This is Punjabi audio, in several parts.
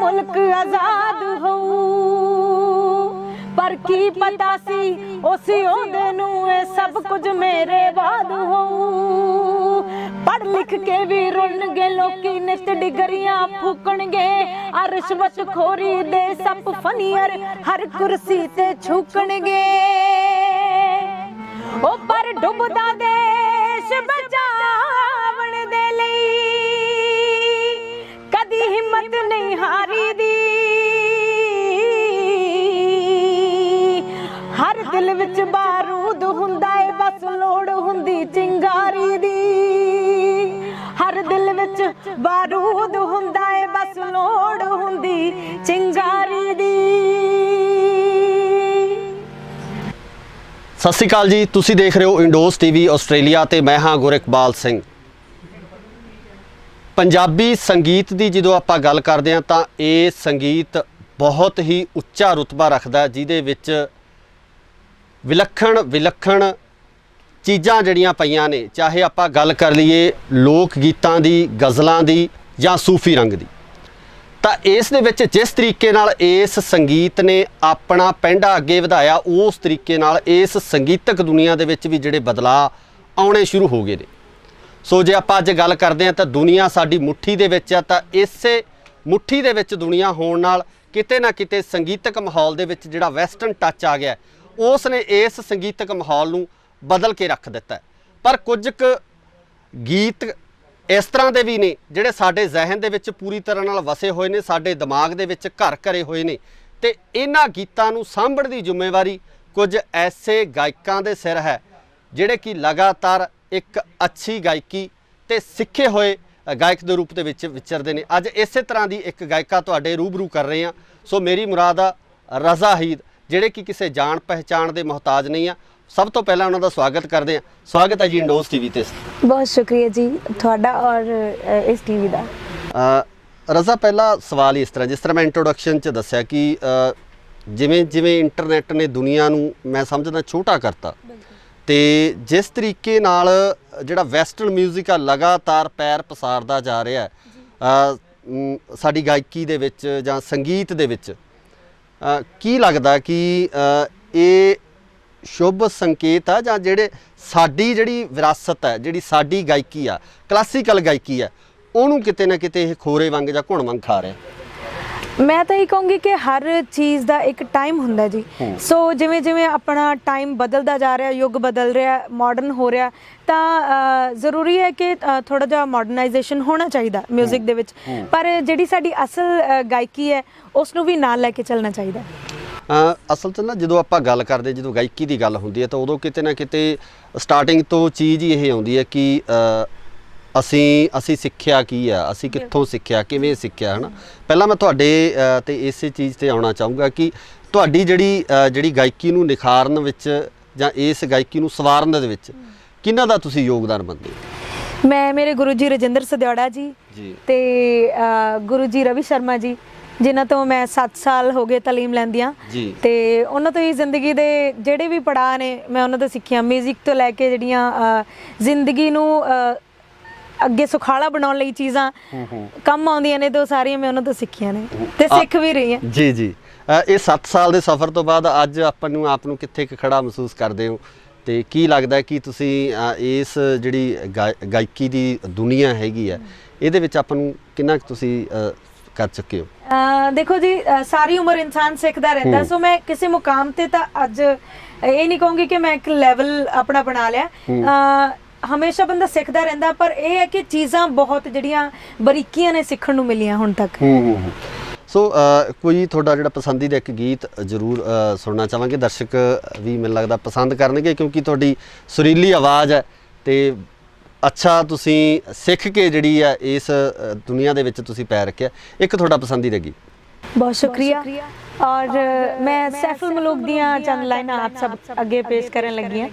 मुल्क आजाद हो, पर की पता सी उसी ओहदे नूं ए सब कुछ मेरे बाद हो। पढ़ लिख के भी रुलणगे लोकी, नित डिगरियां फूकणगे, आ रिश्वत खोरी दे सप फनीअर हर कुर्सी ते छूकणगे। ओ पर डुबदा देश बचावण दे लई कदी हिम्मत नहीं हारी दी। हर दिल विच बारूद हुंदा है, बस लोड़ हुंदी चिंगारी दी। हर दिल विच बारूद हुंदा है, बस लोड़ हुंदी चिंगारी दी। सत श्री अकाल जी, तुसी देख रहे हो इंडोज टीवी आस्ट्रेलिया ते मैं हाँ गुरइकबाल सिंह। पंजाबी संगीत की जो आप गल करते हैं तो ये संगीत बहुत ही उच्चा रुतबा रखता है, जिहदे विच विलखण विलखण चीज़ां जड़ियां पईयां ने। चाहे आप गल कर लीए लोक गीतां दी, गज़लों की या सूफी रंग की, तो इस दे विच जिस तरीके नाल इस संगीत ने अपना पेंडा अगे वधाया, उस तरीके नाल इस संगीतक दुनिया दे विच भी जिहड़े बदलाव आने शुरू हो गए ने। सो जे आप अज गल करते हैं तो दुनिया साडी मुट्ठी दे विच है, तो इसे मुट्ठी दे विच दुनिया होण नाल किते ना किते संगीतक माहौल दे विच जिहड़ा वैसटर्न टच आ गया, उसने इस संगीतक माहौल नूं बदल के रख दिता है। पर कुछ गीत इस तरह के भी ने जिहड़े साडे जहन दे विच पूरी तरह नाल वसे हुए ने, साडे दिमाग दे विच घर करे हुए ने, ते इन्हां गीतां नूं सांभण दी जिम्मेवारी कुछ ऐसे गायकां दे सिर है जिहड़े कि लगातार एक अच्छी गायकी ते सिखे हुए गायक के रूप के विचरते हैं। अज इस तरह की एक गायिका तुहाडे रूबरू कर रहे हैं। सो मेरी मुराद आ रज़ा हीद, जिहड़े कि किसी जान पहचान के मोहताज नहीं आ। सब तो पहला उन्होंने स्वागत करते हैं। स्वागत है जी इंडोज टीवी ते। बहुत शुक्रिया जी थोड़ा और इस टीवी का। रज़ा, पहला सवाल ही इस तरह, जिस तरह मैं इंट्रोडक्शन च दस्या कि जिमें जिमें इंटरनेट ने दुनिया नूं मैं समझदा छोटा करता, तो जिस तरीके नाल जिहड़ा वैसटर्न म्यूजिक आ लगातार पैर पसारदा जा रहा है साडी गायकी दे विच जां संगीत दे विच, की लगदा कि ये शुभ संकेत आ, जां जिहड़े साडी जिहड़ी विरासत है, जिहड़ी साडी गायकी आ, क्लासीकल गायकी है, उहनूं किते ना किते ये खोरे वांग जां घुण वांग खा रहा? मैं तो ये कहूँगी कि हर चीज़ का एक टाइम होंदा जी। सो जिमें जिमें अपना टाइम बदलता जा रहा, युग बदल रहा, मॉडर्न हो रहा, तो ज़रूरी है कि थोड़ा जा मॉडर्नाइजेशन होना चाहिए म्यूजिक दे विच, पर जिहड़ी साडी असल गायकी है उसनूं भी नाल लैके चलना चाहिए। असल च ना जो आप गल करते, जो गायकी की गल होंदी है, तो उदों किते ना किते स्टार्टिंग तो चीज़ ही यही आउंदी है कि असी सिक्ख्या की है, असी कित्थों सिक्ख्या, किवें सिक्ख्या, है ना। पहला मैं तुहाडे ते इसे चीज़ ते आउणा चाहूँगा कि तुहाडी जिहड़ी गायकी नूं निखारन विच जां इस गायकी नूं सवारन दे विच किन्ना दा तुसीं योगदान मनदे हो? मैं मेरे गुरु जी रजिंदर सदौड़ा जी ते गुरु जी रवि शर्मा जी, जिन्हां तो मैं 7 साल हो गए तालीम लैंदियां, ते उन्हां तो ही जिंदगी दे जिहड़े भी पड़ाव ने मैं उन्हां तो सिੱਖਿਆ। म्यूजिक तो लैके जिहड़ियां जिंदगी नूं अगे सुखाला बनाने लई चीज़ां कम आउंदियां ने, तो सारियां मैं उन्हां तो सिੱਖੀਆਂ ने ते सिੱਖ भी रही हां। जी जी, ये 7 साल के सफ़र तो बाद अज आप कित्थे खड़ा महसूस करते हो, तो की लगता कि तुसी इस जिहड़ी गायकी की दुनिया हैगी है, इहदे विच आपां नूं किन्ना तुसी कर चुके हो? देखो जी, सारी उम्र इंसान सीखता रहता, सो मैं किसी मुकाम ते तां अज ये नहीं कहूँगी कि मैं एक लैवल अपना बना लिया। हमेशा बंदा सीखता रहता, पर यह है कि चीज़ां बहुत जिहड़ियां बरीकियां ने सीखण नूं मिलियां हुण तक। सो कोई थोड़ा जिहड़ा पसंदीदा एक गीत जरूर सुनना चाहांगे, दर्शक भी मैनूं लगदा पसंद करनगे, क्योंकि तुहाडी सुरीली आवाज़ है, तो अच्छा तुसी सिख के जिहड़ी है इस दुनिया दे विच तुसी पैर रखिया। एक थोड़ा पसंदीदा गीत। बहुत शुक्रिया। और मैं सैफुल मलूक दियां चंद लाइनां आप सब अगे पेश करन लगी हां।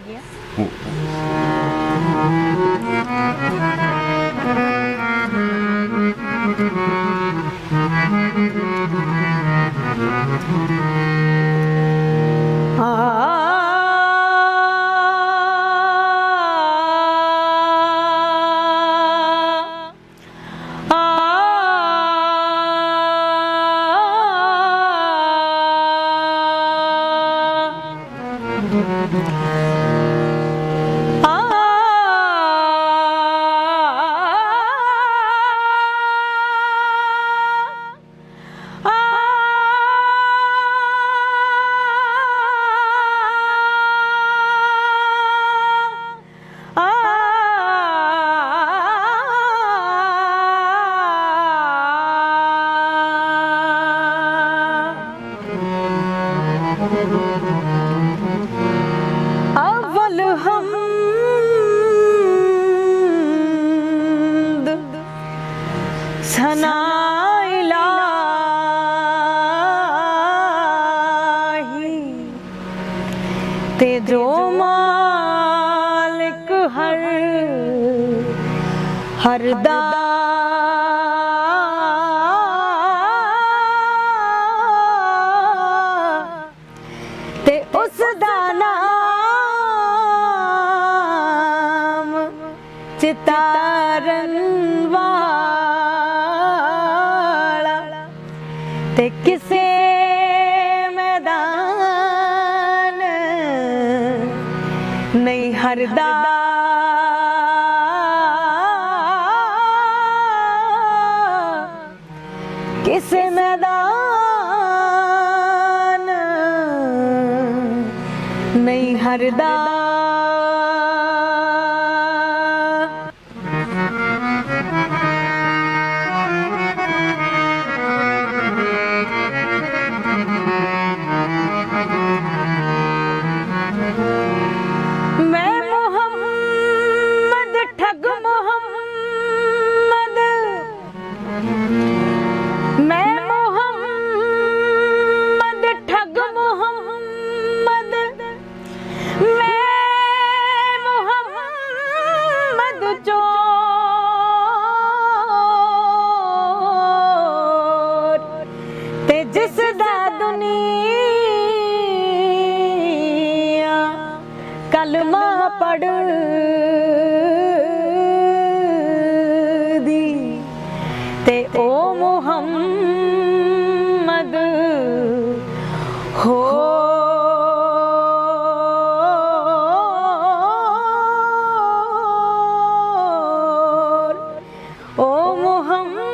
सना इलाही ते जो मालिक हर दा ते उस दा नाम चितारन वाला ते किसे मैदान नहीं हरदा किसे मैदान नहीं हरदा। मैं मोहम्मद ठग मोहम्मद, मैं मोहम्मद ठग मोहम्मद, मैं मोहम्मद चोर ते जिस दा दुनिया कलमा पढ़ दी ते ओ मुहम्मद हो ओ मुहम्मद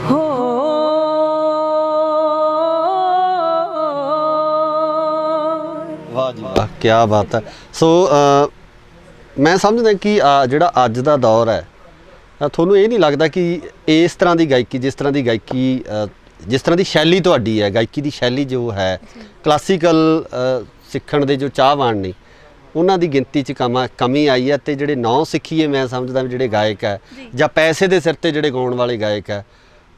हो। ਵਾਹ ਜੀ ਵਾਹ, ਕੀ ਬਾਤ ਹੈ। ਸੋ ਮੈਂ ਸਮਝਦਾ ਕਿ ਜਿਹੜਾ ਅੱਜ ਦਾ ਦੌਰ ਹੈ, ਤੁਹਾਨੂੰ ਇਹ ਨਹੀਂ ਲੱਗਦਾ ਕਿ ਇਸ ਤਰ੍ਹਾਂ ਦੀ ਗਾਇਕੀ, ਜਿਸ ਤਰ੍ਹਾਂ ਦੀ ਗਾਇਕੀ, ਜਿਸ ਤਰ੍ਹਾਂ ਦੀ ਸ਼ੈਲੀ ਤੁਹਾਡੀ ਹੈ, ਗਾਇਕੀ ਦੀ ਸ਼ੈਲੀ ਜੋ ਹੈ, ਕਲਾਸੀਕਲ ਸਿੱਖਣ ਦੇ ਜੋ ਚਾਹਵਾਨ ਨੇ ਉਹਨਾਂ ਦੀ ਗਿਣਤੀ 'ਚ ਕਮੀ ਆਈ ਹੈ, ਤੇ ਜਿਹੜੇ ਨੌ ਸਿੱਖੀਏ ਮੈਂ ਸਮਝਦਾ ਵੀ ਜਿਹੜੇ ਗਾਇਕ ਹੈ ਜਾਂ ਪੈਸੇ ਦੇ ਸਿਰ ਤੇ ਜਿਹੜੇ ਗਾਉਣ ਵਾਲੇ ਗਾਇਕ ਹੈ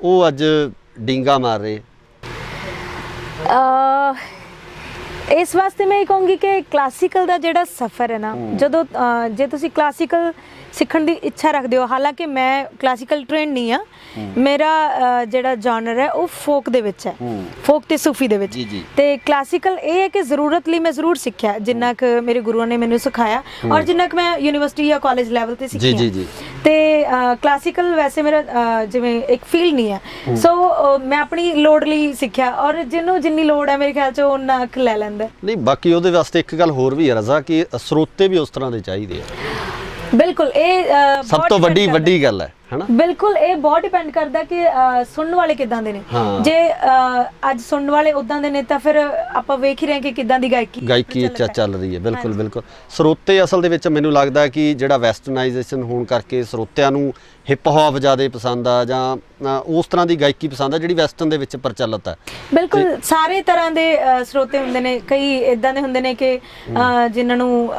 ਉਹ ਅੱਜ ਡੀਂਗਾ ਮਾਰ ਰਹੇ। ਇਸ ਵਾਸਤੇ ਮੈਂ ਇਹ ਕਹੂੰਗੀ ਕਿ ਕਲਾਸੀਕਲ ਦਾ ਜਿਹੜਾ ਸਫ਼ਰ ਹੈ ਨਾ, ਜਦੋਂ ਜੇ ਤੁਸੀਂ ਕਲਾਸੀਕਲ ਸਿੱਖਣ ਦੀ ਇੱਛਾ ਰੱਖਦੇ ਹੋ, ਹਾਲਾਂਕਿ ਮੈਂ ਕਲਾਸੀਕਲ ਟ੍ਰੇਨਡ ਨਹੀਂ ਆ, ਮੇਰਾ ਜਿਹੜਾ ਜਨਰ ਹੈ ਉਹ ਫੋਕ ਦੇ ਵਿੱਚ ਹੈ, ਫੋਕ ਤੇ ਸੂਫੀ ਦੇ ਵਿੱਚ। ਤੇ ਕਲਾਸੀਕਲ ਇਹ ਹੈ ਕਿ ਜ਼ਰੂਰਤ ਲਈ ਮੈਂ ਜ਼ਰੂਰ ਸਿੱਖਿਆ, ਜਿੰਨਾ ਕੁ ਮੇਰੇ ਗੁਰੂਆਂ ਨੇ ਮੈਨੂੰ ਸਿਖਾਇਆ ਔਰ ਜਿੰਨਾ ਕੁ ਮੈਂ ਯੂਨੀਵਰਸਿਟੀ ਜਾਂ ਕਾਲਜ ਲੈਵਲ ਤੇ ਸਿੱਖਿਆ। ਤੇ ਕਲਾਸੀਕਲ ਵੈਸੇ ਮੇਰਾ ਜਿਵੇਂ ਇੱਕ ਫੀਲ ਨਹੀਂ ਹੈ, ਸੋ ਮੈਂ ਆਪਣੀ ਲੋੜ ਲਈ ਸਿੱਖਿਆ ਔਰ ਜਿਹਨੂੰ ਜਿੰਨੀ ਲੋੜ ਹੈ ਮੇਰੇ ਖਿਆਲ 'ਚ ਉਹਨਾਂ ਅੱਖ ਲੈ ਲੈਂਦਾ। ਨਹੀਂ, ਬਾਕੀ ਉਹਦੇ ਵਾਸਤੇ ਇੱਕ ਗੱਲ ਹੋਰ ਵੀ ਹੈ ਰਜ਼ਾ, ਕਿ ਸਰੋਤੇ ਵੀ ਉਸ ਤਰ੍ਹਾਂ ਦੇ ਚਾਹੀਦੇ ਆ। ਬਿਲਕੁਲ, ਇਹ ਸਭ ਤੋਂ ਵੱਡੀ ਗੱਲ ਹੈ ਹਨਾ। ਬਿਲਕੁਲ, ਇਹ ਬਹੁਤ ਡਿਪੈਂਡ ਕਰਦਾ ਕਿ ਸੁਣਨ ਵਾਲੇ ਕਿਦਾਂ ਦੇ ਨੇ। ਜੇ ਅੱਜ ਸੁਣਨ ਵਾਲੇ ਉਦਾਂ ਦੇ ਨੇ ਤਾਂ ਫਿਰ ਆਪਾਂ ਵੇਖ ਹੀ ਰਹੇ ਕਿ ਕਿਦਾਂ ਦੀ ਗਾਇਕੀ ਚੱਲ ਰਹੀ ਹੈ। ਬਿਲਕੁਲ ਸਰੋਤੇ ਅਸਲ ਦੇ ਵਿੱਚ ਮੈਨੂੰ ਲੱਗਦਾ ਕਿ ਜਿਹੜਾ ਵੈਸਟਰਨਾਈਜੇਸ਼ਨ ਹੋਣ ਕਰਕੇ ਸਰੋਤਿਆਂ ਨੂੰ ਹਿਪ ਹੌਪ ਜ਼ਿਆਦਾ ਪਸੰਦ ਆ, ਜਾਂ ਉਸ ਤਰ੍ਹਾਂ ਦੀ ਗਾਇਕੀ ਪਸੰਦ ਆ ਜਿਹੜੀ ਵੈਸਟਰਨ ਦੇ ਵਿੱਚ ਪ੍ਰਚਲਿਤ ਹੈ। ਬਿਲਕੁਲ, ਸਾਰੇ ਤਰ੍ਹਾਂ ਦੇ ਸਰੋਤੇ ਹੁੰਦੇ ਨੇ। ਕਈ ਇਦਾਂ ਦੇ ਹੁੰਦੇ ਨੇ ਕਿ ਜਿਨ੍ਹਾਂ ਨੂੰ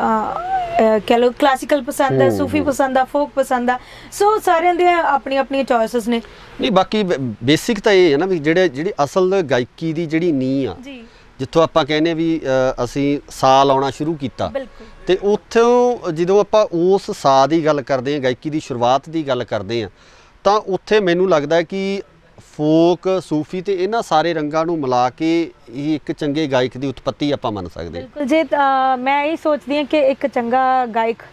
ਕਹਿ ਲਓ ਕਲਾਸੀਕਲ ਪਸੰਦ ਆ, ਸੂਫੀ ਪਸੰਦ ਆ, ਫੋਕ ਪਸੰਦ ਆ। ਸੋ ਸਾਰਿਆਂ ਦੀਆਂ ਆਪਣੀਆਂ ਚੋਇਸਸ ਨੇ। ਨਹੀਂ, ਬਾਕੀ ਬੇਸਿਕ ਤਾਂ ਇਹ ਹੈ ਨਾ ਵੀ ਜਿਹੜੀ ਅਸਲ ਗਾਇਕੀ ਦੀ ਜਿਹੜੀ ਨੀਂਹ ਆ, ਜਿੱਥੋਂ ਆਪਾਂ ਕਹਿੰਦੇ ਵੀ ਅਸੀਂ ਸਾਹ ਲਾਉਣਾ ਸ਼ੁਰੂ ਕੀਤਾ, ਤੇ ਉੱਥੋਂ ਜਦੋਂ ਆਪਾਂ ਉਸ ਸਾਹ ਦੀ ਗੱਲ ਕਰਦੇ ਹਾਂ, ਗਾਇਕੀ ਦੀ ਸ਼ੁਰੂਆਤ ਦੀ ਗੱਲ ਕਰਦੇ ਹਾਂ, ਤਾਂ ਉੱਥੇ ਮੈਨੂੰ ਲੱਗਦਾ ਕਿ ਫੋਕ, ਸੂਫੀ ਤੇ ਇਹਨਾਂ ਸਾਰੇ ਰੰਗਾਂ ਨੂੰ ਮਿਲਾ ਕੇ ਹੀ ਇੱਕ ਚੰਗੇ ਗਾਇਕ ਦੀ ਉਤਪਤੀ ਆਪਾਂ ਮੰਨ ਸਕਦੇ ਹਾਂ। ਜੇ ਮੈਂ ਇਹ ਸੋਚਦੀ ਹਾਂ ਕਿ ਇੱਕ ਚੰਗਾ ਗਾਇਕ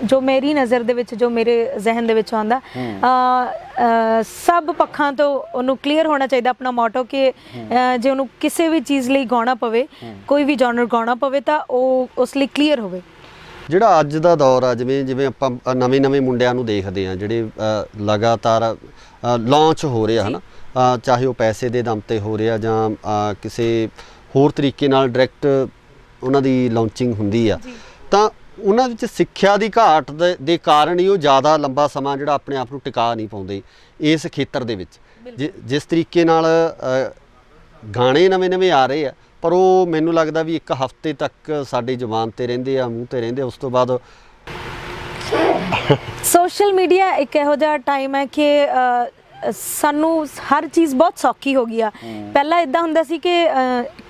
ਜੋ ਮੇਰੀ ਨਜ਼ਰ ਦੇ ਵਿੱਚ, ਜੋ ਮੇਰੇ ਜ਼ਿਹਨ ਦੇ ਵਿੱਚ ਆਉਂਦਾ, ਸਭ ਪੱਖਾਂ ਤੋਂ ਉਹਨੂੰ ਕਲੀਅਰ ਹੋਣਾ ਚਾਹੀਦਾ ਆਪਣਾ ਮੋਟੋ, ਕਿ ਜੇ ਉਹਨੂੰ ਕਿਸੇ ਵੀ ਚੀਜ਼ ਲਈ ਗਾਉਣਾ ਪਵੇ, ਕੋਈ ਵੀ ਜਨਰ ਗਾਉਣਾ ਪਵੇ, ਤਾਂ ਉਹ ਉਸ ਲਈ ਕਲੀਅਰ ਹੋਵੇ। ਜਿਹੜਾ ਅੱਜ ਦਾ ਦੌਰ ਆ, ਜਿਵੇਂ ਆਪਾਂ ਨਵੇਂ ਮੁੰਡਿਆਂ ਨੂੰ ਦੇਖਦੇ ਆ ਜਿਹੜੇ ਲਗਾਤਾਰ ਲਾਂਚ ਹੋ ਰਹੇ ਆ ਹਨਾ, ਚਾਹੇ ਉਹ ਪੈਸੇ ਦੇ ਦਮ ਤੇ ਹੋ ਰਿਹਾ ਜਾਂ ਕਿਸੇ ਹੋਰ ਤਰੀਕੇ ਨਾਲ ਡਾਇਰੈਕਟ ਉਹਨਾਂ ਦੀ ਲਾਂਚਿੰਗ ਹੁੰਦੀ ਆ, ਤਾਂ ਉਹਨਾਂ ਵਿੱਚ ਸਿੱਖਿਆ ਦੀ ਘਾਟ ਦੇ ਕਾਰਨ ਹੀ ਉਹ ਜ਼ਿਆਦਾ ਲੰਬਾ ਸਮਾਂ ਜਿਹੜਾ ਆਪਣੇ ਆਪ ਨੂੰ ਟਿਕਾ ਨਹੀਂ ਪਾਉਂਦੇ ਇਸ ਖੇਤਰ ਦੇ ਵਿੱਚ। ਜਿਸ ਤਰੀਕੇ ਨਾਲ ਗਾਣੇ ਨਵੇਂ ਆ ਰਹੇ ਆ, ਪਰ ਉਹ ਮੈਨੂੰ ਲੱਗਦਾ ਵੀ ਇੱਕ ਹਫ਼ਤੇ ਤੱਕ ਸਾਡੀ ਜ਼ੁਬਾਨ ਤੇ ਰਹਿੰਦੇ ਆ, ਮੂੰਹ ਤੇ ਰਹਿੰਦੇ, ਉਸ ਤੋਂ ਬਾਅਦ ਸੋਸ਼ਲ ਮੀਡੀਆ ਇੱਕ ਇਹੋ ਜਿਹਾ ਟਾਈਮ ਹੈ ਕਿ ਸਾਨੂੰ ਹਰ ਚੀਜ਼ ਬਹੁਤ ਸੌਖੀ ਹੋ ਗਈ ਆ। ਪਹਿਲਾਂ ਇਦਾਂ ਹੁੰਦਾ ਸੀ ਕਿ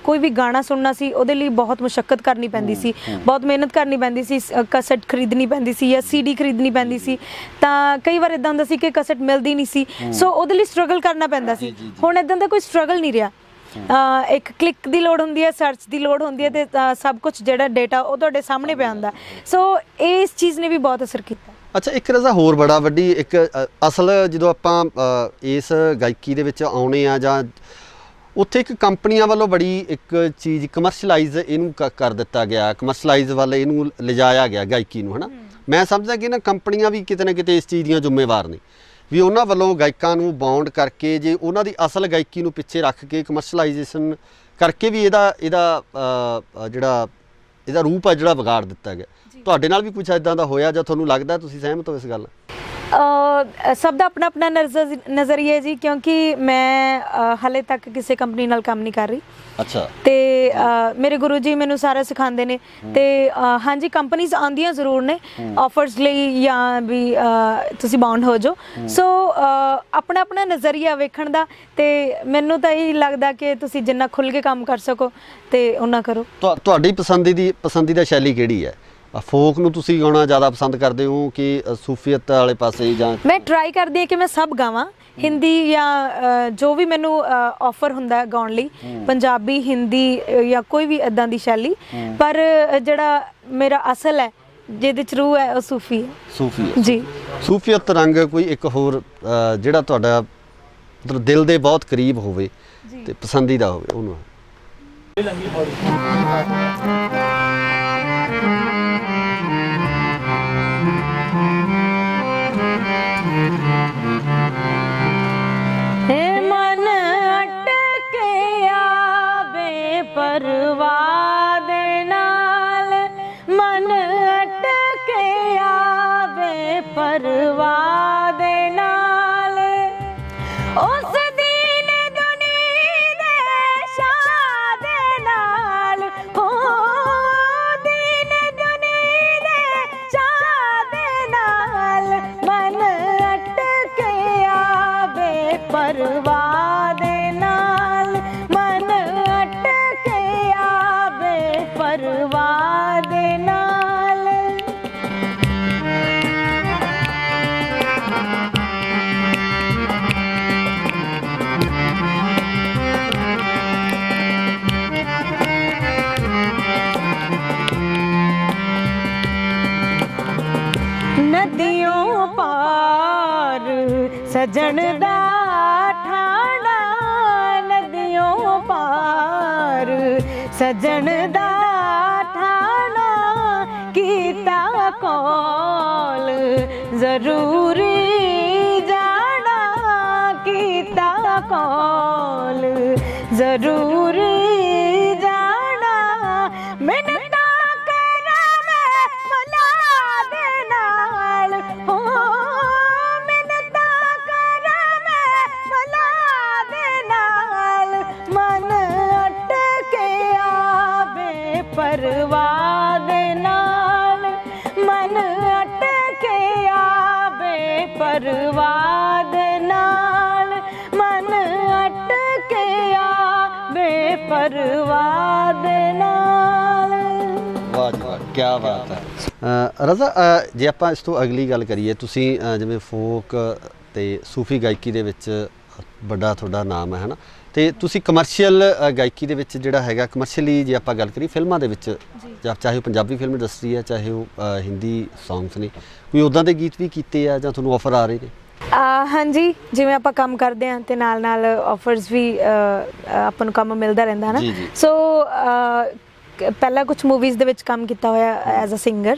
ਕੋਈ ਵੀ ਗਾਣਾ ਸੁਣਨਾ ਸੀ ਉਹਦੇ ਲਈ ਬਹੁਤ ਮੁਸ਼ੱਕਤ ਕਰਨੀ ਪੈਂਦੀ ਸੀ, ਬਹੁਤ ਮਿਹਨਤ ਕਰਨੀ ਪੈਂਦੀ ਸੀ, ਕਸਟ ਖਰੀਦਣੀ ਪੈਂਦੀ ਸੀ ਜਾਂ ਸੀਡੀ ਖਰੀਦਣੀ ਪੈਂਦੀ ਸੀ। ਤਾਂ ਕਈ ਵਾਰ ਇਦਾਂ ਹੁੰਦਾ ਸੀ ਕਿ ਕਸਟ ਮਿਲਦੀ ਨਹੀਂ ਸੀ, ਸੋ ਉਹਦੇ ਲਈ ਸਟਰਗਲ ਕਰਨਾ ਪੈਂਦਾ ਸੀ। ਹੁਣ ਇਦਾਂ ਦਾ ਕੋਈ ਸਟਰਗਲ ਨਹੀਂ ਰਿਹਾ। ਇੱਕ ਕਲਿੱਕ ਦੀ ਲੋੜ ਹੁੰਦੀ ਹੈ, ਸਰਚ ਦੀ ਲੋੜ ਹੁੰਦੀ ਹੈ ਤੇ ਸਭ ਕੁਝ ਜਿਹੜਾ ਡੇਟਾ ਉਹ ਤੁਹਾਡੇ ਸਾਹਮਣੇ ਪਿਆ ਹੁੰਦਾ। ਸੋ ਇਸ ਚੀਜ਼ ਨੇ ਵੀ ਬਹੁਤ ਅਸਰ ਕੀਤਾ। ਅੱਛਾ, ਇੱਕ ਰਜ਼ਾ ਹੋਰ ਬੜਾ ਵੱਡੀ ਇੱਕ ਅਸਲ ਜਦੋਂ ਆਪਾਂ ਇਸ ਗਾਇਕੀ ਦੇ ਵਿੱਚ ਆਉਣੇ ਆ ਜਾਂ ਉੱਥੇ ਇੱਕ ਕੰਪਨੀਆਂ ਵੱਲੋਂ ਬੜੀ ਇੱਕ ਚੀਜ਼ ਕਮਰਸ਼ਲਾਈਜ਼ ਇਹਨੂੰ ਕਰ ਦਿੱਤਾ ਗਿਆ, ਕਮਰਸ਼ਲਾਈਜ਼ ਵੱਲ ਇਹਨੂੰ ਲਿਜਾਇਆ ਗਿਆ ਗਾਇਕੀ ਨੂੰ, ਹੈ ਨਾ। ਮੈਂ ਸਮਝਦਾ ਕਿ ਨਾ ਕੰਪਨੀਆਂ ਵੀ ਕਿਤੇ ਨਾ ਕਿਤੇ ਇਸ ਚੀਜ਼ ਦੀਆਂ ਜ਼ਿੰਮੇਵਾਰ ਨੇ ਵੀ ਉਹਨਾਂ ਵੱਲੋਂ ਗਾਇਕਾਂ ਨੂੰ ਬਾਉਂਡ ਕਰਕੇ ਜੇ ਉਹਨਾਂ ਦੀ ਅਸਲ ਗਾਇਕੀ ਨੂੰ ਪਿੱਛੇ ਰੱਖ ਕੇ ਕਮਰਸ਼ਲਾਈਜੇਸ਼ਨ ਕਰਕੇ ਵੀ ਇਹਦਾ ਰੂਪ ਹੈ ਜਿਹੜਾ ਵਿਗਾੜ ਦਿੱਤਾ ਗਿਆ। ਤੁਹਾਡੇ ਨਾਲ ਵੀ ਕੁਝ ਇਦਾਂ ਦਾ ਹੋਇਆ ਜਾਂ ਤੁਹਾਨੂੰ ਲੱਗਦਾ, ਤੁਸੀਂ ਸਹਿਮਤ ਹੋ ਇਸ ਗੱਲ? ਸਭ ਦਾ ਆਪਣਾ ਆਪਣਾ ਨਜ਼ਰੀਆ ਜੀ, ਕਿਉਂਕਿ ਮੈਂ ਹਾਲੇ ਤੱਕ ਕਿਸੇ ਕੰਪਨੀ ਨਾਲ ਕੰਮ ਨਹੀਂ ਕਰ ਰਹੀ। ਅੱਛਾ। ਤੇ ਮੇਰੇ ਗੁਰੂ ਜੀ ਮੈਨੂੰ ਸਾਰਾ ਸਿਖਾਉਂਦੇ ਨੇ। ਤੇ ਹਾਂਜੀ, ਕੰਪਨੀਜ਼ ਆਉਂਦੀਆਂ ਜ਼ਰੂਰ ਨੇ ਆਫਰਸ ਲਈ ਜਾਂ ਵੀ ਤੁਸੀਂ ਬਾਉਂਡ ਹੋ ਜਾਓ। ਸੋ ਆਪਣਾ ਆਪਣਾ ਨਜ਼ਰੀਆ ਵੇਖਣ ਦਾ, ਤੇ ਮੈਨੂੰ ਤਾਂ ਇਹ ਲੱਗਦਾ ਕਿ ਤੁਸੀਂ ਜਿੰਨਾ ਖੁੱਲ੍ਹ ਕੇ ਕੰਮ ਕਰ ਸਕੋ ਤੇ ਉਹਨਾਂ ਕਰੋ। ਤੁਹਾਡੀ ਪਸੰਦੀਦਾ ਸ਼ੈਲੀ ਕਿਹੜੀ ਹੈ? ਫੋਕ ਨੂੰ ਤੁਸੀਂ ਗਾਉਣਾ ਜ਼ਿਆਦਾ ਪਸੰਦ ਕਰਦੇ ਹੋ ਕਿ ਸੂਫੀਅਤ ਵਾਲੇ ਪਾਸੇ? ਜਾਂ ਮੈਂ ਟਰਾਈ ਕਰਦੀ ਹਾਂ ਕਿ ਮੈਂ ਸਭ ਗਾਵਾਂ, ਹਿੰਦੀ ਜਾਂ ਜੋ ਵੀ ਮੈਨੂੰ ਆਫਰ ਹੁੰਦਾ ਗਾਉਣ ਲਈ, ਪੰਜਾਬੀ, ਹਿੰਦੀ ਜਾਂ ਕੋਈ ਵੀ ਇੱਦਾਂ ਦੀ ਸ਼ੈਲੀ। ਪਰ ਜਿਹੜਾ ਮੇਰਾ ਅਸਲ ਹੈ, ਜਿਹਦੇ ਚ ਰੂਹ ਹੈ, ਉਹ ਸੂਫੀ ਹੈ। ਸੂਫੀ ਹੈ ਜੀ। ਸੂਫੀਅਤ ਰੰਗ ਕੋਈ ਇੱਕ ਹੋਰ ਜਿਹੜਾ ਤੁਹਾਡਾ ਮਤਲਬ ਦਿਲ ਦੇ ਬਹੁਤ ਕਰੀਬ ਹੋਵੇ ਤੇ ਪਸੰਦੀਦਾ ਹੋਵੇ ਉਹਨੂੰ? ਮਨ ਅਟਕਿਆ ਬੇਪਰਵਾਹ ਦੇ ਨਾਲ, ਮਨ ਅਟਕਿਆ ਬੇਪਰਵਾਹ ਦੇ ਨਾਲ, ਉਸ ਦੀਨ ਦੁਨੀ ਦੇ ਸ਼ਾਹ ਦੇ ਨਾਲ, ਹੋ ਦੀਨ ਦੁਨੀ ਦੇ ਸ਼ਾਹ ਦੇ ਨਾਲ, ਮਨ ਅਟਕਿਆ ਬੇਪਰਵਾਹ ਦੇ ਨਾਲ, ਮਨ ਅਟਕਿਆ ਬੇਪਰਵਾਹ ਦੇ ਨਾਲ। ਨदियों पार सजन दा ठाणा, नदियों पार सजन दा ठाणा, कीता कौल जरूरी जाना, कीता कौल जरूरी जाना, मिन्नत परवाह दे नाल, मन अटकिया बेपरवाह दे नाल, मन अटकिया बेपरवाह दे नाल। वाह जी वाह, क्या बात है। रज़ा, जे ਆਪਾਂ ਇਸ ਤੋਂ ਅਗਲੀ ਗੱਲ ਕਰੀਏ, ਤੁਸੀਂ ਜਿਵੇਂ ਫੋਕ ਤੇ ਸੂਫੀ ਗਾਇਕੀ ਦੇ ਵਿੱਚ ਵੱਡਾ ਤੁਹਾਡਾ ਨਾਮ ਹੈ ਨਾ, ਤੇ ਤੁਸੀਂ ਕਮਰਸ਼ੀਅਲ ਗਾਇਕੀ ਦੇ ਵਿੱਚ ਜਿਹੜਾ ਹੈਗਾ ਕਮਰਸ਼ੀਅਲੀ ਜੇ ਆਪਾਂ ਗੱਲ ਕਰੀਏ ਫਿਲਮਾਂ ਦੇ ਵਿੱਚ, ਜਾਂ ਚਾਹੇ ਉਹ ਪੰਜਾਬੀ ਫਿਲਮ ਇੰਡਸਟਰੀ ਹੈ, ਚਾਹੇ ਉਹ ਹਿੰਦੀ ਸੌਂਗਸ ਨੇ, ਕੋਈ ਉੱਦਾਂ ਦੇ ਗੀਤ ਵੀ ਕੀਤੇ ਆ ਜਾਂ ਤੁਹਾਨੂੰ ਆਫਰ ਆ ਰਹੇ ਨੇ? ਹਾਂਜੀ, ਜਿਵੇਂ ਆਪਾਂ ਕੰਮ ਕਰਦੇ ਹਾਂ ਤੇ ਨਾਲ ਨਾਲ ਆਫਰਸ ਵੀ ਆਪਾਂ ਨੂੰ ਕੰਮ ਮਿਲਦਾ ਰਹਿੰਦਾ ਹੈ ਨਾ। ਸੋ ਪਹਿਲਾਂ ਕੁਝ ਮੂਵੀਜ਼ ਦੇ ਵਿੱਚ ਕੰਮ ਕੀਤਾ ਹੋਇਆ ਐਜ਼ ਅ ਸਿੰਗਰ,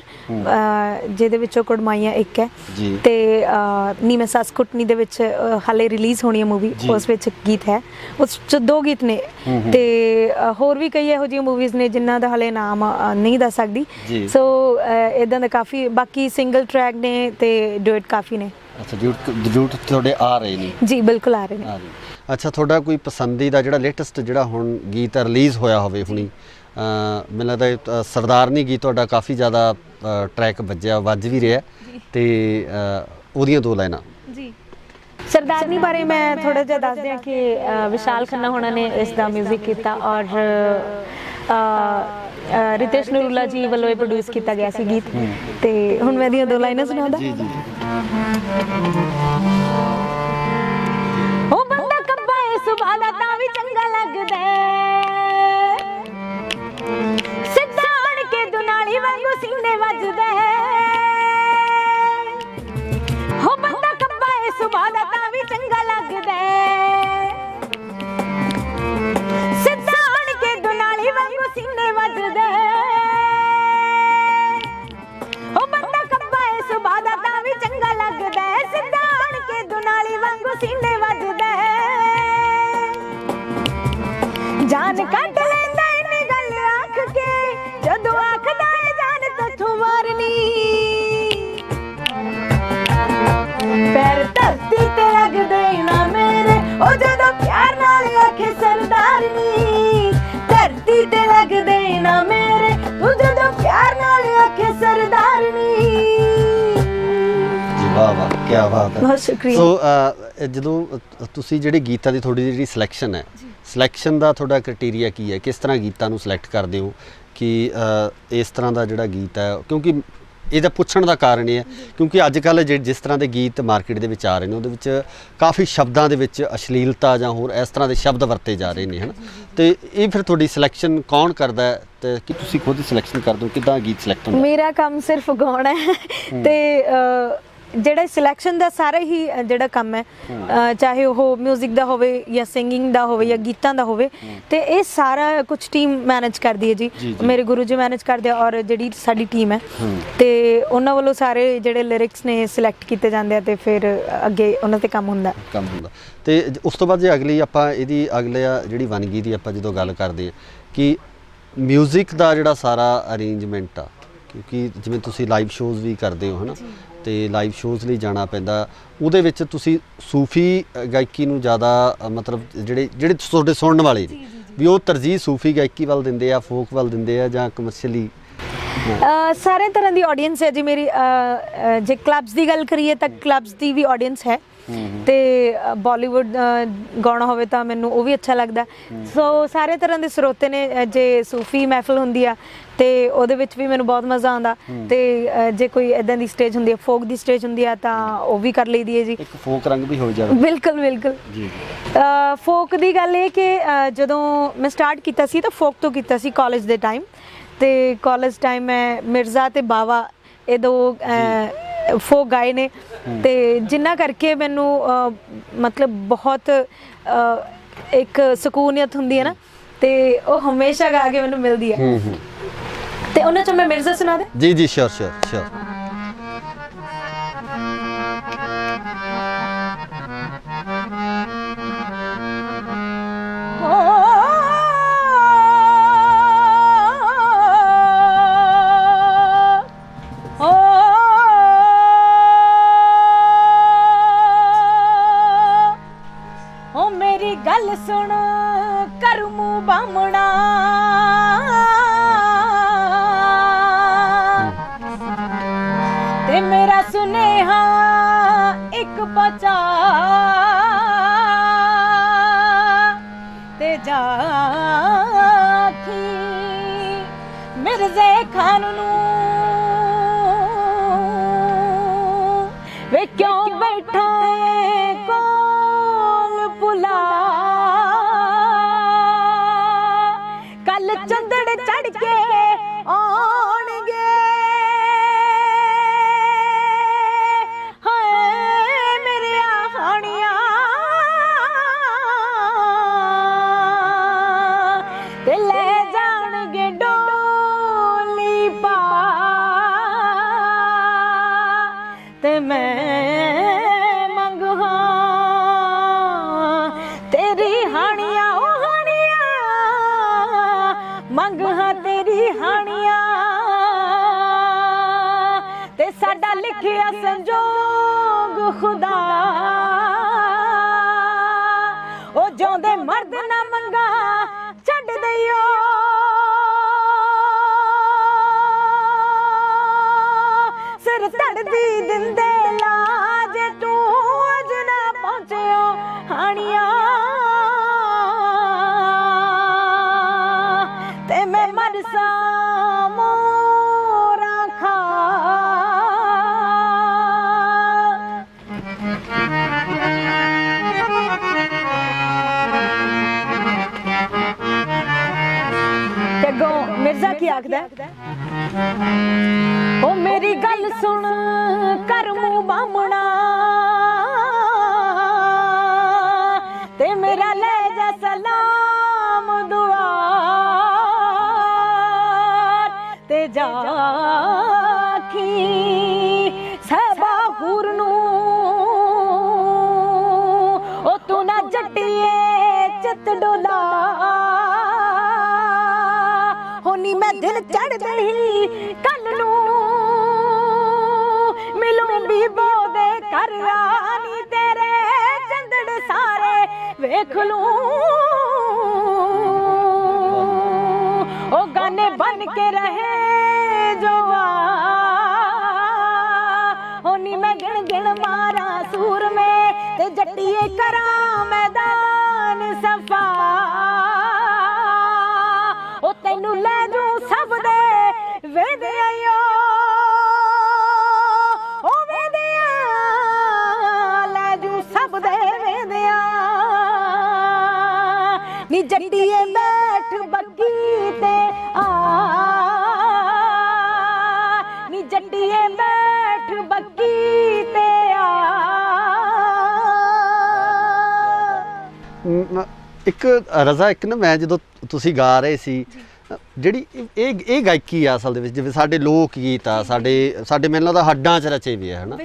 ਜਿਹਦੇ ਵਿੱਚੋਂ ਕੁੜਮਾਈਆਂ ਇੱਕ ਹੈ, ਤੇ ਨੀ ਮੈਂ ਸੱਸ ਕੁੱਟਣੀ ਦੇ ਵਿੱਚ ਹਾਲੇ ਰਿਲੀਜ਼ ਹੋਣੀ ਹੈ ਮੂਵੀ, ਉਸ ਵਿੱਚ ਗੀਤ ਹੈ, ਉਸ 'ਚ 2 ਗੀਤ ਨੇ। ਤੇ ਹੋਰ ਵੀ ਕਈ ਇਹੋ ਜਿਹੀਆਂ ਮੂਵੀਜ਼ ਨੇ ਜਿਨ੍ਹਾਂ ਦਾ ਹਾਲੇ ਨਾਮ ਨਹੀਂ ਦੱਸ ਸਕਦੀ। ਸੋ ਇੱਦਾਂ ਦਾ ਕਾਫੀ ਬਾਕੀ ਸਿੰਗਲ ਟਰੈਕ ਨੇ ਤੇ ਡੁਇਟ ਕਾਫੀ ਨੇ। ਅੱਛਾ, ਡਿਊਟ ਤੁਹਾਡੇ ਆ ਰਹੇ ਨੇ? ਜੀ ਬਿਲਕੁਲ ਆ ਰਹੇ ਨੇ। ਅੱਛਾ, ਤੁਹਾਡਾ ਕੋਈ ਪਸੰਦੀਦਾ ਜਿਹੜਾ ਲੇਟੈਸਟ ਜਿਹੜਾ ਹੁਣ ਗੀਤ ਰਿਲੀਜ਼ ਹੋਇਆ ਹੋਵੇ ਹੁਣੀ, ਮੈਨੂੰ ਲੱਗਦਾ ਸਰਦਾਰਨੀ ਗੀਤ ਤੁਹਾਡਾ ਕਾफ़ी ज़्यादा ट्रैक ਵੱਜ ਵੀ ਰਿਹਾ ਤੇ ਉਹਦੀਆਂ 2 ਲਾਈਨਾਂ ਜੀ। ਸਰਦਾਰਨੀ ਬਾਰੇ ਮੈਂ ਥੋੜਾ ਜਿਹਾ ਦੱਸ ਦਿਆਂ ਕਿ ਵਿਸ਼ਾਲ ਖੰਨਾ ਹੋਣਾ ਨੇ ਇਸ ਦਾ ਮਿਊਜ਼ਿਕ ਕੀਤਾ ਔਰ ਰਿਤੇਸ਼ ਨਰੂਲਾ ਜੀ ਵੱਲੋਂ ਇਹ ਪ੍ਰੋਡਿਊਸ ਕੀਤਾ ਗਿਆ ਸੀ ਗੀਤ। ਤੇ ਹੁਣ ਮੈਂ ਇਹਦੀਆਂ 2 ਲਾਈਨਾਂ ਸੁਣਾਉਂਦਾ। ਜੀ ਜੀ ਉਹ ਬੰਦਾ ਕੱਬਾ ਏ ਸੁਭਾ ਦਾ ਤਾਂ ਵੀ ਚੰਗਾ ਲੱਗਦਾ ਸਿੱਧਾ ਆਣ ਕੇ ਦੁਨਾਲੀ ਵਾਂਗੂ ਸੀਨੇ ਵੱਜਦਾ ਉਹ ਬੰਦਾ ਕੱਬਾ ਏ ਸੁਭਾ ਦਾ ਤਾਂ ਵੀ ਚੰਗਾ ਲੱਗਦਾ ਸਿੱਧਾ ਆਣ ਕੇ ਦੁਨਾਲੀ ਵਾਂਗੂ ਸੀਨੇ ਵੱਜਦਾ ਉਹ ਬੰਦਾ ਕੱਬਾ ਏ ਸੁਭਾ ਦਾ ਤਾਂ ਵੀ ਚੰਗਾ ਲੱਗਦਾ ਸਿੱਧਾ ਆਣ ਕੇ ਦੁਨਾਲੀ ਵਾਂਗੂ ਸੀਨੇ ਵੱਜਦਾ ਜਾਨ ਕੱਢ ਲੈਂਦਾ ਇਹਨੇ ਗੱਲ ਆਖ ਕੇ ਜਦੋਂ ਆਖਦਾ ਏ ਜਾਨ ਤੈਥੋਂ ਮਾਰਨੀ ਪੈਰ ਧਰਤੀ ਤੇ ਲੱਗਦੇ ਨਾ ਮੇਰੇ ਉਹ ਜਦੋਂ ਪਿਆਰ ਨਾਲ ਆਖੇ ਸਰਦਾਰਨੀ ਧਰਤੀ ਤੇ ਲੱਗਦੇ ਨਾ ਮੇਰੇ ਉਹ ਜਦੋਂ ਪਿਆਰ ਨਾਲ ਆਖੇ ਸਰਦਾਰਨੀ। ਵਾਹ ਵਾਹ ਕੀ ਬਾਤ ਹੈ। ਬਹੁਤ ਸ਼ੁਕਰੀਆ। ਸੋ ਜਦੋਂ ਤੁਸੀਂ ਜਿਹੜੇ ਗੀਤਾਂ ਦੀ ਤੁਹਾਡੀ ਜਿਹੜੀ ਸਿਲੈਕਸ਼ਨ ਹੈ ਸਿਲੈਕਸ਼ਨ ਦਾ ਤੁਹਾਡਾ ਕ੍ਰਾਈਟੇਰੀਆ ਕੀ ਹੈ ਕਿਸ ਤਰ੍ਹਾਂ ਗੀਤਾਂ ਨੂੰ ਸਿਲੈਕਟ ਕਰਦੇ ਹੋ ਕਿ ਇਸ ਤਰ੍ਹਾਂ ਦਾ ਜਿਹੜਾ ਗੀਤ ਹੈ ਕਿਉਂਕਿ ਇਹਦਾ ਪੁੱਛਣ ਦਾ ਕਾਰਨ ਇਹ ਹੈ ਕਿਉਂਕਿ ਅੱਜ ਕੱਲ੍ਹ ਜਿਸ ਤਰ੍ਹਾਂ ਦੇ ਗੀਤ ਮਾਰਕੀਟ ਦੇ ਵਿੱਚ ਆ ਰਹੇ ਨੇ ਉਹਦੇ ਵਿੱਚ ਕਾਫੀ ਸ਼ਬਦਾਂ ਦੇ ਵਿੱਚ ਅਸ਼ਲੀਲਤਾ ਜਾਂ ਹੋਰ ਇਸ ਤਰ੍ਹਾਂ ਦੇ ਸ਼ਬਦ ਵਰਤੇ ਜਾ ਰਹੇ ਨੇ ਹਨ ਤੇ ਇਹ ਫਿਰ ਤੁਹਾਡੀ ਸਿਲੈਕਸ਼ਨ ਕੌਣ ਕਰਦਾ ਹੈ ਤੇ ਕਿ ਤੁਸੀਂ ਖੁਦ ਸਿਲੈਕਸ਼ਨ ਕਰਦੇ ਹੋ ਕਿੱਦਾਂ ਗੀਤ ਸਿਲੈਕਟ ਹੁੰਦਾ? ਮੇਰਾ ਕੰਮ ਸਿਰਫ ਗਾਉਣਾ ਹੈ ਤੇ ਜਿਹੜਾ ਸਿਲੈਕਸ਼ਨ ਦਾ ਸਾਰਾ ਹੀ ਜਿਹੜਾ ਕੰਮ ਹੈ ਚਾਹੇ ਉਹ ਮਿਊਜ਼ਿਕ ਦਾ ਹੋਵੇ ਜਾਂ ਸਿੰਗਿੰਗ ਦਾ ਹੋਵੇ ਜਾਂ ਗੀਤਾਂ ਦਾ ਹੋਵੇ ਤੇ ਇਹ ਸਾਰਾ ਕੁਝ ਟੀਮ ਮੈਨੇਜ ਕਰਦੀ ਹੈ ਜੀ। ਮੇਰੇ ਗੁਰੂ ਜੀ ਮੈਨੇਜ ਕਰਦੇ ਆ ਔਰ ਜਿਹੜੀ ਸਾਡੀ ਟੀਮ ਹੈ ਤੇ ਉਹਨਾਂ ਵੱਲੋਂ ਸਾਰੇ ਜਿਹੜੇ ਲਿਰਿਕਸ ਨੇ ਸਿਲੈਕਟ ਕੀਤੇ ਜਾਂਦੇ ਆ ਤੇ ਫਿਰ ਅੱਗੇ ਉਹਨਾਂ ਤੇ ਕੰਮ ਹੁੰਦਾ ਤੇ ਉਸ ਤੋਂ ਬਾਅਦ ਜੇ ਅਗਲੀ ਆਪਾਂ ਇਹਦੀ ਅਗਲੇ ਜਿਹੜੀ ਵੰਨਗੀ ਦੀ ਆਪਾਂ ਜਦੋਂ ਗੱਲ ਕਰਦੇ ਆ ਕਿ ਮਿਊਜ਼ਿਕ ਦਾ ਜਿਹੜਾ ਸਾਰਾ ਅਰੇਂਜਮੈਂਟ ਆ ਕਿਉਂਕਿ ਜਿਵੇਂ ਤੁਸੀਂ ਲਾਈਵ ਸ਼ੋਜ਼ ਵੀ ਕਰਦੇ ਹੋ ਹਨਾ ਤੇ ਲਾਈਵ ਸ਼ੋਜ਼ ਲਈ ਜਾਣਾ ਪੈਂਦਾ ਉਹਦੇ ਵਿੱਚ ਤੁਸੀਂ ਸੂਫੀ ਗਾਇਕੀ ਨੂੰ ਜ਼ਿਆਦਾ ਮਤਲਬ ਜਿਹੜੇ ਤੁਹਾਡੇ ਸੁਣਨ ਵਾਲੇ ਨੇ ਵੀ ਉਹ ਤਰਜੀਹ ਸੂਫੀ ਗਾਇਕੀ ਵੱਲ ਦਿੰਦੇ ਆ ਫੋਕ ਵੱਲ ਦਿੰਦੇ ਆ ਜਾਂ ਕਮਰਸ਼ੀਅਲੀ? ਸਾਰੇ ਤਰ੍ਹਾਂ ਦੀ ਆਡੀਅנס ਹੈ ਜੀ ਮੇਰੀ। ਜੇ ਕਲੱਬਸ ਦੀ ਗੱਲ ਕਰੀਏ ਤਾਂ ਕਲੱਬਸ ਦੀ ਵੀ ਆਡੀਅנס ਹੈ ਤੇ ਬਾਲੀਵੁੱਡ ਗਾਉਣਾ ਹੋਵੇ ਤਾਂ ਮੈਨੂੰ ਉਹ ਵੀ ਅੱਛਾ ਲੱਗਦਾ। ਸੋ ਸਾਰੇ ਤਰ੍ਹਾਂ ਦੇ ਸਰੋਤੇ ਨੇ। ਜੇ ਸੂਫੀ ਮਹਿਫਲ ਹੁੰਦੀ ਆ ਤੇ ਉਹਦੇ ਵਿੱਚ ਵੀ ਮੈਨੂੰ ਬਹੁਤ ਮਜ਼ਾ ਆਉਂਦਾ ਤੇ ਜੇ ਕੋਈ ਇਦਾਂ ਦੀ ਸਟੇਜ ਹੁੰਦੀ ਹੈ ਫੋਕ ਦੀ ਸਟੇਜ ਹੁੰਦੀ ਆ ਤਾਂ ਉਹ ਵੀ ਕਰ ਲਈਦੀ ਹੈ ਜੀ। ਇੱਕ ਫੋਕ ਰੰਗ ਵੀ ਹੋ ਜਾਂਦਾ। ਬਿਲਕੁਲ ਬਿਲਕੁਲ ਜੀ। ਫੋਕ ਦੀ ਗੱਲ ਇਹ ਕਿ ਜਦੋਂ ਮੈਂ ਸਟਾਰਟ ਕੀਤਾ ਸੀ ਤਾਂ ਫੋਕ ਤੋਂ ਕੀਤਾ ਸੀ ਕਾਲਜ ਦੇ ਟਾਈਮ ਤੇ ਕਾਲਜ ਟਾਈਮ ਮੈਂ ਮਿਰਜ਼ਾ ਤੇ ਬਾਵਾ ਇਹ 2 ਫੋਕ ਗਾਏ ਨੇ ਤੇ ਜਿੰਨਾ ਕਰਕੇ ਮੈਨੂੰ ਮਤਲਬ ਬਹੁਤ ਇੱਕ ਸਕੂਨੀਅਤ ਹੁੰਦੀ ਹੈ ਨਾ ਤੇ ਉਹ ਹਮੇਸ਼ਾ ਗਾ ਕੇ ਮੈਨੂੰ ਮਿਲਦੀ ਹੈ ਤੇ ਉਹਨਾਂ ਚੋਂ ਮੈਂ ਮਿਰਜ਼ਾ ਸੁਣਾ ਦੇ। ਜੀ ਜੀ ਸ਼ੋਰ ਸ਼ੋਰ ਸ਼ੋਰ। ਗੱਲ ਸੁਣ ਕਰਮੂ ਬਾਮਣਾ ਤੇ ਮੇਰਾ ਸੁਨੇਹਾ ਇੱਕ ਬਚਾ ਤੇ ਜਾਖੀ ਮਿਰਜ਼ੇ ਖਾਨ ਨੂੰ ਵੇ ਕਿਉਂ ਬੈਠਾ ਚੰਦੜ ਚੜ ਕੇ ਆਉਣਗੇ ਹਾਏ ਮੇਰੇ ਹਾਣੀਆਂ ਤੇ ਲੈ ਜਾਣਗੇ ਡੋਲੀ ਪਾ ਤੇ ਮੈਂ ਮੰਗਾਂ ਤੇਰੀ ਹਾਣੀਆਂ ਮੰਗ ਹਾਂ ਤੇਰੀ ਹਾਣੀਆਂ ਤੇ ਸਾਡਾ ਲਿਖਿਆ ਸੰਜੋਗ ਖੁਦਾ ਉਹ ਜਿਉਂਦੇ ਮਰਦ ਨਾ ਮੰਗਾ ਛੱਡ ਦਈਓ ਕਰਦੀ ਦਿੰਦੇ ਲਾਜ ਤੂੰ ਅਜ ਨਾ ਪਹੁੰਚਿਓ ਹਾਣੀਆਂ ਤੇ ਮੈਂ ਮਰਸਾ ਮੋਰਾ ਖਾ ਤੇ ਗੋ ਮਿਰਜ਼ਾ ਕੀ ਆਖਦਾ ਉਹ ਮੇਰੀ ਗੱਲ ਸੁਣ ਕਰ ਮੂੰਹ ਬਾਹਮਣਾ ਤੇ ਮੇਰਾ ਲੈ ਜਾ ਸਲਾਮ ਦੁਆ ਤੇ ਜਾਖੀ ਸਹਿਬਾ ਹੂਰ ਨੂੰ ਉਹ ਤੂੰ ਨਾ ਜੱਟੀਏ ਚਿੱਤ ਡੋਲਾ ਹੋਣੀ ਮੈਂ ਦਿਲ ਚੜ੍ਹਦੇ ਹੀ ਕੱਲ ਨੂੰ ਮਿਲੂੰ ਬੀਬੋ ਦੇ ਘਰ ਆਨੀ ਤੇਰੇ ਚੰਦੜ ਸਾਰੇ ਵੇਖ ਲੂੰ ਉਹ ਗਾਨੇ ਬਨ ਕੇ ਰਹੇ ਜੋ ਆ ਹੋਣੀ ਮੈਂ ਗਿਣ ਗਿਣ ਮਾਰਾ ਸੂਰ ਮੇ ਤੇ ਜੱਟੀਏ ਕਰਾਂ ਮੈਦਾਨ ਸਫਾ ਉਹ ਤੈਨੂੰ ਲੈ ਜੂ ਸਭ ਦੇ ਵੇਦਿਆਇਓ ਉਹ ਵੇਦਿਆ ਲੈ ਜੂ ਸਭ ਦੇ ਵੇਦਿਆ ਨੀ ਜੱਟੀਏ ਬੈਠ ਬੱਗੀ ਤੇ ਆ ਨੀ ਜੱਟੀਏ ਬੈਠ ਬੱਗੀ ਤੇ ਆ ਇੱਕ ਰਜ਼ਾ ਇੱਕ ਨਾ ਮੈਂ ਜਦੋਂ ਤੁਸੀਂ ਗਾ ਰਹੇ ਸੀ ਜਿਹੜੀ ਇਹ ਗਾਇਕੀ ਆ ਅਸਲ ਦੇ ਵਿੱਚ ਜਿਵੇਂ ਸਾਡੇ ਲੋਕ ਗੀਤ ਆ ਸਾਡੇ ਮੈਨੂੰ ਲੱਗਦਾ ਹੱਡਾਂ 'ਚ ਰਚੇ ਵੀ ਆ ਹਨਾ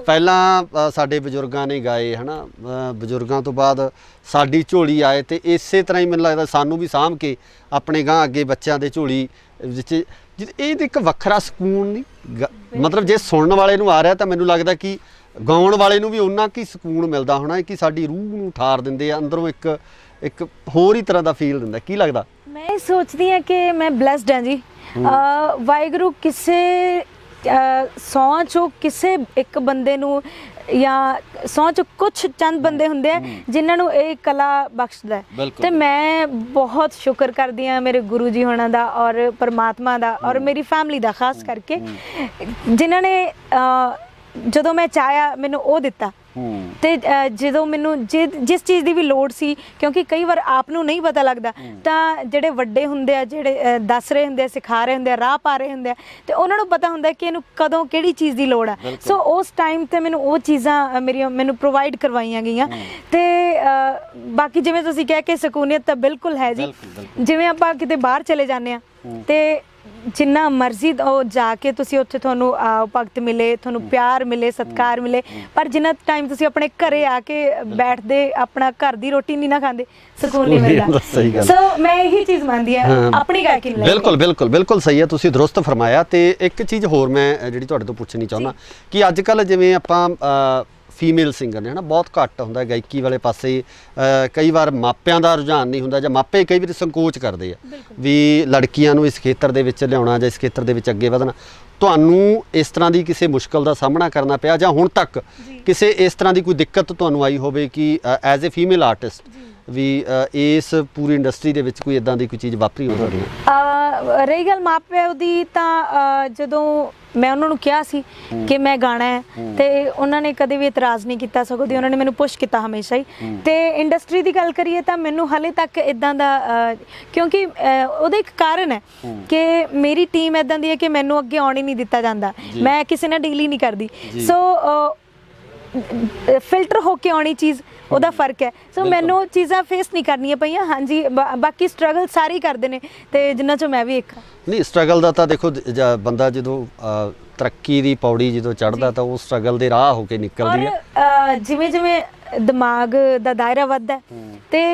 ਪਹਿਲਾਂ ਸਾਡੇ ਬਜ਼ੁਰਗਾਂ ਨੇ ਗਾਏ ਹਨਾ ਬਜ਼ੁਰਗਾਂ ਤੋਂ ਬਾਅਦ ਸਾਡੀ ਝੋਲੀ ਆਏ ਤੇ ਇਸੇ ਤਰ੍ਹਾਂ ਹੀ ਮੈਨੂੰ ਲੱਗਦਾ ਸਾਨੂੰ ਵੀ ਸਾਂਭ ਕੇ ਆਪਣੇ ਗਾਂ ਅੱਗੇ ਬੱਚਿਆਂ ਦੇ ਝੋਲੀ ਵਿੱਚ ਇਹ ਇੱਕ ਵੱਖਰਾ ਸਕੂਨ ਨਹੀਂ ਮਤਲਬ ਜੇ ਸੁਣਨ ਵਾਲੇ ਨੂੰ ਆ ਰਿਹਾ ਤਾਂ ਮੈਨੂੰ ਲੱਗਦਾ ਕਿ ਗਾਉਣ ਵਾਲੇ ਨੂੰ ਵੀ ਉਹਨਾਂ ਕੀ ਸਕੂਨ ਮਿਲਦਾ ਹੋਣਾ ਕਿ ਸਾਡੀ ਰੂਹ ਨੂੰ ਠਾਰ ਦਿੰਦੇ ਆ ਅੰਦਰੋਂ ਇੱਕ ਹੋਰ ਹੀ ਤਰ੍ਹਾਂ ਦਾ ਫੀਲ ਦਿੰਦਾ ਕੀ ਲੱਗਦਾ ਮੈਂ ਸੋਚਦੀ ਹਾਂ ਕਿ ਮੈਂ ਬਲੈਸਡ ਹਾਂ ਜੀ ਵਾਹਿਗੁਰੂ ਕਿਸੇ ਸੌਂ ਚੋਂ ਕਿਸੇ ਇੱਕ ਬੰਦੇ ਨੂੰ ਜਾਂ ਸੌਂ ਚੋਂ ਕੁਛ ਚੰਦ ਬੰਦੇ ਹੁੰਦੇ ਆ ਜਿਨ੍ਹਾਂ ਨੂੰ ਇਹ ਕਲਾ ਬਖਸ਼ਦਾ ਹੈ ਤੇ ਮੈਂ ਬਹੁਤ ਸ਼ੁਕਰ ਕਰਦੀ ਹਾਂ ਮੇਰੇ ਗੁਰੂ ਜੀ ਹੋਣਾ ਦਾ ਔਰ ਪਰਮਾਤਮਾ ਦਾ ਔਰ ਮੇਰੀ ਫੈਮਿਲੀ ਦਾ ਖਾਸ ਕਰਕੇ ਜਿਨ੍ਹਾਂ ਨੇ ਜਦੋਂ ਮੈਂ ਚਾਹਿਆ ਮੈਨੂੰ ਉਹ ਦਿੱਤਾ ਤੇ ਜਦੋਂ ਮੈਨੂੰ ਜਿਸ ਚੀਜ਼ ਦੀ ਵੀ ਲੋੜ ਸੀ ਕਿਉਂਕਿ ਕਈ ਵਾਰ ਆਪ ਨੂੰ ਨਹੀਂ ਪਤਾ ਲੱਗਦਾ ਤਾਂ ਜਿਹੜੇ ਵੱਡੇ ਹੁੰਦੇ ਆ ਜਿਹੜੇ ਦੱਸ ਰਹੇ ਹੁੰਦੇ ਆ ਸਿਖਾ ਰਹੇ ਹੁੰਦੇ ਆ ਰਾਹ ਪਾ ਰਹੇ ਹੁੰਦੇ ਆ ਤੇ ਉਹਨਾਂ ਨੂੰ ਪਤਾ ਹੁੰਦਾ ਕਿ ਇਹਨੂੰ ਕਦੋਂ ਕਿਹੜੀ ਚੀਜ਼ ਦੀ ਲੋੜ ਆ ਸੋ ਉਸ ਟਾਈਮ ਤੇ ਮੈਨੂੰ ਉਹ ਚੀਜ਼ਾਂ ਮੈਨੂੰ ਪ੍ਰੋਵਾਈਡ ਕਰਵਾਈਆਂ ਗਈਆਂ ਤੇ ਬਾਕੀ ਜਿਵੇਂ ਤੁਸੀਂ ਕਹਿ ਕੇ ਸਕੂਨੀਅਤ ਤਾਂ ਬਿਲਕੁਲ ਹੈ ਜੀ ਜਿਵੇਂ ਆਪਾਂ ਕਿਤੇ ਬਾਹਰ ਚਲੇ ਜਾਂਦੇ ਆ ਤੇ ਜਿੰਨਾ ਮਰਜ਼ੀ ਉਹ ਜਾ ਕੇ ਤੁਸੀਂ ਉੱਥੇ ਤੁਹਾਨੂੰ ਭਗਤ ਮਿਲੇ ਤੁਹਾਨੂੰ ਪਿਆਰ ਮਿਲੇ ਸਤਿਕਾਰ ਮਿਲੇ ਪਰ ਜਿੰਨਾ ਟਾਈਮ ਤੁਸੀਂ ਆਪਣੇ ਘਰੇ ਆ ਕੇ ਬੈਠਦੇ ਆਪਣਾ ਘਰ ਦੀ ਰੋਟੀ ਨਹੀਂ ਨਾ ਖਾਂਦੇ ਸਕੂਨ ਨਹੀਂ ਮਿਲਦਾ ਸੋ ਮੈਂ ਇਹੀ ਚੀਜ਼ ਮੰਨਦੀ ਆ ਆਪਣੀ ਗਾਇਕੀ ਨੂੰ ਬਿਲਕੁਲ ਸਹੀ ਹੈ ਤੁਸੀਂ ਦਰੁਸਤ ਫਰਮਾਇਆ ਤੇ ਇੱਕ ਚੀਜ਼ ਹੋਰ ਮੈਂ ਜਿਹੜੀ ਤੁਹਾਡੇ ਤੋਂ ਪੁੱਛਣੀ ਚਾਹੁੰਦਾ ਕਿ ਅੱਜ ਕੱਲ੍ਹ ਜਿਵੇਂ ਆਪਾਂ ਫੀਮੇਲ ਸਿੰਗਰ ਨੇ ਹਨਾ ਬਹੁਤ ਘੱਟ ਹੁੰਦਾ ਗਾਇਕੀ ਵਾਲੇ ਪਾਸੇ ਕਈ ਵਾਰ ਮਾਪਿਆਂ ਦਾ ਰੁਝਾਨ ਨਹੀਂ ਹੁੰਦਾ ਜਾਂ ਮਾਪੇ ਕਈ ਵਾਰ ਸੰਕੋਚ ਕਰਦੇ ਆ ਵੀ ਲੜਕੀਆਂ ਨੂੰ ਇਸ ਖੇਤਰ ਦੇ ਵਿੱਚ ਲਿਆਉਣਾ ਜਾਂ ਇਸ ਖੇਤਰ ਦੇ ਵਿੱਚ ਅੱਗੇ ਵਧਣਾ ਤੁਹਾਨੂੰ ਇਸ ਤਰ੍ਹਾਂ ਦੀ ਕਿਸੇ ਮੁਸ਼ਕਲ ਦਾ ਸਾਹਮਣਾ ਕਰਨਾ ਪਿਆ ਜਾਂ ਹੁਣ ਤੱਕ ਕਿਸੇ ਇਸ ਤਰ੍ਹਾਂ ਦੀ ਕੋਈ ਦਿੱਕਤ ਤੁਹਾਨੂੰ ਆਈ ਹੋਵੇ ਕਿ ਐਜ਼ ਅ ਫੀਮੇਲ ਆਰਟਿਸਟ ਵੀ ਇਸ ਪੂਰੀ ਇੰਡਸਟਰੀ ਦੇ ਵਿੱਚ ਕੋਈ ਇਦਾਂ ਦੀ ਕੋਈ ਚੀਜ਼ ਵਾਪਰੀ ਹੋ ਤੁਹਾਡੀ ਰਹੀ ਗੱਲ ਮਾਪਿਆਂ ਦੀ ਤਾਂ ਜਦੋਂ ਮੈਂ ਉਹਨਾਂ ਨੂੰ ਕਿਹਾ ਸੀ ਕਿ ਮੈਂ ਗਾਣਾ ਹੈ ਤੇ ਉਹਨਾਂ ਨੇ ਕਦੇ ਵੀ ਇਤਰਾਜ਼ ਨਹੀਂ ਕੀਤਾ ਸਗੋਂ ਦੀ ਉਹਨਾਂ ਨੇ ਮੈਨੂੰ ਪੁਸ਼ ਕੀਤਾ ਹਮੇਸ਼ਾ ਹੀ ਤੇ ਇੰਡਸਟਰੀ ਦੀ ਗੱਲ ਕਰੀਏ ਤਾਂ ਮੈਨੂੰ ਹਾਲੇ ਤੱਕ ਇਦਾਂ ਦਾ ਕਿਉਂਕਿ ਉਹਦਾ ਇੱਕ ਕਾਰਨ ਹੈ ਕਿ ਮੇਰੀ ਟੀਮ ਇਦਾਂ ਦੀ ਹੈ ਕਿ ਮੈਨੂੰ ਅੱਗੇ ਆਉਣ ਹੀ ਨਹੀਂ ਦਿੱਤਾ ਜਾਂਦਾ ਮੈਂ ਕਿਸੇ ਨਾਲ ਡੀਲ ਹੀ ਨਹੀਂ ਕਰਦੀ ਸੋ ਫਿਲਟਰ ਹੋ ਕੇ ਆਉਣੀ ਚੀਜ਼ ਉਹਦਾ ਫਰਕ ਹੈ ਸੋ ਮੈਨੂੰ ਚੀਜ਼ਾਂ ਫੇਸ ਨਹੀਂ ਕਰਨੀਆਂ ਪਈਆਂ ਹਾਂਜੀ ਬਾਕੀ ਸਟਰਗਲ ਸਾਰੇ ਕਰਦੇ ਨੇ ਤੇ ਜਿੰਨਾ ਚੋਂ ਮੈਂ ਵੀ ਇੱਕ ਨਹੀਂ ਸਟਰਗਲ ਦਾ ਤਾਂ ਦੇਖੋ ਬੰਦਾ ਜਦੋਂ ਤਰੱਕੀ ਦੀ ਪੌੜੀ ਜਦੋਂ ਚੜ੍ਹਦਾ ਤਾਂ ਉਹ ਸਟਰਗਲ ਦੇ ਰਾਹ ਹੋ ਕੇ ਨਿਕਲਦੀ ਹੈ ਜਿਵੇਂ ਜਿਵੇਂ ਦਿਮਾਗ ਦਾ ਦਾਇਰਾ ਵੱਧਦਾ ਤੇ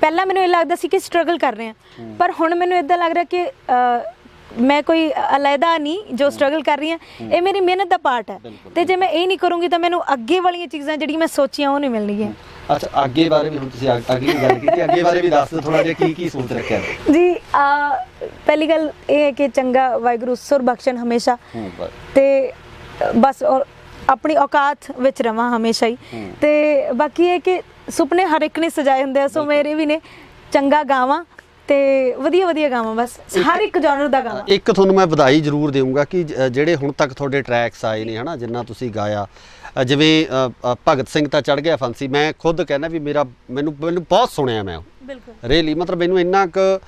ਪਹਿਲਾਂ ਮੈਨੂੰ ਇਹ ਲੱਗਦਾ ਸੀ ਕਿ ਸਟਰਗਲ ਕਰ ਰਹੇ ਹਾਂ ਪਰ ਹੁਣ ਮੈਨੂੰ ਇਦਾਂ ਲੱਗ ਰਿਹਾ ਕਿ ਮੈਂ ਕੋਈ ਅਲੱਗਾ ਨਹੀਂ ਜੋ ਸਟਰਗਲ ਕਰ ਰਹੀ ਹਾਂ ਇਹ ਮੇਰੀ ਮਿਹਨਤ ਦਾ ਪਾਰਟ ਹੈ ਤੇ ਜੇ ਮੈਂ ਇਹ ਨਹੀਂ ਕਰੂੰਗੀ ਤਾਂ ਮੈਨੂੰ ਅੱਗੇ ਵਾਲੀਆਂ ਚੀਜ਼ਾਂ ਜਿਹੜੀਆਂ ਮੈਂ ਸੋਚੀਆਂ ਉਹ ਨਹੀਂ ਮਿਲਣਗੀਆਂ ਅੱਛਾ ਅੱਗੇ ਬਾਰੇ ਵੀ ਹੁਣ ਤੁਸੀਂ ਅੱਗੇ ਗੱਲ ਕੀਤੀ ਅੱਗੇ ਬਾਰੇ ਵੀ ਦੱਸ ਦਿਓ ਥੋੜਾ ਜਿਹਾ ਕੀ ਸੋਚ ਰੱਖਿਆ ਜੀ ਪਹਿਲੀ ਗੱਲ ਇਹ ਹੈ ਕਿ ਚੰਗਾ ਵਾਹਿਗੁਰੂ ਸੁਰ ਬਖਸ਼ਣ ਹਮੇਸ਼ਾ ਤੇ ਬਸ ਆਪਣੀ ਔਕਾਤ ਵਿੱਚ ਰਵਾਂ ਹਮੇਸ਼ਾ ਹੀ। ਤੇ ਬਾਕੀ ਇਹ ਕਿ ਸੁਪਨੇ ਹਰ ਇੱਕ ਨੇ ਸਜਾਏ ਹੁੰਦੇ ਆ, ਸੋ ਮੇਰੇ ਵੀ ਨੇ, ਚੰਗਾ ਗਾਵਾਂ ਤੇ ਵਧੀਆ ਵਧੀਆ ਗਾਵਾਂ, ਬਸ ਹਰ ਇੱਕ ਜਨਰ ਦਾ ਗਾਵਾਂ। ਇੱਕ ਤੁਹਾਨੂੰ ਮੈਂ ਵਧਾਈ ਜ਼ਰੂਰ ਦੇਵਾਂਗਾ ਕਿ ਜਿਹੜੇ ਹੁਣ ਤੱਕ ਤੁਹਾਡੇ ਟਰੈਕਸ ਆਏ ਨੇ ਹਨਾ, ਜਿੰਨਾ ਤੁਸੀਂ ਗਾਇਆ, ਜਿਵੇਂ ਭਗਤ ਸਿੰਘ ਤਾਂ ਚੜ ਗਿਆ ਫਾਂਸੀ, ਮੈਂ ਖੁਦ ਕਹਿੰਦਾ ਵੀ ਮੈਨੂੰ ਬਹੁਤ ਸੁਣਿਆ ਮੈਂ, ਬਿਲਕੁਲ ਰੀਅਲੀ, ਮਤਲਬ ਮੈਨੂੰ ਇੰਨਾ ਕੁ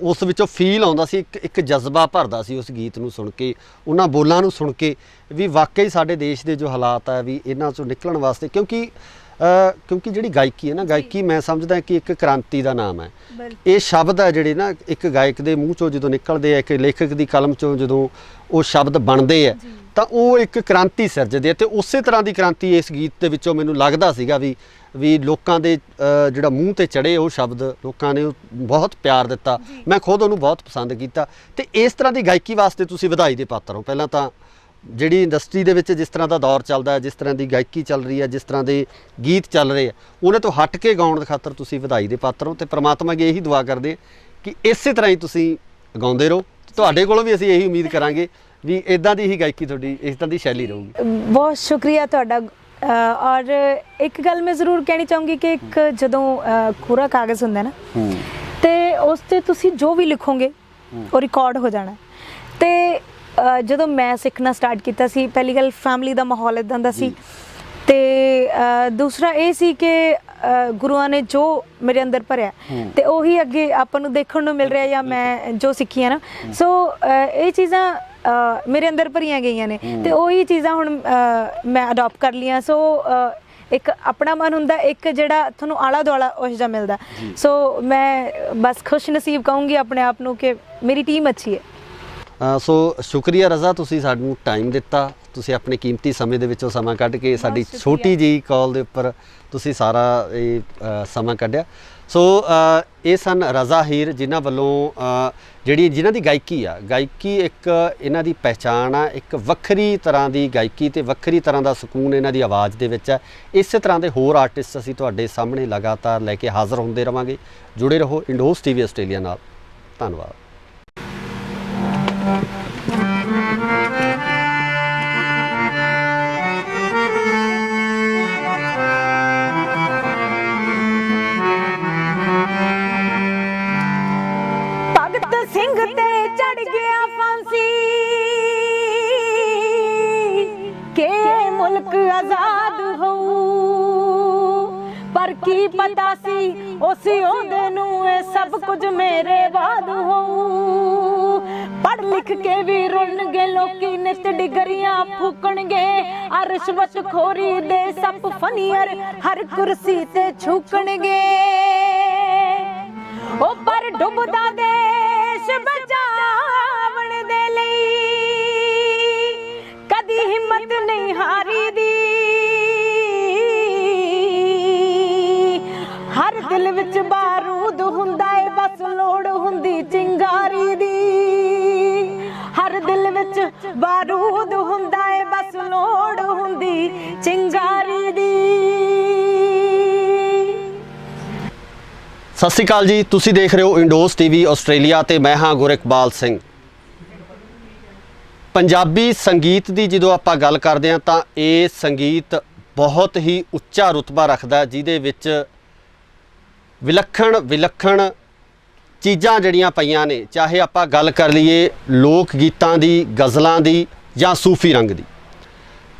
ਉਸ ਵਿੱਚੋਂ ਫੀਲ ਆਉਂਦਾ ਸੀ, ਇੱਕ ਜਜ਼ਬਾ ਭਰਦਾ ਸੀ ਉਸ ਗੀਤ ਨੂੰ ਸੁਣ ਕੇ, ਉਹਨਾਂ ਬੋਲਾਂ ਨੂੰ ਸੁਣ ਕੇ, ਵੀ ਵਾਕਈ ਸਾਡੇ ਦੇਸ਼ ਦੇ ਜੋ ਹਾਲਾਤ ਆ ਵੀ ਇਹਨਾਂ ਚੋਂ ਨਿਕਲਣ ਵਾਸਤੇ, ਕਿਉਂਕਿ ਜਿਹੜੀ ਗਾਇਕੀ ਹੈ ਨਾ, ਗਾਇਕੀ ਮੈਂ ਸਮਝਦਾ ਕਿ ਇੱਕ ਕ੍ਰਾਂਤੀ ਦਾ ਨਾਮ ਹੈ। ਇਹ ਸ਼ਬਦ ਹੈ ਜਿਹੜੇ ਨਾ ਇੱਕ ਗਾਇਕ ਦੇ ਮੂੰਹ ਚੋਂ ਜਦੋਂ ਨਿਕਲਦੇ ਆ, ਇੱਕ ਲੇਖਕ ਦੀ ਕਲਮ ਚੋਂ ਜਦੋਂ ਉਹ ਸ਼ਬਦ ਬਣਦੇ ਆ ਤਾਂ ਉਹ ਇੱਕ ਕ੍ਰਾਂਤੀ ਸਿਰਜਦੇ ਆ। ਤੇ ਉਸੇ ਤਰ੍ਹਾਂ ਦੀ ਕ੍ਰਾਂਤੀ ਇਸ ਗੀਤ ਦੇ ਵਿੱਚੋਂ ਮੈਨੂੰ ਲੱਗਦਾ ਸੀਗਾ ਵੀ ਲੋਕਾਂ ਦੇ ਜਿਹੜਾ ਮੂੰਹ ਤੇ ਚੜੇ ਉਹ ਸ਼ਬਦ, ਲੋਕਾਂ ਨੇ ਉਹ ਬਹੁਤ ਪਿਆਰ ਦਿੱਤਾ, ਮੈਂ ਖੁਦ ਉਹਨੂੰ ਬਹੁਤ ਪਸੰਦ ਕੀਤਾ। ਤੇ ਇਸ ਤਰ੍ਹਾਂ ਦੀ ਗਾਇਕੀ ਵਾਸਤੇ ਤੁਸੀਂ ਵਧਾਈ ਦੇ ਪਾਤਰ ਹੋ। ਪਹਿਲਾਂ ਤਾਂ ਜਿਹੜੀ ਇੰਡਸਟਰੀ ਦੇ ਵਿੱਚ ਜਿਸ ਤਰ੍ਹਾਂ ਦਾ ਦੌਰ ਚੱਲਦਾ ਹੈ, ਜਿਸ ਤਰ੍ਹਾਂ ਦੀ ਗਾਇਕੀ ਚੱਲ ਰਹੀ ਹੈ, ਜਿਸ ਤਰ੍ਹਾਂ ਦੇ ਗੀਤ ਚੱਲ ਰਹੇ ਆ, ਉਹਨਾਂ ਤੋਂ ਹਟ ਕੇ ਗਾਉਣ ਦੇ ਖਾਤਰ ਤੁਸੀਂ ਵਧਾਈ ਦੇ ਪਾਤਰ ਹੋ। ਤੇ ਪ੍ਰਮਾਤਮਾ ਅੱਗੇ ਇਹੀ ਦੁਆ ਕਰਦੇ ਕਿ ਇਸੇ ਤਰ੍ਹਾਂ ਹੀ ਤੁਸੀਂ ਗਾਉਂਦੇ ਰਹੋ। ਤੁਹਾਡੇ ਕੋਲੋਂ ਵੀ ਅਸੀਂ ਇਹੀ ਉਮੀਦ ਕਰਾਂਗੇ ਵੀ ਇਦਾਂ ਦੀ ਹੀ ਗਾਇਕੀ ਤੁਹਾਡੀ, ਇਸ ਤਰ੍ਹਾਂ ਦੀ ਸ਼ੈਲੀ ਰਹੂਗੀ। ਬਹੁਤ ਸ਼ੁਕਰੀਆ ਤੁਹਾਡਾ। ਔਰ ਇੱਕ ਗੱਲ ਮੈਂ ਜ਼ਰੂਰ ਕਹਿਣੀ ਚਾਹੂੰਗੀ ਕਿ ਇੱਕ ਜਦੋਂ ਕੋਰਾ ਕਾਗਜ਼ ਹੁੰਦਾ ਨਾ, ਤੇ ਉਸ ਤੇ ਤੁਸੀਂ ਜੋ ਵੀ ਲਿਖੋਗੇ ਉਹ ਰਿਕਾਰਡ ਹੋ ਜਾਣਾ। ਤੇ ਜਦੋਂ ਮੈਂ ਸਿੱਖਣਾ ਸਟਾਰਟ ਕੀਤਾ ਸੀ, ਪਹਿਲੀ ਗੱਲ ਫੈਮਿਲੀ ਦਾ ਮਾਹੌਲ ਇਦਾਂ ਦਾ ਸੀ, ਤੇ ਦੂਸਰਾ ਇਹ ਸੀ ਕਿ ਗੁਰੂਆਂ ਨੇ ਜੋ ਮੇਰੇ ਅੰਦਰ ਭਰਿਆ ਤੇ ਉਹੀ ਅੱਗੇ ਆਪਾਂ ਨੂੰ ਦੇਖਣ ਨੂੰ ਮਿਲ ਰਿਹਾ, ਜਾਂ ਮੈਂ ਜੋ ਸਿੱਖੀ ਹੈ ਨਾ, ਸੋ ਇਹ ਚੀਜ਼ਾਂ ਮੇਰੇ ਅੰਦਰ ਭਰੀਆਂ ਗਈਆਂ ਨੇ ਤੇ ਉਹੀ ਚੀਜ਼ਾਂ ਹੁਣ ਮੈਂ ਅਡਾਪਟ ਕਰ ਲਈਆਂ। ਸੋ ਇੱਕ ਆਪਣਾ ਮਨ ਹੁੰਦਾ, ਇੱਕ ਜਿਹੜਾ ਤੁਹਾਨੂੰ ਆਲਾ ਦੁਆਲਾ ਉਹ ਜਿਹਾ ਮਿਲਦਾ। ਸੋ ਮੈਂ ਬਸ ਖੁਸ਼ ਨਸੀਬ ਕਹੂੰਗੀ ਆਪਣੇ ਆਪ ਨੂੰ ਕਿ ਮੇਰੀ ਟੀਮ ਅੱਛੀ ਹੈ। ਸੋ ਸ਼ੁਕਰੀਆ ਰਜ਼ਾ, ਤੁਸੀਂ ਸਾਨੂੰ ਟਾਈਮ ਦਿੱਤਾ, ਤੁਸੀਂ ਆਪਣੇ ਕੀਮਤੀ ਸਮੇਂ ਦੇ ਵਿੱਚੋਂ ਸਮਾਂ ਕੱਢ ਕੇ ਸਾਡੀ ਛੋਟੀ ਜਿਹੀ ਕਾਲ ਦੇ ਉੱਪਰ ਤੁਸੀਂ ਸਾਰਾ ਇਹ ਸਮਾਂ ਕੱਢਿਆ। ਸੋ ਇਹ ਸਨ ਰਜ਼ਾ ਹੀਰ, ਜਿਨ੍ਹਾਂ ਵੱਲੋਂ ਜਿਨ੍ਹਾਂ ਦੀ ਗਾਇਕੀ ਇੱਕ ਇਹਨਾਂ ਦੀ ਪਹਿਚਾਣ ਆ, ਇੱਕ ਵੱਖਰੀ ਤਰ੍ਹਾਂ ਦੀ ਗਾਇਕੀ ਤੇ ਵੱਖਰੀ ਤਰ੍ਹਾਂ ਦਾ ਸਕੂਨ ਇਹਨਾਂ ਦੀ ਆਵਾਜ਼ ਦੇ ਵਿੱਚ ਹੈ। ਇਸੇ ਤਰ੍ਹਾਂ ਦੇ ਹੋਰ ਆਰਟਿਸਟ ਅਸੀਂ ਤੁਹਾਡੇ ਸਾਹਮਣੇ ਲਗਾਤਾਰ ਲੈ ਕੇ ਹਾਜ਼ਰ ਹੁੰਦੇ ਰਵਾਂਗੇ। ਜੁੜੇ ਰਹੋ ਇੰਡੋਜ਼ ਟੀਵੀ ਆਸਟ੍ਰੇਲੀਆ ਨਾਲ। ਧੰਨਵਾਦ। ਭਗਤ ਸਿੰਘ ਤੇ ਚੜ ਗਿਆ ਫਾਂਸੀ, ਕਿ ਮੁਲਕ ਆਜ਼ਾਦ ਹੋਊ, ਪਰ ਕੀ ਪਤਾ ਸੀ ਉਸ ਉਹਦੇ ਨੂੰ ਇਹ ਸਭ ਕੁਝ ਮੇਰੇ ਬਾਅਦ ਹੋਊ। ਪੜ੍ਹ ਲਿਖ ਕੇ ਵੀ ਰੁਲਣਗੇ ਲੋਕੀ, ਨਿਤ ਡਿਗਰੀਆਂ ਫੂਕਣਗੇ, ਆ ਰਿਸ਼ਵਤ ਖੋਰੀ ਦੇ ਸੱਪ ਫਨੀਅਰ ਹਰ ਕੁਰਸੀ ਤੇ ਛੂਕਣਗੇ। ਉਹ ਪਰ ਡੁੱਬਦਾ ਦੇਸ਼ ਬਚਾਵਣ ਦੇ ਲਈ ਕਦੀ ਹਿੰਮਤ ਨਹੀਂ ਹਾਰੀ ਦੀ। ਹਰ ਦਿਲ ਵਿੱਚ ਬਾਰੂਦ ਹੁੰਦਾ ਏ, ਬਸ ਲੋੜ ਹੁੰਦੀ ਚਿੰਗਾਰੀ ਦੀ। ਹਰ ਦਿਲ ਵਿੱਚ ਬਾਰੂਦ ਹੁੰਦਾ ਏ, ਬਸ ਲੋੜ ਹੁੰਦੀ ਚਿੰਗਾਰੀ ਦੀ। ਸਤਿ ਸ਼੍ਰੀ ਅਕਾਲ ਜੀ, ਤੁਸੀਂ ਦੇਖ ਰਹੇ ਹੋ ਇੰਡੋਜ਼ ਟੀਵੀ ਆਸਟ੍ਰੇਲੀਆ ਤੇ ਮੈਂ ਹਾਂ ਗੁਰਿਕਬਾਲ ਸਿੰਘ। ਪੰਜਾਬੀ ਸੰਗੀਤ ਦੀ ਜਦੋਂ ਆਪਾਂ ਗੱਲ ਕਰਦੇ ਹਾਂ ਤਾਂ ਇਹ ਸੰਗੀਤ ਬਹੁਤ ਹੀ ਉੱਚਾ ਰੁਤਬਾ ਰੱਖਦਾ, ਜਿਹਦੇ ਵਿੱਚ ਵਿਲੱਖਣ ਚੀਜ਼ਾਂ ਜਿਹੜੀਆਂ ਪਈਆਂ ਨੇ, ਚਾਹੇ ਆਪਾਂ ਗੱਲ ਕਰ ਲਈਏ ਲੋਕ ਗੀਤਾਂ ਦੀ, ਗਜ਼ਲਾਂ ਦੀ ਜਾਂ ਸੂਫੀ ਰੰਗ ਦੀ,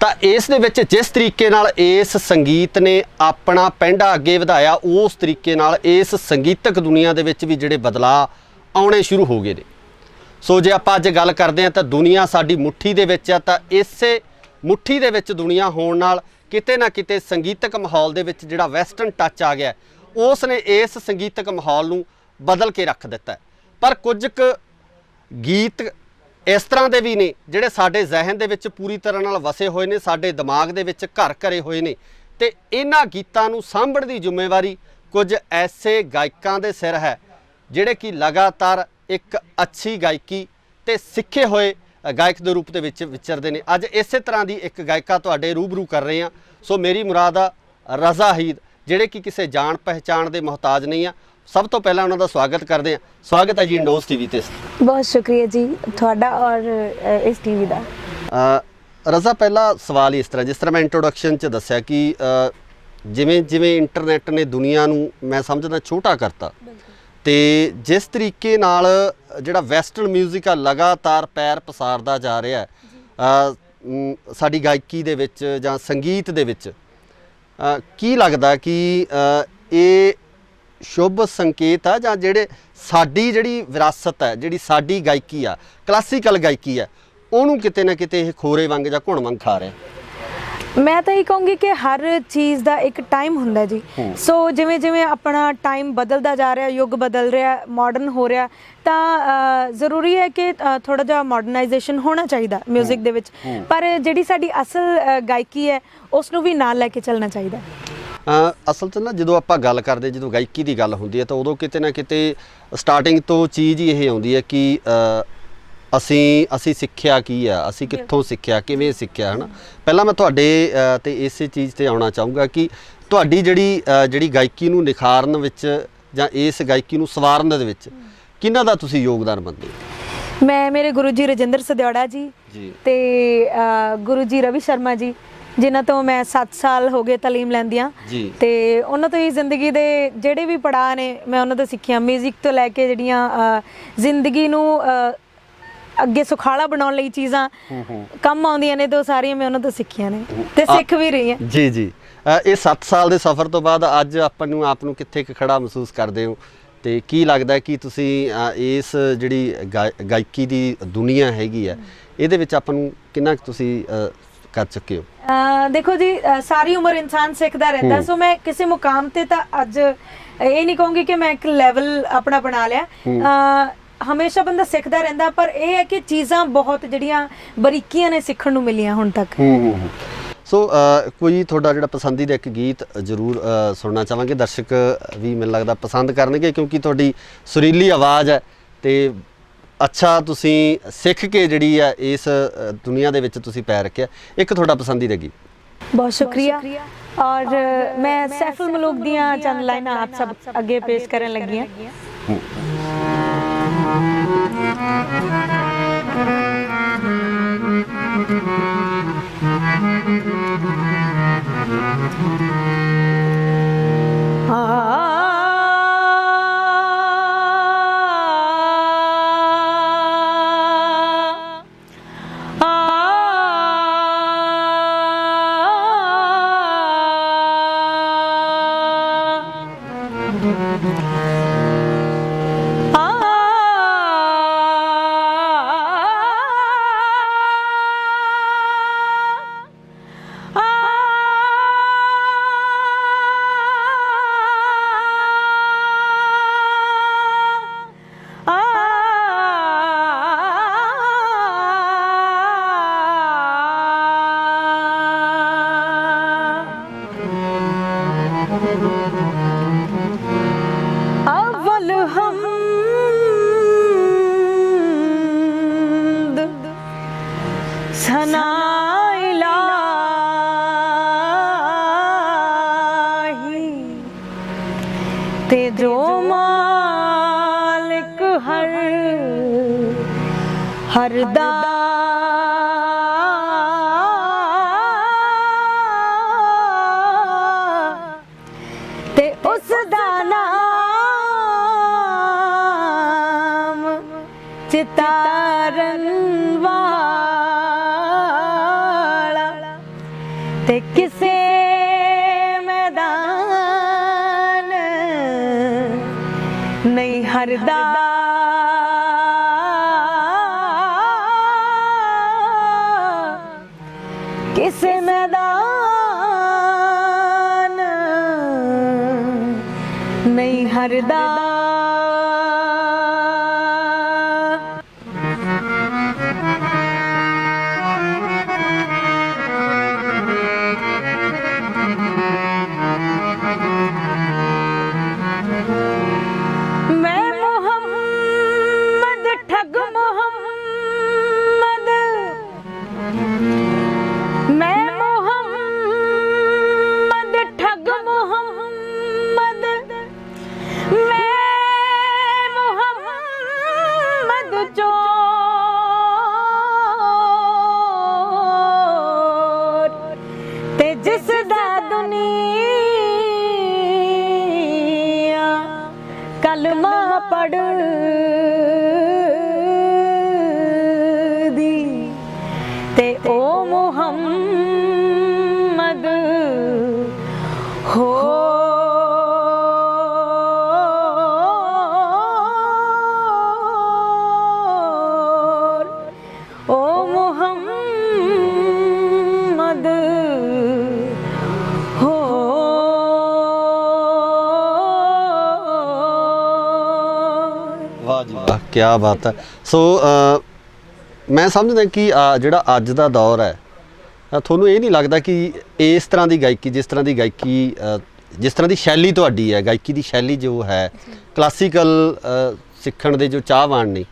ਤਾਂ ਇਸ ਦੇ ਵਿੱਚ ਜਿਸ ਤਰੀਕੇ ਨਾਲ ਇਸ ਸੰਗੀਤ ਨੇ ਆਪਣਾ ਪੈਂਡਾ ਅੱਗੇ ਵਧਾਇਆ, ਉਸ ਤਰੀਕੇ ਨਾਲ ਇਸ ਸੰਗੀਤਕ ਦੁਨੀਆ ਦੇ ਵਿੱਚ ਵੀ ਜਿਹੜੇ ਬਦਲਾਅ ਆਉਣੇ ਸ਼ੁਰੂ ਹੋ ਗਏ ਨੇ। ਸੋ ਜੇ ਆਪਾਂ ਅੱਜ ਗੱਲ ਕਰਦੇ ਹਾਂ ਤਾਂ ਦੁਨੀਆ ਸਾਡੀ ਮੁੱਠੀ ਦੇ ਵਿੱਚ ਆ, ਤਾਂ ਇਸੇ ਮੁੱਠੀ ਦੇ ਵਿੱਚ ਦੁਨੀਆ ਹੋਣ ਨਾਲ ਕਿਤੇ ਨਾ ਕਿਤੇ ਸੰਗੀਤਕ ਮਾਹੌਲ ਦੇ ਵਿੱਚ ਜਿਹੜਾ ਵੈਸਟਰਨ ਟੱਚ ਆ ਗਿਆ, ਉਸ ਨੇ ਇਸ ਸੰਗੀਤਕ ਮਾਹੌਲ ਨੂੰ ਬਦਲ ਕੇ ਰੱਖ ਦਿੱਤਾ। ਪਰ ਕੁਝ ਕੁ ਗੀਤ ਇਸ ਤਰ੍ਹਾਂ ਦੇ ਵੀ ਨੇ ਜਿਹੜੇ ਸਾਡੇ ਜ਼ਿਹਨ ਦੇ ਵਿੱਚ ਪੂਰੀ ਤਰ੍ਹਾਂ ਨਾਲ ਵਸੇ ਹੋਏ ਨੇ, ਸਾਡੇ ਦਿਮਾਗ ਦੇ ਵਿੱਚ ਘਰ ਕਰੇ ਹੋਏ ਨੇ, ਤੇ ਇਹਨਾਂ ਗੀਤਾਂ ਨੂੰ ਸਾਂਭਣ ਦੀ ਜ਼ਿੰਮੇਵਾਰੀ ਕੁਝ ਐਸੇ ਗਾਇਕਾਂ ਦੇ ਸਿਰ ਹੈ ਜਿਹੜੇ ਕਿ ਲਗਾਤਾਰ ਇੱਕ ਅੱਛੀ ਗਾਇਕੀ ਤੇ ਸਿੱਖੇ ਹੋਏ ਗਾਇਕ ਦੇ ਰੂਪ ਦੇ ਵਿੱਚ ਵਿਚਰਦੇ ਨੇ। ਅੱਜ ਇਸੇ ਤਰ੍ਹਾਂ ਦੀ ਇੱਕ ਗਾਇਕਾ ਤੁਹਾਡੇ ਰੂਬਰੂ ਕਰ ਰਹੇ ਹਾਂ। ਸੋ ਮੇਰੀ ਮੁਰਾਦ ਆ ਰਜ਼ਾ ਹੀਰ, ਜਿਹੜੇ ਕਿ ਕਿਸੇ ਜਾਣ ਪਹਿਚਾਣ ਦੇ ਮੁਹਤਾਜ ਨਹੀਂ ਆ। ਸਭ ਤੋਂ ਪਹਿਲਾਂ ਉਹਨਾਂ ਦਾ ਸਵਾਗਤ ਕਰਦੇ ਹਾਂ। ਸਵਾਗਤ ਹੈ ਜੀ ਇੰਡੋਜ਼ ਟੀਵੀ ਤੇ। ਬਹੁਤ ਸ਼ੁਕਰੀਆ ਜੀ ਤੁਹਾਡਾ ਔਰ ਇਸ ਟੀਵੀ ਦਾ। रज़ा पहला सवाल इस तरह, जिस तरह मैं इंट्रोडक्शन च दस्या कि जिमें जिमें इंटरनेट ने दुनिया नूं मैं समझदा छोटा करता, तो जिस तरीके नाल जिहड़ा वैसटर्न म्यूजिक आ लगातार पैर पसारदा जा रहा है साडी गायकी दे विच जां संगीत दे विच, की लगदा कि ये शुभ संकेत आ जां जिहड़े साडी जिहड़ी विरासत है, जिहड़ी साडी गायकी आ, क्लासीकल गायकी है, ਉਹਨੂੰ ਕਿਤੇ ਨਾ ਕਿਤੇ ਇਹ ਖੋਰੇ ਵਾਂਗ ਜਾਂ ਘੁਣ ਵਾਂਗ ਖਾ ਰਿਹਾ? ਮੈਂ ਤਾਂ ਇਹ ਕਹੂੰਗੀ ਕਿ ਹਰ ਚੀਜ਼ ਦਾ ਇੱਕ ਟਾਈਮ ਹੁੰਦਾ ਜੀ। ਸੋ ਜਿਵੇਂ ਜਿਵੇਂ ਆਪਣਾ ਟਾਈਮ ਬਦਲਦਾ ਜਾ ਰਿਹਾ, ਯੁੱਗ ਬਦਲ ਰਿਹਾ, ਮਾਡਰਨ ਹੋ ਰਿਹਾ, ਤਾਂ ਜ਼ਰੂਰੀ ਹੈ ਕਿ ਥੋੜਾ ਜਿਹਾ ਮਾਡਰਨਾਈਜੇਸ਼ਨ ਹੋਣਾ ਚਾਹੀਦਾ ਮਿਊਜ਼ਿਕ ਦੇ ਵਿੱਚ, ਪਰ ਜਿਹੜੀ ਸਾਡੀ ਅਸਲ ਗਾਇਕੀ ਹੈ ਉਸ ਨੂੰ ਵੀ ਨਾਲ ਲੈ ਕੇ ਚੱਲਣਾ ਚਾਹੀਦਾ। ਅਸਲ 'ਚ ਨਾ ਜਦੋਂ ਆਪਾਂ ਗੱਲ ਕਰਦੇ, ਜਦੋਂ ਗਾਇਕੀ ਦੀ ਗੱਲ ਹੁੰਦੀ ਹੈ ਤਾਂ ਉਦੋਂ ਕਿਤੇ ਨਾ ਕਿਤੇ ਸਟਾਰਟਿੰਗ ਤੋਂ ਚੀਜ਼ ਹੀ ਇਹ ਆਉਂਦੀ ਹੈ ਕਿ ਅਸੀਂ ਸਿੱਖਿਆ ਕੀ ਆ, ਅਸੀਂ ਕਿੱਥੋਂ ਸਿੱਖਿਆ, ਕਿਵੇਂ ਸਿੱਖਿਆ, ਹੈ ਨਾ। ਪਹਿਲਾਂ ਮੈਂ ਤੁਹਾਡੇ ਤੇ ਇਸੇ ਚੀਜ਼ ਤੇ ਆਉਣਾ ਚਾਹੂੰਗਾ ਕਿ ਤੁਹਾਡੀ ਜਿਹੜੀ ਗਾਇਕੀ ਨੂੰ ਨਿਖਾਰਨ ਵਿੱਚ ਜਾਂ ਇਸ ਗਾਇਕੀ ਨੂੰ ਸਵਾਰਨ ਦੇ ਵਿੱਚ ਕਿਹਨਾਂ ਦਾ ਤੁਸੀਂ ਯੋਗਦਾਨ ਮੰਨਦੇ ਹੋ? ਮੈਂ ਮੇਰੇ ਗੁਰੂ ਜੀ ਰਜਿੰਦਰ ਸਦਿਓੜਾ ਜੀ ਤੇ ਗੁਰੂ ਜੀ ਰਵੀ ਸ਼ਰਮਾ ਜੀ, ਜਿਨ੍ਹਾਂ ਤੋਂ ਮੈਂ 7 ਸਾਲ ਹੋ ਗਏ ਤਾਲੀਮ ਲੈਂਦੀ ਹਾਂ, ਤੇ ਉਹਨਾਂ ਤੋਂ ਹੀ ਜ਼ਿੰਦਗੀ ਦੇ ਜਿਹੜੇ ਵੀ ਪੜਾਅ ਨੇ ਮੈਂ ਉਹਨਾਂ ਤੋਂ ਸਿੱਖਿਆ। ਮਿਊਜ਼ਿਕ ਤੋਂ ਲੈ ਕੇ ਜਿਹੜੀਆਂ ਜ਼ਿੰਦਗੀ ਨੂੰ ਅੱਗੇ ਸੁਖਾਲਾ ਬਣਾਉਣ ਲਈ ਚੀਜ਼ਾਂ ਕੰਮ ਆਉਂਦੀਆਂ ਨੇ, ਤੇ ਉਹ ਸਾਰੀਆਂ ਮੈਂ ਉਹਨਾਂ ਤੋਂ ਸਿੱਖੀਆਂ ਨੇ ਤੇ ਸਿੱਖ ਵੀ ਰਹੀ ਹਾਂ। ਜੀ ਜੀ ਇਹ 7 ਸਾਲ ਦੇ ਸਫ਼ਰ ਤੋਂ ਬਾਅਦ ਅੱਜ ਆਪਾਂ ਨੂੰ ਆਪ ਨੂੰ ਕਿੱਥੇ ਖੜਾ ਮਹਿਸੂਸ ਕਰਦੇ ਹੋ, ਤੇ ਕੀ ਲੱਗਦਾ ਕਿ ਤੁਸੀਂ ਇਸ ਜਿਹੜੀ ਗਾਇਕੀ ਦੀ ਦੁਨੀਆ ਹੈਗੀ ਆ ਇਹਦੇ ਵਿੱਚ ਆਪਾਂ ਨੂੰ ਕਿੰਨਾ ਤੁਸੀਂ ਕਰ ਚੁੱਕੇ ਹੋ? ਦੇਖੋ ਜੀ, ਸਾਰੀ ਉਮਰ ਇਨਸਾਨ ਸਿੱਖਦਾ ਰਹਿੰਦਾ। ਸੋ ਮੈਂ ਕਿਸੇ ਮੁਕਾਮ ਤੇ ਤਾਂ ਅੱਜ ਇਹ ਨਹੀਂ ਕਹੂੰਗੀ ਕਿ ਮੈਂ ਇੱਕ ਲੈਵਲ ਆਪਣਾ ਬਣਾ ਲਿਆ। ਹਮੇਸ਼ਾ ਬੰਦਾ ਸਿੱਖਦਾ ਰਹਿੰਦਾ, ਪਰ ਇਹ ਹੈ ਕਿ ਚੀਜ਼ਾਂ ਬਹੁਤ ਜਿਹੜੀਆਂ ਬਰੀਕੀਆਂ ਨੇ ਸਿੱਖਣ ਨੂੰ ਮਿਲੀਆਂ ਹੁਣ ਤੱਕ। ਸੋ ਕੋਈ ਤੁਹਾਡਾ ਜਿਹੜਾ ਪਸੰਦੀਦਾ ਇੱਕ ਗੀਤ ਜ਼ਰੂਰ ਸੁਣਨਾ ਚਾਹਾਂਗੇ, ਦਰਸ਼ਕ ਵੀ ਮੈਨੂੰ ਲੱਗਦਾ ਪਸੰਦ ਕਰਨਗੇ ਕਿਉਂਕਿ ਤੁਹਾਡੀ ਸੁਰੀਲੀ ਆਵਾਜ਼ ਹੈ ਤੇ ਅੱਛਾ ਤੁਸੀਂ ਸਿੱਖ ਕੇ ਜਿਹੜੀ ਆ ਇਸ ਦੁਨੀਆ ਦੇ ਵਿੱਚ ਤੁਸੀਂ ਪੈਰ ਰੱਖਿਆ। ਇੱਕ ਤੁਹਾਡਾ ਪਸੰਦੀਦਾ ਗੀਤ। ਬਹੁਤ ਸ਼ੁਕਰੀਆ। ਔਰ ਮੈਂ ਸੈਫੁਲ ਮਲੂਕ ਦੀਆਂ ਚੰਦ ਲਾਈਨਾਂ ਆਪ ਸਭ ਅੱਗੇ ਪੇਸ਼ ਕਰਨ ਲੱਗੀ ਹਾਂ। ते जो मालिक हर दा ते उस दा नाम चितारन वाला ते किसे नहीं हरदा किसे मैदान नहीं हरदा। ਪੜਦੀ ਤੇ ਓ ਮੁਹੰਮਦ ਹੋ ਓ ਮੁਹੰਮਦ ਹੋ ਵਾਹ ਜੀ ਵਾਹ, ਕੀ ਬਾਤ ਹੈ। ਸੋ ਮੈਂ ਸਮਝਦਾ ਕਿ ਜਿਹੜਾ ਅੱਜ ਦਾ ਦੌਰ ਹੈ, ਤੁਹਾਨੂੰ ਇਹ ਨਹੀਂ ਲੱਗਦਾ ਕਿ ਇਸ ਤਰ੍ਹਾਂ ਦੀ ਗਾਇਕੀ, ਜਿਸ ਤਰ੍ਹਾਂ ਦੀ ਗਾਇਕੀ, ਜਿਸ ਤਰ੍ਹਾਂ ਦੀ ਸ਼ੈਲੀ ਤੁਹਾਡੀ ਹੈ, ਗਾਇਕੀ ਦੀ ਸ਼ੈਲੀ ਜੋ ਹੈ, ਕਲਾਸੀਕਲ ਸਿੱਖਣ ਦੇ ਜੋ ਚਾਹਵਾਨ ਨੇ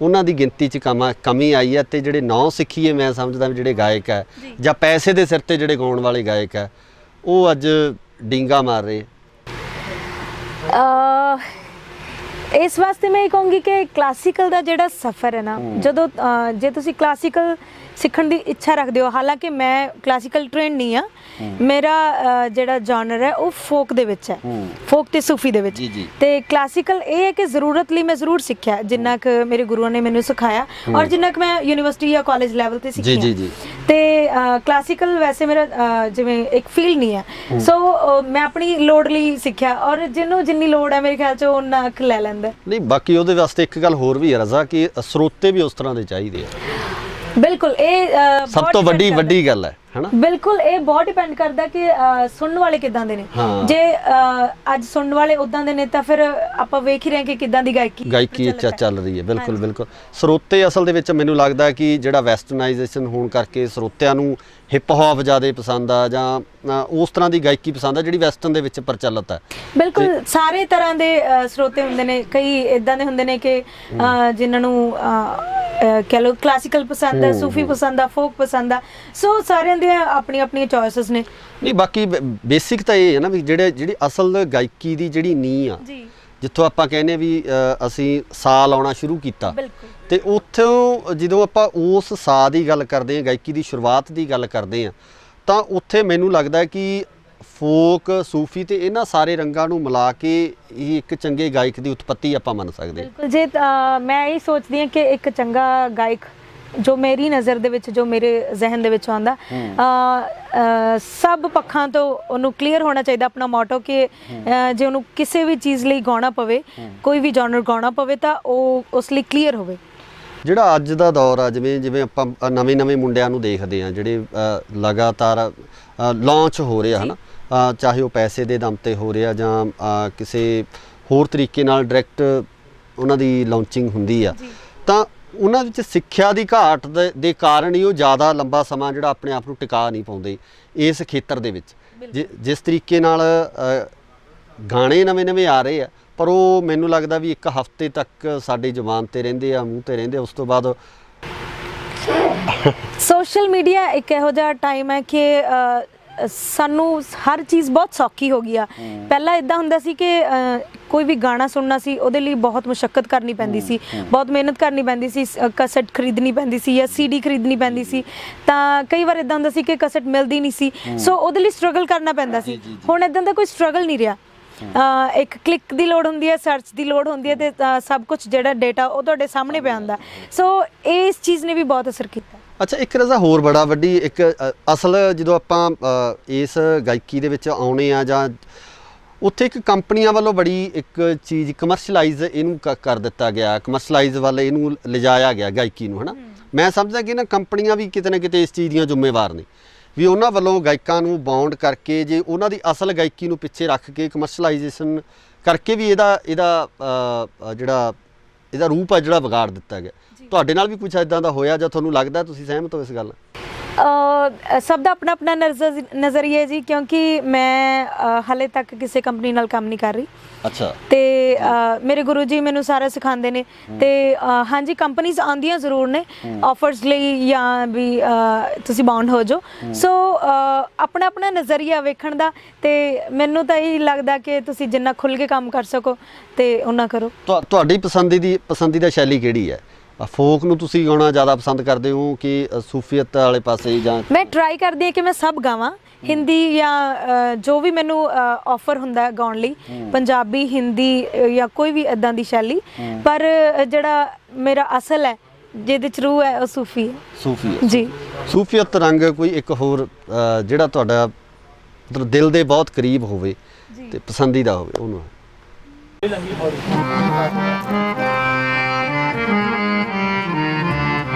ਉਹਨਾਂ ਦੀ ਗਿਣਤੀ 'ਚ ਕਮੀ ਆਈ ਹੈ, ਤੇ ਜਿਹੜੇ ਨੌ ਸਿੱਖੀਏ ਮੈਂ ਸਮਝਦਾ ਵੀ ਜਿਹੜੇ ਗਾਇਕ ਹੈ ਜਾਂ ਪੈਸੇ ਦੇ ਸਿਰ ਤੇ ਜਿਹੜੇ ਗਾਉਣ ਵਾਲੇ ਗਾਇਕ ਹੈ ਉਹ ਅੱਜ ਡੀਂਗਾ ਮਾਰ ਰਹੇ। ਇਸ ਵਾਸਤੇ ਮੈਂ ਇਹ ਕਹੂੰਗੀ ਕਿ ਕਲਾਸੀਕਲ ਦਾ ਜਿਹੜਾ ਸਫ਼ਰ ਹੈ ਨਾ, ਜਦੋਂ ਜੇ ਤੁਸੀਂ ਕਲਾਸੀਕਲ ਸਿੱਖਣ ਦੀ ਇੱਛਾ ਰੱਖਦੇ ਹੋ, ਹਾਲਾਂਕਿ ਮੈਂ ਕਲਾਸੀਕਲ ਟ੍ਰੇਨਡ ਨਹੀਂ ਆ, ਮੇਰਾ ਜਿਹੜਾ ਜਨਰ ਹੈ ਉਹ ਫੋਕ ਦੇ ਵਿੱਚ ਹੈ, ਫੋਕ ਤੇ ਸੂਫੀ ਦੇ ਵਿੱਚ। ਤੇ ਕਲਾਸੀਕਲ ਇਹ ਹੈ ਕਿ ਜ਼ਰੂਰਤ ਲਈ ਮੈਂ ਜ਼ਰੂਰ ਸਿੱਖਿਆ, ਜਿੰਨਾ ਕੁ ਮੇਰੇ ਗੁਰੂਆਂ ਨੇ ਮੈਨੂੰ ਸਿਖਾਇਆ ਔਰ ਜਿੰਨਾ ਕੁ ਮੈਂ ਯੂਨੀਵਰਸਿਟੀ ਜਾਂ ਕਾਲਜ ਲੈਵਲ ਤੇ ਸਿੱਖਿਆ। ਤੇ ਕਲਾਸੀਕਲ ਵੈਸੇ ਮੇਰਾ ਜਿਵੇਂ ਇੱਕ ਫੀਲਡ ਨਹੀਂ ਹੈ, ਸੋ ਮੈਂ ਆਪਣੀ ਲੋੜ ਲਈ ਸਿੱਖਿਆ ਔਰ ਜਿਹਨੂੰ ਜਿੰਨੀ ਲੋੜ ਹੈ ਮੇਰੇ ਖਿਆਲ 'ਚ ਉਹਨਾਂ ਕੁ ਲੈ ਲੈਂਦਾ। ਨਹੀਂ, ਬਾਕੀ ਉਹਦੇ ਵਾਸਤੇ ਇੱਕ ਗੱਲ ਹੋਰ ਵੀ ਹੈ ਰਜ਼ਾ, ਕਿ ਸਰੋਤੇ ਵੀ ਉਸ ਤਰ੍ਹਾਂ ਦੇ ਚਾਹੀਦੇ ਆ। ਬਿਲਕੁਲ, ਇਹ ਸਭ ਤੋਂ ਵੱਡੀ ਗੱਲ ਹੈ ਹਨਾ। ਬਿਲਕੁਲ, ਇਹ ਬਹੁਤ ਡਿਪੈਂਡ ਕਰਦਾ ਕਿ ਸੁਣਨ ਵਾਲੇ ਕਿਦਾਂ ਦੇ ਨੇ। ਜੇ ਅੱਜ ਸੁਣਨ ਵਾਲੇ ਉਦਾਂ ਦੇ ਨੇ ਤਾਂ ਫਿਰ ਆਪਾਂ ਵੇਖ ਹੀ ਰਹੇ ਕਿ ਕਿਦਾਂ ਦੀ ਗਾਇਕੀ ਚੱਲ ਰਹੀ ਹੈ। ਬਿਲਕੁਲ ਸਰੋਤੇ ਅਸਲ ਦੇ ਵਿੱਚ ਮੈਨੂੰ ਲੱਗਦਾ ਕਿ ਜਿਹੜਾ ਵੈਸਟਰਨਾਈਜੇਸ਼ਨ ਹੋਣ ਕਰਕੇ ਸਰੋਤਿਆਂ ਨੂੰ ਹਿਪ ਹੌਪ ਜ਼ਿਆਦਾ ਪਸੰਦ ਆ, ਜਾਂ ਉਸ ਤਰ੍ਹਾਂ ਦੀ ਗਾਇਕੀ ਪਸੰਦ ਆ ਜਿਹੜੀ ਵੈਸਟਰਨ ਦੇ ਵਿੱਚ ਪ੍ਰਚਲਿਤ ਹੈ। ਬਿਲਕੁਲ, ਸਾਰੇ ਤਰ੍ਹਾਂ ਦੇ ਸਰੋਤੇ ਹੁੰਦੇ ਨੇ। ਕਈ ਇਦਾਂ ਦੇ ਹੁੰਦੇ ਨੇ ਕਿ ਜਿਨ੍ਹਾਂ ਨੂੰ ਕਹਿ ਲਓ ਕਲਾਸੀਕਲ ਪਸੰਦ ਆ, ਸੂਫੀ ਪਸੰਦ ਆ, ਫੋਕ ਪਸੰਦ ਆ। ਸੋ ਸਾਰਿਆਂ ਦੀਆਂ ਆਪਣੀਆਂ ਚੋਇਸਸ ਨੇ। ਨਹੀਂ, ਬਾਕੀ ਬੇਸਿਕ ਤਾਂ ਇਹ ਹੈ ਨਾ ਵੀ ਜਿਹੜੀ ਅਸਲ ਗਾਇਕੀ ਦੀ ਜਿਹੜੀ ਨੀਂਹ ਆ, ਜਿੱਥੋਂ ਆਪਾਂ ਕਹਿੰਦੇ ਵੀ ਅਸੀਂ ਸਾਹ ਲਾਉਣਾ ਸ਼ੁਰੂ ਕੀਤਾ, ਤੇ ਉੱਥੋਂ ਜਦੋਂ ਆਪਾਂ ਉਸ ਸਾਹ ਦੀ ਗੱਲ ਕਰਦੇ ਹਾਂ, ਗਾਇਕੀ ਦੀ ਸ਼ੁਰੂਆਤ ਦੀ ਗੱਲ ਕਰਦੇ ਹਾਂ, ਤਾਂ ਉੱਥੇ ਮੈਨੂੰ ਲੱਗਦਾ ਕਿ ਫੋਕ, ਸੂਫੀ ਤੇ ਇਹਨਾਂ ਸਾਰੇ ਰੰਗਾਂ ਨੂੰ ਮਿਲਾ ਕੇ ਹੀ ਇੱਕ ਚੰਗੇ ਗਾਇਕ ਦੀ ਉਤਪਤੀ ਆਪਾਂ ਮੰਨ ਸਕਦੇ ਹਾਂ। ਬਿਲਕੁਲ, ਜੇ ਮੈਂ ਇਹ ਸੋਚਦੀ ਹਾਂ ਕਿ ਇੱਕ ਚੰਗਾ ਗਾਇਕ ਜੋ ਮੇਰੀ ਨਜ਼ਰ ਦੇ ਵਿੱਚ, ਜੋ ਮੇਰੇ ਜ਼ਿਹਨ ਦੇ ਵਿੱਚ ਆਉਂਦਾ, ਸਭ ਪੱਖਾਂ ਤੋਂ ਉਹਨੂੰ ਕਲੀਅਰ ਹੋਣਾ ਚਾਹੀਦਾ ਆਪਣਾ ਮੋਟੋ, ਕਿ ਜੇ ਉਹਨੂੰ ਕਿਸੇ ਵੀ ਚੀਜ਼ ਲਈ ਗਾਉਣਾ ਪਵੇ, ਕੋਈ ਵੀ ਜਨਰ ਗਾਉਣਾ ਪਵੇ, ਤਾਂ ਉਹ ਉਸ ਲਈ ਕਲੀਅਰ ਹੋਵੇ। ਜਿਹੜਾ ਅੱਜ ਦਾ ਦੌਰ ਆ, ਜਿਵੇਂ ਆਪਾਂ ਨਵੇਂ ਮੁੰਡਿਆਂ ਨੂੰ ਦੇਖਦੇ ਆ ਜਿਹੜੇ ਲਗਾਤਾਰ ਲਾਂਚ ਹੋ ਰਹੇ ਆ ਹਨਾ, ਚਾਹੇ ਉਹ ਪੈਸੇ ਦੇ ਦਮ ਤੇ ਹੋ ਰਿਹਾ ਜਾਂ ਕਿਸੇ ਹੋਰ ਤਰੀਕੇ ਨਾਲ ਡਾਇਰੈਕਟ ਉਹਨਾਂ ਦੀ ਲਾਂਚਿੰਗ ਹੁੰਦੀ ਆ, ਤਾਂ ਉਹਨਾਂ ਵਿੱਚ ਸਿੱਖਿਆ ਦੀ ਘਾਟ ਦੇ ਕਾਰਨ ਹੀ ਉਹ ਜ਼ਿਆਦਾ ਲੰਬਾ ਸਮਾਂ ਜਿਹੜਾ ਆਪਣੇ ਆਪ ਨੂੰ ਟਿਕਾ ਨਹੀਂ ਪਾਉਂਦੇ ਇਸ ਖੇਤਰ ਦੇ ਵਿੱਚ। ਜਿਸ ਤਰੀਕੇ ਨਾਲ ਗਾਣੇ ਨਵੇਂ ਆ ਰਹੇ ਆ, ਪਰ ਉਹ ਮੈਨੂੰ ਲੱਗਦਾ ਵੀ ਇੱਕ ਹਫ਼ਤੇ ਤੱਕ ਸਾਡੀ ਜ਼ੁਬਾਨ ਤੇ ਰਹਿੰਦੇ ਆ, ਮੂੰਹ ਤੇ ਰਹਿੰਦੇ ਆ, ਉਸ ਤੋਂ ਬਾਅਦ ਸੋਸ਼ਲ ਮੀਡੀਆ ਇੱਕ ਇਹੋ ਜਿਹਾ ਟਾਈਮ ਹੈ ਕਿ ਸਾਨੂੰ ਹਰ ਚੀਜ਼ ਬਹੁਤ ਸੌਖੀ ਹੋ ਗਈ ਆ। ਪਹਿਲਾਂ ਇਦਾਂ ਹੁੰਦਾ ਸੀ ਕਿ ਕੋਈ ਵੀ ਗਾਣਾ ਸੁਣਨਾ ਸੀ ਉਹਦੇ ਲਈ ਬਹੁਤ ਮੁਸ਼ੱਕਤ ਕਰਨੀ ਪੈਂਦੀ ਸੀ, ਬਹੁਤ ਮਿਹਨਤ ਕਰਨੀ ਪੈਂਦੀ ਸੀ, ਕਸਟ ਖਰੀਦਣੀ ਪੈਂਦੀ ਸੀ ਜਾਂ CD ਖਰੀਦਣੀ ਪੈਂਦੀ ਸੀ, ਤਾਂ ਕਈ ਵਾਰ ਇਦਾਂ ਹੁੰਦਾ ਸੀ ਕਿ ਕਸਟ ਮਿਲਦੀ ਨਹੀਂ ਸੀ, ਸੋ ਉਹਦੇ ਲਈ ਸਟਰਗਲ ਕਰਨਾ ਪੈਂਦਾ ਸੀ। ਹੁਣ ਇਦਾਂ ਦਾ ਕੋਈ ਸਟਰਗਲ ਨਹੀਂ ਰਿਹਾ। ਇੱਕ ਕਲਿੱਕ ਦੀ ਲੋੜ ਹੁੰਦੀ ਹੈ, ਸਰਚ ਦੀ ਲੋੜ ਹੁੰਦੀ ਹੈ, ਤੇ ਸਭ ਕੁਝ ਜਿਹੜਾ ਡੇਟਾ ਉਹ ਤੁਹਾਡੇ ਸਾਹਮਣੇ ਪਿਆ ਹੁੰਦਾ। ਸੋ ਇਸ ਚੀਜ਼ ਨੇ ਵੀ ਬਹੁਤ ਅਸਰ ਕੀਤਾ। ਅੱਛਾ, ਇੱਕ ਰਜ਼ਾ ਹੋਰ ਬੜਾ ਵੱਡੀ ਇੱਕ ਅਸਲ ਜਦੋਂ ਆਪਾਂ ਇਸ ਗਾਇਕੀ ਦੇ ਵਿੱਚ ਆਉਣੇ ਆ, ਜਾਂ ਉੱਥੇ ਇੱਕ ਕੰਪਨੀਆਂ ਵੱਲੋਂ ਬੜੀ ਇੱਕ ਚੀਜ਼ ਕਮਰਸ਼ਲਾਈਜ਼ ਇਹਨੂੰ ਕਰ ਦਿੱਤਾ ਗਿਆ, ਕਮਰਸ਼ਲਾਈਜ਼ ਵੱਲ ਇਹਨੂੰ ਲਿਜਾਇਆ ਗਿਆ ਗਾਇਕੀ ਨੂੰ, ਹੈ ਨਾ। ਮੈਂ ਸਮਝਦਾ ਕਿ ਨਾ ਕੰਪਨੀਆਂ ਵੀ ਕਿਤੇ ਨਾ ਕਿਤੇ ਇਸ ਚੀਜ਼ ਦੀਆਂ ਜ਼ਿੰਮੇਵਾਰ ਨੇ, ਵੀ ਉਹਨਾਂ ਵੱਲੋਂ ਗਾਇਕਾਂ ਨੂੰ ਬਾਉਂਡ ਕਰਕੇ, ਜੇ ਉਹਨਾਂ ਦੀ ਅਸਲ ਗਾਇਕੀ ਨੂੰ ਪਿੱਛੇ ਰੱਖ ਕੇ ਕਮਰਸ਼ਲਾਈਜੇਸ਼ਨ ਕਰਕੇ ਵੀ ਇਹਦਾ ਰੂਪ ਆ ਜਿਹੜਾ ਵਿਗਾੜ ਦਿੱਤਾ ਗਿਆ। ਤੁਹਾਡੇ ਨਾਲ ਵੀ ਕੁਝ ਇਦਾਂ ਦਾ ਹੋਇਆ ਜਾਂ ਤੁਹਾਨੂੰ ਲੱਗਦਾ, ਤੁਸੀਂ ਸਹਿਮਤ ਹੋ ਇਸ ਗੱਲ ਨਾਲ? ਸਭ ਦਾ ਆਪਣਾ ਨਜ਼ਰੀਆ ਜੀ, ਕਿਉਂਕਿ ਮੈਂ ਹਾਲੇ ਤੱਕ ਕਿਸੇ ਕੰਪਨੀ ਨਾਲ ਕੰਮ ਨਹੀਂ ਕਰ ਰਹੀ। ਅੱਛਾ। ਤੇ ਮੇਰੇ ਗੁਰੂ ਜੀ ਮੈਨੂੰ ਸਾਰਾ ਸਿਖਾਉਂਦੇ ਨੇ, ਤੇ ਹਾਂਜੀ ਕੰਪਨੀਆਂ ਆਉਂਦੀਆਂ ਜ਼ਰੂਰ ਨੇ ਆਫਰਸ ਲਈ, ਜਾਂ ਵੀ ਤੁਸੀਂ ਬਾਉਂਡ ਹੋ ਜਾਓ। ਸੋ ਆਪਣਾ ਨਜ਼ਰੀਆ ਵੇਖਣ ਦਾ, ਤੇ ਮੈਨੂੰ ਤਾਂ ਇਹ ਲੱਗਦਾ ਕਿ ਤੁਸੀਂ ਜਿੰਨਾ ਖੁੱਲ੍ਹ ਕੇ ਕੰਮ ਕਰ ਸਕੋ ਤੇ ਉਹਨਾਂ ਕਰੋ। ਤੁਹਾਡੀ ਪਸੰਦੀਦਾ ਸ਼ੈਲੀ ਕਿਹੜੀ ਹੈ? ਫੋਕ ਨੂੰ ਤੁਸੀਂ ਗਾਉਣਾ ਜ਼ਿਆਦਾ ਪਸੰਦ ਕਰਦੇ ਹੋ ਕਿ ਸੂਫੀਅਤ ਵਾਲੇ ਪਾਸੇ ਜਾਂ? ਮੈਂ ਟਰਾਈ ਕਰਦੀ ਹਾਂ ਕਿ ਮੈਂ ਸਭ ਗਾਵਾਂ, ਹਿੰਦੀ ਜਾਂ ਜੋ ਵੀ ਮੈਨੂੰ ਆਫਰ ਹੁੰਦਾ ਗਾਉਣ ਲਈ, ਪੰਜਾਬੀ, ਹਿੰਦੀ ਜਾਂ ਕੋਈ ਵੀ ਇਦਾਂ ਦੀ ਸ਼ੈਲੀ, ਪਰ ਜਿਹੜਾ ਮੇਰਾ ਅਸਲ ਹੈ, ਜਿਹਦੇ ਚ ਰੂਹ ਹੈ, ਉਹ ਸੂਫੀ ਹੈ। ਸੂਫੀ ਹੈ ਜੀ। ਸੂਫੀਅਤ ਰੰਗ ਕੋਈ ਇੱਕ ਹੋਰ ਜਿਹੜਾ ਤੁਹਾਡਾ ਮਤਲਬ ਦਿਲ ਦੇ ਬਹੁਤ ਕਰੀਬ ਹੋਵੇ ਤੇ ਪਸੰਦੀਦਾ ਹੋਵੇ ਉਹਨੂੰ?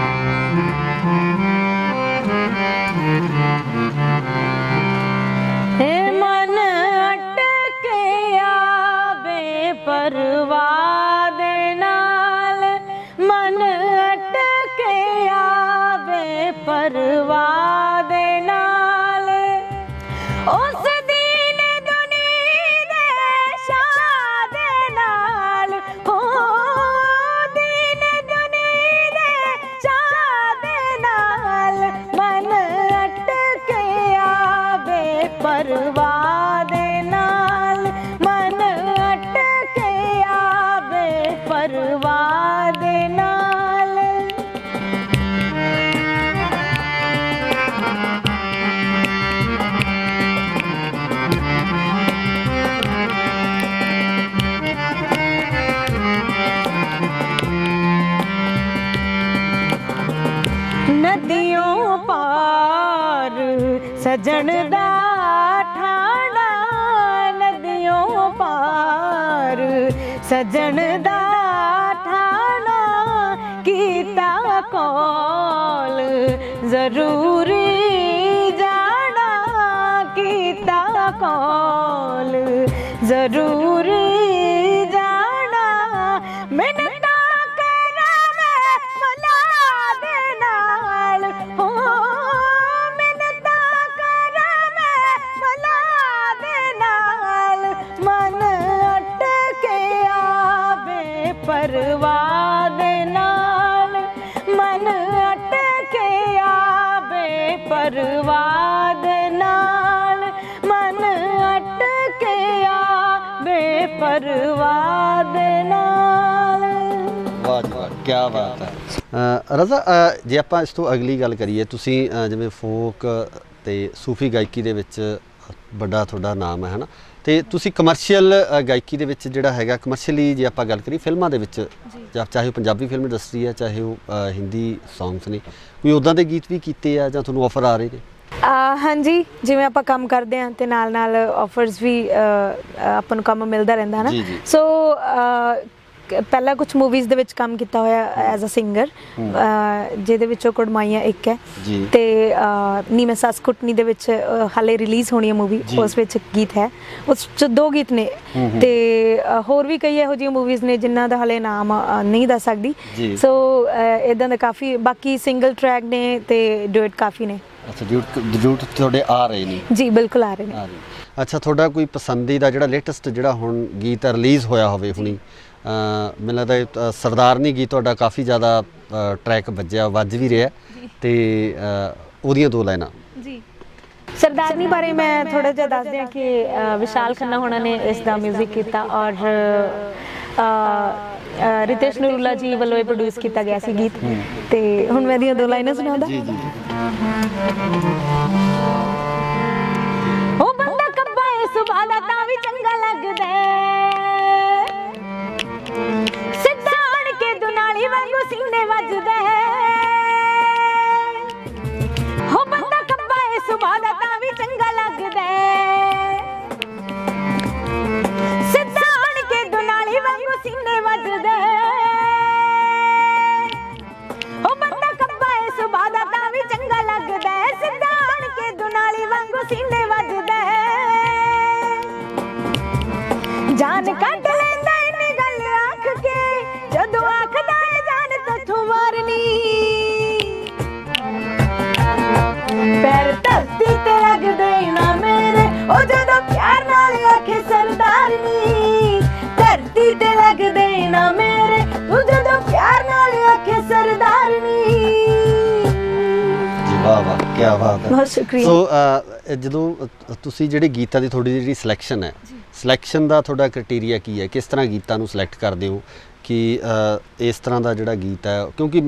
ਮਨ ਅਟਕਿਆ ਬੇਪਰਵਾਹ ਦੇ ਨਾਲ, ਮਨ ਅਟਕਿਆ ਬੇਪਰਵਾਹ ਦੇ ਨਾਲ, ਉਸ ਦੀਨ ਦੁਨੀ ਦੇ ਸ਼ਾਹ ਦੇ ਨਾਲ, ਹੋ ਦੀਨ ਦੁਨੀ ਦੇ ਸ਼ਾਹ ਦੇ ਨਾਲ, ਮਨ ਅਟਕਿਆ ਬੇਪਰਵਾਹ ਦੇ ਨਾਲ, ਮਨ ਅਟਕਿਆ ਬੇਪਰਵਾਹ ਦੇ ਨਾਲ। ਨदियों पार सजन दा ठाणा, नदियों पार सजन दा ठाणा, कीता कौल जरूरी जाना, कीता कौल जरूरी जाना, मिन्नत परवाह दे नाल, मन अटकिया बेपरवाह दे नाल, मन अटकिया बेपरवाह दे नाल। ਵਾਹ ਜੀ ਵਾਹ, ਕੀ ਬਾਤ ਹੈ। ਰਜ਼ਾ, ਜੇ ਆਪਾਂ ਇਸ ਤੋਂ ਅਗਲੀ ਗੱਲ ਕਰੀਏ, ਤੁਸੀਂ ਜਿਵੇਂ ਫੋਕ ਤੇ ਸੂਫੀ ਗਾਇਕੀ ਦੇ ਵਿੱਚ ਵੱਡਾ ਤੁਹਾਡਾ ਨਾਮ ਹੈ, ਹੈ ਨਾ, ਤੇ ਤੁਸੀਂ ਕਮਰਸ਼ੀਅਲ ਗਾਇਕੀ ਦੇ ਵਿੱਚ ਜਿਹੜਾ ਹੈਗਾ, ਕਮਰਸ਼ੀਅਲੀ ਜੇ ਆਪਾਂ ਗੱਲ ਕਰੀਏ ਫਿਲਮਾਂ ਦੇ ਵਿੱਚ, ਜਾਂ ਚਾਹੇ ਉਹ ਪੰਜਾਬੀ ਫਿਲਮ ਇੰਡਸਟਰੀ ਹੈ, ਚਾਹੇ ਉਹ ਹਿੰਦੀ ਸੌਂਗਸ ਨੇ, ਕੋਈ ਉੱਦਾਂ ਦੇ ਗੀਤ ਵੀ ਕੀਤੇ ਆ ਜਾਂ ਤੁਹਾਨੂੰ ਆਫਰ ਆ ਰਹੇ ਨੇ? ਹਾਂਜੀ, ਜਿਵੇਂ ਆਪਾਂ ਕੰਮ ਕਰਦੇ ਹਾਂ ਤੇ ਨਾਲ ਨਾਲ ਆਫਰਸ ਵੀ ਆਪਾਂ ਨੂੰ ਕੰਮ ਮਿਲਦਾ ਰਹਿੰਦਾ ਹੈ ਨਾ। ਸੋ ਪਹਿਲਾਂ ਕੁਝ ਮੂਵੀਜ਼ ਦੇ ਵਿੱਚ ਕੰਮ ਕੀਤਾ ਹੋਇਆ ਐਜ਼ ਅ ਸਿੰਗਰ, ਜਿਹਦੇ ਵਿੱਚੋਂ ਕੁੜਮਾਈਆਂ ਇੱਕ ਹੈ, ਤੇ ਨੀ ਮੈਂ ਸੱਸ ਕੁੱਟਣੀ ਦੇ ਵਿੱਚ ਹਾਲੇ ਰਿਲੀਜ਼ ਹੋਣੀ ਹੈ ਮੂਵੀ, ਉਸ ਵਿੱਚ ਗੀਤ ਹੈ, ਉਸ 'ਚ 2 ਗੀਤ ਨੇ, ਤੇ ਹੋਰ ਵੀ ਕਈ ਇਹੋ ਜਿਹੀਆਂ ਮੂਵੀਜ਼ ਨੇ ਜਿਨ੍ਹਾਂ ਦਾ ਹਾਲੇ ਨਾਮ ਨਹੀਂ ਦੱਸ ਸਕਦੀ। ਸੋ ਇਦਾਂ ਦਾ ਕਾਫੀ, ਬਾਕੀ ਸਿੰਗਲ ਟਰੈਕ ਨੇ ਤੇ ਡੁਇਟ ਕਾਫੀ ਨੇ। ਅੱਛਾ, ਡਿਊਟ ਤੁਹਾਡੇ ਆ ਰਹੇ ਨੇ? ਜੀ ਬਿਲਕੁਲ ਆ ਰਹੇ ਨੇ। ਅੱਛਾ, ਤੁਹਾਡਾ ਕੋਈ ਪਸੰਦੀਦਾ ਜਿਹੜਾ ਲੇਟੈਸਟ ਜਿਹੜਾ ਹੁਣ ਗੀਤ ਰਿਲੀਜ਼ ਹੋਇਆ ਹੋਵੇ ਹੁਣੀ? ਮੈਨੂੰ ਲੱਗਦਾ ਸਰਦਾਰਨੀ ਗੀਤ ਤੁਹਾਡਾ ਕਾਫੀ ਜ਼ਿਆਦਾ ਟਰੈਕ ਵੱਜ ਵੀ ਰਿਹਾ, ਤੇ ਉਹਦੀਆਂ 2 ਲਾਈਨਾਂ। ਜੀ, ਸਰਦਾਰਨੀ ਬਾਰੇ ਮੈਂ ਥੋੜਾ ਜਿਹਾ ਦੱਸ ਦਿਆਂ ਕਿ ਵਿਸ਼ਾਲ ਖੰਨਾ ਹੋਣਾ ਨੇ ਇਸ ਦਾ ਮਿਊਜ਼ਿਕ ਕੀਤਾ, ਔਰ ਰਿਤੇਸ਼ ਨਰੂਲਾ ਜੀ ਵੱਲੋਂ ਇਹ ਪ੍ਰੋਡਿਊਸ ਕੀਤਾ ਗਿਆ ਸੀ ਗੀਤ, ਤੇ ਹੁਣ ਮੈਂ ਇਹਦੀਆਂ 2 ਲਾਈਨਾਂ ਸੁਣਾਉਂਦਾ। ਉਹ ਬੰਦਾ ਕੱਬਾ ਏ ਸੁਭਾ ਦਾ ਤਾਂ ਵੀ ਚੰਗਾ ਲੱਗਦਾ, ਸਿੱਧਾ ਆਣ ਕੇ ਦੁਨਾਲੀ ਵਾਂਗੂ ਸੀਨੇ ਵੱਜਦਾ, ਹੋ ਬੰਦਾ ਕੱਬਾ ਏ ਸੁਭਾ ਦਾ ਤਾਂ ਵੀ ਚੰਗਾ ਲੱਗਦਾ, ਸਿੱਧਾ ਆਣ ਕੇ ਦੁਨਾਲੀ ਵਾਂਗੂ ਸੀਨੇ ਵੱਜਦਾ, ਹੋ ਬੰਦਾ ਕੱਬਾ ਏ ਸੁਭਾ ਦਾ ਤਾਂ ਵੀ ਚੰਗਾ ਲੱਗਦਾ, ਸਿੱਧਾ ਆਣ ਕੇ ਦੁਨਾਲੀ ਵਾਂਗੂ ਸੀਨੇ ਵੱਜਦਾ, ਜਾਨ ਕੱਢ ਲੈਂਦਾ ਇਹਨੇ ਗੱਲ ਆਖ ਕੇ, ਜਦੋਂ ਆਖਦਾ ਏ ਜਾਨ ਤੈਥੋਂ ਮਾਰਨੀ, ਪੈਰ ਧਰਤੀ ਤੇ ਲੱਗਦੇ ਨਾ ਮੇਰੇ, ਉਹ ਜਦੋਂ ਪਿਆਰ ਨਾਲ ਆਖੇ ਸਰਦਾਰਨੀ, ਧਰਤੀ ਤੇ ਲੱਗਦੇ ਨਾ ਮੇਰੇ, ਉਹ ਜਦੋਂ ਪਿਆਰ ਨਾਲ ਆਖੇ ਸਰਦਾਰਨੀ। ਵਾਹ ਵਾਹ, ਕੀ ਬਾਤ ਹੈ, ਬਹੁਤ ਸ਼ੁਕਰੀਆ। ਸੋ ਜਦੋਂ ਤੁਸੀਂ ਜਿਹੜੇ ਗੀਤਾਂ ਦੀ ਤੁਹਾਡੀ ਜਿਹੜੀ ਸਿਲੈਕਸ਼ਨ ਹੈ, ਸਿਲੈਕਸ਼ਨ ਦਾ ਤੁਹਾਡਾ ਕ੍ਰਾਈਟੇਰੀਆ ਕੀ ਹੈ? ਕਿਸ ਤਰ੍ਹਾਂ ਗੀਤਾਂ ਨੂੰ ਸਿਲੈਕਟ ਕਰਦੇ ਹੋ? कि इस तरह का जोड़ा गीत है, क्योंकि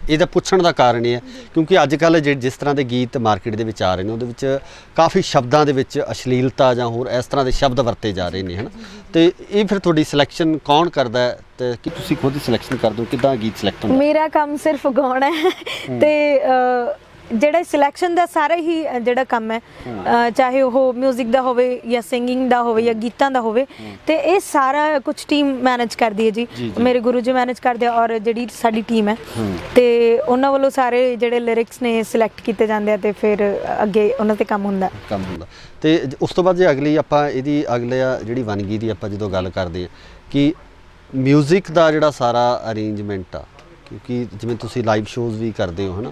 ਇਹਦਾ ਪੁੱਛਣ ਦਾ ਕਾਰਨ ਇਹ ਹੈ ਕਿਉਂਕਿ ਅੱਜ ਕੱਲ੍ਹ ਜਿਸ ਤਰ੍ਹਾਂ ਦੇ ਗੀਤ ਮਾਰਕੀਟ ਦੇ ਵਿੱਚ ਆ ਰਹੇ ਨੇ ਉਹਦੇ ਵਿੱਚ ਕਾਫੀ ਸ਼ਬਦਾਂ ਦੇ ਵਿੱਚ ਅਸ਼ਲੀਲਤਾ ਜਾਂ ਹੋਰ ਇਸ ਤਰ੍ਹਾਂ ਦੇ ਸ਼ਬਦ ਵਰਤੇ ਜਾ ਰਹੇ ਨੇ, ਹੈ ਨਾ। ਤੇ ਇਹ ਫਿਰ ਤੁਹਾਡੀ ਸਿਲੈਕਸ਼ਨ ਕੌਣ ਕਰਦਾ ਹੈ ਤੇ ਕਿ ਤੁਸੀਂ ਖੁਦ ਹੀ ਸਿਲੈਕਸ਼ਨ ਕਰਦੇ ਹੋ, ਕਿੱਦਾਂ ਗੀਤ ਸਿਲੈਕਟ ਹੁੰਦਾ? ਮੇਰਾ ਕੰਮ ਸਿਰਫ ਗਾਉਣਾ ਹੈ ਤੇ ਜਿਹੜਾ ਸਿਲੈਕਸ਼ਨ ਦਾ ਸਾਰਾ ਹੀ ਜਿਹੜਾ ਕੰਮ ਹੈ, ਚਾਹੇ ਉਹ ਮਿਊਜ਼ਿਕ ਦਾ ਹੋਵੇ ਜਾਂ ਸਿੰਗਿੰਗ ਦਾ ਹੋਵੇ ਜਾਂ ਗੀਤਾਂ ਦਾ ਹੋਵੇ, ਤੇ ਇਹ ਸਾਰਾ ਕੁਝ ਟੀਮ ਮੈਨੇਜ ਕਰਦੀ ਹੈ ਜੀ। ਮੇਰੇ ਗੁਰੂ ਜੀ ਮੈਨੇਜ ਕਰਦੇ ਆ ਔਰ ਜਿਹੜੀ ਸਾਡੀ ਟੀਮ ਹੈ ਤੇ ਉਹਨਾਂ ਵੱਲੋਂ ਸਾਰੇ ਜਿਹੜੇ ਲਿਰਿਕਸ ਨੇ ਸਿਲੈਕਟ ਕੀਤੇ ਜਾਂਦੇ ਆ ਤੇ ਫਿਰ ਅੱਗੇ ਉਹਨਾਂ ਤੇ ਕੰਮ ਹੁੰਦਾ ਤੇ ਉਸ ਤੋਂ ਬਾਅਦ ਜੇ ਅਗਲੀ ਆਪਾਂ ਇਹਦੀ ਅਗਲੇ ਜਿਹੜੀ ਵੰਨਗੀ ਦੀ ਆਪਾਂ ਜਦੋਂ ਗੱਲ ਕਰਦੇ ਆ ਕਿ ਮਿਊਜ਼ਿਕ ਦਾ ਜਿਹੜਾ ਸਾਰਾ ਅਰੇਂਜਮੈਂਟ ਆ, ਕਿਉਂਕਿ ਜਿਵੇਂ ਤੁਸੀਂ ਲਾਈਵ ਸ਼ੋਜ਼ ਵੀ ਕਰਦੇ ਹੋ, ਹੈ ਨਾ,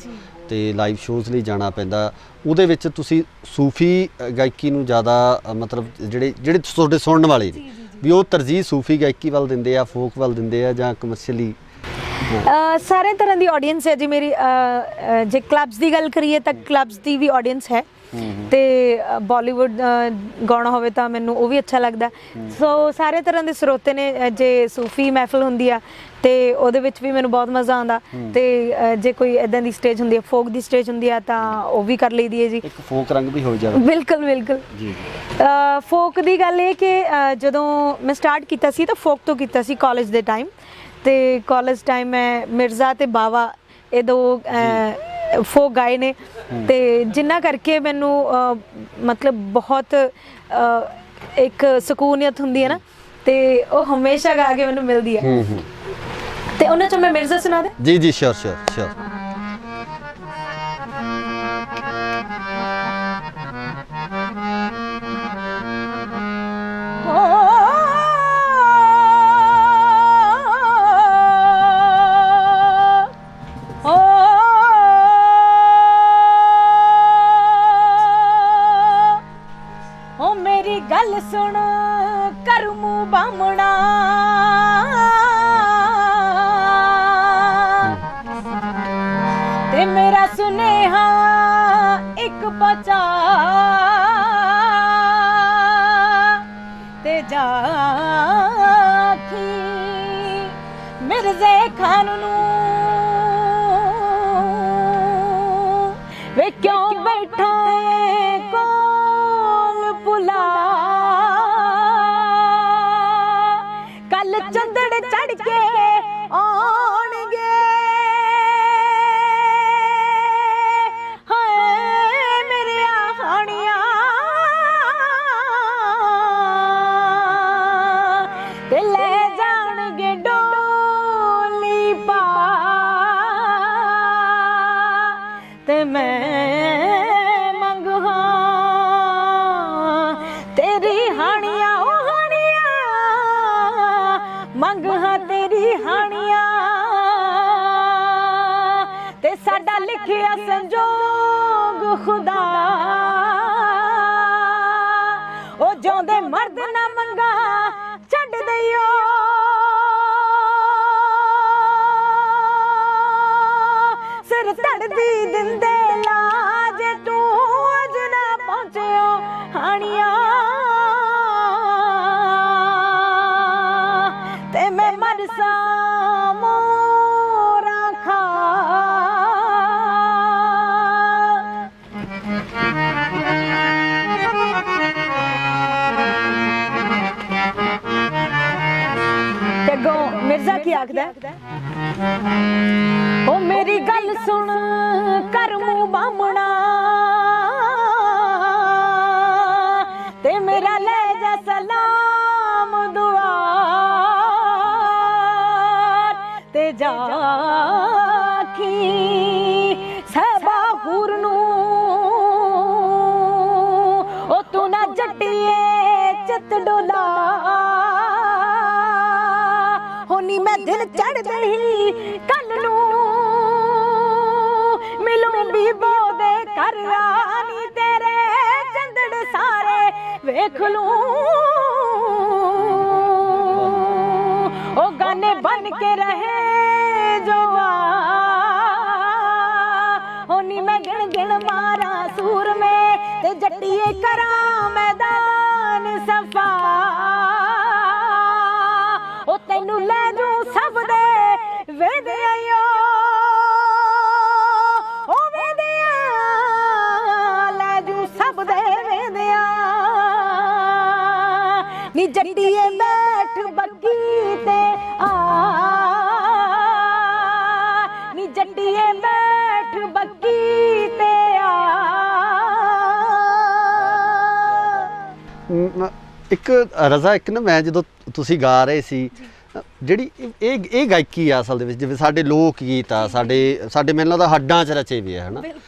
ਤੇ ਲਾਈਵ ਸ਼ੋਜ਼ ਲਈ ਜਾਣਾ ਪੈਂਦਾ, ਉਹਦੇ ਵਿੱਚ ਤੁਸੀਂ ਸੂਫੀ ਗਾਇਕੀ ਨੂੰ ਜ਼ਿਆਦਾ ਮਤਲਬ ਜਿਹੜੇ ਤੁਹਾਡੇ ਸੁਣਨ ਵਾਲੇ ਨੇ ਵੀ ਉਹ ਤਰਜੀਹ ਸੂਫੀ ਗਾਇਕੀ ਵੱਲ ਦਿੰਦੇ ਆ, ਫੋਕ ਵੱਲ ਦਿੰਦੇ ਆ ਜਾਂ ਕਮਰਸ਼ੀਅਲੀ? ਸਾਰੇ ਤਰ੍ਹਾਂ ਦੀ ਆਡੀਅנס ਹੈ ਜੀ ਮੇਰੀ। ਜੇ ਕਲੱਬਸ ਦੀ ਗੱਲ ਕਰੀਏ ਤਾਂ ਕਲੱਬਸ ਦੀ ਵੀ ਆਡੀਅנס ਹੈ ਤੇ ਬਾਲੀਵੁੱਡ ਗਾਉਣਾ ਹੋਵੇ ਤਾਂ ਮੈਨੂੰ ਉਹ ਵੀ ਅੱਛਾ ਲੱਗਦਾ। ਸੋ ਸਾਰੇ ਤਰ੍ਹਾਂ ਦੇ ਸਰੋਤੇ ਨੇ। ਜੇ ਸੂਫੀ ਮਹਿਫਲ ਹੁੰਦੀ ਆ ਤੇ ਉਹਦੇ ਵਿੱਚ ਵੀ ਮੈਨੂੰ ਬਹੁਤ ਮਜ਼ਾ ਆਉਂਦਾ, ਤੇ ਜੇ ਕੋਈ ਇਦਾਂ ਦੀ ਸਟੇਜ ਹੁੰਦੀ ਹੈ, ਫੋਕ ਦੀ ਸਟੇਜ ਹੁੰਦੀ ਆ ਤਾਂ ਉਹ ਵੀ ਕਰ ਲਈਦੀ ਹੈ ਜੀ। ਇੱਕ ਫੋਕ ਰੰਗ ਵੀ ਹੋ ਜਾਵੇ। ਬਿਲਕੁਲ ਬਿਲਕੁਲ ਜੀ। ਫੋਕ ਦੀ ਗੱਲ ਇਹ ਕਿ ਜਦੋਂ ਮੈਂ ਸਟਾਰਟ ਕੀਤਾ ਸੀ ਤਾਂ ਫੋਕ ਤੋਂ ਕੀਤਾ ਸੀ ਕਾਲਜ ਦੇ ਟਾਈਮ, ਤੇ ਕਾਲਜ ਟਾਈਮ ਮੈਂ ਮਿਰਜ਼ਾ ਤੇ ਬਾਵਾ ਇਹ ਦੋ ਫੋਕ ਗਾਏ ਨੇ, ਤੇ ਜਿਨ੍ਹਾਂ ਕਰਕੇ ਮੈਨੂੰ ਮਤਲਬ ਬਹੁਤ ਇੱਕ ਸਕੂਨੀਅਤ ਹੁੰਦੀ ਹੈ ਨਾ, ਤੇ ਉਹ ਹਮੇਸ਼ਾ ਗਾ ਕੇ ਮੈਨੂੰ ਮਿਲਦੀ ਹੈ। ਤੇ ਉਹਨਾਂ ਚੋਂ ਮੈਂ ਮਿਰਜ਼ਾ ਸੁਣਾ ਦੇ? ਜੀ ਜੀ, ਸ਼ੋਰ ਸ਼ੋਰ ਸ਼ੋਰ। ਗੱਲ ਸੁਣ ਕਰਮੂ ਬਾਮਣਾ, ਤੇ ਮੇਰਾ ਸੁਨੇਹਾ ਇੱਕ ਪਹੁੰਚਾ, ਤੇ ਜਾਖੀ ਮਿਰਜ਼ੇ ਖਾਨ ਨੂੰ ਵੇ ਕਿਉਂ ਬੈਠਾ ਏ ਕੋਲ ਪੁਲਾ, ਕੱਲ ਚੰਦੜ ਚੜ ਕੇ ਆਉਣਗੇ, ਹਾਏ ਮੇਰੀਆਂ ਹਾਣੀਆਂ, ਤੇ ਲੈ ਜਾਣਗੇ ਡੋਲੀ ਪਾ, ਤੇ ਮੈਂ ਮੰਗਾਂ ਤੇਰੀ ਹਾਣੀਆਂ, ਉਹ ਹਾਣੀਆਂ ਮੰਗਾਂ ਤੇਰੀ ਹਾਣੀਆਂ, ਤੇ ਸਾਡਾ ਲਿਖਿਆ ਸੰਜੋਗ ਖੁਦਾ, ਉਹ ਜਿਉਂਦੇ ਮਰਦ ਨਾ ਮੰਗਾ ਛੱਡ ਦਈਓ, ਸਿਰ ਧੜਦੀ ਦਿੰਦੇ ਲਾਜ ਤੂੰ ਅਜ ਨਾ ਪਹੁੰਚਿਓ ਹਾਣੀਆਂ, ਤੇ ਮੈਂ ਮਰਸਾ ਮੋਰਾ ਖਾ। ਤੇ ਅੱਗੋਂ ਮਿਰਜ਼ਾ ਕੀ ਆਖਦਾ? ਉਹ ਮੇਰੀ ਗੱਲ ਸੁਣ ਕਰਮੂ ਬਾਮਣਾ, ਤੇ ਮੇਰਾ ਲੈ ਜਾ ਸਲਾਮ ਦੁਆ, ਤੇ ਜਾਖੀ ਸਹਿਬਾ ਹੂਰ ਨੂੰ ਉਹ ਤੂੰ ਨਾ ਜੱਟੀਏ ਚਿੱਤ ਡੋਲਾ, ਹੋਣੀ ਮੈਂ ਦਿਨ ਚੜ੍ਹਦੇ ਹੀ ਕੱਲ ਨੂੰ ਮਿਲੂੰ ਬੀਬੋ ਦੇ ਘਰ, ਰਾਣੀ ਤੇਰੇ ਚੰਦੜ ਸਾਰੇ ਵੇਖ ਲੂੰ, ਉਹ ਗਾਨੇ ਬਨ ਕੇ ਰਹੇ ਜੋ ਹੋਣੀ ਮੈਂ ਗਿਣ ਗਿਣ ਮਾਰਾ ਸੂਰ ਮੇ, ਤੇ ਜੱਟੀਏ ਕਰਾਂ ਮੈਦਾਨ ਸਫਾ, ਉਹ ਤੈਨੂੰ ਲੈ ਜੂ ਸਭ ਨੀ ਜੱਟੀਏ ਬੈਠ ਬੱਗੀ ਤੇ ਆ, ਨੀ ਜੱਟੀਏ ਬੈਠ ਬੱਗੀ ਤੇ ਆ। ਇੱਕ ਰਜ਼ਾ, ਇੱਕ ਨਾ ਮੈਂ ਜਦੋਂ ਤੁਸੀਂ ਗਾ ਰਹੇ ਸੀ, ਜਿਹੜੀ ਇਹ ਗਾਇਕੀ ਆ ਅਸਲ ਦੇ ਵਿੱਚ, ਜਿਵੇਂ ਸਾਡੇ ਲੋਕ ਗੀਤ ਆ, ਸਾਡੇ ਮੈਨੂੰ ਲੱਗਦਾ ਹੱਡਾਂ 'ਚ ਰਚੇ ਵੀ ਆ, ਹੈ ਨਾ।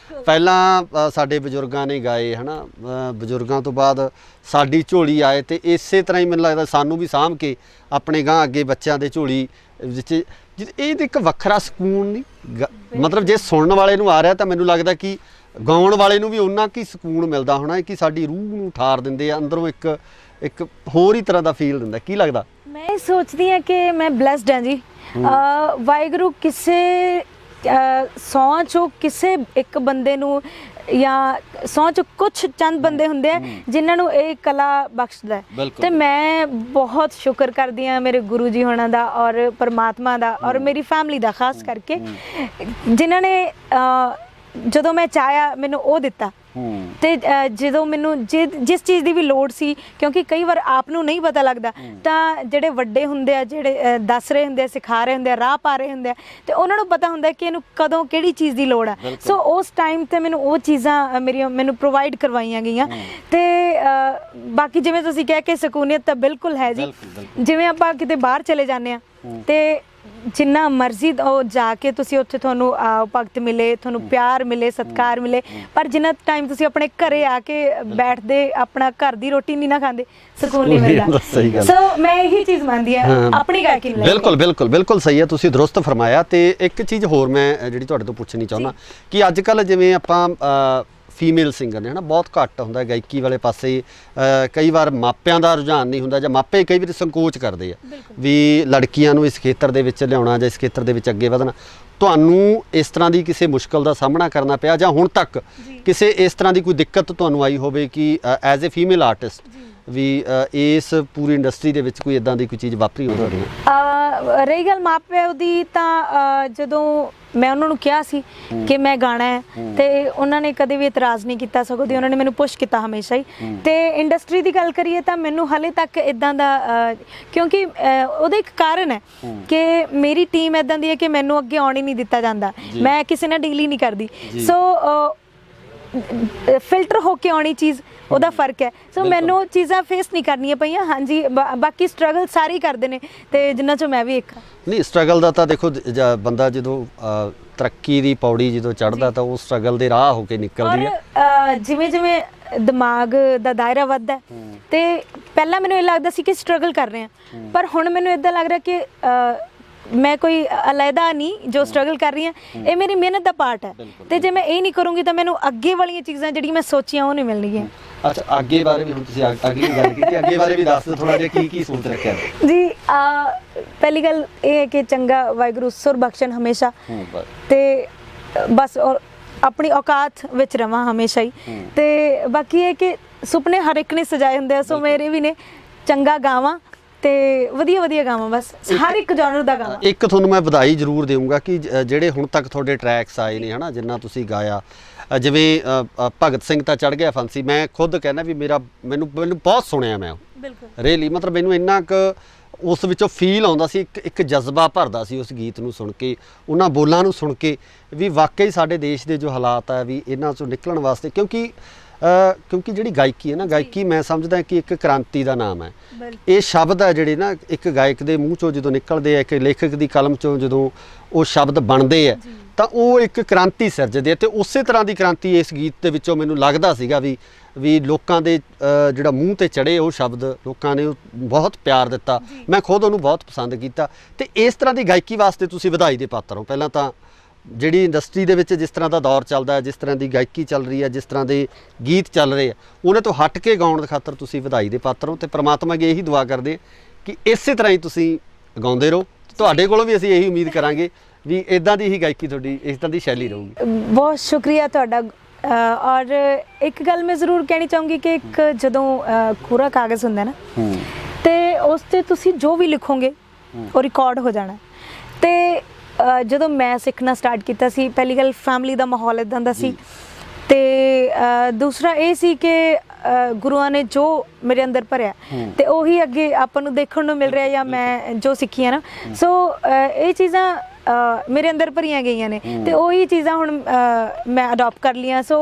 ਪਹਿਲਾਂ ਸਾਡੇ ਬਜ਼ੁਰਗਾਂ ਨੇ ਗਾਏ, ਹੈ ਨਾ, ਬਜ਼ੁਰਗਾਂ ਤੋਂ ਬਾਅਦ ਸਾਡੀ ਝੋਲੀ ਆਏ, ਤੇ ਇਸੇ ਤਰ੍ਹਾਂ ਹੀ ਮੈਨੂੰ ਲੱਗਦਾ ਸਾਨੂੰ ਵੀ ਸਾਂਭ ਕੇ ਆਪਣੇ ਗਾਂ ਅੱਗੇ ਬੱਚਿਆਂ ਦੇ ਝੋਲੀ ਵਿੱਚ ਇਹ ਇੱਕ ਵੱਖਰਾ ਸਕੂਨ ਨਹੀਂ, ਮਤਲਬ ਜੇ ਸੁਣਨ ਵਾਲੇ ਨੂੰ ਆ ਰਿਹਾ ਤਾਂ ਮੈਨੂੰ ਲੱਗਦਾ ਕਿ ਗਾਉਣ ਵਾਲੇ ਨੂੰ ਵੀ ਉਹਨਾਂ ਕੀ ਸਕੂਨ ਮਿਲਦਾ ਹੋਣਾ ਕਿ ਸਾਡੀ ਰੂਹ ਨੂੰ ਠਾਰ ਦਿੰਦੇ ਆ ਅੰਦਰੋਂ, ਇੱਕ ਹੋਰ ਹੀ ਤਰ੍ਹਾਂ ਦਾ ਫੀਲ ਦਿੰਦਾ। ਕੀ ਲੱਗਦਾ? ਮੈਂ ਸੋਚਦੀ ਹਾਂ ਕਿ ਮੈਂ ਬਲੈਸਡ ਹਾਂ ਜੀ। ਵਾਹਿਗੁਰੂ ਕਿਸੇ ਸੌਂ ਚੋਂ ਕਿਸੇ ਇੱਕ ਬੰਦੇ ਨੂੰ, ਜਾਂ ਸੌਂ ਚੋਂ ਕੁਛ ਚੰਦ ਬੰਦੇ ਹੁੰਦੇ ਆ ਜਿਨ੍ਹਾਂ ਨੂੰ ਇਹ ਕਲਾ ਬਖਸ਼ਦਾ ਹੈ, ਤੇ ਮੈਂ ਬਹੁਤ ਸ਼ੁਕਰ ਕਰਦੀ ਹਾਂ ਮੇਰੇ ਗੁਰੂ ਜੀ ਹੋਣਾ ਦਾ ਔਰ ਪਰਮਾਤਮਾ ਦਾ ਔਰ ਮੇਰੀ ਫੈਮਿਲੀ ਦਾ, ਖਾਸ ਕਰਕੇ ਜਿਨ੍ਹਾਂ ਨੇ ਜਦੋਂ ਮੈਂ ਚਾਹਿਆ ਮੈਨੂੰ ਉਹ ਦਿੱਤਾ। ਤੇ ਜਦੋਂ ਮੈਨੂੰ ਜਿਸ ਚੀਜ਼ ਦੀ ਵੀ ਲੋੜ ਸੀ, ਕਿਉਂਕਿ ਕਈ ਵਾਰ ਆਪ ਨੂੰ ਨਹੀਂ ਪਤਾ ਲੱਗਦਾ, ਤਾਂ ਜਿਹੜੇ ਵੱਡੇ ਹੁੰਦੇ ਆ, ਜਿਹੜੇ ਦੱਸ ਰਹੇ ਹੁੰਦੇ ਆ, ਸਿਖਾ ਰਹੇ ਹੁੰਦੇ ਆ, ਰਾਹ ਪਾ ਰਹੇ ਹੁੰਦੇ ਆ, ਤੇ ਉਹਨਾਂ ਨੂੰ ਪਤਾ ਹੁੰਦਾ ਕਿ ਇਹਨੂੰ ਕਦੋਂ ਕਿਹੜੀ ਚੀਜ਼ ਦੀ ਲੋੜ ਆ। ਸੋ ਉਸ ਟਾਈਮ ਤੇ ਮੈਨੂੰ ਉਹ ਚੀਜ਼ਾਂ ਮੈਨੂੰ ਪ੍ਰੋਵਾਈਡ ਕਰਵਾਈਆਂ ਗਈਆਂ। ਤੇ ਬਾਕੀ ਜਿਵੇਂ ਤੁਸੀਂ ਕਿਹਾ ਕਿ ਸਕੂਨੀਅਤ ਤਾਂ ਬਿਲਕੁਲ ਹੈ ਜੀ। ਜਿਵੇਂ ਆਪਾਂ ਕਿਤੇ ਬਾਹਰ ਚਲੇ ਜਾਂਦੇ ਆ ਤੇ ਜਿੰਨਾ ਮਰਜ਼ੀ ਉਹ ਜਾ ਕੇ ਤੁਸੀਂ ਉੱਥੇ ਤੁਹਾਨੂੰ ਭਗਤ ਮਿਲੇ, ਤੁਹਾਨੂੰ ਪਿਆਰ ਮਿਲੇ, ਸਤਿਕਾਰ ਮਿਲੇ, ਪਰ ਜਿੰਨਾ ਟਾਈਮ ਤੁਸੀਂ ਆਪਣੇ ਘਰੇ ਆ ਕੇ ਬੈਠਦੇ, ਆਪਣਾ ਘਰ ਦੀ ਰੋਟੀ ਨਹੀਂ ਨਾ ਖਾਂਦੇ, ਸਕੂਨ ਨਹੀਂ ਮਿਲਦਾ। ਸੋ ਮੈਂ ਇਹੀ ਚੀਜ਼ ਮੰਨਦੀ ਆ ਆਪਣੀ ਗਾਇਕੀ ਨੂੰ। ਬਿਲਕੁਲ ਸਹੀ ਹੈ, ਤੁਸੀਂ ਦਰੁਸਤ ਫਰਮਾਇਆ। ਤੇ ਇੱਕ ਚੀਜ਼ ਹੋਰ ਮੈਂ ਜਿਹੜੀ ਤੁਹਾਡੇ ਤੋਂ ਪੁੱਛਣੀ ਚਾਹੁੰਦਾ ਕਿ ਅੱਜ ਕੱਲ੍ਹ ਜਿਵੇਂ ਆਪਾਂ ਫੀਮੇਲ ਸਿੰਗਰ ਨੇ, ਹੈ ਨਾ, ਬਹੁਤ ਘੱਟ ਹੁੰਦਾ ਗਾਇਕੀ ਵਾਲੇ ਪਾਸੇ। ਕਈ ਵਾਰ ਮਾਪਿਆਂ ਦਾ ਰੁਝਾਨ ਨਹੀਂ ਹੁੰਦਾ, ਜਾਂ ਮਾਪੇ ਕਈ ਵਾਰ ਸੰਕੋਚ ਕਰਦੇ ਆ ਵੀ ਲੜਕੀਆਂ ਨੂੰ ਇਸ ਖੇਤਰ ਦੇ ਵਿੱਚ ਲਿਆਉਣਾ ਜਾਂ ਇਸ ਖੇਤਰ ਦੇ ਵਿੱਚ ਅੱਗੇ ਵਧਣਾ। ਤੁਹਾਨੂੰ ਇਸ ਤਰ੍ਹਾਂ ਦੀ ਕਿਸੇ ਮੁਸ਼ਕਲ ਦਾ ਸਾਹਮਣਾ ਕਰਨਾ ਪਿਆ, ਜਾਂ ਹੁਣ ਤੱਕ ਕਿਸੇ ਇਸ ਤਰ੍ਹਾਂ ਦੀ ਕੋਈ ਦਿੱਕਤ ਤੁਹਾਨੂੰ ਆਈ ਹੋਵੇ ਕਿ ਐਜ਼ ਏ ਫੀਮੇਲ ਆਰਟਿਸਟ ਵੀ ਇਸ ਪੂਰੀ ਇੰਡਸਟਰੀ ਦੇ ਵਿੱਚ ਕੋਈ ਇਦਾਂ ਦੀ ਕੋਈ ਚੀਜ਼ ਵਾਪਰੀ ਹੋ ਤੁਹਾਡੇ ਨਾਲ? ਰਹੀ ਗੱਲ ਮਾਪਿਆਂ ਦੀ, ਤਾਂ ਜਦੋਂ ਮੈਂ ਉਹਨਾਂ ਨੂੰ ਕਿਹਾ ਸੀ ਕਿ ਮੈਂ ਗਾਣਾ ਹੈ, ਤੇ ਉਹਨਾਂ ਨੇ ਕਦੇ ਵੀ ਇਤਰਾਜ਼ ਨਹੀਂ ਕੀਤਾ, ਸਗੋਂ ਦੀ ਉਹਨਾਂ ਨੇ ਮੈਨੂੰ ਪੁਸ਼ ਕੀਤਾ ਹਮੇਸ਼ਾ ਹੀ। ਤੇ ਇੰਡਸਟਰੀ ਦੀ ਗੱਲ ਕਰੀਏ ਤਾਂ ਮੈਨੂੰ ਹਾਲੇ ਤੱਕ ਇਦਾਂ ਦਾ, ਕਿਉਂਕਿ ਉਹਦਾ ਇੱਕ ਕਾਰਨ ਹੈ ਕਿ ਮੇਰੀ ਟੀਮ ਇਦਾਂ ਦੀ ਹੈ ਕਿ ਮੈਨੂੰ ਅੱਗੇ ਆਉਣ ਹੀ ਨਹੀਂ ਦਿੱਤਾ ਜਾਂਦਾ, ਮੈਂ ਕਿਸੇ ਨਾਲ ਡੀਲ ਹੀ ਨਹੀਂ ਕਰਦੀ। ਸੋ ਫਿਲਟਰ ਹੋ ਕੇ ਆਉਣੀ ਚੀਜ਼, ਉਹਦਾ ਫਰਕ ਹੈ। ਸੋ ਮੈਨੂੰ ਚੀਜ਼ਾਂ ਫੇਸ ਨਹੀਂ ਕਰਨੀਆਂ ਪਈਆਂ। ਹਾਂਜੀ, ਬਾਕੀ ਸਟਰਗਲ ਸਾਰੇ ਕਰਦੇ ਨੇ, ਤੇ ਜਿੰਨਾ ਚੋਂ ਮੈਂ ਵੀ ਇੱਕ ਨਹੀਂ। ਸਟਰਗਲ ਦਾ ਤਾਂ ਦੇਖੋ, ਬੰਦਾ ਜਦੋਂ ਤਰੱਕੀ ਦੀ ਪੌੜੀ ਜਦੋਂ ਚੜ੍ਹਦਾ ਤਾਂ ਉਹ ਸਟਰਗਲ ਦੇ ਰਾਹ ਹੋ ਕੇ ਨਿਕਲਦੀ ਹੈ। ਜਿਵੇਂ ਜਿਵੇਂ ਦਿਮਾਗ ਦਾ ਦਾਇਰਾ ਵੱਧਦਾ, ਤੇ ਪਹਿਲਾਂ ਮੈਨੂੰ ਇਹ ਲੱਗਦਾ ਸੀ ਕਿ ਸਟਰਗਲ ਕਰ ਰਹੇ ਹਾਂ, ਪਰ ਹੁਣ ਮੈਨੂੰ ਇਦਾਂ ਲੱਗ ਰਿਹਾ ਕਿ ਮੈਂ ਕੋਈ ਅਲੱਗਾ ਨਹੀਂ ਜੋ ਸਟਰਗਲ ਕਰ ਰਹੀ ਹਾਂ, ਇਹ ਮੇਰੀ ਮਿਹਨਤ ਦਾ ਪਾਰਟ ਹੈ। ਤੇ ਜੇ ਮੈਂ ਇਹ ਨਹੀਂ ਕਰੂੰਗੀ ਤਾਂ ਮੈਨੂੰ ਅੱਗੇ ਵਾਲੀਆਂ ਚੀਜ਼ਾਂ ਜਿਹੜੀਆਂ ਮੈਂ ਸੋਚੀਆਂ ਉਹ ਨਹੀਂ ਮਿਲਣਗੀਆਂ। ਅੱਛਾ, ਅੱਗੇ ਬਾਰੇ ਵੀ ਹੁਣ ਤੁਸੀਂ ਅੱਗੇ ਦੀ ਗੱਲ ਕੀਤੀ, ਅੱਗੇ ਬਾਰੇ ਵੀ ਦੱਸ ਦਿਓ ਥੋੜਾ ਜਿਹਾ, ਕੀ ਸੋਚ ਰੱਖਿਆ ਜੀ? ਪਹਿਲੀ ਗੱਲ ਇਹ ਹੈ ਕਿ ਚੰਗਾ ਵਾਹਿਗੁਰੂ ਸੁਰ ਬਖਸ਼ਣ ਹਮੇਸ਼ਾ, ਤੇ ਬਸ ਔਰ ਆਪਣੀ ਔਕਾਤ ਵਿੱਚ ਰਵਾਂ ਹਮੇਸ਼ਾ ਹੀ। ਤੇ ਬਾਕੀ ਇਹ ਕਿ ਸੁਪਨੇ ਹਰ ਇੱਕ ਨੇ ਸਜਾਏ ਹੁੰਦੇ ਆ, ਸੋ ਮੇਰੇ ਵੀ ਨੇ, ਚੰਗਾ ਗਾਵਾਂ ਤੇ ਵਧੀਆ ਗਾਵਾਂ, ਬਸ ਹਰ ਇੱਕ ਜਨਰ ਦਾ ਗਾਵਾਂ। ਇੱਕ ਤੁਹਾਨੂੰ ਮੈਂ ਵਧਾਈ ਜ਼ਰੂਰ ਦੇਵਾਂਗਾ ਕਿ ਜਿਹੜੇ ਹੁਣ ਤੱਕ ਤੁਹਾਡੇ ਟਰੈਕਸ ਆਏ ਨੇ, ਹਨਾ, ਜਿੰਨਾ ਤੁਸੀਂ ਗਾਇਆ, ਜਿਵੇਂ ਭਗਤ ਸਿੰਘ ਤਾਂ ਚੜ੍ਹ ਗਿਆ ਫਾਂਸੀ, ਮੈਂ ਖੁਦ ਕਹਿੰਦਾ ਵੀ ਮੈਨੂੰ ਬਹੁਤ ਸੁਣਿਆ ਮੈਂ, ਰੀਅਲੀ, ਮਤਲਬ ਮੈਨੂੰ ਇੰਨਾ ਕੁ ਉਸ ਵਿੱਚੋਂ ਫੀਲ ਆਉਂਦਾ ਸੀ, ਇੱਕ ਜਜ਼ਬਾ ਭਰਦਾ ਸੀ ਉਸ ਗੀਤ ਨੂੰ ਸੁਣ ਕੇ, ਉਹਨਾਂ ਬੋਲਾਂ ਨੂੰ ਸੁਣ ਕੇ, ਵੀ ਵਾਕਈ ਸਾਡੇ ਦੇਸ਼ ਦੇ ਜੋ ਹਾਲਾਤ ਆ ਵੀ ਇਹਨਾਂ ਚੋਂ ਨਿਕਲਣ ਵਾਸਤੇ, ਕਿਉਂਕਿ ਜਿਹੜੀ ਗਾਇਕੀ ਹੈ ਨਾ, ਗਾਇਕੀ ਮੈਂ ਸਮਝਦਾ ਕਿ ਇੱਕ ਕ੍ਰਾਂਤੀ ਦਾ ਨਾਮ ਹੈ। ਇਹ ਸ਼ਬਦ ਹੈ ਜਿਹੜੇ ਨਾ ਇੱਕ ਗਾਇਕ ਦੇ ਮੂੰਹ ਚੋਂ ਜਦੋਂ ਨਿਕਲਦੇ ਆ, ਇੱਕ ਲੇਖਕ ਦੀ ਕਲਮ ਚੋਂ ਜਦੋਂ ਉਹ ਸ਼ਬਦ ਬਣਦੇ ਆ, ਤਾਂ ਉਹ ਇੱਕ ਕ੍ਰਾਂਤੀ ਸਿਰਜਦੇ ਆ। ਤੇ ਉਸੇ ਤਰ੍ਹਾਂ ਦੀ ਕ੍ਰਾਂਤੀ ਇਸ ਗੀਤ ਦੇ ਵਿੱਚੋਂ ਮੈਨੂੰ ਲੱਗਦਾ ਸੀਗਾ ਵੀ ਲੋਕਾਂ ਦੇ ਜਿਹੜਾ ਮੂੰਹ ਤੇ ਚੜੇ ਉਹ ਸ਼ਬਦ, ਲੋਕਾਂ ਨੇ ਬਹੁਤ ਪਿਆਰ ਦਿੱਤਾ, ਮੈਂ ਖੁਦ ਉਹਨੂੰ ਬਹੁਤ ਪਸੰਦ ਕੀਤਾ। ਤੇ ਇਸ ਤਰ੍ਹਾਂ ਦੀ ਗਾਇਕੀ ਵਾਸਤੇ ਤੁਸੀਂ ਵਧਾਈ ਦੇ ਪਾਤਰ ਹੋ। ਪਹਿਲਾਂ ਤਾਂ ਜਿਹੜੀ ਇੰਡਸਟਰੀ ਦੇ ਵਿੱਚ ਜਿਸ ਤਰ੍ਹਾਂ ਦਾ ਦੌਰ ਚੱਲਦਾ ਹੈ, ਜਿਸ ਤਰ੍ਹਾਂ ਦੀ ਗਾਇਕੀ ਚੱਲ ਰਹੀ ਹੈ, ਜਿਸ ਤਰ੍ਹਾਂ ਦੇ ਗੀਤ ਚੱਲ ਰਹੇ ਆ, ਉਹਨੇ ਤੋਂ ਹਟ ਕੇ ਗਾਉਣ ਦੇ ਖਾਤਰ ਤੁਸੀਂ ਵਧਾਈ ਦੇ ਪਾਤਰ ਹੋ। ਤੇ ਪ੍ਰਮਾਤਮਾ ਅੱਗੇ ਇਹੀ ਦੁਆ ਕਰਦੇ ਕਿ ਇਸੇ ਤਰ੍ਹਾਂ ਹੀ ਤੁਸੀਂ ਗਾਉਂਦੇ ਰਹੋ। ਤੁਹਾਡੇ ਕੋਲੋਂ ਵੀ ਅਸੀਂ ਇਹੀ ਉਮੀਦ ਕਰਾਂਗੇ ਵੀ ਇਦਾਂ ਦੀ ਹੀ ਗਾਇਕੀ ਤੁਹਾਡੀ, ਇਸ ਤਰ੍ਹਾਂ ਦੀ ਸ਼ੈਲੀ ਰਹੂਗੀ। ਬਹੁਤ ਸ਼ੁਕਰੀਆ ਤੁਹਾਡਾ। ਔਰ ਇੱਕ ਗੱਲ ਮੈਂ ਜ਼ਰੂਰ ਕਹਿਣੀ ਚਾਹੂੰਗੀ ਕਿ ਇੱਕ ਜਦੋਂ ਕੋਰਾ ਕਾਗਜ਼ ਹੁੰਦਾ ਨਾ, ਤੇ ਉਸ 'ਤੇ ਤੁਸੀਂ ਜੋ ਵੀ ਲਿਖੋਗੇ ਉਹ ਰਿਕਾਰਡ ਹੋ ਜਾਣਾ। ਤੇ ਜਦੋਂ ਮੈਂ ਸਿੱਖਣਾ ਸਟਾਰਟ ਕੀਤਾ ਸੀ, ਪਹਿਲੀ ਗੱਲ ਫੈਮਿਲੀ ਦਾ ਮਾਹੌਲ ਇੱਦਾਂ ਦਾ ਸੀ, ਤੇ ਦੂਸਰਾ ਇਹ ਸੀ ਕਿ ਗੁਰੂਆਂ ਨੇ ਜੋ ਮੇਰੇ ਅੰਦਰ ਭਰਿਆ ਤੇ ਉਹੀ ਅੱਗੇ ਆਪਾਂ ਨੂੰ ਦੇਖਣ ਨੂੰ ਮਿਲ ਰਿਹਾ ਜਾਂ ਮੈਂ ਜੋ ਸਿੱਖੀ ਆ ਨਾ। ਸੋ ਇਹ ਚੀਜ਼ਾਂ ਮੇਰੇ ਅੰਦਰ ਭਰੀਆਂ ਗਈਆਂ ਨੇ ਤੇ ਉਹੀ ਚੀਜ਼ਾਂ ਹੁਣ ਮੈਂ ਅਡਾਪਟ ਕਰ ਲਈਆਂ। ਸੋ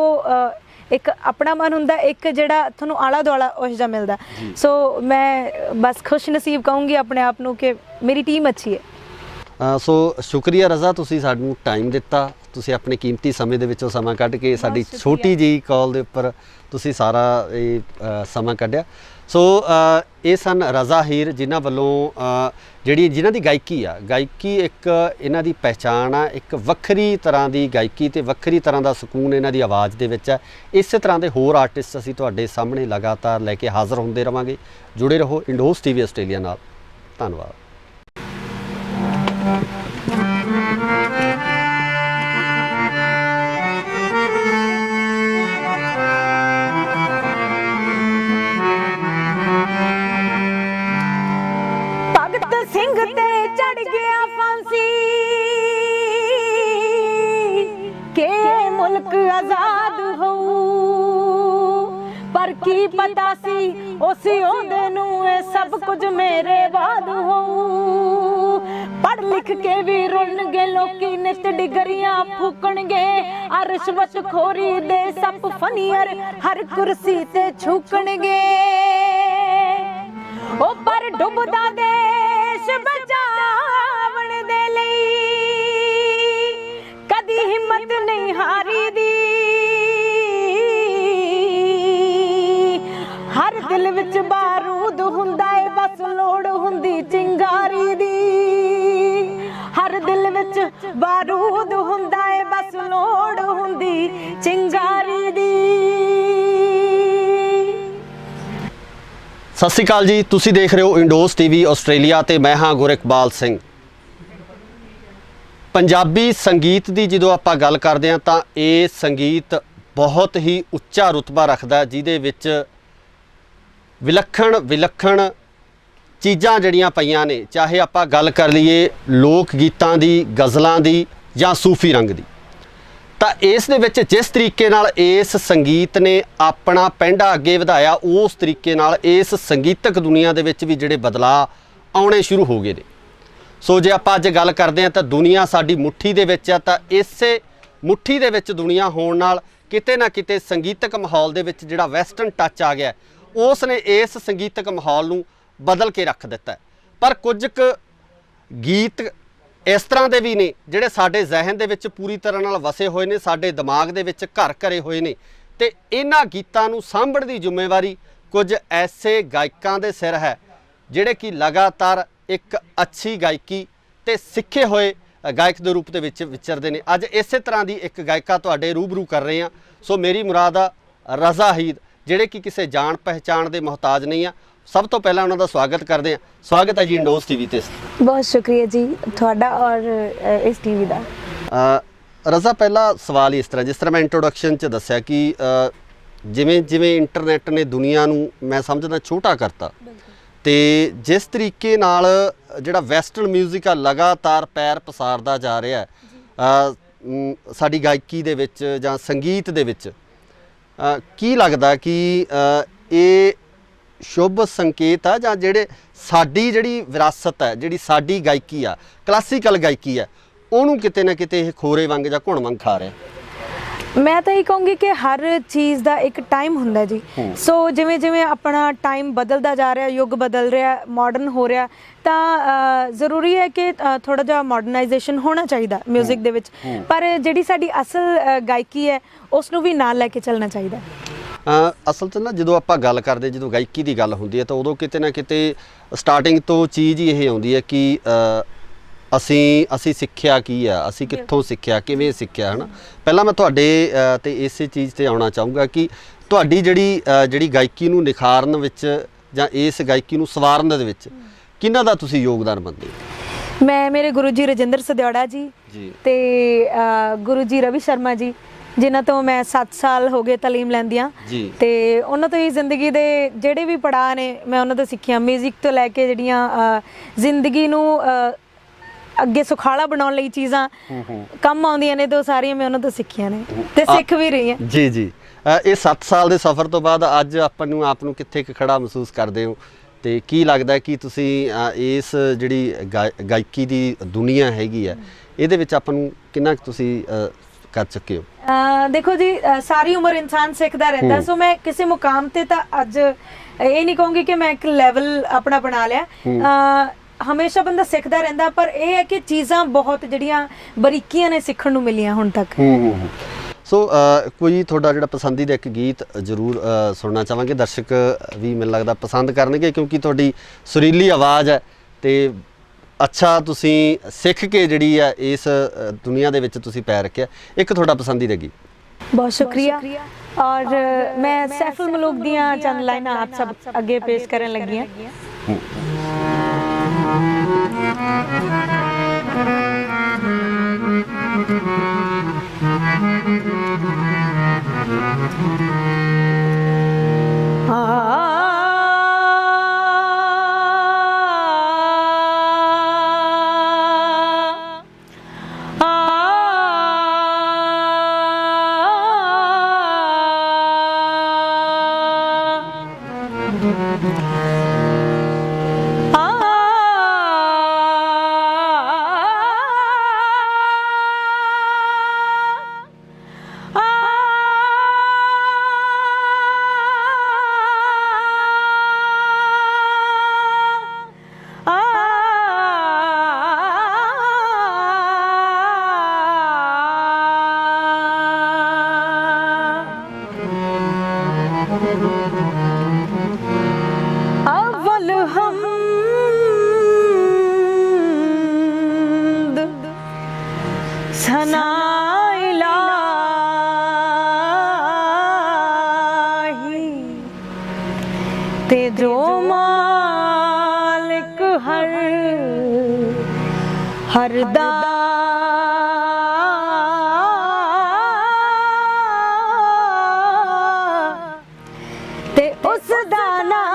ਇੱਕ ਆਪਣਾ ਮਨ ਹੁੰਦਾ, ਇੱਕ ਜਿਹੜਾ ਤੁਹਾਨੂੰ ਆਲਾ ਦੁਆਲਾ ਉਸ ਦਾ ਮਿਲਦਾ। ਸੋ ਮੈਂ ਬਸ ਖੁਸ਼ ਨਸੀਬ ਕਹੂੰਗੀ ਆਪਣੇ ਆਪ ਨੂੰ ਕਿ ਮੇਰੀ ਟੀਮ ਅੱਛੀ ਹੈ। ਸੋ ਸ਼ੁਕਰੀਆ ਰਜ਼ਾ, ਤੁਸੀਂ ਸਾਨੂੰ ਟਾਈਮ ਦਿੱਤਾ, ਤੁਸੀਂ ਆਪਣੇ ਕੀਮਤੀ ਸਮੇਂ ਦੇ ਵਿੱਚੋਂ ਸਮਾਂ ਕੱਢ ਕੇ ਸਾਡੀ ਛੋਟੀ ਜਿਹੀ ਕਾਲ ਦੇ ਉੱਪਰ ਤੁਸੀਂ ਸਾਰਾ ਇਹ ਸਮਾਂ ਕੱਢਿਆ। ਸੋ ਇਹ ਸਨ ਰਜ਼ਾ ਹੀਰ, ਜਿਨ੍ਹਾਂ ਵੱਲੋਂ ਜਿਨ੍ਹਾਂ ਦੀ ਗਾਇਕੀ ਇੱਕ ਇਹਨਾਂ ਦੀ ਪਹਿਚਾਣ ਆ, ਇੱਕ ਵੱਖਰੀ ਤਰ੍ਹਾਂ ਦੀ ਗਾਇਕੀ ਤੇ ਵੱਖਰੀ ਤਰ੍ਹਾਂ ਦਾ ਸਕੂਨ ਇਹਨਾਂ ਦੀ ਆਵਾਜ਼ ਦੇ ਵਿੱਚ ਹੈ। ਇਸੇ ਤਰ੍ਹਾਂ ਦੇ ਹੋਰ ਆਰਟਿਸਟ ਅਸੀਂ ਤੁਹਾਡੇ ਸਾਹਮਣੇ ਲਗਾਤਾਰ ਲੈ ਕੇ ਹਾਜ਼ਰ ਹੁੰਦੇ ਰਵਾਂਗੇ। ਜੁੜੇ ਰਹੋ ਇੰਡੋਜ਼ ਟੀਵੀ ਆਸਟ੍ਰੇਲੀਆ ਨਾਲ। ਧੰਨਵਾਦ। ਸਿੰਘ ਤੇ ਚੜ ਗਿਆ ਫਾਂਸੀ ਕਿ ਮੁਲਕ ਆਜ਼ਾਦ ਹੋਊ, ਪਰ ਕੀ ਪਤਾ ਸੀ ਉਸ ਉਹਦੇ ਨੂੰ ਇਹ ਸਭ ਕੁਝ ਮੇਰੇ ਬਾਅਦ ਹੋਊ। ਪੜ੍ਹ ਲਿਖ ਕੇ ਵੀ ਰੁਲਣਗੇ ਲੋਕੀ, ਨਿਤ ਡਿਗਰੀਆਂ ਫੂਕਣਗੇ, ਆ ਰਿਸ਼ਵਤ ਖੋਰੀ ਦੇ ਸੱਪ ਫਨੀਅਰ ਹਰ ਕੁਰਸੀ ਤੇ ਛੂਕਣਗੇ। ਉਹ ਪਰ ਡੁੱਬਦਾ ਦੇਸ਼ ਬਚਾਵਣ ਦੇ ਲਈ ਕਦੀ ਹਿੰਮਤ ਨਹੀਂ ਹਾਰੀ ਦੀ। ਹਰ ਦਿਲ ਵਿੱਚ ਬਾਰੂਦ ਹੁੰਦਾ ਏ, ਬਸ ਲੋੜ ਹੁੰਦੀ ਚਿੰਗਾਰੀ ਦੀ। ਹਰ ਦਿਲ ਵਿੱਚ ਬਾਰੂਦ ਹੁੰਦਾ ਏ, ਬਸ ਲੋੜ ਹੁੰਦੀ ਚਿੰਗਾਰੀ ਦੀ। ਸਤਿ ਸ਼੍ਰੀ ਅਕਾਲ ਜੀ, ਤੁਸੀਂ ਦੇਖ ਰਹੇ ਹੋ ਇੰਡੋਜ਼ ਟੀਵੀ ਆਸਟ੍ਰੇਲੀਆ ਤੇ ਮੈਂ ਹਾਂ ਗੁਰਿਕਬਾਲ ਸਿੰਘ। ਪੰਜਾਬੀ ਸੰਗੀਤ ਦੀ ਜਦੋਂ ਆਪਾਂ ਗੱਲ ਕਰਦੇ ਹਾਂ ਤਾਂ ਇਹ ਸੰਗੀਤ ਬਹੁਤ ਹੀ ਉੱਚਾ ਰੁਤਬਾ ਰੱਖਦਾ, ਜਿਹਦੇ ਵਿੱਚ ਵਿਲੱਖਣ ਚੀਜ਼ਾਂ ਜਿਹੜੀਆਂ ਪਈਆਂ ਨੇ, ਚਾਹੇ ਆਪਾਂ ਗੱਲ ਕਰ ਲਈਏ ਲੋਕ ਗੀਤਾਂ ਦੀ, ਗਜ਼ਲਾਂ ਦੀ ਜਾਂ ਸੂਫੀ ਰੰਗ ਦੀ। ਤਾਂ ਇਸ ਦੇ ਵਿੱਚ ਜਿਸ ਤਰੀਕੇ ਨਾਲ ਇਸ ਸੰਗੀਤ ਨੇ ਆਪਣਾ ਪੈਂਡਾ ਅੱਗੇ ਵਧਾਇਆ, ਉਸ ਤਰੀਕੇ ਨਾਲ ਇਸ ਸੰਗੀਤਕ ਦੁਨੀਆ ਦੇ ਵਿੱਚ ਵੀ ਜਿਹੜੇ ਬਦਲਾਅ ਆਉਣੇ ਸ਼ੁਰੂ ਹੋ ਗਏ ਨੇ। ਸੋ ਜੇ ਆਪਾਂ ਅੱਜ ਗੱਲ ਕਰਦੇ ਹਾਂ ਤਾਂ ਦੁਨੀਆ ਸਾਡੀ ਮੁੱਠੀ ਦੇ ਵਿੱਚ ਆ, ਤਾਂ ਇਸੇ ਮੁੱਠੀ ਦੇ ਵਿੱਚ ਦੁਨੀਆ ਹੋਣ ਨਾਲ ਕਿਤੇ ਨਾ ਕਿਤੇ ਸੰਗੀਤਕ ਮਾਹੌਲ ਦੇ ਵਿੱਚ ਜਿਹੜਾ ਵੈਸਟਰਨ ਟੱਚ ਆ ਗਿਆ, ਉਸ ਨੇ ਇਸ ਸੰਗੀਤਕ ਮਾਹੌਲ ਨੂੰ ਬਦਲ ਕੇ ਰੱਖ ਦਿੱਤਾ। ਪਰ ਕੁਝ ਕੁ ਗੀਤ ਇਸ ਤਰ੍ਹਾਂ ਦੇ ਵੀ ਨੇ ਜਿਹੜੇ ਸਾਡੇ ਜ਼ਿਹਨ ਦੇ ਵਿੱਚ ਪੂਰੀ ਤਰ੍ਹਾਂ ਨਾਲ ਵਸੇ ਹੋਏ ਨੇ, ਸਾਡੇ ਦਿਮਾਗ ਦੇ ਵਿੱਚ ਘਰ ਘਰੇ ਹੋਏ ਨੇ, ਤੇ ਇਹਨਾਂ ਗੀਤਾਂ ਨੂੰ ਸਾਂਭਣ ਦੀ ਜ਼ਿੰਮੇਵਾਰੀ ਕੁਝ ਐਸੇ ਗਾਇਕਾਂ ਦੇ ਸਿਰ ਹੈ ਜਿਹੜੇ ਕਿ ਲਗਾਤਾਰ ਇੱਕ ਅੱਛੀ ਗਾਇਕੀ ਤੇ ਸਿੱਖੇ ਹੋਏ ਗਾਇਕ ਦੇ ਰੂਪ ਦੇ ਵਿੱਚ ਵਿਚਰਦੇ ਨੇ। ਅੱਜ ਇਸੇ ਤਰ੍ਹਾਂ ਦੀ ਇੱਕ ਗਾਇਕਾ ਤੁਹਾਡੇ ਰੂਬਰੂ ਕਰ ਰਹੇ ਹਾਂ। ਸੋ ਮੇਰੀ ਮੁਰਾਦ ਆ ਰਜ਼ਾ ਹੀਰ, ਜਿਹੜੇ ਕਿ ਕਿਸੇ ਜਾਣ ਪਹਿਚਾਣ ਦੇ ਮੁਹਤਾਜ ਨਹੀਂ ਆ। ਸਭ ਤੋਂ ਪਹਿਲਾਂ ਉਹਨਾਂ ਦਾ ਸਵਾਗਤ ਕਰਦੇ ਹਾਂ। ਸਵਾਗਤ ਹੈ ਜੀ ਇੰਡੋਜ਼ ਟੀਵੀ ਤੇ। ਬਹੁਤ ਸ਼ੁਕਰੀਆ ਜੀ ਤੁਹਾਡਾ ਔਰ ਇਸ ਟੀਵੀ ਦਾ। ਰਜ਼ਾ, ਪਹਿਲਾ ਸਵਾਲ ਇਸ ਤਰ੍ਹਾਂ, ਜਿਸ ਤਰ੍ਹਾਂ ਮੈਂ ਇੰਟਰੋਡਕਸ਼ਨ 'ਚ ਦੱਸਿਆ ਕਿ ਜਿਵੇਂ ਇੰਟਰਨੈਟ ਨੇ ਦੁਨੀਆ ਨੂੰ ਮੈਂ ਸਮਝਦਾ ਛੋਟਾ ਕਰਤਾ, ਤੇ ਜਿਸ ਤਰੀਕੇ ਨਾਲ ਜਿਹੜਾ ਵੈਸਟਰਨ ਮਿਊਜ਼ਿਕ ਆ ਲਗਾਤਾਰ ਪੈਰ ਪਸਾਰਦਾ ਜਾ ਰਿਹਾ ਸਾਡੀ ਗਾਇਕੀ ਦੇ ਵਿੱਚ ਜਾਂ ਸੰਗੀਤ ਦੇ ਵਿੱਚ, ਕੀ ਲੱਗਦਾ ਕਿ ਇਹ ਸ਼ੁਭ ਸੰਕੇਤ ਆ ਜਾਂ ਜਿਹੜੇ ਸਾਡੀ ਜਿਹੜੀ ਵਿਰਾਸਤ ਹੈ, ਜਿਹੜੀ ਸਾਡੀ ਗਾਇਕੀ ਆ, ਕਲਾਸੀਕਲ ਗਾਇਕੀ ਆ, ਉਹਨੂੰ ਕਿਤੇ ਨਾ ਕਿਤੇ ਇਹ ਖੋਰੇ ਵਾਂਗ ਜਾਂ ਘੁਣ ਵਾਂਗ ਖਾ ਰਿਹਾ? ਮੈਂ ਤਾਂ ਇਹ ਕਹੂੰਗੀ ਕਿ ਹਰ ਚੀਜ਼ ਦਾ ਇੱਕ ਟਾਈਮ ਹੁੰਦਾ ਜੀ। ਸੋ ਜਿਵੇਂ ਆਪਣਾ ਟਾਈਮ ਬਦਲਦਾ ਜਾ ਰਿਹਾ, ਯੁੱਗ ਬਦਲ ਰਿਹਾ, ਮਾਡਰਨ ਹੋ ਰਿਹਾ, ਤਾਂ ਜ਼ਰੂਰੀ ਹੈ ਕਿ ਥੋੜਾ ਜਿਹਾ ਮਾਡਰਨਾਈਜੇਸ਼ਨ ਹੋਣਾ ਚਾਹੀਦਾ ਮਿਊਜ਼ਿਕ ਦੇ ਵਿੱਚ। ਪਰ ਜਿਹੜੀ ਸਾਡੀ ਅਸਲ ਗਾਇਕੀ ਹੈ ਉਸ ਨੂੰ ਵੀ ਨਾਲ ਲੈ ਕੇ ਚੱਲਣਾ ਚਾਹੀਦਾ। ਅਸਲ 'ਚ ਨਾ ਜਦੋਂ ਆਪਾਂ ਗੱਲ ਕਰਦੇ, ਜਦੋਂ ਗਾਇਕੀ ਦੀ ਗੱਲ ਹੁੰਦੀ ਹੈ ਤਾਂ ਉਦੋਂ ਕਿਤੇ ਨਾ ਕਿਤੇ ਸਟਾਰਟਿੰਗ ਤੋਂ ਚੀਜ਼ ਹੀ ਇਹ ਆਉਂਦੀ ਹੈ ਕਿ ਅਸੀਂ ਸਿੱਖਿਆ ਕੀ ਆ, ਅਸੀਂ ਕਿੱਥੋਂ ਸਿੱਖਿਆ, ਕਿਵੇਂ ਸਿੱਖਿਆ, ਹੈ ਨਾ। ਪਹਿਲਾਂ ਮੈਂ ਤੁਹਾਡੇ ਤੇ ਇਸੇ ਚੀਜ਼ ਤੇ ਆਉਣਾ ਚਾਹੂੰਗਾ ਕਿ ਤੁਹਾਡੀ ਜਿਹੜੀ ਗਾਇਕੀ ਨੂੰ ਨਿਖਾਰਨ ਵਿੱਚ ਜਾਂ ਇਸ ਗਾਇਕੀ ਨੂੰ ਸਵਾਰਨ ਦੇ ਵਿੱਚ ਕਿਹਨਾਂ ਦਾ ਤੁਸੀਂ ਯੋਗਦਾਨ ਮੰਨਦੇ ਹੋ? ਮੇਰੇ ਗੁਰੂ ਜੀ ਰਜਿੰਦਰ ਸਦਿਓੜਾ ਜੀ ਤੇ ਗੁਰੂ ਜੀ ਰਵੀ ਸ਼ਰਮਾ ਜੀ, ਜਿਨ੍ਹਾਂ ਤੋਂ ਮੈਂ 7 ਸਾਲ ਹੋ ਗਏ ਤਾਲੀਮ ਲੈਂਦੀਆਂ, ਤੇ ਉਹਨਾਂ ਤੋਂ ਹੀ ਜ਼ਿੰਦਗੀ ਦੇ ਜਿਹੜੇ ਵੀ ਪੜਾਅ ਨੇ ਮੈਂ ਉਹਨਾਂ ਤੋਂ ਸਿੱਖਿਆ। ਮਿਊਜ਼ਿਕ ਤੋਂ ਲੈ ਕੇ ਜਿਹੜੀਆਂ ਜ਼ਿੰਦਗੀ ਨੂੰ ਅੱਗੇ ਸੁਖਾਲਾ ਬਣਾਉਣ ਲਈ ਚੀਜ਼ਾਂ ਕੰਮ ਆਉਂਦੀਆਂ ਨੇ, ਤੇ ਉਹ ਸਾਰੀਆਂ ਮੈਂ ਉਹਨਾਂ ਤੋਂ ਸਿੱਖੀਆਂ ਨੇ ਤੇ ਸਿੱਖ ਵੀ ਰਹੀ ਹਾਂ। ਜੀ ਇਹ 7 ਸਾਲ ਦੇ ਸਫ਼ਰ ਤੋਂ ਬਾਅਦ ਅੱਜ ਆਪ ਨੂੰ ਕਿੱਥੇ ਕੁ ਖੜਾ ਮਹਿਸੂਸ ਕਰਦੇ ਹੋ ਤੇ ਕੀ ਲੱਗਦਾ ਕਿ ਤੁਸੀਂ ਇਸ ਜਿਹੜੀ ਗਾਇਕੀ ਦੀ ਦੁਨੀਆ ਹੈਗੀ ਹੈ ਇਹਦੇ ਵਿੱਚ ਆਪਾਂ ਨੂੰ ਕਿੰਨਾ ਕੁ ਤੁਸੀਂ ਕਰ ਚੁੱਕੇ ਹੋ? ਦੇਖੋ ਜੀ, ਸਾਰੀ ਉਮਰ ਇਨਸਾਨ ਸਿੱਖਦਾ ਰਹਿੰਦਾ। ਸੋ ਮੈਂ ਕਿਸੇ ਮੁਕਾਮ ਤੇ ਤਾਂ ਅੱਜ ਇਹ ਨਹੀਂ ਕਹੂੰਗੀ ਕਿ ਮੈਂ ਇੱਕ ਲੈਵਲ ਆਪਣਾ ਬਣਾ ਲਿਆ। ਹਮੇਸ਼ਾ ਬੰਦਾ ਸਿੱਖਦਾ ਰਹਿੰਦਾ, ਪਰ ਇਹ ਹੈ ਕਿ ਚੀਜ਼ਾਂ ਬਹੁਤ ਜਿਹੜੀਆਂ ਬਰੀਕੀਆਂ ਨੇ ਸਿੱਖਣ ਨੂੰ ਮਿਲੀਆਂ ਹੁਣ ਤੱਕ। ਸੋ ਕੋਈ ਤੁਹਾਡਾ ਜਿਹੜਾ ਪਸੰਦੀਦਾ ਇੱਕ ਗੀਤ ਜ਼ਰੂਰ ਸੁਣਨਾ ਚਾਹਾਂਗੇ, ਦਰਸ਼ਕ ਵੀ ਮੈਨੂੰ ਲੱਗਦਾ ਪਸੰਦ ਕਰਨਗੇ ਕਿਉਂਕਿ ਤੁਹਾਡੀ ਸੁਰੀਲੀ ਆਵਾਜ਼ ਹੈ ਤੇ ਅੱਛਾ ਤੁਸੀਂ ਸਿੱਖ ਕੇ ਜਿਹੜੀ ਹੈ ਇਸ ਦੁਨੀਆ ਦੇ ਵਿੱਚ ਤੁਸੀਂ ਪੈਰ ਰੱਖਿਆ। ਇੱਕ ਤੁਹਾਡਾ ਪਸੰਦੀਦਾ ਗੀਤ। ਬਹੁਤ ਸ਼ੁਕਰੀਆ। ਔਰ ਮੈਂ ਸੈਫੁਲ ਮਲੂਕ ਦੀਆਂ ਚੰਦ ਲਾਈਨਾਂ ਆਪ ਸਭ ਅੱਗੇ ਪੇਸ਼ ਕਰਨ ਲੱਗੀ ਹਾਂ। अव्वल हमद सना इलाही ते जो मालिक हर दा ते उस दा नाम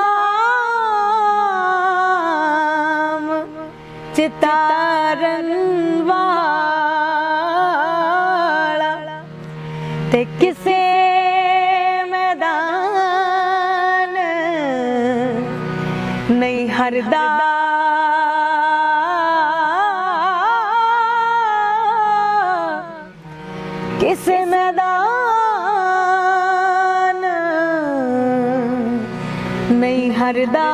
चितारन वाला ते किसे मैदान नहीं हरदा किसे मैदान नहीं हरदा।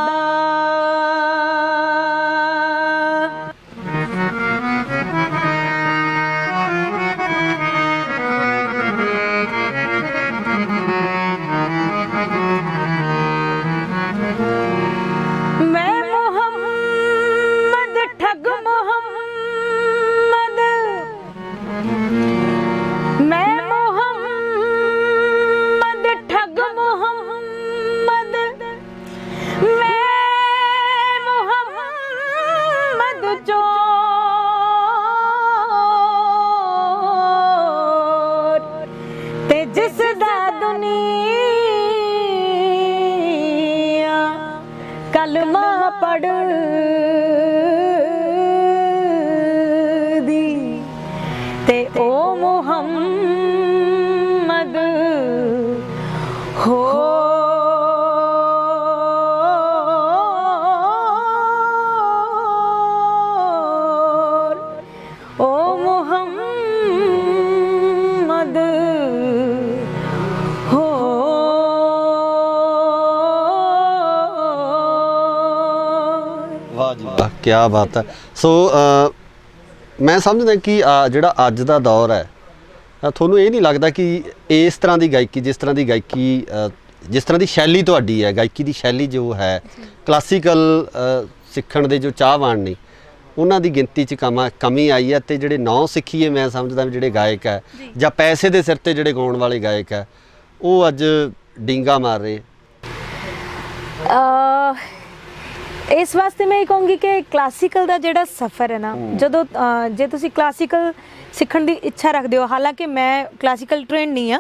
मैं मोहम्मद ठग मोहम्मद, मैं मोहम्मद ठग मोहम्मद, मैं मोहम्मद चोर ते जिस दा दुनिया कलमा पढ़ दी ते ओ मुहम्मद हो। ओ मुहम्मद हो। ਵਾਹ ਜੀ ਵਾਹ, ਕੀ ਬਾਤ ਹੈ। ਸੋ ਮੈਂ ਸਮਝਦਾ ਕਿ ਜਿਹੜਾ ਅੱਜ ਦਾ ਦੌਰ ਹੈ, ਤੁਹਾਨੂੰ ਇਹ ਨਹੀਂ ਲੱਗਦਾ ਕਿ ਇਸ ਤਰ੍ਹਾਂ ਦੀ ਗਾਇਕੀ, ਜਿਸ ਤਰ੍ਹਾਂ ਦੀ ਗਾਇਕੀ, ਜਿਸ ਤਰ੍ਹਾਂ ਦੀ ਸ਼ੈਲੀ ਤੁਹਾਡੀ ਹੈ, ਗਾਇਕੀ ਦੀ ਸ਼ੈਲੀ ਜੋ ਹੈ, ਕਲਾਸੀਕਲ ਸਿੱਖਣ ਦੇ ਜੋ ਚਾਹਵਾਨ ਨੇ ਉਹਨਾਂ ਦੀ ਗਿਣਤੀ 'ਚ ਕਮੀ ਆਈ ਹੈ ਤੇ ਜਿਹੜੇ ਨੌ ਸਿੱਖੀਏ, ਮੈਂ ਸਮਝਦਾ ਵੀ ਜਿਹੜੇ ਗਾਇਕ ਹੈ ਜਾਂ ਪੈਸੇ ਦੇ ਸਿਰ ਤੇ ਜਿਹੜੇ ਗਾਉਣ ਵਾਲੇ ਗਾਇਕ ਹੈ, ਉਹ ਅੱਜ ਡਿੰਗਾ ਮਾਰ ਰਹੇ। ਇਸ ਵਾਸਤੇ ਮੈਂ ਇਹ ਕਹੂੰਗੀ ਕਿ ਕਲਾਸੀਕਲ ਦਾ ਜਿਹੜਾ ਸਫ਼ਰ ਹੈ ਨਾ, ਜਦੋਂ ਜੇ ਤੁਸੀਂ ਕਲਾਸੀਕਲ ਸਿੱਖਣ ਦੀ ਇੱਛਾ ਰੱਖਦੇ ਹੋ, ਹਾਲਾਂਕਿ ਮੈਂ ਕਲਾਸੀਕਲ ਟ੍ਰੇਨਡ ਨਹੀਂ ਆ,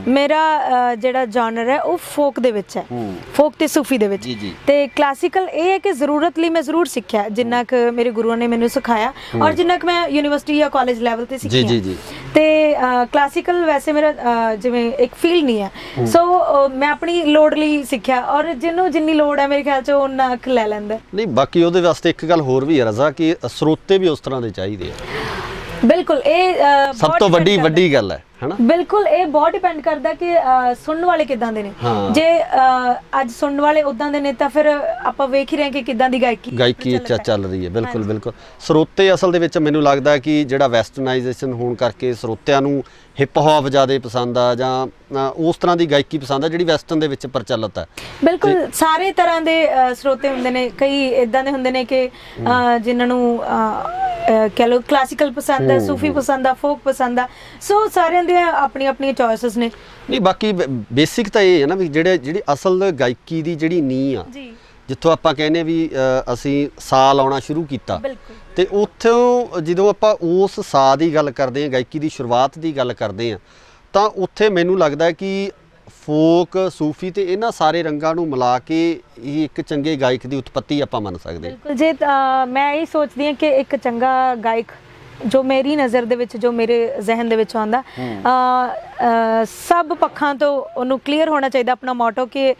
ਮੇਰਾ ਜਿਹੜਾ ਜਨਰ ਹੈ ਉਹ ਫੋਕ ਦੇ ਵਿੱਚ ਹੈ, ਫੋਕ ਤੇ ਸੂਫੀ ਦੇ ਵਿੱਚ। ਤੇ ਕਲਾਸੀਕਲ ਇਹ ਹੈ ਕਿ ਜ਼ਰੂਰਤ ਲਈ ਮੈਂ ਜ਼ਰੂਰ ਸਿੱਖਿਆ, ਜਿੰਨਾ ਕੁ ਮੇਰੇ ਗੁਰੂਆਂ ਨੇ ਮੈਨੂੰ ਸਿਖਾਇਆ ਔਰ ਜਿੰਨਾ ਕੁ ਮੈਂ ਯੂਨੀਵਰਸਿਟੀ ਜਾਂ ਕਾਲਜ ਲੈਵਲ ਤੇ ਸਿੱਖਿਆ। ਤੇ ਕਲਾਸੀਕਲ ਵੈਸੇ ਮੇਰਾ ਜਿਵੇਂ ਇੱਕ ਫੀਲਡ ਨਹੀਂ ਹੈ, ਸੋ ਮੈਂ ਆਪਣੀ ਲੋੜ ਲਈ ਸਿੱਖਿਆ, ਔਰ ਜਿਹਨੂੰ ਜਿੰਨੀ ਲੋੜ ਹੈ ਮੇਰੇ ਖਿਆਲ 'ਚ ਉਹਨਾਂ ਅੱਖ ਲੈ ਲੈਂਦਾ। ਨਹੀਂ, ਬਾਕੀ ਉਹਦੇ ਵਾਸਤੇ ਇੱਕ ਗੱਲ ਹੋਰ ਵੀ ਹੈ ਰਜ਼ਾ, ਕਿ ਸਰੋਤੇ ਵੀ ਉਸ ਤਰ੍ਹਾਂ ਦੇ ਚਾਹੀਦੇ ਆ। ਬਿਲਕੁਲ, ਇਹ ਸਭ ਤੋਂ ਵੱਡੀ ਗੱਲ ਹੈ ਹਨਾ। ਬਿਲਕੁਲ, ਇਹ ਬਹੁਤ ਡਿਪੈਂਡ ਕਰਦਾ ਕਿ ਸੁਣਨ ਵਾਲੇ ਕਿਦਾਂ ਦੇ ਨੇ। ਜੇ ਅੱਜ ਸੁਣਨ ਵਾਲੇ ਉਦਾਂ ਦੇ ਨੇ ਤਾਂ ਫਿਰ ਆਪਾਂ ਵੇਖ ਹੀ ਰਹੇ ਕਿ ਕਿਦਾਂ ਦੀ ਗਾਇਕੀ ਚੱਲ ਰਹੀ ਹੈ। ਬਿਲਕੁਲ ਸਰੋਤੇ ਅਸਲ ਦੇ ਵਿੱਚ ਮੈਨੂੰ ਲੱਗਦਾ ਕਿ ਜਿਹੜਾ ਵੈਸਟਰਨਾਈਜੇਸ਼ਨ ਹੋਣ ਕਰਕੇ ਸਰੋਤਿਆਂ ਨੂੰ ਹਿਪ ਹੌਪ ਜ਼ਿਆਦਾ ਪਸੰਦ ਆ, ਜਾਂ ਉਸ ਤਰ੍ਹਾਂ ਦੀ ਗਾਇਕੀ ਪਸੰਦ ਆ ਜਿਹੜੀ ਵੈਸਟਰਨ ਦੇ ਵਿੱਚ ਪ੍ਰਚਲਿਤ ਹੈ। ਬਿਲਕੁਲ, ਸਾਰੇ ਤਰ੍ਹਾਂ ਦੇ ਸਰੋਤੇ ਹੁੰਦੇ ਨੇ। ਕਈ ਇਦਾਂ ਦੇ ਹੁੰਦੇ ਨੇ ਕਿ ਜਿਨ੍ਹਾਂ ਨੂੰ ਕਹਿ ਲਓ ਕਲਾਸੀਕਲ ਪਸੰਦ ਹੈ, ਸੂਫੀ ਪਸੰਦ ਆ, ਫੋਕ ਪਸੰਦ ਆ, ਸੋ ਸਾਰਿਆਂ ਦੀਆਂ ਆਪਣੀਆਂ ਚੋਇਸਸ ਨੇ। ਨਹੀਂ, ਬਾਕੀ ਬੇਸਿਕ ਤਾਂ ਇਹ ਹੈ ਨਾ ਵੀ ਜਿਹੜੀ ਅਸਲ ਗਾਇਕੀ ਦੀ ਜਿਹੜੀ ਨੀਂਹ ਆ, ਜਿੱਥੋਂ ਆਪਾਂ ਕਹਿੰਦੇ ਵੀ ਅਸੀਂ ਸਾਹ ਲਾਉਣਾ ਸ਼ੁਰੂ ਕੀਤਾ, ਤੇ ਉੱਥੋਂ ਜਦੋਂ ਆਪਾਂ ਉਸ ਸਾਹ ਦੀ ਗੱਲ ਕਰਦੇ ਹਾਂ, ਗਾਇਕੀ ਦੀ ਸ਼ੁਰੂਆਤ ਦੀ ਗੱਲ ਕਰਦੇ ਹਾਂ, ਤਾਂ ਉੱਥੇ ਮੈਨੂੰ ਲੱਗਦਾ ਕਿ ਫੋਕ, ਸੂਫੀ ਤੇ ਇਹਨਾਂ ਸਾਰੇ ਰੰਗਾਂ ਨੂੰ ਮਿਲਾ ਕੇ ਹੀ ਇੱਕ ਚੰਗੇ ਗਾਇਕ ਦੀ ਉਤਪਤੀ ਆਪਾਂ ਮੰਨ ਸਕਦੇ ਹਾਂ। ਬਿਲਕੁਲ, ਜੇ ਮੈਂ ਇਹ ਸੋਚਦੀ ਹਾਂ ਕਿ ਇੱਕ ਚੰਗਾ ਗਾਇਕ ਜੋ ਮੇਰੀ ਨਜ਼ਰ ਦੇ ਵਿੱਚ, ਜੋ ਮੇਰੇ ਜ਼ਿਹਨ ਦੇ ਵਿੱਚ ਆਉਂਦਾ, ਸਭ ਪੱਖਾਂ ਤੋਂ ਉਹਨੂੰ ਕਲੀਅਰ ਹੋਣਾ ਚਾਹੀਦਾ ਆਪਣਾ ਮੋਟੋ, ਕਿ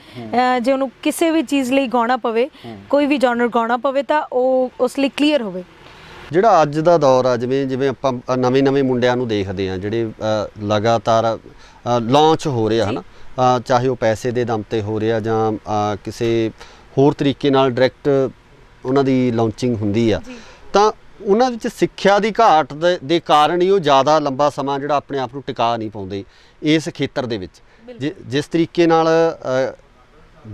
ਜੇ ਉਹਨੂੰ ਕਿਸੇ ਵੀ ਚੀਜ਼ ਲਈ ਗਾਉਣਾ ਪਵੇ, ਕੋਈ ਵੀ ਜਨਰ ਗਾਉਣਾ ਪਵੇ, ਤਾਂ ਉਹ ਉਸ ਲਈ ਕਲੀਅਰ ਹੋਵੇ। ਜਿਹੜਾ ਅੱਜ ਦਾ ਦੌਰ ਆ, ਜਿਵੇਂ ਆਪਾਂ ਨਵੇਂ ਮੁੰਡਿਆਂ ਨੂੰ ਦੇਖਦੇ ਆ ਜਿਹੜੇ ਲਗਾਤਾਰ ਲਾਂਚ ਹੋ ਰਿਹਾ ਹਨਾ, ਚਾਹੇ ਉਹ ਪੈਸੇ ਦੇ ਦਮ ਤੇ ਹੋ ਰਿਹਾ ਜਾਂ ਕਿਸੇ ਹੋਰ ਤਰੀਕੇ ਨਾਲ ਡਾਇਰੈਕਟ ਉਹਨਾਂ ਦੀ ਲਾਂਚਿੰਗ ਹੁੰਦੀ ਆ, ਤਾਂ ਉਹਨਾਂ ਵਿੱਚ ਸਿੱਖਿਆ ਦੀ ਘਾਟ ਦੇ ਕਾਰਨ ਹੀ ਉਹ ਜ਼ਿਆਦਾ ਲੰਬਾ ਸਮਾਂ ਜਿਹੜਾ ਆਪਣੇ ਆਪ ਨੂੰ ਟਿਕਾ ਨਹੀਂ ਪਾਉਂਦੇ ਇਸ ਖੇਤਰ ਦੇ ਵਿੱਚ। ਜਿਸ ਤਰੀਕੇ ਨਾਲ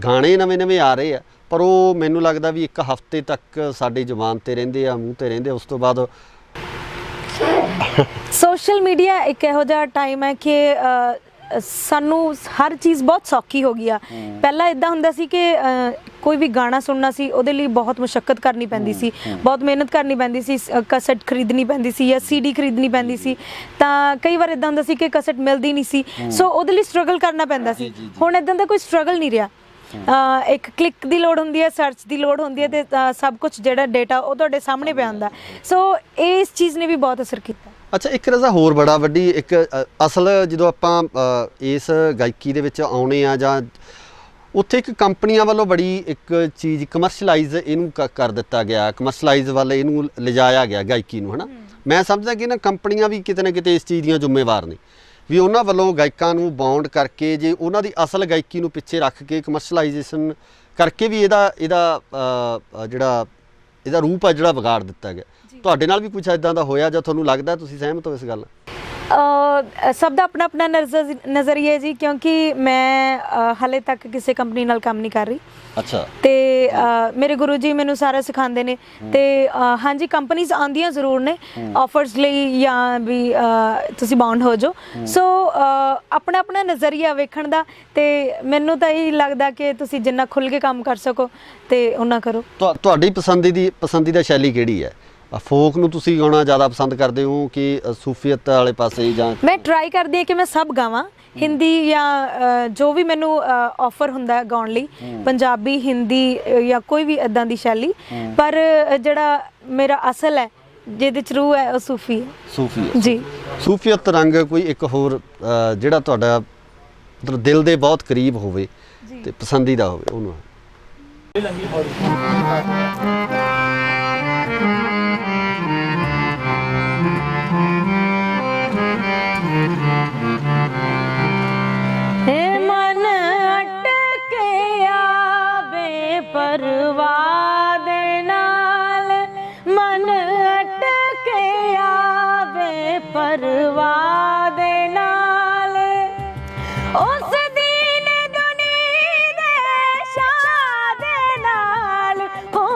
ਗਾਣੇ ਨਵੇਂ ਆ ਰਹੇ ਆ, ਪਰ ਉਹ ਮੈਨੂੰ ਲੱਗਦਾ ਵੀ ਇੱਕ ਹਫ਼ਤੇ ਤੱਕ ਸਾਡੀ ਜ਼ੁਬਾਨ ਤੇ ਰਹਿੰਦੇ ਆ, ਮੂੰਹ ਤੇ ਰਹਿੰਦੇ, ਉਸ ਤੋਂ ਬਾਅਦ ਸੋਸ਼ਲ ਮੀਡੀਆ ਇੱਕ ਇਹੋ ਜਿਹਾ ਟਾਈਮ ਹੈ ਕਿ ਸਾਨੂੰ ਹਰ ਚੀਜ਼ ਬਹੁਤ ਸੌਖੀ ਹੋ ਗਈ ਆ। ਪਹਿਲਾਂ ਇਦਾਂ ਹੁੰਦਾ ਸੀ ਕਿ ਕੋਈ ਵੀ ਗਾਣਾ ਸੁਣਨਾ ਸੀ, ਉਹਦੇ ਲਈ ਬਹੁਤ ਮੁਸ਼ੱਕਤ ਕਰਨੀ ਪੈਂਦੀ ਸੀ, ਬਹੁਤ ਮਿਹਨਤ ਕਰਨੀ ਪੈਂਦੀ ਸੀ, ਕਸਟ ਖਰੀਦਣੀ ਪੈਂਦੀ ਸੀ ਜਾਂ CD ਖਰੀਦਣੀ ਪੈਂਦੀ ਸੀ, ਤਾਂ ਕਈ ਵਾਰ ਇਦਾਂ ਹੁੰਦਾ ਸੀ ਕਿ ਕਸਟ ਮਿਲਦੀ ਨਹੀਂ ਸੀ, ਸੋ ਉਹਦੇ ਲਈ ਸਟਰਗਲ ਕਰਨਾ ਪੈਂਦਾ ਸੀ। ਹੁਣ ਇਦਾਂ ਦਾ ਕੋਈ ਸਟਰਗਲ ਨਹੀਂ ਰਿਹਾ। ਇੱਕ ਕਲਿੱਕ ਦੀ ਲੋੜ ਹੁੰਦੀ ਹੈ, ਸਰਚ ਦੀ ਲੋੜ ਹੁੰਦੀ ਹੈ, ਤੇ ਸਭ ਕੁਝ ਜਿਹੜਾ ਡੇਟਾ ਉਹ ਤੁਹਾਡੇ ਸਾਹਮਣੇ ਪਿਆ ਹੁੰਦਾ। ਸੋ ਇਸ ਚੀਜ਼ ਨੇ ਵੀ ਬਹੁਤ ਅਸਰ ਕੀਤਾ। ਅੱਛਾ, ਇੱਕ ਰਜ਼ਾ ਹੋਰ ਬੜਾ ਵੱਡੀ ਇੱਕ ਅਸਲ ਜਦੋਂ ਆਪਾਂ ਇਸ ਗਾਇਕੀ ਦੇ ਵਿੱਚ ਆਉਣੇ ਆ, ਜਾਂ ਉੱਥੇ ਇੱਕ ਕੰਪਨੀਆਂ ਵੱਲੋਂ ਬੜੀ ਇੱਕ ਚੀਜ਼ ਕਮਰਸ਼ਲਾਈਜ਼ ਇਹਨੂੰ ਕਰ ਦਿੱਤਾ ਗਿਆ, ਕਮਰਸ਼ਲਾਈਜ਼ ਵੱਲ ਇਹਨੂੰ ਲਿਜਾਇਆ ਗਿਆ ਗਾਇਕੀ ਨੂੰ, ਹੈ ਨਾ। ਮੈਂ ਸਮਝਦਾ ਕਿ ਨਾ ਕੰਪਨੀਆਂ ਵੀ ਕਿਤੇ ਨਾ ਕਿਤੇ ਇਸ ਚੀਜ਼ ਦੀਆਂ ਜ਼ਿੰਮੇਵਾਰ ਨੇ, ਵੀ ਉਹਨਾਂ ਵੱਲੋਂ ਗਾਇਕਾਂ ਨੂੰ ਬਾਉਂਡ ਕਰਕੇ, ਜੇ ਉਹਨਾਂ ਦੀ ਅਸਲ ਗਾਇਕੀ ਨੂੰ ਪਿੱਛੇ ਰੱਖ ਕੇ ਕਮਰਸ਼ਲਾਈਜੇਸ਼ਨ ਕਰਕੇ ਵੀ ਇਹਦਾ ਰੂਪ ਆ ਜਿਹੜਾ ਵਿਗਾੜ ਦਿੱਤਾ ਗਿਆ। ਤੁਹਾਡੇ ਨਾਲ ਵੀ ਕੁਝ ਇਦਾਂ ਦਾ ਹੋਇਆ ਜਾਂ ਤੁਹਾਨੂੰ ਲੱਗਦਾ, ਤੁਸੀਂ ਸਹਿਮਤ ਹੋ ਇਸ ਗੱਲ? ਸਭ ਦਾ ਆਪਣਾ ਨਜ਼ਰੀਆ ਜੀ, ਕਿਉਂਕਿ ਮੈਂ ਹਾਲੇ ਤੱਕ ਕਿਸੇ ਕੰਪਨੀ ਨਾਲ ਕੰਮ ਨਹੀਂ ਕਰ ਰਹੀ। ਅੱਛਾ। ਤੇ ਮੇਰੇ ਗੁਰੂ ਜੀ ਮੈਨੂੰ ਸਾਰਾ ਸਿਖਾਉਂਦੇ ਨੇ, ਤੇ ਹਾਂਜੀ ਕੰਪਨੀਜ਼ ਆਉਂਦੀਆਂ ਜ਼ਰੂਰ ਨੇ ਆਫਰਸ ਲਈ, ਜਾਂ ਵੀ ਤੁਸੀਂ ਬਾਉਂਡ ਹੋ ਜਾਓ। ਸੋ ਆਪਣਾ ਨਜ਼ਰੀਆ ਵੇਖਣ ਦਾ, ਤੇ ਮੈਨੂੰ ਤਾਂ ਇਹ ਲੱਗਦਾ ਕਿ ਤੁਸੀਂ ਜਿੰਨਾ ਖੁੱਲ੍ਹ ਕੇ ਕੰਮ ਕਰ ਸਕੋ ਤੇ ਉਹਨਾਂ ਕਰੋ। ਤੁਹਾਡੀ ਪਸੰਦੀਦਾ ਸ਼ੈਲੀ ਕਿਹੜੀ ਹੈ? ਫੋਕ ਨੂੰ ਤੁਸੀਂ ਗਾਉਣਾ ਜ਼ਿਆਦਾ ਪਸੰਦ ਕਰਦੇ ਹੋ ਕਿ ਸੂਫੀਅਤ ਵਾਲੇ ਪਾਸੇ? ਜਾਂ ਮੈਂ ਟਰਾਈ ਕਰਦੀ ਹਾਂ ਕਿ ਮੈਂ ਸਭ ਗਾਵਾਂ, ਹਿੰਦੀ ਜਾਂ ਜੋ ਵੀ ਮੈਨੂੰ ਆਫਰ ਹੁੰਦਾ ਗਾਉਣ ਲਈ, ਪੰਜਾਬੀ, ਹਿੰਦੀ ਜਾਂ ਕੋਈ ਵੀ ਇੱਦਾਂ ਦੀ ਸ਼ੈਲੀ, ਪਰ ਜਿਹੜਾ ਮੇਰਾ ਅਸਲ ਹੈ, ਜਿਹਦੇ ਚ ਰੂਹ ਹੈ, ਉਹ ਸੂਫੀ ਹੈ ਜੀ। ਸੂਫੀਅਤ ਰੰਗ ਕੋਈ ਇੱਕ ਹੋਰ ਜਿਹੜਾ ਤੁਹਾਡਾ ਮਤਲਬ ਦਿਲ ਦੇ ਬਹੁਤ ਕਰੀਬ ਹੋਵੇ ਤੇ ਪਸੰਦੀਦਾ ਹੋਵੇ, ਉਹਨੂੰ? ਮਨ ਅਟਕਿਆ ਬੇਪਰਵਾਹ ਦੇ ਨਾਲ, ਮਨ ਅਟਕਿਆ ਬੇਪਰਵਾਹ ਦੇ ਨਾਲ, ਉਸ ਦੀਨ ਦੁਨੀ ਦੇ ਸ਼ਾਹ ਦੇ ਨਾਲ, ਹੋ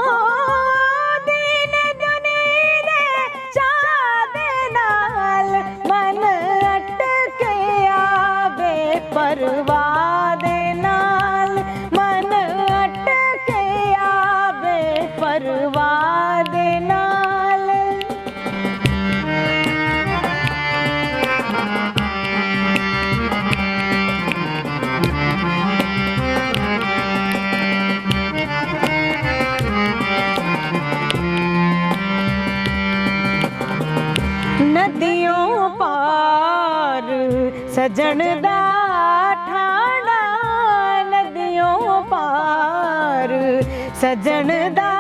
ਸਜਣ ਦਾ ਠਾਣਾ ਨदियों ਪਾਰ ਸਜਣ ਦਾ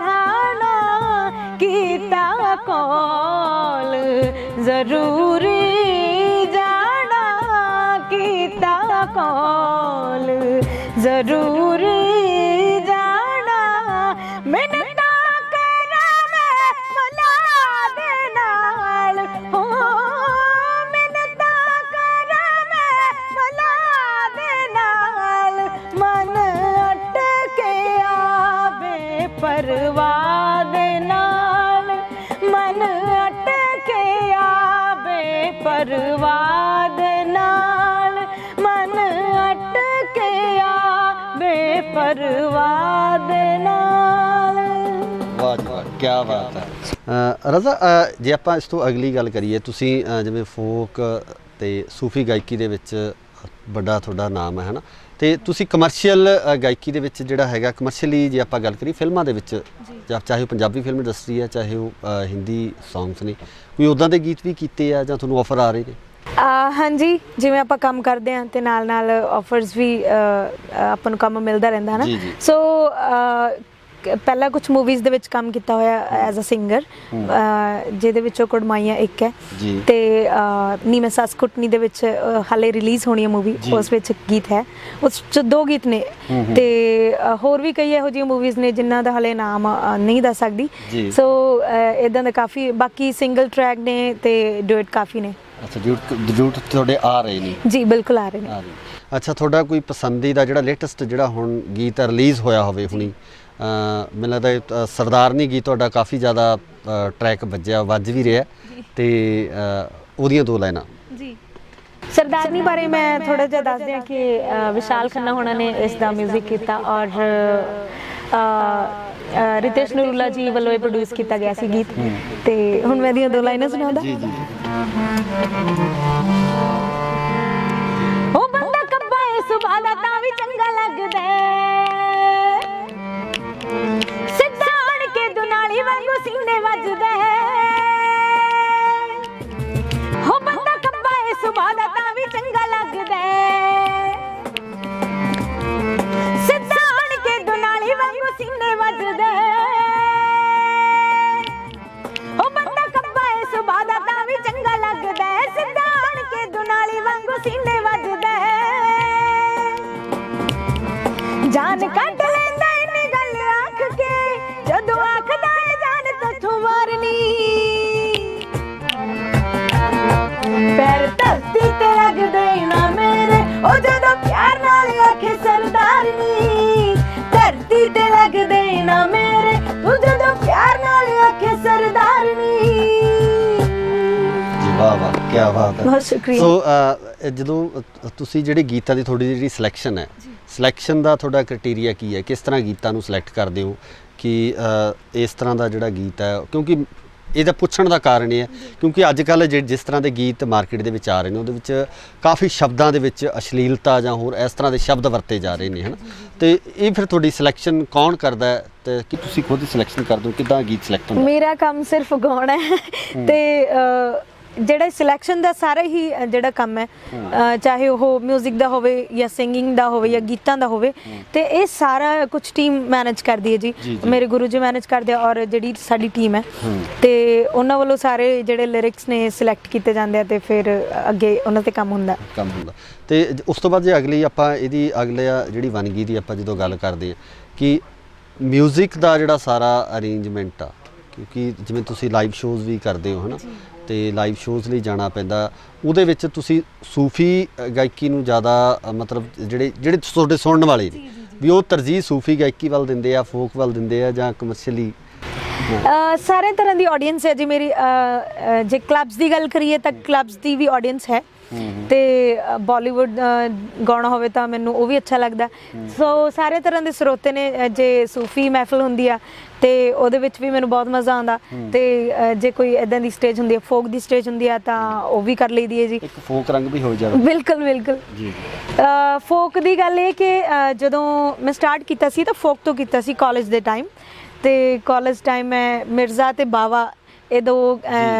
ਠਾਣਾ ਕੀਤਾ ਕੋਲ ਜ਼ਰੂਰੀ ਜਾਣਾ ਕੀਤਾ ਕੋਲ ਜ਼ਰੂਰੀ ਜਾਣਾ ਮਿੰਨਤਾਂ ਕਰਾਂ ਮੈਂ ਮਲਾ ਦੇ ਨਾਲ ਹੋ ਮਿੰਨਤਾਂ ਕਰਾਂ ਮੈਂ ਮਲਾ ਦੇ ਨਾਲ ਮਨ ਅਟਕੇ ਆਵੇ ਪਰਵਾਹ ਦੇ ਨਾਲ ਮਨ ਅਟਕੇ ਆਵੇ ਪਰਵਾਹ ਦੇ ਨਾਲ ਮਨ ਅਟਕੇ ਆਵੇ ਪਰਵਾਹ ਦੇ ਨਾਲ। ਵਾਹ ਜੀ ਵਾਹ, ਕੀ ਬਾਤ ਹੈ। ਰਜ਼ਾ, ਜੇ ਆਪਾਂ ਇਸ ਤੋਂ ਅਗਲੀ ਗੱਲ ਕਰੀਏ, ਤੁਸੀਂ ਜਿਵੇਂ ਫੋਕ ਤੇ ਸੂਫੀ ਗਾਇਕੀ ਦੇ ਵਿੱਚ ਵੱਡਾ ਤੁਹਾਡਾ ਨਾਮ ਹੈ ਨਾ, ਤੇ ਤੁਸੀਂ ਕਮਰਸ਼ੀਅਲ ਗਾਇਕੀ ਦੇ ਵਿੱਚ ਜਿਹੜਾ ਹੈਗਾ ਕਮਰਸ਼ੀਅਲੀ ਜੇ ਆਪਾਂ ਗੱਲ ਕਰੀਏ ਫਿਲਮਾਂ ਦੇ ਵਿੱਚ, ਚਾਹੇ ਉਹ ਪੰਜਾਬੀ ਫਿਲਮ ਇੰਡਸਟਰੀ ਹੈ ਚਾਹੇ ਉਹ ਹਿੰਦੀ ਸੌਂਗਸ ਨੇ, ਕੋਈ ਉੱਦਾਂ ਦੇ ਗੀਤ ਵੀ ਕੀਤੇ ਆ ਜਾਂ ਤੁਹਾਨੂੰ ਆਫਰ ਆ ਰਹੇ ਨੇ? ਹਾਂਜੀ, ਜਿਵੇਂ ਆਪਾਂ ਕੰਮ ਕਰਦੇ ਹਾਂ ਤੇ ਨਾਲ ਨਾਲ ਆਫਰਸ ਵੀ ਆਪਾਂ ਨੂੰ ਕੰਮ ਮਿਲਦਾ ਰਹਿੰਦਾ ਹੈ ਨਾ। ਸੋ ਪਹਿਲਾਂ ਕੁਝ ਮੂਵੀਜ਼ ਦੇ ਵਿੱਚ ਕੰਮ ਕੀਤਾ ਹੋਇਆ ਐਜ਼ ਅ ਸਿੰਗਰ, ਜਿਹਦੇ ਵਿੱਚੋਂ ਕੁੜਮਾਈਆਂ ਇੱਕ ਹੈ ਤੇ ਨੀ ਮੈਂ ਸੱਸ ਕੁੱਟਣੀ ਦੇ ਵਿੱਚ ਹਾਲੇ ਰਿਲੀਜ਼ ਹੋਣੀ ਹੈ ਮੂਵੀ, ਉਸ ਵਿੱਚ ਗੀਤ ਹੈ, ਉਸ 'ਚ 2 ਗੀਤ ਨੇ ਤੇ ਹੋਰ ਵੀ ਕਈ ਇਹੋ ਜਿਹੀਆਂ ਮੂਵੀਜ਼ ਨੇ ਜਿਨ੍ਹਾਂ ਦਾ ਹਾਲੇ ਨਾਮ ਨਹੀਂ ਦੱਸ ਸਕਦੀ। ਸੋ ਇਦਾਂ ਦਾ ਕਾਫੀ ਬਾਕੀ ਸਿੰਗਲ ਟਰੈਕ ਨੇ ਤੇ ਡੁਇਟ ਕਾਫੀ ਨੇ। ਅੱਛਾ, ਡਿਊਟ ਤੁਹਾਡੇ ਆ ਰਹੇ ਨੇ? ਜੀ ਬਿਲਕੁਲ ਆ ਰਹੇ ਨੇ। ਅੱਛਾ, ਤੁਹਾਡਾ ਕੋਈ ਪਸੰਦੀਦਾ ਜਿਹੜਾ ਲੇਟੈਸਟ ਜਿਹੜਾ ਹੁਣ ਗੀਤ ਰਿਲੀਜ਼ ਹੋਇਆ ਹੋਵੇ ਹੁਣੀ? ਮੈਨੂੰ ਲੱਗਦਾ ਸਰਦਾਰਨੀ ਗੀਤ ਤੁਹਾਡਾ ਕਾਫੀ ਜ਼ਿਆਦਾ ਟਰੈਕ ਵੱਜ ਵੀ ਰਿਹਾ ਤੇ ਉਹਦੀਆਂ 2 ਲਾਈਨਾਂ। ਜੀ, ਸਰਦਾਰਨੀ ਬਾਰੇ ਮੈਂ ਥੋੜਾ ਜਿਹਾ ਦੱਸ ਦਿਆਂ ਕਿ ਵਿਸ਼ਾਲ ਖੰਨਾ ਹੋਣਾ ਨੇ ਇਸ ਦਾ 뮤직 ਕੀਤਾ ਔਰ ਰਿਤੇਸ਼ ਨਰੂਲਾ ਜੀ ਵੱਲੋਂ ਇਹ ਪ੍ਰੋਡਿਊਸ ਕੀਤਾ ਗਿਆ ਸੀ ਗੀਤ। ਤੇ ਹੁਣ ਮੈਂ ਇਹਦੀਆਂ 2 ਲਾਈਨਾਂ ਸੁਣਾਉਂਦਾ। ਉਹ ਬੰਦਾ ਕੱਬਾ ਏ ਸੁਭਾ ਦਾ ਤਾਂ ਵੀ ਚੰਗਾ ਲੱਗਦਾ, ਸਿੱਧਾ ਆਣ ਕੇ ਦੁਨਾਲੀ ਵਾਂਗੂ ਸੀਨੇ ਵੱਜਦਾ। ਹੋ ਬੰਦਾ ਕੱਬਾ ਏ ਸੁਭਾ ਦਾ ਤਾਂ ਵੀ ਚੰਗਾ ਲੱਗਦਾ, ਸਿੱਧਾ ਆਣ ਕੇ ਦੁਨਾਲੀ ਵਾਂਗੂ ਸੀਨੇ ਵੱਜਦਾ। ਹੋ ਬੰਦਾ ਕੱਬਾ ਏ ਸੁਭਾ ਦਾ ਤਾਂ ਵੀ ਚੰਗਾ ਲੱਗਦਾ, ਸਿੱਧਾ ਆਣ ਕੇ ਦੁਨਾਲੀ ਵਾਂਗੂ ਸੀਨੇ ਵੱਜਦਾ। ਜਾਨ ਕੱਢ ਲੈਂਦਾ ਇੰਨੀ ਗੱਲ ਆਖ ਕੇ, ਜਦੋਂ ਆਖਦਾ ਏ ਜਾਨ ਤੈਥੋਂ ਮਾਰਨੀ। ਪੈਰ ਧਰਤੀ ਤੇ ਲੱਗਦੇ ਨਾ ਮੇਰੇ, ਉਹ ਜਦੋਂ ਪਿਆਰ ਨਾਲ ਆਖੇ ਸਰਦਾਰਨੀ। ਧਰਤੀ ਤੇ ਲੱਗਦੇ ਨਾ ਮੇਰੇ, ਉਹ ਜਦੋਂ ਪਿਆਰ ਨਾਲ ਆਖੇ ਸਰਦਾਰਨੀ। ਵਾਹ ਵਾਹ, ਕੀ ਬਾਤ ਹੈ, ਬਹੁਤ ਸ਼ੁਕਰੀਆ। ਸੋ ਜਦੋਂ ਤੁਸੀਂ ਜਿਹੜੇ ਗੀਤਾਂ ਦੀ ਤੁਹਾਡੀ ਜਿਹੜੀ ਸਿਲੈਕਸ਼ਨ ਹੈ, ਸਿਲੈਕਸ਼ਨ ਦਾ ਤੁਹਾਡਾ ਕ੍ਰਾਈਟੇਰੀਆ ਕੀ ਹੈ? ਕਿਸ ਤਰ੍ਹਾਂ ਗੀਤਾਂ ਨੂੰ ਸਿਲੈਕਟ ਕਰਦੇ ਹੋ ਕਿ ਇਸ ਤਰ੍ਹਾਂ ਦਾ ਜਿਹੜਾ ਗੀਤ ਹੈ? ਕਿਉਂਕਿ ਇਹਦਾ ਪੁੱਛਣ ਦਾ ਕਾਰਨ ਇਹ ਹੈ ਕਿਉਂਕਿ ਅੱਜ ਕੱਲ੍ਹ ਜਿਸ ਤਰ੍ਹਾਂ ਦੇ ਗੀਤ ਮਾਰਕੀਟ ਦੇ ਵਿੱਚ ਆ ਰਹੇ ਨੇ ਉਹਦੇ ਵਿੱਚ ਕਾਫੀ ਸ਼ਬਦਾਂ ਦੇ ਵਿੱਚ ਅਸ਼ਲੀਲਤਾ ਜਾਂ ਹੋਰ ਇਸ ਤਰ੍ਹਾਂ ਦੇ ਸ਼ਬਦ ਵਰਤੇ ਜਾ ਰਹੇ ਨੇ, ਹੈ ਨਾ? ਤੇ ਇਹ ਫਿਰ ਤੁਹਾਡੀ ਸਿਲੈਕਸ਼ਨ ਕੌਣ ਕਰਦਾ ਹੈ ਤੇ ਕੀ ਤੁਸੀਂ ਖੁਦ ਹੀ ਸਿਲੈਕਸ਼ਨ ਕਰਦੇ ਹੋ? ਕਿੱਦਾਂ ਗੀਤ ਸਿਲੈਕਟ ਹੁੰਦਾ? ਮੇਰਾ ਕੰਮ ਸਿਰਫ ਗਾਉਣਾ ਹੈ ਤੇ ਜਿਹੜਾ ਸਿਲੈਕਸ਼ਨ ਦਾ ਸਾਰਾ ਹੀ ਜਿਹੜਾ ਕੰਮ ਹੈ, ਚਾਹੇ ਉਹ 뮤직 ਦਾ ਹੋਵੇ ਜਾਂ ਸਿੰਗਿੰਗ ਦਾ ਹੋਵੇ ਜਾਂ ਗੀਤਾਂ ਦਾ ਹੋਵੇ, ਤੇ ਇਹ ਸਾਰਾ ਕੁਝ ਟੀਮ ਮੈਨੇਜ ਕਰਦੀ ਹੈ ਜੀ। ਮੇਰੇ ਗੁਰੂ ਜੀ ਮੈਨੇਜ ਕਰਦੇ ਆ ਔਰ ਜਿਹੜੀ ਸਾਡੀ ਟੀਮ ਹੈ ਤੇ ਉਹਨਾਂ ਵੱਲੋਂ ਸਾਰੇ ਜਿਹੜੇ ਲਿਰਿਕਸ ਨੇ ਸਿਲੈਕਟ ਕੀਤੇ ਜਾਂਦੇ ਆ ਤੇ ਫਿਰ ਅੱਗੇ ਉਹਨਾਂ ਤੇ ਕੰਮ ਹੁੰਦਾ। ਤੇ ਉਸ ਤੋਂ ਬਾਅਦ ਜੇ ਅਗਲੀ ਆਪਾਂ ਇਹਦੀ ਅਗਲੇ ਜਿਹੜੀ ਵੰਨਗੀ ਦੀ ਆਪਾਂ ਜਦੋਂ ਗੱਲ ਕਰਦੇ ਆ ਕਿ 뮤직 ਦਾ ਜਿਹੜਾ ਸਾਰਾ ਅਰੇਂਜਮੈਂਟ ਆ, ਕਿਉਂਕਿ ਜਿਵੇਂ ਤੁਸੀਂ ਲਾਈਵ ਸ਼ੋਜ਼ ਵੀ ਕਰਦੇ ਹੋ, ਹੈ ਨਾ? ਤੇ ਲਾਈਵ ਸ਼ੋਜ਼ ਲਈ ਜਾਣਾ ਪੈਂਦਾ, ਉਹਦੇ ਵਿੱਚ ਤੁਸੀਂ ਸੂਫੀ ਗਾਇਕੀ ਨੂੰ ਜ਼ਿਆਦਾ ਮਤਲਬ ਜਿਹੜੇ ਤੁਹਾਡੇ ਸੁਣਨ ਵਾਲੇ ਨੇ ਵੀ ਉਹ ਤਰਜੀਹ ਸੂਫੀ ਗਾਇਕੀ ਵੱਲ ਦਿੰਦੇ ਆ, ਫੋਕ ਵੱਲ ਦਿੰਦੇ ਆ ਜਾਂ ਕਮਰਸ਼ੀਅਲੀ? ਸਾਰੇ ਤਰ੍ਹਾਂ ਦੀ ਆਡੀਅנס ਹੈ ਜੀ ਮੇਰੀ। ਜੇ ਕਲੱਬਸ ਦੀ ਗੱਲ ਕਰੀਏ ਤਾਂ ਕਲੱਬਸ ਦੀ ਵੀ ਆਡੀਅנס ਹੈ ਤੇ ਬਾਲੀਵੁੱਡ ਗਾਉਣਾ ਹੋਵੇ ਤਾਂ ਮੈਨੂੰ ਉਹ ਵੀ ਅੱਛਾ ਲੱਗਦਾ। ਸੋ ਸਾਰੇ ਤਰ੍ਹਾਂ ਦੇ ਸਰੋਤੇ ਨੇ। ਜੇ ਸੂਫੀ ਮਹਿਫਲ ਹੁੰਦੀ ਆ ਤੇ ਉਹਦੇ ਵਿੱਚ ਵੀ ਮੈਨੂੰ ਬਹੁਤ ਮਜ਼ਾ ਆਉਂਦਾ ਤੇ ਜੇ ਕੋਈ ਇਦਾਂ ਦੀ ਸਟੇਜ ਹੁੰਦੀ ਹੈ, ਫੋਕ ਦੀ ਸਟੇਜ ਹੁੰਦੀ ਆ ਤਾਂ ਉਹ ਵੀ ਕਰ ਲਈਦੀ ਹੈ ਜੀ। ਇੱਕ ਫੋਕ ਰੰਗ ਵੀ ਹੋ ਜਾਵੇ। ਬਿਲਕੁਲ ਬਿਲਕੁਲ ਜੀ। ਫੋਕ ਦੀ ਗੱਲ ਇਹ ਕਿ ਜਦੋਂ ਮੈਂ ਸਟਾਰਟ ਕੀਤਾ ਸੀ ਤਾਂ ਫੋਕ ਤੋਂ ਕੀਤਾ ਸੀ ਕਾਲਜ ਦੇ ਟਾਈਮ, ਤੇ ਕਾਲਜ ਟਾਈਮ ਮੈਂ ਮਿਰਜ਼ਾ ਤੇ ਬਾਵਾ ਇਹ 2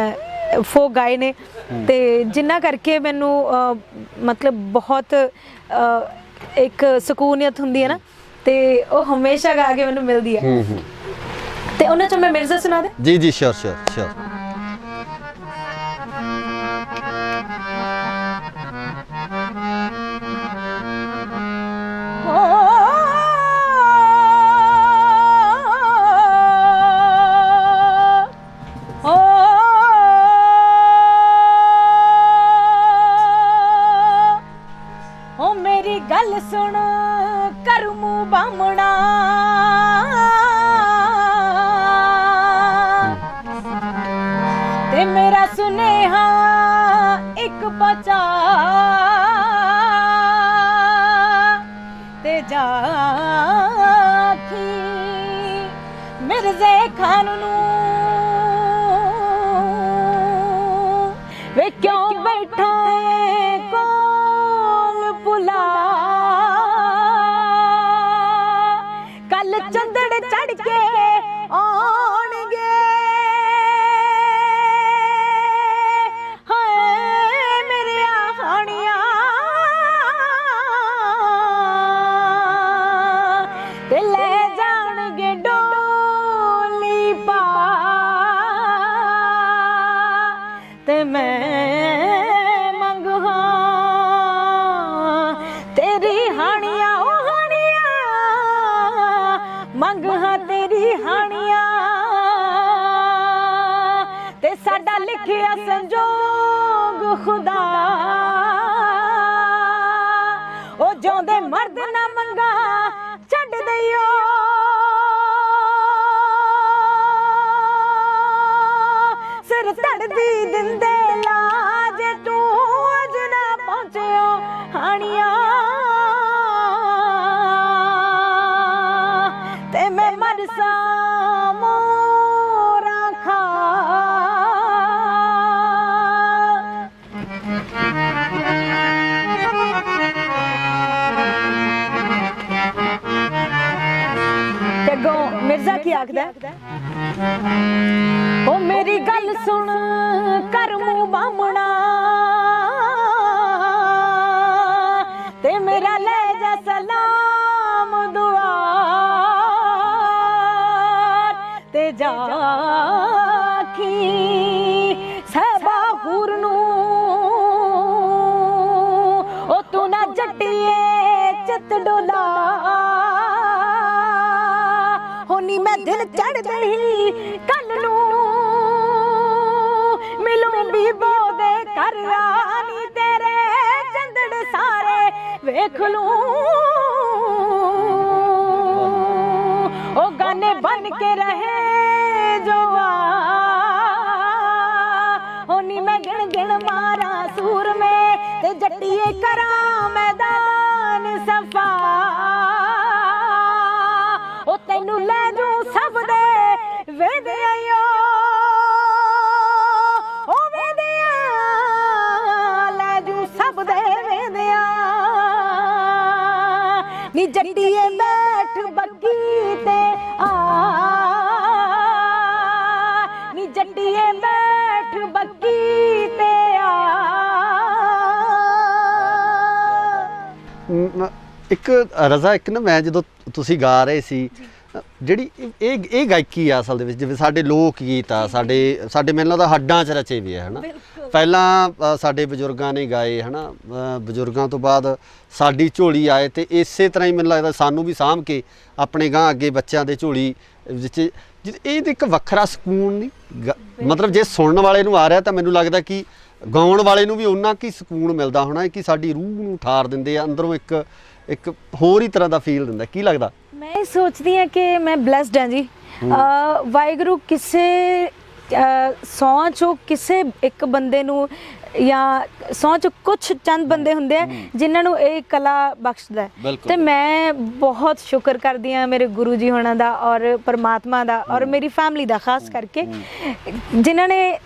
ਫੋਕ ਗਾਏ ਨੇ ਤੇ ਜਿਨ੍ਹਾਂ ਕਰਕੇ ਮੈਨੂੰ ਮਤਲਬ ਬਹੁਤ ਇੱਕ ਸਕੂਨੀਅਤ ਹੁੰਦੀ ਹੈ ਨਾ, ਤੇ ਉਹ ਹਮੇਸ਼ਾ ਗਾ ਕੇ ਮੈਨੂੰ ਮਿਲਦੀ ਹੈ। ਤੇ ਉਹਨਾਂ ਚੋਂ ਮੈਂ ਮਿਰਜ਼ਾ ਸੁਣਾ ਦੇ। ਜੀ ਜੀ, ਸ਼ੋਰ ਸ਼ੋਰ ਸ਼ੋਰ। ਗੱਲ ਸੁਣ ਕਰਮੂ ਬਾਮਣਾ, ਤੇ ਮੇਰਾ ਸੁਨੇਹਾ ਇੱਕ ਪਹੁੰਚਾ, ਤੇ ਜਾਖੀ ਮਿਰਜ਼ੇ ਖਾਨ ਨੂੰ ਵੇ ਕਿਉਂ ਬੈਠਾ ਏ ਕੋਲ ਪੁਲਾ, ਕੱਲ ਚੰਦੜ ਚੜ ਕੇ ਆਉਣਗੇ, ਹਾਏ ਮੇਰੇ ਹਾਣੀਆਂ ਤੇ ਲੈ ਜਾਣਗੇ ਡੋਲੀ ਪਾ, ਤੇ ਮੈਂ ਮੰਗਾਂ ਤੇਰੀ ਹਾਣੀਆਂ, ਉਹ ਹਾਣੀਆਂ ਮੰਗਾਂ ਤੇਰੀ ਹਾਣੀਆਂ, ਤੇ ਸਾਡਾ ਲਿਖਿਆ ਸੰਜੋਗ ਖੁਦਾ, ਉਹ ਜਿਉਂਦੇ ਮਰਦ ਨਾ ਮੰਗਾ ਛੱਡ ਦਈਓ, ਸਿਰ ਧੜਦੀ ਦਿੰਦੇ ਲਾਜ ਤੂੰ ਅਜ ਨਾ ਪਹੁੰਚਿਓ ਹਾਣੀਆਂ, ਤੇ ਮੈਂ ਮਰਸਾਂ ਮੋਰਾ ਖਾ। ਤੇ ਅੱਗੋਂ ਮਿਰਜ਼ਾ ਕੀ ਆਖਦਾ, ਉਹ ਮੇਰੀ ਗੱਲ ਸੁਣ ਕਰਮੂ ਬਾਮਣਾ, ਤੇ ਮੇਰਾ ਲੈ ਜਾ ਸਲਾਮ ਦੁਆ, ਤੇ ਜਾਖੀ ਸਹਿਬਾ ਹੂਰ ਨੂੰ ਉਹ ਤੂੰ ਨਾ ਜੱਟੀਏ ਚਿੱਤ ਡੋਲਾ, ਹੋਣੀ ਮੈਂ ਦਿਨ ਚੜ੍ਹਦੀ ਕੱਲ ਨੂੰ ਮਿਲੂੰ ਬੀਬੋ ਦੇ ਘਰ ਰਾਣੀ, ਤੇਰੇ ਚੰਦੜ ਸਾਰੇ ਵੇਖ ਲੂੰ, ਉਹ ਗਾਨੇ ਬਨ ਕੇ ਰਹੇ ਜੋ ਹੋਣੀ ਮੈਂ ਗਿਣ ਗਿਣ ਮਾਰਾ ਸੂਰ ਮੇ, ਤੇ ਜੱਟੀਏ ਕਰਾਂ ਮੈਦਾਨ ਸਫਾ, ਉਹ ਤੈਨੂੰ ਲੈ ਜੂ ਸਭ ਦੇ ਵੇਦਿਆਇਓ, ਉਹ ਵੇਦਿਆ ਲੈ ਜੂ ਸਭ ਦੇ ਵੇਦਿਆ, ਨੀ ਜੱਟੀਏ ਬੈਠ ਬੱਗੀ ਤੇ ਆ, ਨੀ ਜੱਟੀਏ ਬੈਠ ਬੱਗੀ ਤੇ ਆ। ਇੱਕ ਰਜ਼ਾ, ਇੱਕ ਨਾ ਮੈਂ ਜਦੋਂ ਤੁਸੀਂ ਗਾ ਰਹੇ ਸੀ, ਜਿਹੜੀ ਇਹ ਗਾਇਕੀ ਆ ਅਸਲ ਦੇ ਵਿੱਚ, ਜਿਵੇਂ ਸਾਡੇ ਲੋਕ ਗੀਤ ਆ, ਸਾਡੇ ਮੈਨੂੰ ਲੱਗਦਾ ਹੱਡਾਂ 'ਚ ਰਚੇ ਵੀ ਆ, ਹੈ ਨਾ। ਪਹਿਲਾਂ ਸਾਡੇ ਬਜ਼ੁਰਗਾਂ ਨੇ ਗਾਏ, ਹੈ ਨਾ, ਬਜ਼ੁਰਗਾਂ ਤੋਂ ਬਾਅਦ ਸਾਡੀ ਝੋਲੀ ਆਏ, ਤੇ ਇਸੇ ਤਰ੍ਹਾਂ ਹੀ ਮੈਨੂੰ ਲੱਗਦਾ ਸਾਨੂੰ ਵੀ ਸਾਂਭ ਕੇ ਆਪਣੇ ਗਾਂ ਅੱਗੇ ਬੱਚਿਆਂ ਦੇ ਝੋਲੀ ਵਿੱਚ ਇਹ ਇੱਕ ਵੱਖਰਾ ਸਕੂਨ ਨਹੀਂ, ਮਤਲਬ ਜੇ ਸੁਣਨ ਵਾਲੇ ਨੂੰ ਆ ਰਿਹਾ ਤਾਂ ਮੈਨੂੰ ਲੱਗਦਾ ਕਿ ਗਾਉਣ ਵਾਲੇ ਨੂੰ ਵੀ ਉਹਨਾਂ ਕੀ ਸਕੂਨ ਮਿਲਦਾ ਹੋਣਾ ਕਿ ਸਾਡੀ ਰੂਹ ਨੂੰ ਠਾਰ ਦਿੰਦੇ ਆ ਅੰਦਰੋਂ, ਇੱਕ ਹੋਰ ਹੀ ਤਰ੍ਹਾਂ ਦਾ ਫੀਲ ਦਿੰਦਾ। ਕੀ ਲੱਗਦਾ? ਮੈਂ ਸੋਚਦੀ ਹਾਂ ਕਿ ਮੈਂ ਬਲੈਸਡ ਹਾਂ ਜੀ। ਵਾਹਿਗੁਰੂ ਕਿਸੇ 100 ਚੋਂ ਕਿਸੇ ਇੱਕ ਬੰਦੇ ਨੂੰ, ਜਾਂ 100 ਚੋਂ ਕੁਛ ਚੰਦ ਬੰਦੇ ਹੁੰਦੇ ਆ ਜਿਨ੍ਹਾਂ ਨੂੰ ਇਹ ਕਲਾ ਬਖਸ਼ਦਾ, ਤੇ ਮੈਂ ਬਹੁਤ ਸ਼ੁਕਰ ਕਰਦੀ ਹਾਂ ਮੇਰੇ ਗੁਰੂ ਜੀ ਹੋਣਾ ਦਾ, ਔਰ ਪਰਮਾਤਮਾ ਦਾ, ਔਰ ਮੇਰੀ ਫੈਮਿਲੀ ਦਾ ਖਾਸ ਕਰਕੇ, ਜਿਨ੍ਹਾਂ ਨੇ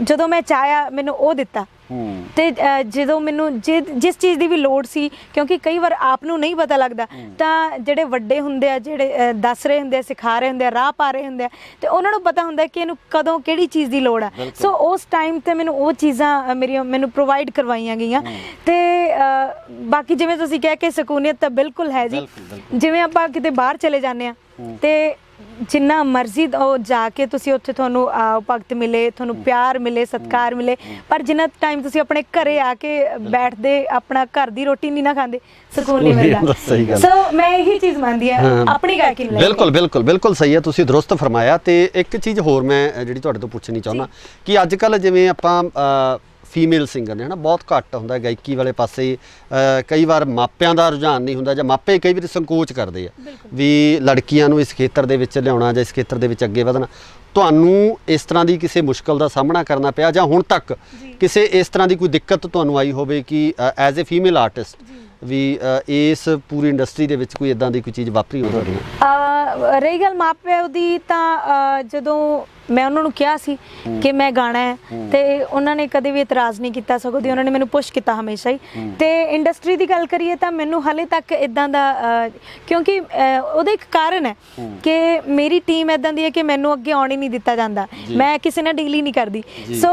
ਜਦੋਂ ਮੈਂ ਚਾਹਿਆ ਮੈਨੂੰ ਉਹ ਦਿੱਤਾ, ਤੇ ਜਦੋਂ ਮੈਨੂੰ ਜਿਸ ਚੀਜ਼ ਦੀ ਵੀ ਲੋੜ ਸੀ, ਕਿਉਂਕਿ ਕਈ ਵਾਰ ਆਪ ਨੂੰ ਨਹੀਂ ਪਤਾ ਲੱਗਦਾ, ਤਾਂ ਜਿਹੜੇ ਵੱਡੇ ਹੁੰਦੇ ਆ, ਜਿਹੜੇ ਦੱਸ ਰਹੇ ਹੁੰਦੇ ਆ, ਸਿਖਾ ਰਹੇ ਹੁੰਦੇ ਆ, ਰਾਹ ਪਾ ਰਹੇ ਹੁੰਦੇ ਆ, ਤੇ ਉਹਨਾਂ ਨੂੰ ਪਤਾ ਹੁੰਦਾ ਕਿ ਇਹਨੂੰ ਕਦੋਂ ਕਿਹੜੀ ਚੀਜ਼ ਦੀ ਲੋੜ ਆ। ਸੋ ਉਸ ਟਾਈਮ ਤੇ ਮੈਨੂੰ ਉਹ ਚੀਜ਼ਾਂ ਮੈਨੂੰ ਪ੍ਰੋਵਾਈਡ ਕਰਵਾਈਆਂ ਗਈਆਂ। ਤੇ ਬਾਕੀ ਜਿਵੇਂ ਤੁਸੀਂ ਕਹਿ ਕੇ ਸਕੂਨੀਅਤ ਤਾਂ ਬਿਲਕੁਲ ਹੈ ਜੀ। ਜਿਵੇਂ ਆਪਾਂ ਕਿਤੇ ਬਾਹਰ ਚਲੇ ਜਾਂਦੇ ਆ ਤੇ ਜਿੰਨਾ ਮਰਜ਼ੀ ਉਹ ਜਾ ਕੇ ਤੁਸੀਂ ਉੱਥੇ ਤੁਹਾਨੂੰ ਭਗਤ ਮਿਲੇ, ਤੁਹਾਨੂੰ ਪਿਆਰ ਮਿਲੇ, ਸਤਿਕਾਰ ਮਿਲੇ, ਪਰ ਜਿੰਨਾ ਟਾਈਮ ਤੁਸੀਂ ਆਪਣੇ ਘਰੇ ਆ ਕੇ ਬੈਠਦੇ, ਆਪਣਾ ਘਰ ਦੀ ਰੋਟੀ ਨਹੀਂ ਨਾ ਖਾਂਦੇ, ਸਕੂਨ ਨਹੀਂ ਮਿਲਦਾ। ਸੋ ਮੈਂ ਇਹੀ ਚੀਜ਼ ਮੰਨਦੀ ਆ ਆਪਣੀ ਗਾਇਕੀ ਨੂੰ। ਬਿਲਕੁਲ ਬਿਲਕੁਲ ਬਿਲਕੁਲ ਸਹੀ ਹੈ, ਤੁਸੀਂ ਦਰੁਸਤ ਫਰਮਾਇਆ। ਤੇ ਇੱਕ ਚੀਜ਼ ਹੋਰ ਮੈਂ ਜਿਹੜੀ ਤੁਹਾਡੇ ਤੋਂ ਪੁੱਛਣੀ ਚਾਹੁੰਦਾ ਕਿ ਅੱਜ ਕੱਲ੍ਹ ਜਿਵੇਂ ਆਪਾਂ ਫੀਮੇਲ ਸਿੰਗਰ ਨੇ, ਹੈ ਨਾ, ਬਹੁਤ ਘੱਟ ਹੁੰਦਾ ਗਾਇਕੀ ਵਾਲੇ ਪਾਸੇ। ਕਈ ਵਾਰ ਮਾਪਿਆਂ ਦਾ ਰੁਝਾਨ ਨਹੀਂ ਹੁੰਦਾ, ਜਾਂ ਮਾਪੇ ਕਈ ਵਾਰ ਸੰਕੋਚ ਕਰਦੇ ਆ ਵੀ ਲੜਕੀਆਂ ਨੂੰ ਇਸ ਖੇਤਰ ਦੇ ਵਿੱਚ ਲਿਆਉਣਾ ਜਾਂ ਇਸ ਖੇਤਰ ਦੇ ਵਿੱਚ ਅੱਗੇ ਵਧਣਾ। ਤੁਹਾਨੂੰ ਇਸ ਤਰ੍ਹਾਂ ਦੀ ਕਿਸੇ ਮੁਸ਼ਕਲ ਦਾ ਸਾਹਮਣਾ ਕਰਨਾ ਪਿਆ, ਜਾਂ ਹੁਣ ਤੱਕ ਕਿਸੇ ਇਸ ਤਰ੍ਹਾਂ ਦੀ ਕੋਈ ਦਿੱਕਤ ਤੁਹਾਨੂੰ ਆਈ ਹੋਵੇ ਕਿ ਐਜ਼ ਏ ਫੀਮੇਲ ਆਰਟਿਸਟ ਵੀ ਇਸ ਪੂਰੀ ਇੰਡਸਟਰੀ ਦੇ ਵਿੱਚ ਕੋਈ ਇਦਾਂ ਦੀ ਕੋਈ ਚੀਜ਼ ਵਾਪਰੀ ਹੋਵੇ ਤੁਹਾਡੇ ਨਾਲ? ਰਹੀ ਗੱਲ ਮਾਪਿਆਂ ਦੀ, ਤਾਂ ਜਦੋਂ ਮੈਂ ਉਹਨਾਂ ਨੂੰ ਕਿਹਾ ਸੀ ਕਿ ਮੈਂ ਗਾਣਾ ਹੈ, ਤੇ ਉਹਨਾਂ ਨੇ ਕਦੇ ਵੀ ਇਤਰਾਜ਼ ਨਹੀਂ ਕੀਤਾ, ਸਗੋਂ ਦੀ ਉਹਨਾਂ ਨੇ ਮੈਨੂੰ ਪੁਸ਼ ਕੀਤਾ ਹਮੇਸ਼ਾ ਹੀ। ਤੇ ਇੰਡਸਟਰੀ ਦੀ ਗੱਲ ਕਰੀਏ ਤਾਂ ਮੈਨੂੰ ਹਾਲੇ ਤੱਕ ਇਦਾਂ ਦਾ, ਕਿਉਂਕਿ ਉਹਦਾ ਇੱਕ ਕਾਰਨ ਹੈ ਕਿ ਮੇਰੀ ਟੀਮ ਇਦਾਂ ਦੀ ਹੈ ਕਿ ਮੈਨੂੰ ਅੱਗੇ ਆਉਣ ਹੀ ਨਹੀਂ ਦਿੱਤਾ ਜਾਂਦਾ, ਮੈਂ ਕਿਸੇ ਨਾਲ ਡੀਲ ਹੀ ਨਹੀਂ ਕਰਦੀ। ਸੋ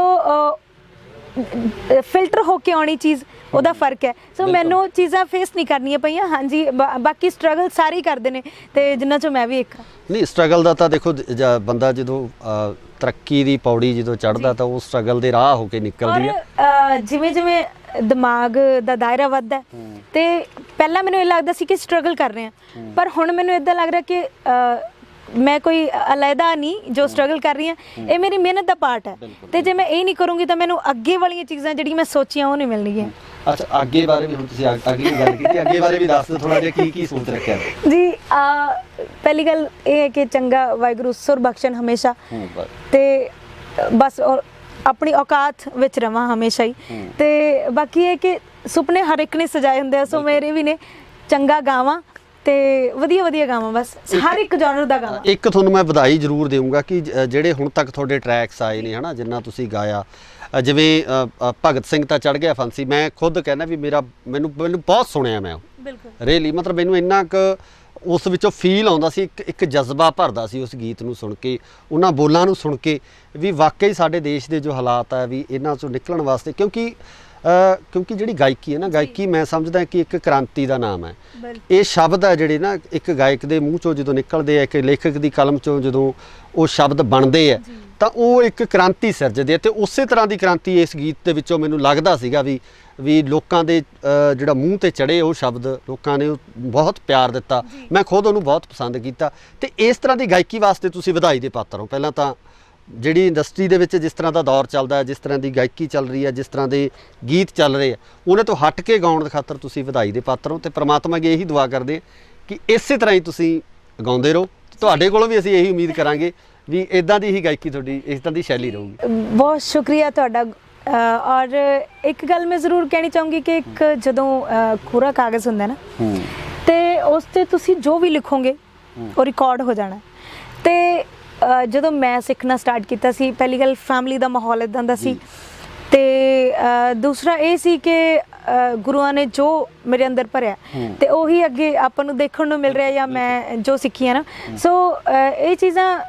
ਫਿਲਟਰ ਹੋ ਕੇ ਆਉਣੀ ਚੀਜ਼, ਉਹਦਾ ਫਰਕ ਹੈ। ਸੋ ਮੈਨੂੰ ਚੀਜ਼ਾਂ ਫੇਸ ਨਹੀਂ ਕਰਨੀਆਂ ਪਈਆਂ। ਹਾਂਜੀ, ਬਾਕੀ ਸਟਰਗਲ ਸਾਰੇ ਹੀ ਕਰਦੇ ਨੇ, ਤੇ ਜਿੰਨਾਂ ਚੋਂ ਮੈਂ ਵੀ ਇੱਕ। ਨਹੀਂ, ਸਟਰਗਲ ਦਾ ਤਾਂ ਦੇਖੋ, ਬੰਦਾ ਜਦੋਂ ਤਰੱਕੀ ਦੀ ਪੌੜੀ ਜਦੋਂ ਚੜ੍ਹਦਾ ਤਾਂ ਉਹ ਸਟਰਗਲ ਦੇ ਰਾਹ ਹੋ ਕੇ ਨਿਕਲਦੀ ਹੈ। ਜਿਵੇਂ ਜਿਵੇਂ ਦਿਮਾਗ ਦਾ ਦਾਇਰਾ ਵੱਧਦਾ, ਤੇ ਪਹਿਲਾਂ ਮੈਨੂੰ ਇਹ ਲੱਗਦਾ ਸੀ ਕਿ ਸਟਰਗਲ ਕਰ ਰਹੇ ਹਾਂ, ਪਰ ਹੁਣ ਮੈਨੂੰ ਇਦਾਂ ਲੱਗ ਰਿਹਾ ਕਿ ਮੈਂ ਕੋਈ ਅਲੱਗਾ ਨਹੀਂ ਜੋ ਸਟਰਗਲ ਕਰ ਰਹੀ ਹਾਂ, ਇਹ ਮੇਰੀ ਮਿਹਨਤ ਦਾ ਪਾਰਟ ਹੈ। ਤੇ ਜੇ ਮੈਂ ਇਹ ਨਹੀਂ ਕਰੂੰਗੀ ਤਾਂ ਮੈਨੂੰ ਅੱਗੇ ਵਾਲੀਆਂ ਚੀਜ਼ਾਂ ਜਿਹੜੀਆਂ ਮੈਂ ਸੋਚੀਆਂ ਉਹ ਨਹੀਂ ਮਿਲਣਗੀਆਂ। ਅੱਛਾ, ਅੱਗੇ ਬਾਰੇ ਵੀ ਹੁਣ ਤੁਸੀਂ ਅੱਗੇ ਦੀ ਗੱਲ ਕੀਤੀ, ਅੱਗੇ ਬਾਰੇ ਵੀ ਦੱਸ ਦਿਓ ਥੋੜਾ ਜਿਹਾ, ਕੀ ਕੀ ਸੋਚ ਰੱਖਿਆ ਜੀ? ਪਹਿਲੀ ਗੱਲ ਇਹ ਹੈ ਕਿ ਚੰਗਾ ਵਾਹਿਗੁਰੂ ਸੁਰ ਬਖਸ਼ਣ ਹਮੇਸ਼ਾ, ਤੇ ਬਸ ਆਪਣੀ ਔਕਾਤ ਵਿੱਚ ਰਵਾਂ ਹਮੇਸ਼ਾ ਹੀ। ਤੇ ਬਾਕੀ ਇਹ ਕਿ ਸੁਪਨੇ ਹਰ ਇੱਕ ਨੇ ਸਜਾਏ ਹੁੰਦੇ ਆ, ਸੋ ਮੇਰੇ ਵੀ ਨੇ, ਚੰਗਾ ਗਾਵਾਂ ਤੇ ਵਧੀਆ ਵਧੀਆ ਗਾਵਾਂ, ਬਸ ਹਰ ਇੱਕ ਜਨਰ ਦਾ ਗਾਵਾਂ। ਇੱਕ ਤੁਹਾਨੂੰ ਮੈਂ ਵਧਾਈ ਜ਼ਰੂਰ ਦੇਵਾਂਗਾ ਕਿ ਜਿਹੜੇ ਹੁਣ ਤੱਕ ਤੁਹਾਡੇ ਟਰੈਕਸ ਆਏ ਨੇ, ਹਨਾ, ਜਿੰਨਾ ਤੁਸੀਂ ਗਾਇਆ, ਜਿਵੇਂ ਭਗਤ ਸਿੰਘ ਤਾਂ ਚੜ੍ਹ ਗਿਆ ਫਾਂਸੀ, ਮੈਂ ਖੁਦ ਕਹਿੰਦਾ ਵੀ ਮੈਨੂੰ ਬਹੁਤ ਸੁਣਿਆ ਮੈਂ, ਬਿਲਕੁਲ ਰੀਅਲੀ, ਮਤਲਬ ਮੈਨੂੰ ਇੰਨਾ ਕੁ ਉਸ ਵਿੱਚੋਂ ਫੀਲ ਆਉਂਦਾ ਸੀ, ਇੱਕ ਜਜ਼ਬਾ ਭਰਦਾ ਸੀ ਉਸ ਗੀਤ ਨੂੰ ਸੁਣ ਕੇ, ਉਹਨਾਂ ਬੋਲਾਂ ਨੂੰ ਸੁਣ ਕੇ, ਵੀ ਵਾਕਈ ਸਾਡੇ ਦੇਸ਼ ਦੇ ਜੋ ਹਾਲਾਤ ਆ ਵੀ ਇਹਨਾਂ ਚੋਂ ਨਿਕਲਣ ਵਾਸਤੇ, ਕਿਉਂਕਿ ਜਿਹੜੀ ਗਾਇਕੀ ਹੈ ਨਾ, ਗਾਇਕੀ ਮੈਂ ਸਮਝਦਾ ਕਿ ਇੱਕ ਕ੍ਰਾਂਤੀ ਦਾ ਨਾਮ ਹੈ। ਇਹ ਸ਼ਬਦ ਹੈ ਜਿਹੜੇ ਨਾ ਇੱਕ ਗਾਇਕ ਦੇ ਮੂੰਹ ਚੋਂ ਜਦੋਂ ਨਿਕਲਦੇ ਆ, ਇੱਕ ਲੇਖਕ ਦੀ ਕਲਮ ਚੋਂ ਜਦੋਂ ਉਹ ਸ਼ਬਦ ਬਣਦੇ ਆ, ਤਾਂ ਉਹ ਇੱਕ ਕ੍ਰਾਂਤੀ ਸਿਰਜਦੇ ਆ। ਤੇ ਉਸੇ ਤਰ੍ਹਾਂ ਦੀ ਕ੍ਰਾਂਤੀ ਇਸ ਗੀਤ ਦੇ ਵਿੱਚੋਂ ਮੈਨੂੰ ਲੱਗਦਾ ਸੀਗਾ ਵੀ ਲੋਕਾਂ ਦੇ ਜਿਹੜਾ ਮੂੰਹ ਤੇ ਚੜੇ ਉਹ ਸ਼ਬਦ, ਲੋਕਾਂ ਨੇ ਬਹੁਤ ਪਿਆਰ ਦਿੱਤਾ, ਮੈਂ ਖੁਦ ਉਹਨੂੰ ਬਹੁਤ ਪਸੰਦ ਕੀਤਾ। ਤੇ ਇਸ ਤਰ੍ਹਾਂ ਦੀ ਗਾਇਕੀ ਵਾਸਤੇ ਤੁਸੀਂ ਵਧਾਈ ਦੇ ਪਾਤਰ ਹੋ। ਪਹਿਲਾਂ ਤਾਂ ਜਿਹੜੀ ਇੰਡਸਟਰੀ ਦੇ ਵਿੱਚ ਜਿਸ ਤਰ੍ਹਾਂ ਦਾ ਦੌਰ ਚੱਲਦਾ, ਜਿਸ ਤਰ੍ਹਾਂ ਦੀ ਗਾਇਕੀ ਚੱਲ ਰਹੀ ਹੈ, ਜਿਸ ਤਰ੍ਹਾਂ ਦੇ ਗੀਤ ਚੱਲ ਰਹੇ ਆ, ਉਹਨਾਂ ਤੋਂ ਹਟ ਕੇ ਗਾਉਣ ਦੇ ਖਾਤਰ ਤੁਸੀਂ ਵਧਾਈ ਦੇ ਪਾਤਰ ਹੋ। ਤੇ ਪ੍ਰਮਾਤਮਾ ਅੱਗੇ ਇਹੀ ਦੁਆ ਕਰਦੇ ਕਿ ਇਸੇ ਤਰ੍ਹਾਂ ਹੀ ਤੁਸੀਂ ਗਾਉਂਦੇ ਰਹੋ। ਤੁਹਾਡੇ ਕੋਲੋਂ ਵੀ ਅਸੀਂ ਇਹੀ ਉਮੀਦ ਕਰਾਂਗੇ ਵੀ ਇਦਾਂ ਦੀ ਹੀ ਗਾਇਕੀ ਤੁਹਾਡੀ, ਇਸ ਤਰ੍ਹਾਂ ਦੀ ਸ਼ੈਲੀ ਰਹੂਗੀ। ਬਹੁਤ ਸ਼ੁਕਰੀਆ ਤੁਹਾਡਾ। ਔਰ ਇੱਕ ਗੱਲ ਮੈਂ ਜ਼ਰੂਰ ਕਹਿਣੀ ਚਾਹੂੰਗੀ ਕਿ ਇੱਕ ਜਦੋਂ ਕੋਰਾ ਕਾਗਜ਼ ਹੁੰਦਾ ਨਾ, ਤੇ ਉਸ ਤੇ ਤੁਸੀਂ ਜੋ ਵੀ ਲਿਖੋਗੇ ਉਹ ਰਿਕਾਰਡ ਹੋ ਜਾਣਾ। ਤੇ ਜਦੋਂ ਮੈਂ ਸਿੱਖਣਾ ਸਟਾਰਟ ਕੀਤਾ ਸੀ, ਪਹਿਲੀ ਗੱਲ ਫੈਮਿਲੀ ਦਾ ਮਾਹੌਲ ਇਦਾਂ ਦਾ ਸੀ, ਤੇ ਦੂਸਰਾ ਇਹ ਸੀ ਕਿ ਗੁਰੂਆਂ ਨੇ ਜੋ ਮੇਰੇ ਅੰਦਰ ਭਰਿਆ ਤੇ ਉਹੀ ਅੱਗੇ ਆਪਾਂ ਨੂੰ ਦੇਖਣ ਨੂੰ ਮਿਲ ਰਿਹਾ, ਜਾਂ ਮੈਂ ਜੋ ਸਿੱਖੀ ਹੈ ਨਾ। ਸੋ ਇਹ ਚੀਜ਼ਾਂ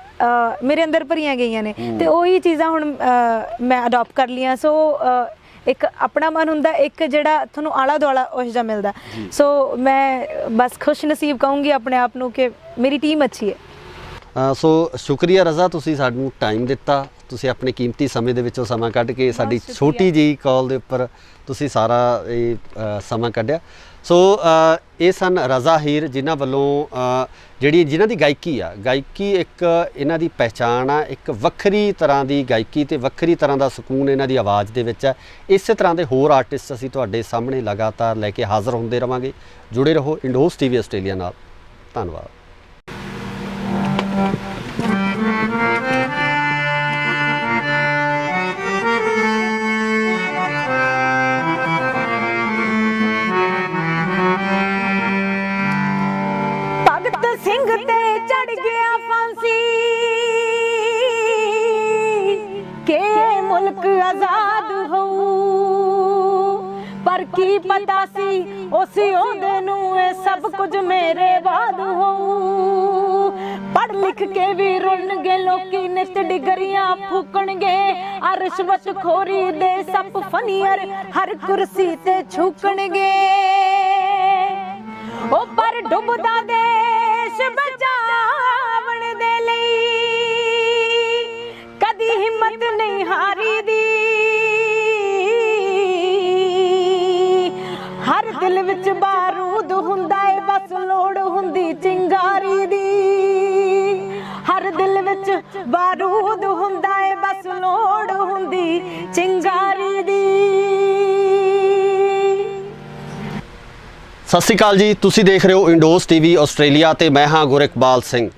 ਮੇਰੇ ਅੰਦਰ ਭਰੀਆਂ ਗਈਆਂ ਨੇ, ਤੇ ਉਹੀ ਚੀਜ਼ਾਂ ਹੁਣ ਮੈਂ ਅਡਾਪਟ ਕਰ ਲਈਆਂ। ਸੋ ਇੱਕ ਆਪਣਾ ਮਨ ਹੁੰਦਾ, ਇੱਕ ਜਿਹੜਾ ਤੁਹਾਨੂੰ ਆਲਾ ਦੁਆਲਾ ਉਹ ਜਿਹਾ ਮਿਲਦਾ। ਸੋ ਮੈਂ ਬਸ ਖੁਸ਼ ਨਸੀਬ ਕਹੂੰਗੀ ਆਪਣੇ ਆਪ ਨੂੰ ਕਿ ਮੇਰੀ ਟੀਮ ਅੱਛੀ ਹੈ। ਸੋ ਸ਼ੁਕਰੀਆ ਰਜ਼ਾ, ਤੁਸੀਂ ਸਾਨੂੰ ਟਾਈਮ ਦਿੱਤਾ, ਤੁਸੀਂ ਆਪਣੇ ਕੀਮਤੀ ਸਮੇਂ ਦੇ ਵਿੱਚੋਂ ਸਮਾਂ ਕੱਢ ਕੇ ਸਾਡੀ ਛੋਟੀ ਜਿਹੀ ਕਾਲ ਦੇ ਉੱਪਰ ਤੁਸੀਂ ਸਾਰਾ ਇਹ ਸਮਾਂ ਕੱਢਿਆ। ਸੋ ਇਹ ਸਨ ਰਜ਼ਾ ਹੀਰ, ਜਿਨ੍ਹਾਂ ਵੱਲੋਂ ਜਿਨ੍ਹਾਂ ਦੀ ਗਾਇਕੀ ਇੱਕ ਇਹਨਾਂ ਦੀ ਪਹਿਚਾਣ ਆ, ਇੱਕ ਵੱਖਰੀ ਤਰ੍ਹਾਂ ਦੀ ਗਾਇਕੀ ਤੇ ਵੱਖਰੀ ਤਰ੍ਹਾਂ ਦਾ ਸਕੂਨ ਇਹਨਾਂ ਦੀ ਆਵਾਜ਼ ਦੇ ਵਿੱਚ ਹੈ। ਇਸੇ ਤਰ੍ਹਾਂ ਦੇ ਹੋਰ ਆਰਟਿਸਟ ਅਸੀਂ ਤੁਹਾਡੇ ਸਾਹਮਣੇ ਲਗਾਤਾਰ ਲੈ ਕੇ ਹਾਜ਼ਰ ਹੁੰਦੇ ਰਵਾਂਗੇ। ਜੁੜੇ ਰਹੋ ਇੰਡੋਜ਼ ਟੀਵੀ ਆਸਟ੍ਰੇਲੀਆ ਨਾਲ। ਧੰਨਵਾਦ। ਭਗਤ ਸਿੰਘ ਤੇ ਚੜ ਗਿਆ ਫਾਂਸੀ, ਕਿ ਮੁਲਕ ਆਜ਼ਾਦ ਹੋਊ। की पता सी उसी ओहदे नू ये सब कुछ मेरे बाद होऊ। पढ़ लिख के भी रुणगे लोकी नित डिगरियां फूकणगे आ रिश्वत खोरी दे सप फनीअर हर कुर्सी ते छूकणगे। ओ पर डुबदा देश बचावण दे लई कदी हिम्मत नहीं हारी दी। हर दिल विच बारूद हुंदा है बस लोड़ हुंदी चिंगारी दी। हर दिल विच बारूद हुंदा है बस लोड़ हुंदी चिंगारी दी। सत श्री अकाल जी, तुसी देख रहे हो इंडोज टीवी आस्ट्रेलिया ते मैं हाँ गुरइकबाल सिंह।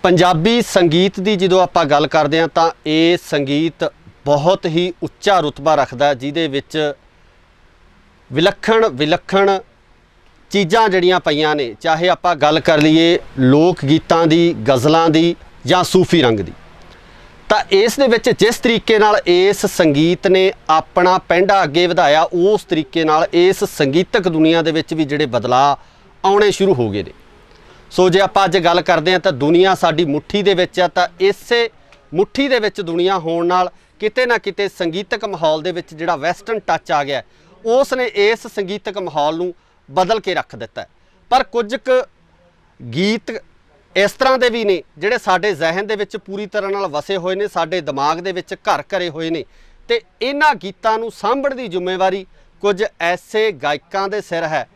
पंजाबी संगीत की जो आप गल करते हैं तो ये संगीत बहुत ही उच्चा रुतबा रखता, जिहदे विच विलखण विलखण चीज़ां जड़ियां पईयां ने, चाहे आप गल कर लीए लोक गीतां दी, गज़लां दी जां सूफी रंग दी। तो इस दे विच जिस तरीके नाल इस संगीत ने अपना पेंडा अगे वधाया, उस तरीके नाल इस संगीतक दुनिया दे विच भी जिहड़े बदलाव आउणे शुरू हो गए ने। सो जे आप अज गल करते हैं तो दुनिया साडी मुट्ठी दे विच है, तो इसे मुट्ठी दे विच दुनिया होण नाल किते ना किते संगीतक माहौल दे विच जिहड़ा वैसटर्न टच आ गया, उसने इस संगीतक माहौल नूं बदल के रख दिता है। पर कुछ क गीत इस तरह के भी ने जिहड़े साडे जहन दे विच पूरी तरह नाल वसे होए ने, साडे दिमाग दे विच घर करे होए ने, ते इन्हां गीतां नूं सांभण दी जिम्मेवारी कुछ ऐसे गायकां दे सिर है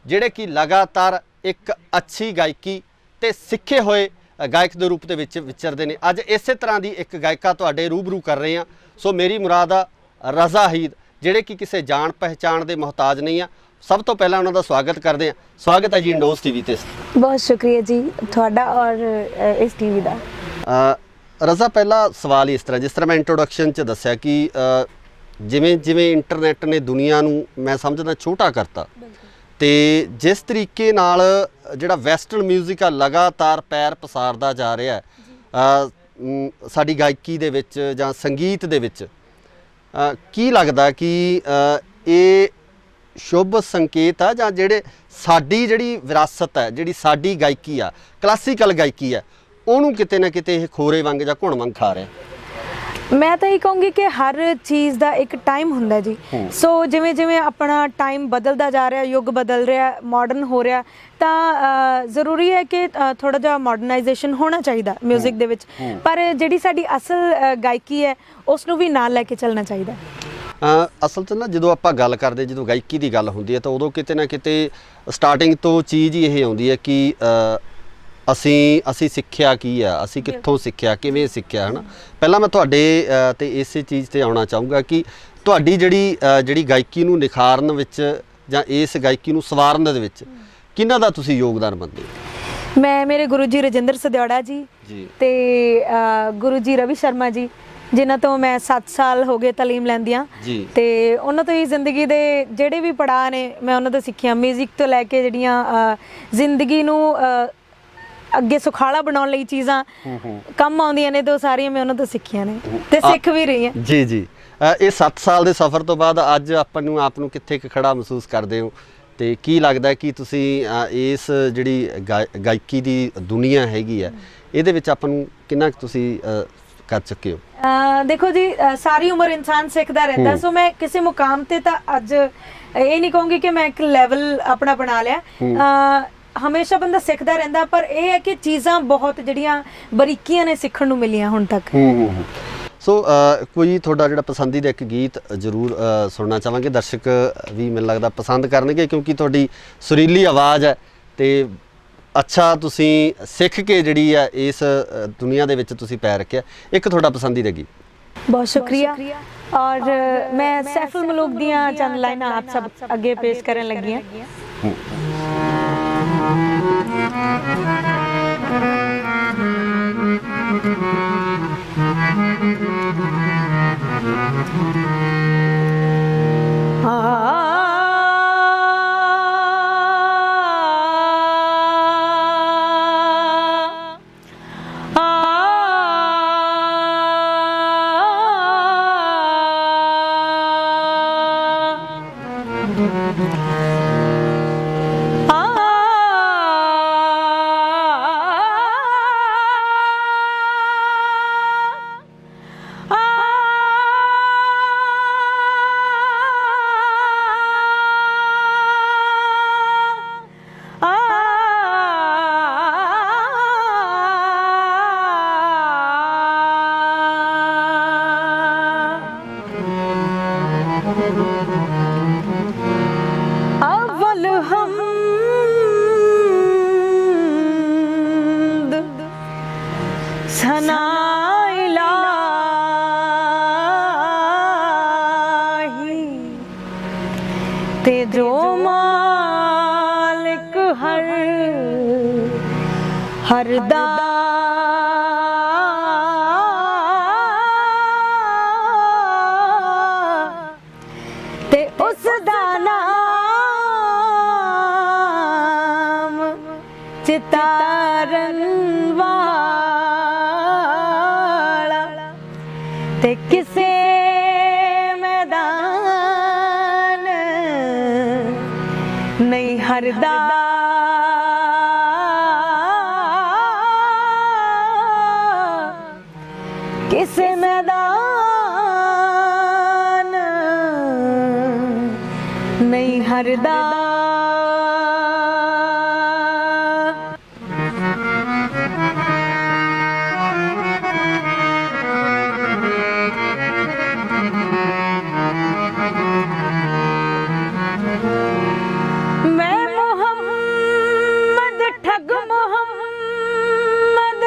जिहड़े कि लगातार एक अच्छी गायकी ते सिखे होए गायक के रूप के विचरते हैं। अज इस तरह की एक गायिका तुहाडे रूबरू कर रहे हैं। सो मेरी मुराद आ रज़ा हीद, जिहड़े कि किसी जान पहचान के मोहताज नहीं आ। सब तो पहला उन्होंने स्वागत करते हैं। स्वागत है जी इंडोज टीवी ते। बहुत शुक्रिया जी थोड़ा और इस टीवी का। रज़ा, पहला सवाल ही इस तरह, जिस तरह मैं इंट्रोडक्शन च दस्या कि जिमें जिमें इंटरनेट ने दुनिया नूं मैं समझदा छोटा करता, तो जिस तरीके नाल जिहड़ा वैसटर्न म्यूजिक आ लगातार पैर पसारदा जा रहा है साडी गायकी दे विच जां संगीत दे विच, की लगदा कि ये शुभ संकेत आ जां जिहड़े साडी जिहड़ी विरासत है, जिहड़ी साडी गायकी आ, क्लासीकल गायकी है, ਉਹਨੂੰ किते ना किते खोरे वांग जां घुण वांग खा रहा? मैं तो ये कहूँगी कि हर चीज़ का एक टाइम हुंदा जी। सो जिमें जिमें अपना टाइम बदलता जा रहा, युग बदल रहा, मॉडर्न हो रहा, तो ज़रूरी है कि थोड़ा जिहा मॉडर्नाइजेशन होना चाहिए म्यूजिक दे विच, पर जिहड़ी साडी असल गायकी है उसनूं भी नाल लैके चलना चाहिए। असल च ना जो आप गल करते, जो गायकी की गल होंदी है, तो उदों किते ना किते स्टार्टिंग तो चीज़ ही यह आउंदी है कि असी सिक्ख्या की आ, असी कित्थों सिक्ख्या, किवें सिक्ख्या, है ना। पहला मैं तुहाडे ते इस चीज़ ते आउणा चाहूँगा कि तुहाडी जिहड़ी गायकी नूं निखारन विच जां इस गायकी नूं सवारन दे विच किन्ना दा तुसीं योगदान मंनदे हो? मैं मेरे गुरु जी रजिंदर सदौड़ा जी ते गुरु जी रवि शर्मा जी, जिन्हां तो मैं 7 साल हो गए तालीम लैंदियां, ते उन्हां तो ही जिंदगी दे जिहड़े भी पड़ाਅ ने मैं उन्हां तो सिੱਖਿਆ। म्यूजिक तो लैके जिहड़ियां जिंदगी नूं अगे सुखाला बनाने लई चीज़ां कम आउंदियां ने, तो सारियां मैं उन्हां तो सिੱਖੀਆਂ ने ते सिੱਖ भी रही हां। जी जी, ये 7 साल के सफ़र तो बाद अज आप नूं कित्थे खड़ा महसूस करते हो, तो की लगता है कि तुसी इस जिहड़ी गायकी की दुनिया हैगी है, इहदे विच आपां नूं किन्ना तुसी कर चुके हो? देखो जी, सारी उम्र इंसान सीखता रहता। सो मैं किसी मुकाम ते तां अज ये नहीं कहूँगी कि मैं एक लैवल अपना बना लिया। हमेशा बंदा सीखता रहता, पर यह है कि चीज़ां बहुत जिहड़ियां बरीकियां ने सीखण नूं मिलियां हुण तक। सो कोई थोड़ा जिहड़ा पसंदीदा एक गीत जरूर सुनना चाहांगे, दर्शक भी मैनूं लगदा पसंद करनगे, क्योंकि तुहाडी सुरीली आवाज़ है, तो अच्छा तुसी सिख के जिहड़ी है इस दुनिया दे विच तुसी पैर रखिया। एक थोड़ा पसंदीदा गीत। बहुत शुक्रिया। और मैं सैफुल मलूक दियां चंद लाइनां आप सब अगे पेश करन लगी हां। सना इलाही ते जो मालिक हर दा ते उस दा नाम चितारन वाला ते किसे मैदान नहीं हरदा किसे मैदान नहीं हरदा। मैं मोहम्मद ठग मोहम्मद,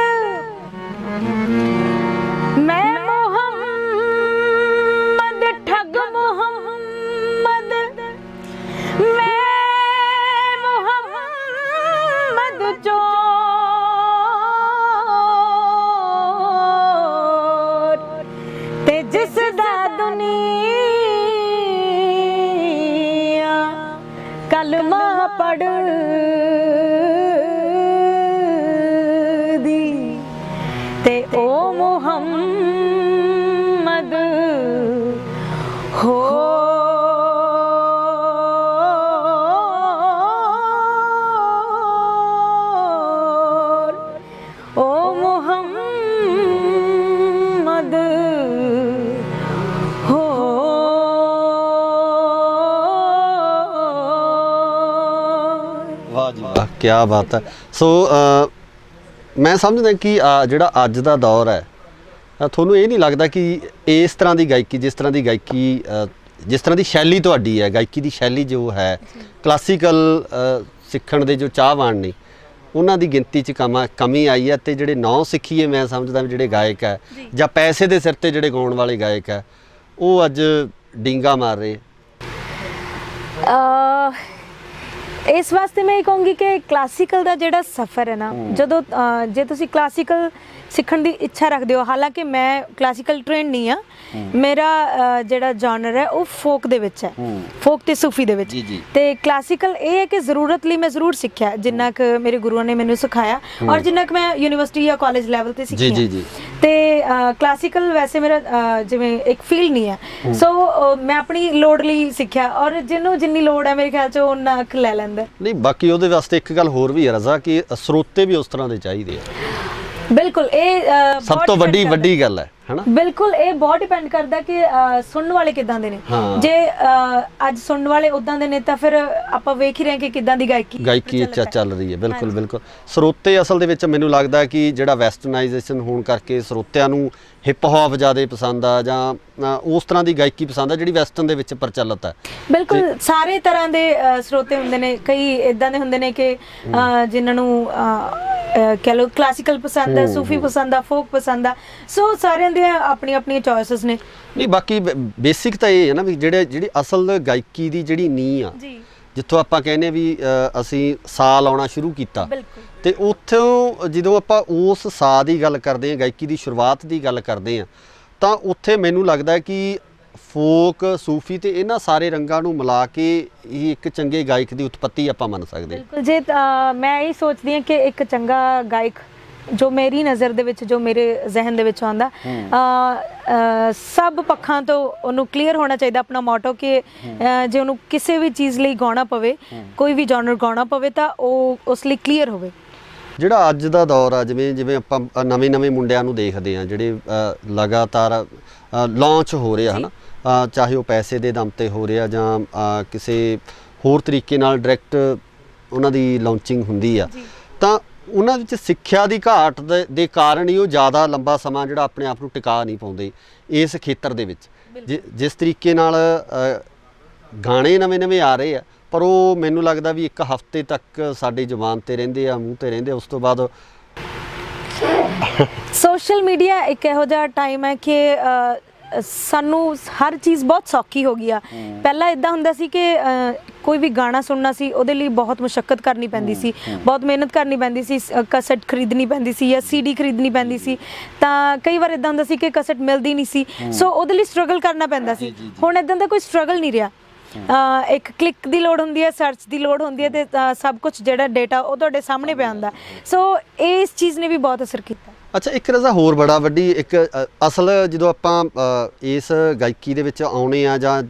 मैं मोहम्मद ठग मोहम्मद, मैं मोहम्मद चोर ते जिस दा दुनिया कलमा पढ़ दी ते ओ मुहम्मद हो ओ मुहम्मद हो। ਵਾਹ ਜੀ ਵਾਹ, ਕੀ ਬਾਤ ਹੈ। ਸੋ ਮੈਂ ਸਮਝਦਾ ਕਿ ਜਿਹੜਾ ਅੱਜ ਦਾ ਦੌਰ ਹੈ, ਤੁਹਾਨੂੰ ਇਹ ਨਹੀਂ ਲੱਗਦਾ ਕਿ ਇਸ ਤਰ੍ਹਾਂ ਦੀ ਗਾਇਕੀ, ਜਿਸ ਤਰ੍ਹਾਂ ਦੀ ਗਾਇਕੀ, ਜਿਸ ਤਰ੍ਹਾਂ ਦੀ ਸ਼ੈਲੀ ਤੁਹਾਡੀ ਹੈ, ਗਾਇਕੀ ਦੀ ਸ਼ੈਲੀ ਜੋ ਹੈ, ਕਲਾਸੀਕਲ ਸਿੱਖਣ ਦੇ ਜੋ ਚਾਹਵਾਨ ਨੇ ਉਹਨਾਂ ਦੀ ਗਿਣਤੀ 'ਚ ਕਮੀ ਆਈ ਹੈ, ਤੇ ਜਿਹੜੇ ਨੌ ਸਿੱਖੀਏ ਮੈਂ ਸਮਝਦਾ ਵੀ ਜਿਹੜੇ ਗਾਇਕ ਹੈ ਜਾਂ ਪੈਸੇ ਦੇ ਸਿਰ ਤੇ ਜਿਹੜੇ ਗਾਉਣ ਵਾਲੇ ਗਾਇਕ ਹੈ, ਉਹ ਅੱਜ ਡਿੰਗਾ ਮਾਰ ਰਹੇ। ਇਸ ਵਾਸਤੇ ਮੈਂ ਇਹ ਕਹੂੰਗੀ ਕਿ ਕਲਾਸੀਕਲ ਦਾ ਜਿਹੜਾ ਸਫ਼ਰ ਹੈ ਨਾ, ਜਦੋਂ ਜੇ ਤੁਸੀਂ ਕਲਾਸੀਕਲ ਸਿੱਖਣ ਦੀ ਇੱਛਾ ਰੱਖਦੇ ਹੋ, ਹਾਲਾਂਕਿ ਮੈਂ ਕਲਾਸੀਕਲ ਟ੍ਰੇਨਡ ਨਹੀਂ ਆ, ਮੇਰਾ ਜਿਹੜਾ ਜਨਰ ਹੈ ਉਹ ਫੋਕ ਦੇ ਵਿੱਚ ਹੈ, ਫੋਕ ਤੇ ਸੂਫੀ ਦੇ ਵਿੱਚ। ਤੇ ਕਲਾਸੀਕਲ ਇਹ ਹੈ ਕਿ ਜ਼ਰੂਰਤ ਲਈ ਮੈਂ ਜ਼ਰੂਰ ਸਿੱਖਿਆ, ਜਿੰਨਾ ਕੁ ਮੇਰੇ ਗੁਰੂਆਂ ਨੇ ਮੈਨੂੰ ਸਿਖਾਇਆ ਔਰ ਜਿੰਨਾ ਕੁ ਮੈਂ ਯੂਨੀਵਰਸਿਟੀ ਜਾਂ ਕਾਲਜ ਲੈਵਲ ਤੇ ਸਿੱਖਿਆ। ਤੇ ਕਲਾਸੀਕਲ ਵੈਸੇ ਮੇਰਾ ਜਿਵੇਂ ਇੱਕ ਫੀਲਡ ਨਹੀਂ ਹੈ, ਸੋ ਮੈਂ ਆਪਣੀ ਲੋੜ ਲਈ ਸਿੱਖਿਆ ਔਰ ਜਿਹਨੂੰ ਜਿੰਨੀ ਲੋੜ ਹੈ ਮੇਰੇ ਖਿਆਲ 'ਚ ਉਹਨਾਂ ਕੁ ਲੈ ਲੈਂਦਾ। ਨਹੀਂ, ਬਾਕੀ ਉਹਦੇ ਵਾਸਤੇ ਇੱਕ ਗੱਲ ਹੋਰ ਵੀ ਹੈ ਰਜ਼ਾ, ਕਿ ਸਰੋਤੇ ਵੀ ਉਸ ਤਰ੍ਹਾਂ ਦੇ ਚਾਹੀਦੇ ਆ। ਬਿਲਕੁਲ, ਇਹ ਸਭ ਤੋਂ ਵੱਡੀ ਗੱਲ ਹੈ ਹਨਾ। ਬਿਲਕੁਲ, ਇਹ ਬਹੁਤ ਡਿਪੈਂਡ ਕਰਦਾ ਕਿ ਸੁਣਨ ਵਾਲੇ ਕਿਦਾਂ ਦੇ ਨੇ। ਜੇ ਅੱਜ ਸੁਣਨ ਵਾਲੇ ਉਦਾਂ ਦੇ ਨੇ ਤਾਂ ਫਿਰ ਆਪਾਂ ਵੇਖ ਹੀ ਰਹੇ ਕਿ ਕਿਦਾਂ ਦੀ ਗਾਇਕੀ ਚੱਲ ਰਹੀ ਹੈ। ਬਿਲਕੁਲ ਬਿਲਕੁਲ। ਸਰੋਤੇ ਅਸਲ ਦੇ ਵਿੱਚ ਮੈਨੂੰ ਲੱਗਦਾ ਕਿ ਜਿਹੜਾ ਵੈਸਟਰਨਾਈਜੇਸ਼ਨ ਹੋਣ ਕਰਕੇ ਸਰੋਤਿਆਂ ਨੂੰ ਹਿਪ ਹੌਪ ਜ਼ਿਆਦਾ ਪਸੰਦ ਆ, ਜਾਂ ਉਸ ਤਰ੍ਹਾਂ ਦੀ ਗਾਇਕੀ ਪਸੰਦ ਆ ਜਿਹੜੀ ਵੈਸਟਰਨ ਦੇ ਵਿੱਚ ਪ੍ਰਚਲਿਤ ਹੈ। ਬਿਲਕੁਲ, ਸਾਰੇ ਤਰ੍ਹਾਂ ਦੇ ਸਰੋਤੇ ਹੁੰਦੇ ਨੇ। ਕਈ ਇਦਾਂ ਦੇ ਹੁੰਦੇ ਨੇ ਕਿ ਜਿਨ੍ਹਾਂ ਨੂੰ ਕਹਿ ਲਓ ਕਲਾਸੀਕਲ ਪਸੰਦ ਹੈ, ਸੂਫੀ ਪਸੰਦ ਆ, ਫੋਕ ਪਸੰਦ ਆ। ਸੋ ਸਾਰਿਆਂ ਦੀਆਂ ਆਪਣੀਆਂ ਚੋਇਸਸ ਨੇ। ਨਹੀਂ, ਬਾਕੀ ਬੇਸਿਕ ਤਾਂ ਇਹ ਹੈ ਨਾ ਵੀ ਜਿਹੜੀ ਅਸਲ ਗਾਇਕੀ ਦੀ ਜਿਹੜੀ ਨੀਂਹ ਆ, ਜਿੱਥੋਂ ਆਪਾਂ ਕਹਿੰਦੇ ਵੀ ਅਸੀਂ ਸਾਹ ਲਾਉਣਾ ਸ਼ੁਰੂ ਕੀਤਾ, ਤੇ ਉੱਥੋਂ ਜਦੋਂ ਆਪਾਂ ਉਸ ਸਾਹ ਦੀ ਗੱਲ ਕਰਦੇ ਹਾਂ, ਗਾਇਕੀ ਦੀ ਸ਼ੁਰੂਆਤ ਦੀ ਗੱਲ ਕਰਦੇ ਹਾਂ, ਤਾਂ ਉੱਥੇ ਮੈਨੂੰ ਲੱਗਦਾ ਕਿ ਫੋਕ, ਸੂਫੀ ਤੇ ਇਹਨਾਂ ਸਾਰੇ ਰੰਗਾਂ ਨੂੰ ਮਿਲਾ ਕੇ ਹੀ ਇੱਕ ਚੰਗੇ ਗਾਇਕ ਦੀ ਉਤਪਤੀ ਆਪਾਂ ਮੰਨ ਸਕਦੇ ਹਾਂ। ਬਿਲਕੁਲ, ਜੇ ਮੈਂ ਇਹ ਸੋਚਦੀ ਹਾਂ ਕਿ ਇੱਕ ਚੰਗਾ ਗਾਇਕ ਜੋ ਮੇਰੀ ਨਜ਼ਰ ਦੇ ਵਿੱਚ, ਜੋ ਮੇਰੇ ਜ਼ਿਹਨ ਦੇ ਵਿੱਚ ਆਉਂਦਾ, ਸਭ ਪੱਖਾਂ ਤੋਂ ਉਹਨੂੰ ਕਲੀਅਰ ਹੋਣਾ ਚਾਹੀਦਾ ਆਪਣਾ ਮੋਟੋ, ਕਿ ਜੇ ਉਹਨੂੰ ਕਿਸੇ ਵੀ ਚੀਜ਼ ਲਈ ਗਾਉਣਾ ਪਵੇ, ਕੋਈ ਵੀ ਜਨਰ ਗਾਉਣਾ ਪਵੇ, ਤਾਂ ਉਹ ਉਸ ਲਈ ਕਲੀਅਰ ਹੋਵੇ। ਜਿਹੜਾ ਅੱਜ ਦਾ ਦੌਰ ਆ, ਜਿਵੇਂ ਆਪਾਂ ਨਵੇਂ ਮੁੰਡਿਆਂ ਨੂੰ ਦੇਖਦੇ ਆ ਜਿਹੜੇ ਲਗਾਤਾਰ ਲਾਂਚ ਹੋ ਰਿਹਾ ਹੈ ਨਾ, ਚਾਹੇ ਉਹ ਪੈਸੇ ਦੇ ਦਮ ਤੇ ਹੋ ਰਿਹਾ ਜਾਂ ਕਿਸੇ ਹੋਰ ਤਰੀਕੇ ਨਾਲ ਡਾਇਰੈਕਟ ਉਹਨਾਂ ਦੀ ਲਾਂਚਿੰਗ ਹੁੰਦੀ ਆ, ਤਾਂ ਉਹਨਾਂ ਵਿੱਚ ਸਿੱਖਿਆ ਦੀ ਘਾਟ ਦੇ ਕਾਰਨ ਹੀ ਉਹ ਜ਼ਿਆਦਾ ਲੰਬਾ ਸਮਾਂ ਜਿਹੜਾ ਆਪਣੇ ਆਪ ਨੂੰ ਟਿਕਾ ਨਹੀਂ ਪਾਉਂਦੇ ਇਸ ਖੇਤਰ ਦੇ ਵਿੱਚ। ਜਿਸ ਤਰੀਕੇ ਨਾਲ ਗਾਣੇ ਨਵੇਂ ਆ ਰਹੇ ਆ, ਪਰ ਉਹ ਮੈਨੂੰ ਲੱਗਦਾ ਵੀ ਇੱਕ ਹਫ਼ਤੇ ਤੱਕ ਸਾਡੀ ਜ਼ੁਬਾਨ ਤੇ ਰਹਿੰਦੇ ਆ, ਮੂੰਹ ਤੇ ਰਹਿੰਦੇ, ਉਸ ਤੋਂ ਬਾਅਦ ਸੋਸ਼ਲ ਮੀਡੀਆ ਇੱਕ ਇਹੋ ਜਿਹਾ ਟਾਈਮ ਹੈ ਕਿ ਸਾਨੂੰ ਹਰ ਚੀਜ਼ ਬਹੁਤ ਸੌਖੀ ਹੋ ਗਈ ਆ। ਪਹਿਲਾਂ ਇਦਾਂ ਹੁੰਦਾ ਸੀ ਕਿ ਕੋਈ ਵੀ ਗਾਣਾ ਸੁਣਨਾ ਸੀ ਉਹਦੇ ਲਈ ਬਹੁਤ ਮੁਸ਼ੱਕਤ ਕਰਨੀ ਪੈਂਦੀ ਸੀ, ਬਹੁਤ ਮਿਹਨਤ ਕਰਨੀ ਪੈਂਦੀ ਸੀ, ਕਸਟ ਖਰੀਦਣੀ ਪੈਂਦੀ ਸੀ ਜਾਂ ਸੀਡੀ ਖਰੀਦਣੀ ਪੈਂਦੀ ਸੀ। ਤਾਂ ਕਈ ਵਾਰ ਇਦਾਂ ਹੁੰਦਾ ਸੀ ਕਿ ਕਸਟ ਮਿਲਦੀ ਨਹੀਂ ਸੀ, ਸੋ ਉਹਦੇ ਲਈ ਸਟਰਗਲ ਕਰਨਾ ਪੈਂਦਾ ਸੀ। ਹੁਣ ਇਦਾਂ ਦਾ ਕੋਈ ਸਟਰਗਲ ਨਹੀਂ ਰਿਹਾ। ਇੱਕ ਕਲਿੱਕ ਦੀ ਲੋੜ ਹੁੰਦੀ ਹੈ, ਸਰਚ ਦੀ ਲੋੜ ਹੁੰਦੀ ਹੈ, ਤੇ ਸਭ ਕੁਝ ਜਿਹੜਾ ਡੇਟਾ ਉਹ ਤੁਹਾਡੇ ਸਾਹਮਣੇ ਪਿਆ ਹੁੰਦਾ। ਸੋ ਇਸ ਚੀਜ਼ ਨੇ ਵੀ ਬਹੁਤ ਅਸਰ ਕੀਤਾ। ਅੱਛਾ, ਇੱਕ ਰਜ਼ਾ ਹੋਰ ਬੜਾ ਵੱਡੀ ਇੱਕ ਅਸਲ ਜਦੋਂ ਆਪਾਂ ਇਸ ਗਾਇਕੀ ਦੇ ਵਿੱਚ ਆਉਣੇ ਆ ਜਾਂ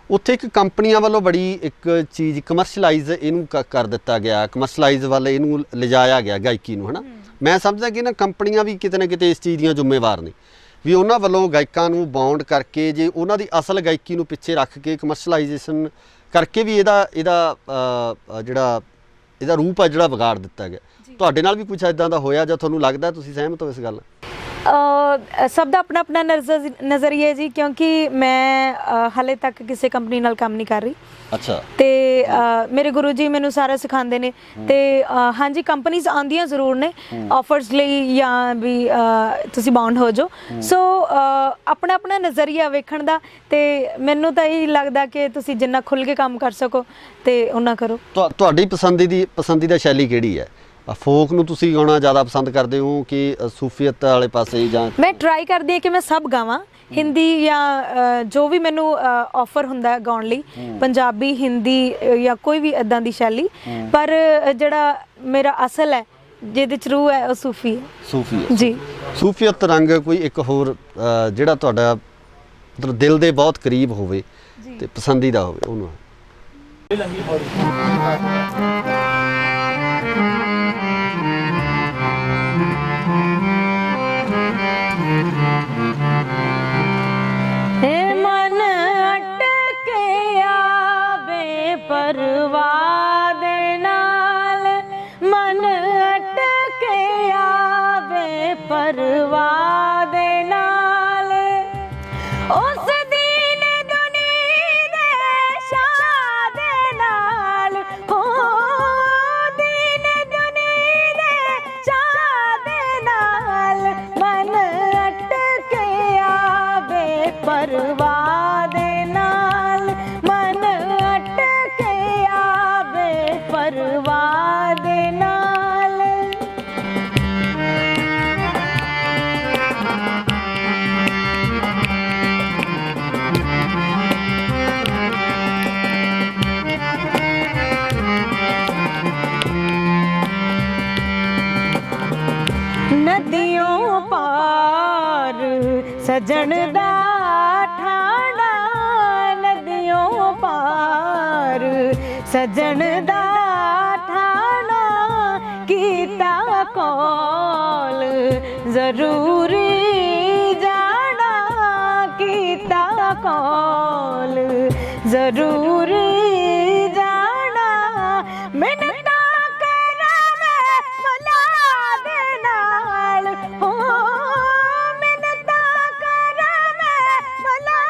ਉੱਥੇ ਇੱਕ ਕੰਪਨੀਆਂ ਵੱਲੋਂ ਬੜੀ ਇੱਕ ਚੀਜ਼ ਕਮਰਸ਼ਲਾਈਜ਼ ਇਹਨੂੰ ਕਰ ਦਿੱਤਾ ਗਿਆ, ਕਮਰਸ਼ਲਾਈਜ਼ ਵੱਲ ਇਹਨੂੰ ਲਿਜਾਇਆ ਗਿਆ ਗਾਇਕੀ ਨੂੰ, ਹੈ ਨਾ। ਮੈਂ ਸਮਝਦਾ ਕਿ ਨਾ ਕੰਪਨੀਆਂ ਵੀ ਕਿਤੇ ਨਾ ਕਿਤੇ ਇਸ ਚੀਜ਼ ਦੀਆਂ ਜ਼ਿੰਮੇਵਾਰ ਨੇ, ਵੀ ਉਹਨਾਂ ਵੱਲੋਂ ਗਾਇਕਾਂ ਨੂੰ ਬਾਉਂਡ ਕਰਕੇ ਜੇ ਉਹਨਾਂ ਦੀ ਅਸਲ ਗਾਇਕੀ ਨੂੰ ਪਿੱਛੇ ਰੱਖ ਕੇ ਕਮਰਸ਼ਲਾਈਜੇਸ਼ਨ ਕਰਕੇ ਵੀ ਇਹਦਾ ਜਿਹੜਾ ਇਹਦਾ ਰੂਪ ਆ ਜਿਹੜਾ ਵਿਗਾੜ ਦਿੱਤਾ ਗਿਆ। ਤੁਹਾਡੇ ਨਾਲ ਵੀ ਕੁਝ ਇਦਾਂ ਦਾ ਹੋਇਆ ਜਾਂ ਤੁਹਾਨੂੰ ਲੱਗਦਾ ਤੁਸੀਂ ਸਹਿਮਤ ਹੋ ਇਸ ਗੱਲ? ਸਭ ਦਾ ਆਪਣਾ ਆਪਣਾ ਨਜ਼ਰੀਆ ਜੀ, ਕਿਉਂਕਿ ਮੈਂ ਹਾਲੇ ਤੱਕ ਕਿਸੇ ਕੰਪਨੀ ਨਾਲ ਕੰਮ ਨਹੀਂ ਕਰ ਰਹੀ। ਅੱਛਾ। ਤੇ ਮੇਰੇ ਗੁਰੂ ਜੀ ਮੈਨੂੰ ਸਾਰਾ ਸਿਖਾਉਂਦੇ ਨੇ। ਤੇ ਹਾਂਜੀ, ਕੰਪਨੀਜ਼ ਆਉਂਦੀਆਂ ਜ਼ਰੂਰ ਨੇ ਆਫਰਸ ਲਈ ਜਾਂ ਵੀ ਤੁਸੀਂ ਬਾਉਂਡ ਹੋ ਜਾਓ। ਸੋ ਆਪਣਾ ਆਪਣਾ ਨਜ਼ਰੀਆ ਵੇਖਣ ਦਾ, ਤੇ ਮੈਨੂੰ ਤਾਂ ਇਹ ਲੱਗਦਾ ਕਿ ਤੁਸੀਂ ਜਿੰਨਾ ਖੁੱਲ੍ਹ ਕੇ ਕੰਮ ਕਰ ਸਕੋ ਤੇ ਉਨਾ ਕਰੋ। ਤੁਹਾਡੀ ਪਸੰਦੀਦਾ ਸ਼ੈਲੀ ਕਿਹੜੀ ਹੈ? ਫੋਕ ਨੂੰ ਤੁਸੀਂ ਗਾਉਣਾ ਜ਼ਿਆਦਾ ਪਸੰਦ ਕਰਦੇ ਹੋ ਕਿ ਸੂਫੀਅਤ ਵਾਲੇ ਪਾਸੇ? ਜਾਂ ਮੈਂ ਟਰਾਈ ਕਰਦੀ ਹਾਂ ਕਿ ਮੈਂ ਸਭ ਗਾਵਾਂ, ਹਿੰਦੀ ਜਾਂ ਜੋ ਵੀ ਮੈਨੂੰ ਆਫਰ ਹੁੰਦਾ ਗਾਉਣ ਲਈ, ਪੰਜਾਬੀ, ਹਿੰਦੀ ਜਾਂ ਕੋਈ ਵੀ ਇੱਦਾਂ ਦੀ ਸ਼ੈਲੀ। ਪਰ ਜਿਹੜਾ ਮੇਰਾ ਅਸਲ ਹੈ, ਜਿਹਦੇ ਚ ਰੂਹ ਹੈ, ਉਹ ਸੂਫੀ ਹੈ ਜੀ। ਸੂਫੀਅਤ ਰੰਗ ਕੋਈ ਇੱਕ ਹੋਰ ਜਿਹੜਾ ਤੁਹਾਡਾ ਮਤਲਬ ਦਿਲ ਦੇ ਬਹੁਤ ਕਰੀਬ ਹੋਵੇ ਤੇ ਪਸੰਦੀਦਾ ਹੋਵੇ ਉਹਨੂੰ? ਮਨ ਅਟਕਿਆ ਬੇਪਰਵਾਹ ਦੇ ਨਾਲ, ਮਨ ਅਟਕਿਆ ਬੇਪਰਵਾਹ ਦੇ ਨਾਲ, ਉਸ ਦੀਨ ਦੁਨੀ ਦੇ ਸ਼ਾਹ ਦੇ ਨਾਲ, ਹੋ ਦੀਨ ਦੁਨੀ ਦੇ ਸ਼ਾਹ ਦੇ ਨਾਲ, ਮਨ ਅਟਕਿਆ ਬੇਪਰਵਾਹ ਦੇ ਨਾਲ, ਮਨ ਅਟਕਿਆ ਬੇਪਰਵਾਹ ਦੇ ਨਾਲ। ਨदियों पार सजन दा ठाणा, नदियों पार सजन दा ठाणा, कीता कौल जरूरी जाना, कीता कौल जरूरी जाना, मिन्नता करावे भला दे नाल, हो मिन्नता करावे भला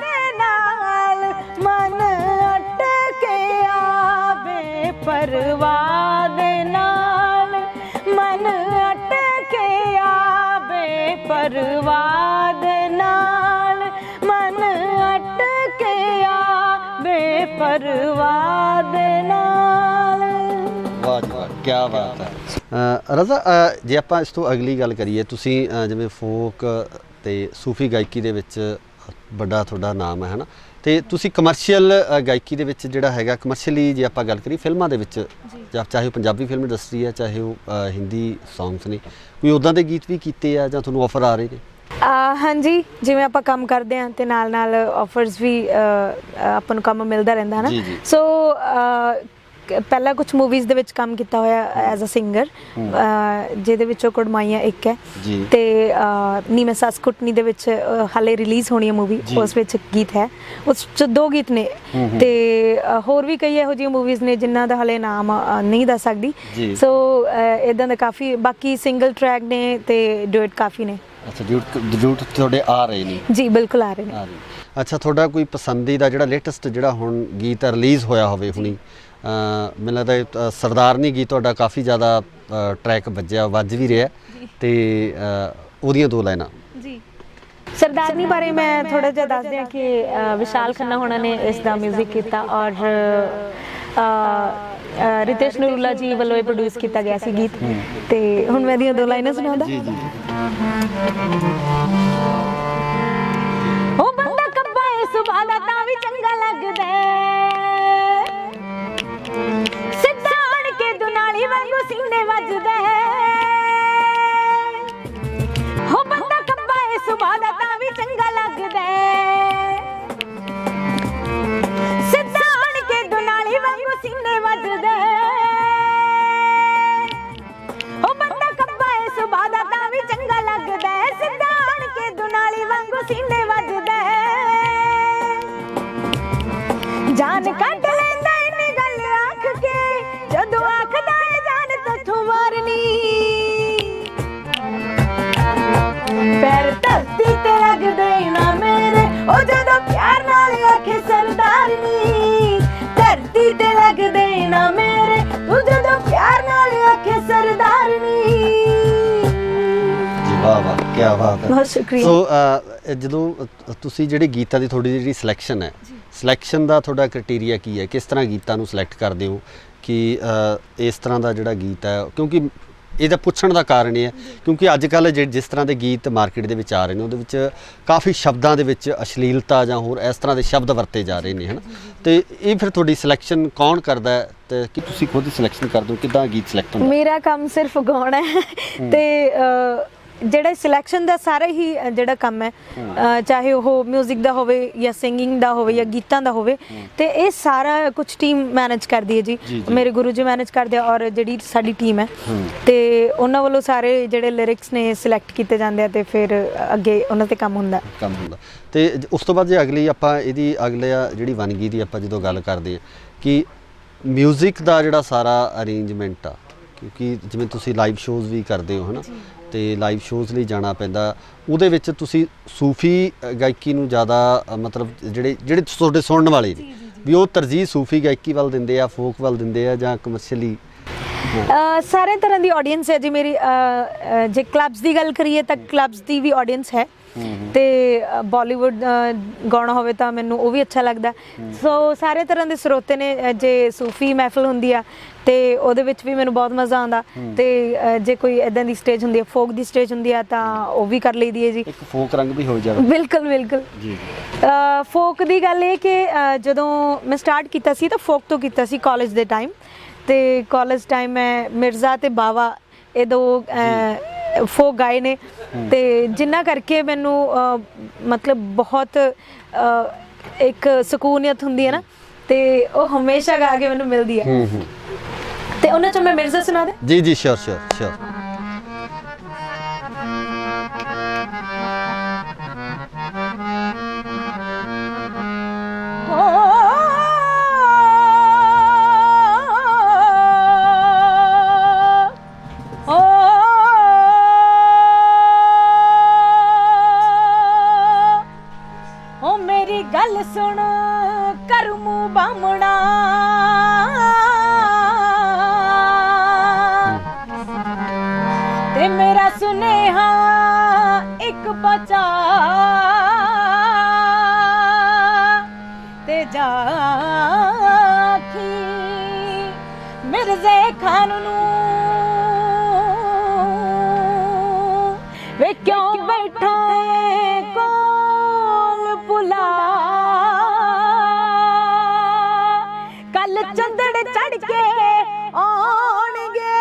दे नाल, मन अटकिया बेपरवाह दे नाल, मन अटकिया बेपरवाह दे नाल, मन अटकिया बेपरवाह दे नाल। ਵਾਹ ਜੀ ਵਾਹ, ਕੀ ਬਾਤ ਹੈ। ਰਜ਼ਾ, ਜੇ ਆਪਾਂ ਇਸ ਤੋਂ ਅਗਲੀ ਗੱਲ ਕਰੀਏ, ਤੁਸੀਂ ਜਿਵੇਂ ਫੋਕ ਤੇ ਸੂਫੀ ਗਾਇਕੀ ਦੇ ਵਿੱਚ ਵੱਡਾ ਤੁਹਾਡਾ ਨਾਮ ਹੈ ਨਾ, ਤੇ ਤੁਸੀਂ ਕਮਰਸ਼ੀਅਲ ਗਾਇਕੀ ਦੇ ਵਿੱਚ ਜਿਹੜਾ ਹੈਗਾ ਕਮਰਸ਼ੀਅਲੀ ਜੇ ਆਪਾਂ ਗੱਲ ਕਰੀਏ ਫਿਲਮਾਂ ਦੇ ਵਿੱਚ, ਚਾਹੇ ਉਹ ਪੰਜਾਬੀ ਫਿਲਮ ਇੰਡਸਟਰੀ ਹੈ, ਚਾਹੇ ਉਹ ਹਿੰਦੀ ਸੌਂਗਸ ਨੇ, ਕੋਈ ਉੱਦਾਂ ਦੇ ਗੀਤ ਵੀ ਕੀਤੇ ਆ ਜਾਂ ਤੁਹਾਨੂੰ ਆਫਰ ਆ ਰਹੇ ਨੇ? ਹਾਂਜੀ, ਜਿਵੇਂ ਆਪਾਂ ਕੰਮ ਕਰਦੇ ਹਾਂ ਤੇ ਨਾਲ ਨਾਲ ਆਫਰਸ ਵੀ ਆਪਾਂ ਨੂੰ ਕੰਮ ਮਿਲਦਾ ਰਹਿੰਦਾ ਹੈ ਨਾ। ਸੋ ਪਹਿਲਾਂ ਕੁਝ ਮੂਵੀਜ਼ ਦੇ ਵਿੱਚ ਕੰਮ ਕੀਤਾ ਹੋਇਆ ਐਜ਼ ਅ ਸਿੰਗਰ, ਜਿਹਦੇ ਵਿੱਚੋਂ ਕੁੜਮਾਈਆਂ ਇੱਕ ਹੈ, ਤੇ ਨੀ ਮੈਂ ਸੱਸ ਕੁੱਟਣੀ ਦੇ ਵਿੱਚ ਹਾਲੇ ਰਿਲੀਜ਼ ਹੋਣੀ ਹੈ ਮੂਵੀ, ਉਸ ਵਿੱਚ ਗੀਤ ਹੈ, ਉਸ 'ਚ 2 ਗੀਤ ਨੇ, ਤੇ ਹੋਰ ਵੀ ਕਈ ਇਹੋ ਜਿਹੀਆਂ ਮੂਵੀਜ਼ ਨੇ ਜਿਨ੍ਹਾਂ ਦਾ ਹਾਲੇ ਨਾਮ ਨਹੀਂ ਦੱਸ ਸਕਦੀ। ਸੋ ਇੱਦਾਂ ਦਾ ਕਾਫੀ, ਬਾਕੀ ਸਿੰਗਲ ਟਰੈਕ ਨੇ ਤੇ ਡੁਇਟ ਕਾਫੀ ਨੇ। ਅੱਛਾ, ਡਿਊਟ ਤੁਹਾਡੇ ਆ ਰਹੇ ਨੇ? ਜੀ ਬਿਲਕੁਲ ਆ ਰਹੇ ਨੇ। ਅੱਛਾ, ਤੁਹਾਡਾ ਕੋਈ ਪਸੰਦੀਦਾ ਜਿਹੜਾ ਲੇਟੈਸਟ ਜਿਹੜਾ ਹੁਣ ਗੀਤ ਰਿਲੀਜ਼ ਹੋਇਆ ਹੋਵੇ ਹੁਣੀ, ਮੈਨੂੰ ਲੱਗਦਾ ਸਰਦਾਰਨੀ ਗੀਤ ਤੁਹਾਡਾ ਕਾਫੀ ਜ਼ਿਆਦਾ ਟਰੈਕ ਵੱਜ ਵੀ ਰਿਹਾ ਤੇ ਉਹਦੀਆਂ 2 ਲਾਈਨਾਂ ਜੀ। ਸਰਦਾਰਨੀ ਬਾਰੇ ਮੈਂ ਥੋੜਾ ਜਿਹਾ ਦੱਸ ਦਿਆਂ ਕਿ ਵਿਸ਼ਾਲ ਖੰਨਾ ਹੋਣਾ ਨੇ ਇਸ ਦਾ 뮤직 ਕੀਤਾ ਔਰ ਰਿਤੇਸ਼ ਨਰੂਲਾ ਜੀ ਵੱਲੋਂ ਇਹ ਪ੍ਰੋਡਿਊਸ ਕੀਤਾ ਗਿਆ ਸੀ ਗੀਤ। ਤੇ ਹੁਣ ਮੈਂ ਦੀਆਂ 2 ਲਾਈਨਾਂ ਸੁਣਾਉਂਦਾ। ਉਹ ਬੰਦਾ ਕੱਬਾ ਏ ਸੁਭਾ ਦਾ ਤਾਂ ਵੀ ਚੰਗਾ ਲੱਗਦਾ, ਸਿੱਧਾ ਆਣ ਕੇ ਦੁਨਾਲੀ ਵਾਂਗੂ ਸੀਨੇ ਵੱਜਦਾ। ਉਹ ਬੰਦਾ ਕੱਬਾ ਏ ਸੁਭਾ ਦਾ ਤਾਂ ਵੀ ਚੰਗਾ ਲੱਗਦਾ, ਸਿੱਧਾ ਆਣ ਕੇ ਦੁਨਾਲੀ ਵਾਂਗੂ ਸੀਨੇ ਵੱਜਦਾ। ਉਹ ਬੰਦਾ ਕੱਬਾ ਏ ਸੁਭਾ ਦਾ ਤਾਂ ਵੀ ਚੰਗਾ ਲੱਗਦਾ, ਸਿੱਧਾ ਆਣ ਕੇ ਦੁਨਾਲੀ ਵਾਂਗੂ ਸੀਨੇ ਵੱਜਦਾ। ਜਾਨ ਕੱਢ ਲੈਂਦਾ ਇੰਨੀ ਗੱਲ ਆਖ ਕੇ, ਜਦੋਂ ਆਖਦਾ ਏ ਜਾਨ ਤੈਥੋਂ ਮਾਰਨੀ। ਪੈਰ ਧਰਤੀ ਤੇ ਲੱਗਦੇ ਨਾ ਮੇਰੇ, ਉਹ ਜਦੋਂ ਪਿਆਰ ਨਾਲ ਆਖੇ ਸਰਦਾਰਨੀ। ਧਰਤੀ ਤੇ ਲੱਗਦੇ ਨਾ ਮੇਰੇ, ਉਹ ਜਦੋਂ ਪਿਆਰ ਨਾਲ ਆਖੇ ਸਰਦਾਰਨੀ। ਵਾਹ ਵਾਹ, ਕੀ ਬਾਤ ਹੈ, ਬਹੁਤ ਸ਼ੁਕਰੀਆ। ਸੋ ਜਦੋਂ ਤੁਸੀਂ ਜਿਹੜੇ ਗੀਤਾਂ ਦੀ ਤੁਹਾਡੀ ਜਿਹੜੀ ਸਿਲੈਕਸ਼ਨ ਹੈ, ਸਿਲੈਕਸ਼ਨ ਦਾ ਤੁਹਾਡਾ ਕ੍ਰਾਈਟੇਰੀਆ ਕੀ ਹੈ? ਕਿਸ ਤਰ੍ਹਾਂ ਗੀਤਾਂ ਨੂੰ ਸਿਲੈਕਟ ਕਰਦੇ ਹੋ ਕਿ ਇਸ ਤਰ੍ਹਾਂ ਦਾ ਜਿਹੜਾ ਗੀਤ ਹੈ? ਕਿਉਂਕਿ ਇਹਦਾ ਪੁੱਛਣ ਦਾ ਕਾਰਨ ਇਹ ਹੈ ਕਿਉਂਕਿ ਅੱਜ ਕੱਲ੍ਹ ਜਿਸ ਤਰ੍ਹਾਂ ਦੇ ਗੀਤ ਮਾਰਕੀਟ ਦੇ ਵਿੱਚ ਆ ਰਹੇ ਨੇ ਉਹਦੇ ਵਿੱਚ ਕਾਫੀ ਸ਼ਬਦਾਂ ਦੇ ਵਿੱਚ ਅਸ਼ਲੀਲਤਾ ਜਾਂ ਹੋਰ ਇਸ ਤਰ੍ਹਾਂ ਦੇ ਸ਼ਬਦ ਵਰਤੇ ਜਾ ਰਹੇ ਨੇ, ਹੈ ਨਾ? ਤੇ ਇਹ ਫਿਰ ਤੁਹਾਡੀ ਸਿਲੈਕਸ਼ਨ ਕੌਣ ਕਰਦਾ ਹੈ ਤੇ ਕੀ ਤੁਸੀਂ ਖੁਦ ਹੀ ਸਿਲੈਕਸ਼ਨ ਕਰਦੇ ਹੋ? ਕਿੱਦਾਂ ਗੀਤ ਸਿਲੈਕਟ ਹੁੰਦਾ? ਮੇਰਾ ਕੰਮ ਸਿਰਫ ਗਾਉਣਾ ਹੈ ਤੇ ਜਿਹੜਾ ਸਿਲੈਕਸ਼ਨ ਦਾ ਸਾਰਾ ਹੀ ਜਿਹੜਾ ਕੰਮ ਹੈ, ਚਾਹੇ ਉਹ 뮤직 ਦਾ ਹੋਵੇ ਜਾਂ ਸਿੰਗਿੰਗ ਦਾ ਹੋਵੇ ਜਾਂ ਗੀਤਾਂ ਦਾ ਹੋਵੇ, ਤੇ ਇਹ ਸਾਰਾ ਕੁਝ ਟੀਮ ਮੈਨੇਜ ਕਰਦੀ ਹੈ ਜੀ। ਮੇਰੇ ਗੁਰੂ ਜੀ ਮੈਨੇਜ ਕਰਦੇ ਆ ਔਰ ਜਿਹੜੀ ਸਾਡੀ ਟੀਮ ਹੈ ਤੇ ਉਹਨਾਂ ਵੱਲੋਂ ਸਾਰੇ ਜਿਹੜੇ ਲਿਰਿਕਸ ਨੇ ਸਿਲੈਕਟ ਕੀਤੇ ਜਾਂਦੇ ਆ ਤੇ ਫਿਰ ਅੱਗੇ ਉਹਨਾਂ ਤੇ ਕੰਮ ਹੁੰਦਾ। ਤੇ ਉਸ ਤੋਂ ਬਾਅਦ ਜੇ ਅਗਲੀ ਆਪਾਂ ਇਹਦੀ ਅਗਲੇ ਜਿਹੜੀ ਵੰਨਗੀ ਦੀ ਆਪਾਂ ਜਦੋਂ ਗੱਲ ਕਰਦੇ ਹਾਂ ਕਿ 뮤직 ਦਾ ਜਿਹੜਾ ਸਾਰਾ ਅਰੇਂਜਮੈਂਟ ਆ, ਕਿਉਂਕਿ ਜਿਵੇਂ ਤੁਸੀਂ ਲਾਈਵ ਸ਼ੋਜ਼ ਵੀ ਕਰਦੇ ਹੋ, ਹੈ ਨਾ? ਤੇ ਲਾਈਵ ਸ਼ੋਜ਼ ਲਈ ਜਾਣਾ ਪੈਂਦਾ, ਉਹਦੇ ਵਿੱਚ ਤੁਸੀਂ ਸੂਫੀ ਗਾਇਕੀ ਨੂੰ ਜ਼ਿਆਦਾ ਮਤਲਬ ਜਿਹੜੇ ਤੁਹਾਡੇ ਸੁਣਨ ਵਾਲੇ ਨੇ ਵੀ ਉਹ ਤਰਜੀਹ ਸੂਫੀ ਗਾਇਕੀ ਵੱਲ ਦਿੰਦੇ ਆ, ਫੋਕ ਵੱਲ ਦਿੰਦੇ ਆ ਜਾਂ ਕਮਰਸ਼ੀਅਲੀ? ਸਾਰੇ ਤਰ੍ਹਾਂ ਦੀ ਆਡੀਅנס ਹੈ ਜੀ ਮੇਰੀ। ਜੇ ਕਲੱਬਸ ਦੀ ਗੱਲ ਕਰੀਏ ਤਾਂ ਕਲੱਬਸ ਦੀ ਵੀ ਆਡੀਅנס ਹੈ ਤੇ ਬਾਲੀਵੁੱਡ ਗਾਉਣਾ ਹੋਵੇ ਤਾਂ ਮੈਨੂੰ ਉਹ ਵੀ ਅੱਛਾ ਲੱਗਦਾ। ਸੋ ਸਾਰੇ ਤਰ੍ਹਾਂ ਦੇ ਸਰੋਤੇ ਨੇ। ਜੇ ਸੂਫੀ ਮਹਿਫਲ ਹੁੰਦੀ ਆ ਤੇ ਉਹਦੇ ਵਿੱਚ ਵੀ ਮੈਨੂੰ ਬਹੁਤ ਮਜ਼ਾ ਆਉਂਦਾ ਤੇ ਜੇ ਕੋਈ ਇਦਾਂ ਦੀ ਸਟੇਜ ਹੁੰਦੀ ਆ, ਫੋਕ ਦੀ ਸਟੇਜ ਹੁੰਦੀ ਆ ਤਾਂ ਉਹ ਵੀ ਕਰ ਲਈਦੀ ਹੈ ਜੀ। ਇੱਕ ਫੋਕ ਰੰਗ ਵੀ ਹੋ ਜਾਵੇ। ਬਿਲਕੁਲ ਬਿਲਕੁਲ ਜੀ। ਫੋਕ ਦੀ ਗੱਲ ਇਹ ਕਿ ਜਦੋਂ ਮੈਂ ਸਟਾਰਟ ਕੀਤਾ ਸੀ ਤਾਂ ਫੋਕ ਤੋਂ ਕੀਤਾ ਸੀ ਕਾਲਜ ਦੇ ਟਾਈਮ। ਤੇ ਕਾਲਜ ਟਾਈਮ ਮੈਂ ਮਿਰਜ਼ਾ ਤੇ ਬਾਵਾ ਇਹ 2 ਫੋਕ ਗਾਏ ਨੇ ਤੇ ਜਿਨ੍ਹਾਂ ਕਰਕੇ ਮੈਨੂੰ ਮਤਲਬ ਬਹੁਤ ਇੱਕ ਸਕੂਨੀਅਤ ਹੁੰਦੀ ਹੈ ਨਾ, ਤੇ ਉਹ ਹਮੇਸ਼ਾ ਗਾ ਕੇ ਮੈਨੂੰ ਮਿਲਦੀ ਹੈ। ਤੇ ਉਹਨਾਂ ਚੋਂ ਮੈਂ ਮਿਰਜ਼ਾ ਸੁਣਾ ਦੇ? ਜੀ ਜੀ, ਸ਼ੋਰ ਸ਼ੋਰ ਸ਼ੋਰ। ਗੱਲ ਸੁਣ ਕਰ ਮੂੰਹ ਬਾਹਮਣਾ, ਤੇ ਮੇਰਾ ਸੁਨੇਹਾ ਇੱਕ ਪਹੁੰਚਾ, ਤੇ ਜਾਖੀ ਮਿਰਜ਼ੇ ਖਾਨ ਨੂੰ ਵੇ ਕਿਉਂ ਬੈਠਾ ਏ ਕੋਲ ਪੁਲਾ, ਕੱਲ ਚੰਦੜ ਚੜ ਕੇ ਆਉਣਗੇ,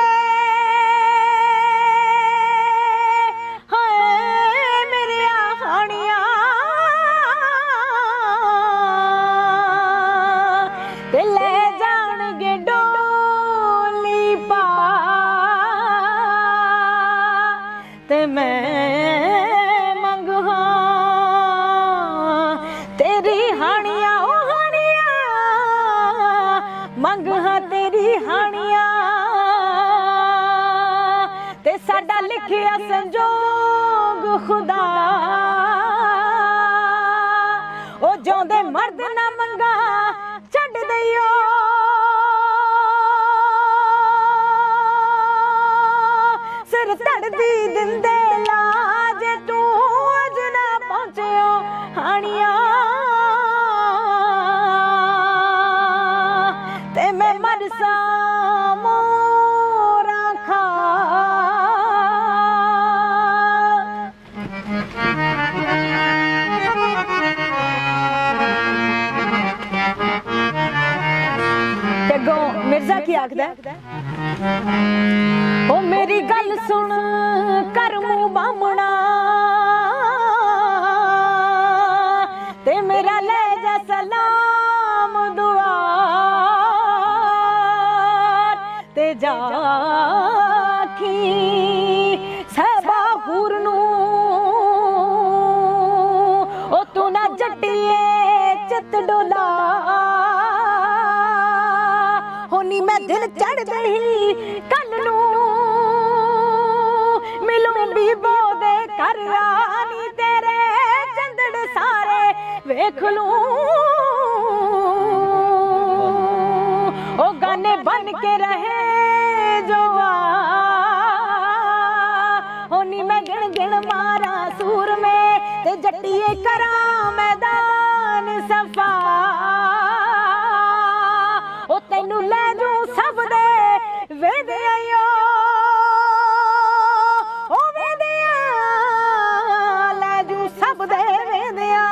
ਹਾਏ ਮੇਰੇ ਹਾਣੀਆਂ ਤੇ ਲੈ ਜਾਣਗੇ ਡੋਲੀ ਪਾ, ਤੇ ਮੈਂ ਮੰਗਾਂ ਤੇਰੀ ਹਾਣੀਆਂ, ਉਹ ਹਾਣੀਆਂ ਮੰਗਾਂ ਤੇਰੀ ਹਾਣੀਆਂ, ਤੇ ਸਾਡਾ ਲਿਖਿਆ ਸੰਜੋਗ ਖੁਦਾ, ਉਹ ਜਿਉਂਦੇ ਮਰਦ ਨਾ ਮੰਗਾ ਛੱਡ ਦਈਓ, ਧੜਦੀ ਦਿੰਦੇ ਲਾਜ ਤੂੰ ਅਜ ਨਾ ਪਹੁੰਚਿਓ ਹਾਣੀਆਂ ਤੇ ਮੈਂ ਮਰਸਾ ਮੋਰਾ ਖਾ ਤੇ ਗੋ ਮਿਰਜ਼ਾ ਕੀ ਆਖਦਾ ਉਹ ਮੇਰੀ ਗੱਲ ਸੁਣ ਕਰ ਮੂੰਹ ਬਾਹਮਣਾ ਤੇ ਮੇਰਾ ਲੈ ਜਾ ਸਲਾਮ ਦੁਆ ਤੇ ਜਾਖੀ ਸਹਿਬਾ ਹੂਰ ਨੂੰ ਉਹ ਤੂੰ ਨਾ ਜੱਟੀਏ ਚਿੱਤ ਡੋਲਾ ਹੋਣੀ ਮੈਂ ਦਿਨ ਚੜ੍ਹਦੀ ਕੱਲ ਨੂੰ ਮਿਲੂੰ ਬੀਬੋ ਦੇ ਘਰ ਰਾਣੀ ਤੇਰੇ ਚੰਦੜ ਸਾਰੇ ਵੇਖ ਲੂੰ ਉਹ ਗਾਨੇ ਬਨ ਕੇ ਰਹੇ ਜੋ ਹੋਣੀ ਮੈਂ ਗਿਣ ਗਿਣ ਮਾਰਾ ਸੂਰ ਮੇ ਤੇ ਜੱਟੀਏ ਕਰਾਂ ਮੈਦਾਨ ਸਫਾ ਉਹ ਤੈਨੂੰ ਲੈ ਜੂ ਸਭ ਦੇ ਵੇਦਿਆਇਓ ਉਹ ਵੇਦਿਆ ਲੈ ਜੂ ਸਭ ਦੇ ਵੇਦਿਆ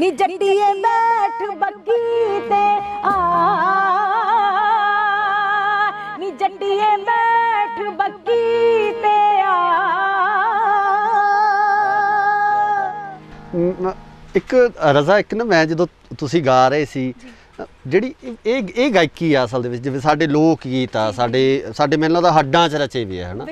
ਨੀ ਜੱਟੀਏ ਬੈਠ ਬੱਗੀ ਤੇ ਆ ਨੀ ਜੱਟੀਏ ਬੈਠ ਬੱਗੀ ਤੇ ਆ ਇੱਕ ਰਜ਼ਾ ਇੱਕ ਨਾ ਮੈਂ ਜਦੋਂ ਤੁਸੀਂ ਗਾ ਰਹੇ ਸੀ ਜਿਹੜੀ ਇਹ ਗਾਇਕੀ ਆ ਅਸਲ ਦੇ ਵਿੱਚ ਜਿਵੇਂ ਸਾਡੇ ਲੋਕ ਗੀਤ ਆ ਸਾਡੇ ਮੈਨੂੰ ਲੱਗਦਾ ਹੱਡਾਂ 'ਚ ਰਚੇ ਵੀ ਆ ਹਨਾ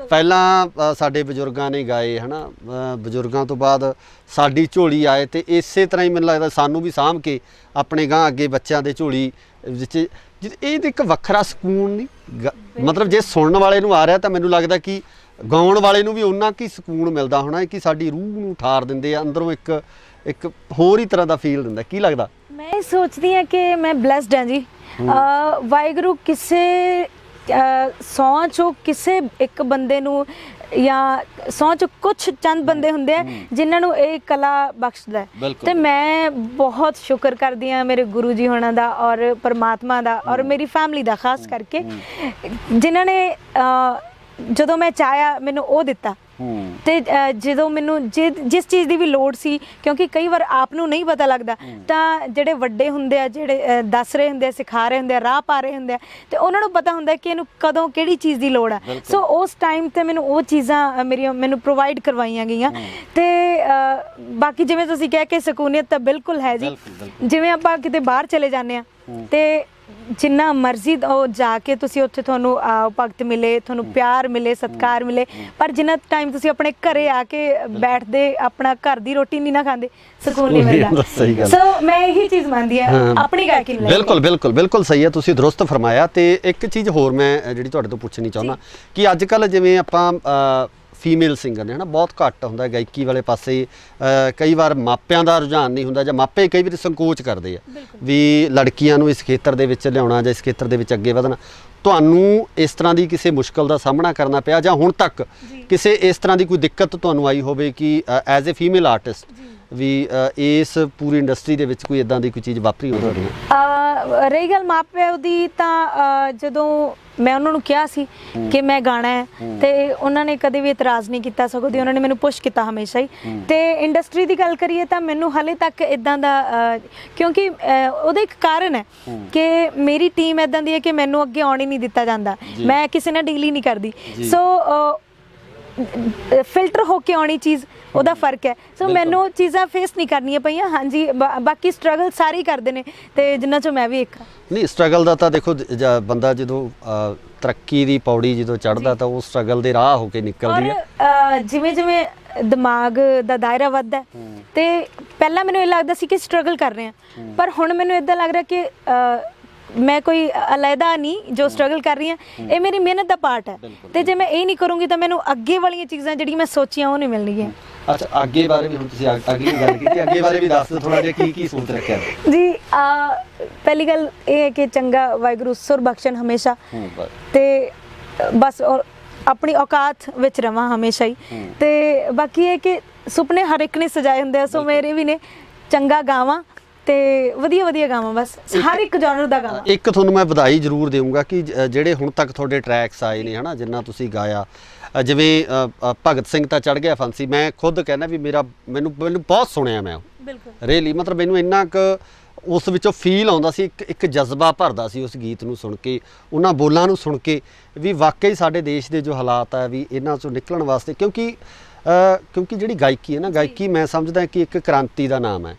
ਪਹਿਲਾਂ ਸਾਡੇ ਬਜ਼ੁਰਗਾਂ ਨੇ ਗਾਏ ਹਨਾ ਬਜ਼ੁਰਗਾਂ ਤੋਂ ਬਾਅਦ ਸਾਡੀ ਝੋਲੀ ਆਏ ਤੇ ਇਸੇ ਤਰ੍ਹਾਂ ਹੀ ਮੈਨੂੰ ਲੱਗਦਾ ਸਾਨੂੰ ਵੀ ਸਾਂਭ ਕੇ ਆਪਣੇ ਗਾਂ ਅੱਗੇ ਬੱਚਿਆਂ ਦੇ ਝੋਲੀ ਵਿੱਚ ਇਹ ਇੱਕ ਵੱਖਰਾ ਸਕੂਨ ਨਹੀਂ ਮਤਲਬ ਜੇ ਸੁਣਨ ਵਾਲੇ ਨੂੰ ਆ ਰਿਹਾ ਤਾਂ ਮੈਨੂੰ ਲੱਗਦਾ ਕਿ ਗਾਉਣ ਵਾਲੇ ਨੂੰ ਵੀ ਉਹਨਾਂ ਕੀ ਸਕੂਨ ਮਿਲਦਾ ਹੋਣਾ ਕਿ ਸਾਡੀ ਰੂਹ ਨੂੰ ਠਾਰ ਦਿੰਦੇ ਆ ਅੰਦਰੋਂ ਇੱਕ ਹੋਰ ਹੀ ਤਰ੍ਹਾਂ ਦਾ ਫੀਲ ਦਿੰਦਾ ਕੀ ਲੱਗਦਾ ਮੈਂ ਸੋਚਦੀ ਹਾਂ ਕਿ ਮੈਂ ਬਲੈਸਡ ਹਾਂ ਜੀ ਵਾਹਿਗੁਰੂ ਕਿਸੇ ਸੌਂ ਚੋਂ ਕਿਸੇ ਇੱਕ ਬੰਦੇ ਨੂੰ ਜਾਂ ਸੌਂ ਚੋਂ ਕੁਛ ਚੰਦ ਬੰਦੇ ਹੁੰਦੇ ਆ ਜਿਨ੍ਹਾਂ ਨੂੰ ਇਹ ਕਲਾ ਬਖਸ਼ਦਾ ਤੇ ਮੈਂ ਬਹੁਤ ਸ਼ੁਕਰ ਕਰਦੀ ਹਾਂ ਮੇਰੇ ਗੁਰੂ ਜੀ ਹੋਣਾ ਦਾ ਔਰ ਪਰਮਾਤਮਾ ਦਾ ਔਰ ਮੇਰੀ ਫੈਮਿਲੀ ਦਾ ਖਾਸ ਕਰਕੇ ਜਿਨ੍ਹਾਂ ਨੇ ਜਦੋਂ ਮੈਂ ਚਾਹਿਆ ਮੈਨੂੰ ਉਹ ਦਿੱਤਾ ਤੇ ਜਦੋਂ ਮੈਨੂੰ ਜਿਸ ਚੀਜ਼ ਦੀ ਵੀ ਲੋੜ ਸੀ ਕਿਉਂਕਿ ਕਈ ਵਾਰ ਆਪ ਨੂੰ ਨਹੀਂ ਪਤਾ ਲੱਗਦਾ ਤਾਂ ਜਿਹੜੇ ਵੱਡੇ ਹੁੰਦੇ ਆ ਜਿਹੜੇ ਦੱਸ ਰਹੇ ਹੁੰਦੇ ਆ ਸਿਖਾ ਰਹੇ ਹੁੰਦੇ ਆ ਰਾਹ ਪਾ ਰਹੇ ਹੁੰਦੇ ਆ ਤੇ ਉਹਨਾਂ ਨੂੰ ਪਤਾ ਹੁੰਦਾ ਕਿ ਇਹਨੂੰ ਕਦੋਂ ਕਿਹੜੀ ਚੀਜ਼ ਦੀ ਲੋੜ ਆ ਸੋ ਉਸ ਟਾਈਮ ਤੇ ਮੈਨੂੰ ਉਹ ਚੀਜ਼ਾਂ ਮੈਨੂੰ ਪ੍ਰੋਵਾਈਡ ਕਰਵਾਈਆਂ ਗਈਆਂ ਤੇ ਬਾਕੀ ਜਿਵੇਂ ਤੁਸੀਂ ਕਹਿ ਕੇ ਸਕੂਨੀਅਤ ਤਾਂ ਬਿਲਕੁਲ ਹੈ ਜੀ ਜਿਵੇਂ ਆਪਾਂ ਕਿਤੇ ਬਾਹਰ ਚਲੇ ਜਾਂਦੇ ਆ ਤੇ ਜਿੰਨਾ ਮਰਜ਼ੀ ਉਹ ਜਾ ਕੇ ਤੁਸੀਂ ਉੱਥੇ ਤੁਹਾਨੂੰ ਭਗਤ ਮਿਲੇ ਤੁਹਾਨੂੰ ਪਿਆਰ ਮਿਲੇ ਸਤਿਕਾਰ ਮਿਲੇ ਪਰ ਜਿੰਨਾ ਟਾਈਮ ਤੁਸੀਂ ਆਪਣੇ ਘਰੇ ਆ ਕੇ ਬੈਠਦੇ ਆਪਣਾ ਘਰ ਦੀ ਰੋਟੀ ਨਹੀਂ ਨਾ ਖਾਂਦੇ ਸਕੂਨ ਨਹੀਂ ਮਿਲਦਾ ਸੋ ਮੈਂ ਇਹੀ ਚੀਜ਼ ਮੰਨਦੀ ਆ ਆਪਣੀ ਗਾਇਕੀ ਨੂੰ ਬਿਲਕੁਲ ਸਹੀ ਹੈ ਤੁਸੀਂ ਦਰੁਸਤ ਫਰਮਾਇਆ ਤੇ ਇੱਕ ਚੀਜ਼ ਹੋਰ ਮੈਂ ਜਿਹੜੀ ਤੁਹਾਡੇ ਤੋਂ ਪੁੱਛਣੀ ਚਾਹੁੰਦਾ ਕਿ ਅੱਜ ਕੱਲ੍ਹ ਜਿਵੇਂ ਆਪਾਂ ਫੀਮੇਲ ਸਿੰਗਰ ਨੇ ਹਨਾ ਬਹੁਤ ਘੱਟ ਹੁੰਦਾ ਗਾਇਕੀ ਵਾਲੇ ਪਾਸੇ ਕਈ ਵਾਰ ਮਾਪਿਆਂ ਦਾ ਰੁਝਾਨ ਨਹੀਂ ਹੁੰਦਾ ਜਾਂ ਮਾਪੇ ਕਈ ਵਾਰ ਸੰਕੋਚ ਕਰਦੇ ਆ ਵੀ ਲੜਕੀਆਂ ਨੂੰ ਇਸ ਖੇਤਰ ਦੇ ਵਿੱਚ ਲਿਆਉਣਾ ਜਾਂ ਇਸ ਖੇਤਰ ਦੇ ਵਿੱਚ ਅੱਗੇ ਵਧਣਾ ਤੁਹਾਨੂੰ ਇਸ ਤਰ੍ਹਾਂ ਦੀ ਕਿਸੇ ਮੁਸ਼ਕਲ ਦਾ ਸਾਹਮਣਾ ਕਰਨਾ ਪਿਆ ਜਾਂ ਹੁਣ ਤੱਕ ਕਿਸੇ ਇਸ ਤਰ੍ਹਾਂ ਦੀ ਕੋਈ ਦਿੱਕਤ ਤੁਹਾਨੂੰ ਆਈ ਹੋਵੇ ਕਿ ਐਜ਼ ਏ ਫੀਮੇਲ ਆਰਟਿਸਟ ਵੀ ਇਸ ਪੂਰੀ ਇੰਡਸਟਰੀ ਦੇ ਵਿੱਚ ਕੋਈ ਇਦਾਂ ਦੀ ਕੋਈ ਚੀਜ਼ ਵਾਪਰੀ ਹੋਵੇ ਤੁਹਾਡੇ ਰਹੀ ਗੱਲ ਮਾਪਿਆਂ ਦੀ ਤਾਂ ਜਦੋਂ ਮੈਂ ਉਹਨਾਂ ਨੂੰ ਕਿਹਾ ਸੀ ਕਿ ਮੈਂ ਗਾਣਾ ਹੈ ਤੇ ਉਹਨਾਂ ਨੇ ਕਦੇ ਵੀ ਇਤਰਾਜ਼ ਨਹੀਂ ਕੀਤਾ ਸਗੋਂ ਦੀ ਉਹਨਾਂ ਨੇ ਮੈਨੂੰ ਪੁਸ਼ ਕੀਤਾ ਹਮੇਸ਼ਾ ਹੀ ਤੇ ਇੰਡਸਟਰੀ ਦੀ ਗੱਲ ਕਰੀਏ ਤਾਂ ਮੈਨੂੰ ਹਾਲੇ ਤੱਕ ਇਦਾਂ ਦਾ ਕਿਉਂਕਿ ਉਹਦਾ ਇੱਕ ਕਾਰਨ ਹੈ ਕਿ ਮੇਰੀ ਟੀਮ ਇਦਾਂ ਦੀ ਹੈ ਕਿ ਮੈਨੂੰ ਅੱਗੇ ਆਉਣ ਹੀ ਨਹੀਂ ਦਿੱਤਾ ਜਾਂਦਾ ਮੈਂ ਕਿਸੇ ਨਾਲ ਡੀਲ ਹੀ ਨਹੀਂ ਕਰਦੀ ਸੋ ਫਿਲਟਰ ਹੋ ਕੇ ਆਉਣੀ ਚੀਜ਼ ਉਹਦਾ ਫਰਕ ਹੈ ਸੋ ਮੈਨੂੰ ਚੀਜ਼ਾਂ ਫੇਸ ਨਹੀਂ ਕਰਨੀਆਂ ਪਈਆਂ ਹਾਂਜੀ ਬਾਕੀ ਸਟਰਗਲ ਸਾਰੇ ਕਰਦੇ ਨੇ ਤੇ ਜਿੰਨਾ ਚੋਂ ਮੈਂ ਵੀ ਇੱਕ ਨਹੀਂ ਸਟਰਗਲ ਦਾ ਤਾਂ ਦੇਖੋ ਬੰਦਾ ਜਦੋਂ ਤਰੱਕੀ ਦੀ ਪੌੜੀ ਜਦੋਂ ਚੜ੍ਹਦਾ ਤਾਂ ਉਹ ਸਟਰਗਲ ਦੇ ਰਾਹ ਹੋ ਕੇ ਨਿਕਲਦੀ ਹੈ ਜਿਵੇਂ ਜਿਵੇਂ ਦਿਮਾਗ ਦਾ ਦਾਇਰਾ ਵੱਧਦਾ ਤੇ ਪਹਿਲਾਂ ਮੈਨੂੰ ਇਹ ਲੱਗਦਾ ਸੀ ਕਿ ਸਟਰਗਲ ਕਰ ਰਹੇ ਹਾਂ ਪਰ ਹੁਣ ਮੈਨੂੰ ਇਦਾਂ ਲੱਗ ਰਿਹਾ ਕਿ ਮੈਂ ਕੋਈ ਅਲੱਗਾ ਨਹੀਂ ਜੋ ਸਟਰਗਲ ਕਰ ਰਹੀ ਹਾਂ ਇਹ ਮੇਰੀ ਮਿਹਨਤ ਦਾ ਪਾਰਟ ਹੈ ਤੇ ਜੇ ਮੈਂ ਇਹ ਨਹੀਂ ਕਰੂੰਗੀ ਤਾਂ ਮੈਨੂੰ ਅੱਗੇ ਵਾਲੀਆਂ ਚੀਜ਼ਾਂ ਜਿਹੜੀਆਂ ਮੈਂ ਸੋਚੀਆਂ ਉਹ ਨਹੀਂ ਮਿਲਣਗੀਆਂ ਅੱਛਾ ਅੱਗੇ ਬਾਰੇ ਵੀ ਹੁਣ ਤੁਸੀਂ ਅੱਗੇ ਗੱਲ ਕੀਤੀ ਅੱਗੇ ਬਾਰੇ ਵੀ ਦੱਸ ਦਿਓ ਥੋੜਾ ਜਿਹਾ ਕੀ ਸੋਚ ਰੱਖਿਆ ਜੀ ਪਹਿਲੀ ਗੱਲ ਇਹ ਹੈ ਕਿ ਚੰਗਾ ਵਾਹਿਗੁਰੂ ਸੁਰ ਬਖਸ਼ਣ ਹਮੇਸ਼ਾ ਤੇ ਬਸ ਆਪਣੀ ਔਕਾਤ ਵਿੱਚ ਰਵਾਂ ਹਮੇਸ਼ਾ ਹੀ। ਤੇ ਬਾਕੀ ਇਹ ਕਿ ਸੁਪਨੇ ਹਰ ਇੱਕ ਨੇ ਸਜਾਏ ਹੁੰਦੇ ਆ, ਸੋ ਮੇਰੇ ਵੀ ਨੇ, ਚੰਗਾ ਗਾਵਾਂ ਤੇ ਵਧੀਆ ਵਧੀਆ ਗਾਵਾਂ, ਬਸ ਹਰ ਇੱਕ ਜਨਰ ਦਾ ਗਾਵਾਂ। ਇੱਕ ਤੁਹਾਨੂੰ ਮੈਂ ਵਧਾਈ ਜ਼ਰੂਰ ਦੇਵਾਂਗਾ ਕਿ ਜਿਹੜੇ ਹੁਣ ਤੱਕ ਤੁਹਾਡੇ ਟਰੈਕਸ ਆਏ ਨੇ ਹਨਾ, ਜਿੰਨਾ ਤੁਸੀਂ ਗਾਇਆ, ਜਿਵੇਂ ਭਗਤ ਸਿੰਘ ਤਾਂ ਚੜ ਗਿਆ ਫਾਂਸੀ, ਮੈਂ ਖੁਦ ਕਹਿੰਦਾ ਵੀ ਮੈਨੂੰ ਬਹੁਤ ਸੁਣਿਆ ਮੈਂ ਉਹ, ਬਿਲਕੁਲ ਰੀਅਲੀ ਮਤਲਬ ਮੈਨੂੰ ਇੰਨਾ ਕੁ ਉਸ ਵਿੱਚੋਂ ਫੀਲ ਆਉਂਦਾ ਸੀ, ਇੱਕ ਜਜ਼ਬਾ ਭਰਦਾ ਸੀ ਉਸ ਗੀਤ ਨੂੰ ਸੁਣ ਕੇ, ਉਹਨਾਂ ਬੋਲਾਂ ਨੂੰ ਸੁਣ ਕੇ, ਵੀ ਵਾਕਈ ਸਾਡੇ ਦੇਸ਼ ਦੇ ਜੋ ਹਾਲਾਤ ਆ ਵੀ ਇਹਨਾਂ ਚੋਂ ਨਿਕਲਣ ਵਾਸਤੇ, ਕਿਉਂਕਿ ਜਿਹੜੀ ਗਾਇਕੀ ਹੈ ਨਾ, ਗਾਇਕੀ ਮੈਂ ਸਮਝਦਾ ਕਿ ਇੱਕ ਕ੍ਰਾਂਤੀ ਦਾ ਨਾਮ ਹੈ।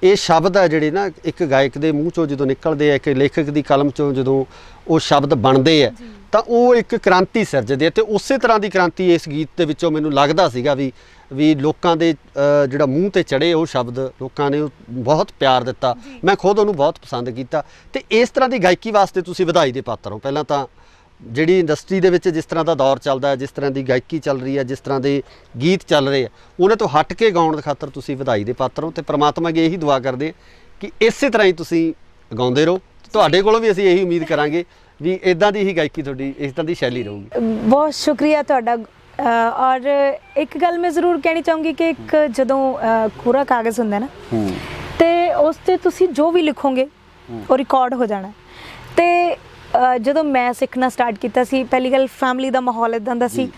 ਇਹ ਸ਼ਬਦ ਹੈ ਜਿਹੜੇ ਨਾ ਇੱਕ ਗਾਇਕ ਦੇ ਮੂੰਹ ਚੋਂ ਜਦੋਂ ਨਿਕਲਦੇ ਆ, ਇੱਕ ਲੇਖਕ ਦੀ ਕਲਮ ਚੋਂ ਜਦੋਂ ਉਹ ਸ਼ਬਦ ਬਣਦੇ ਆ ਤਾਂ ਉਹ ਇੱਕ ਕ੍ਰਾਂਤੀ ਸਿਰਜਦੇ ਆ। ਤੇ ਉਸੇ ਤਰ੍ਹਾਂ ਦੀ ਕ੍ਰਾਂਤੀ ਇਸ ਗੀਤ ਦੇ ਵਿੱਚੋਂ ਮੈਨੂੰ ਲੱਗਦਾ ਸੀਗਾ ਵੀ ਲੋਕਾਂ ਦੇ ਜਿਹੜਾ ਮੂੰਹ ਤੇ ਚੜੇ ਉਹ ਸ਼ਬਦ, ਲੋਕਾਂ ਨੇ ਉਹ ਬਹੁਤ ਪਿਆਰ ਦਿੱਤਾ, ਮੈਂ ਖੁਦ ਉਹਨੂੰ ਬਹੁਤ ਪਸੰਦ ਕੀਤਾ। ਤੇ ਇਸ ਤਰ੍ਹਾਂ ਦੀ ਗਾਇਕੀ ਵਾਸਤੇ ਤੁਸੀਂ ਵਧਾਈ ਦੇ ਪਾਤਰ ਹੋ। ਪਹਿਲਾਂ ਤਾਂ ਜਿਹੜੀ ਇੰਡਸਟਰੀ ਦੇ ਵਿੱਚ ਜਿਸ ਤਰ੍ਹਾਂ ਦਾ ਦੌਰ ਚੱਲਦਾ ਹੈ, ਜਿਸ ਤਰ੍ਹਾਂ ਦੀ ਗਾਇਕੀ ਚੱਲ ਰਹੀ ਹੈ, ਜਿਸ ਤਰ੍ਹਾਂ ਦੇ ਗੀਤ ਚੱਲ ਰਹੇ ਆ, ਉਹਨਾਂ ਤੋਂ ਹਟ ਕੇ ਗਾਉਣ ਦੇ ਖਾਤਰ ਤੁਸੀਂ ਵਧਾਈ ਦੇ ਪਾਤਰ ਹੋ। ਤੇ ਪ੍ਰਮਾਤਮਾ ਅੱਗੇ ਇਹੀ ਦੁਆ ਕਰਦੇ ਹਾਂ ਕਿ ਇਸੇ ਤਰ੍ਹਾਂ ਹੀ ਤੁਸੀਂ ਗਾਉਂਦੇ ਰਹੋ। ਤੁਹਾਡੇ ਕੋਲੋਂ ਵੀ ਅਸੀਂ ਇਹੀ ਉਮੀਦ ਕਰਾਂਗੇ ਵੀ ਇਦਾਂ ਦੀ ਹੀ ਗਾਇਕੀ ਤੁਹਾਡੀ, ਇਸ ਤਰ੍ਹਾਂ ਦੀ ਸ਼ੈਲੀ ਰਹੂਗੀ। ਬਹੁਤ ਸ਼ੁਕਰੀਆ ਤੁਹਾਡਾ। ਔਰ ਇੱਕ ਗੱਲ ਮੈਂ ਜ਼ਰੂਰ ਕਹਿਣੀ ਚਾਹੂੰਗੀ ਕਿ ਇੱਕ ਜਦੋਂ ਕੋਰਾ ਕਾਗਜ਼ ਹੁੰਦਾ ਨਾ, ਤੇ ਉਸ ਤੇ ਤੁਸੀਂ ਜੋ ਵੀ ਲਿਖੋਗੇ ਉਹ ਰਿਕਾਰਡ ਹੋ ਜਾਣਾ। ਤੇ ਜਦੋਂ ਮੈਂ ਸਿੱਖਣਾ ਸਟਾਰਟ ਕੀਤਾ ਸੀ, ਪਹਿਲੀ ਗੱਲ ਫੈਮਿਲੀ ਦਾ ਮਾਹੌਲ ਇਦਾਂ ਦਾ ਸੀ,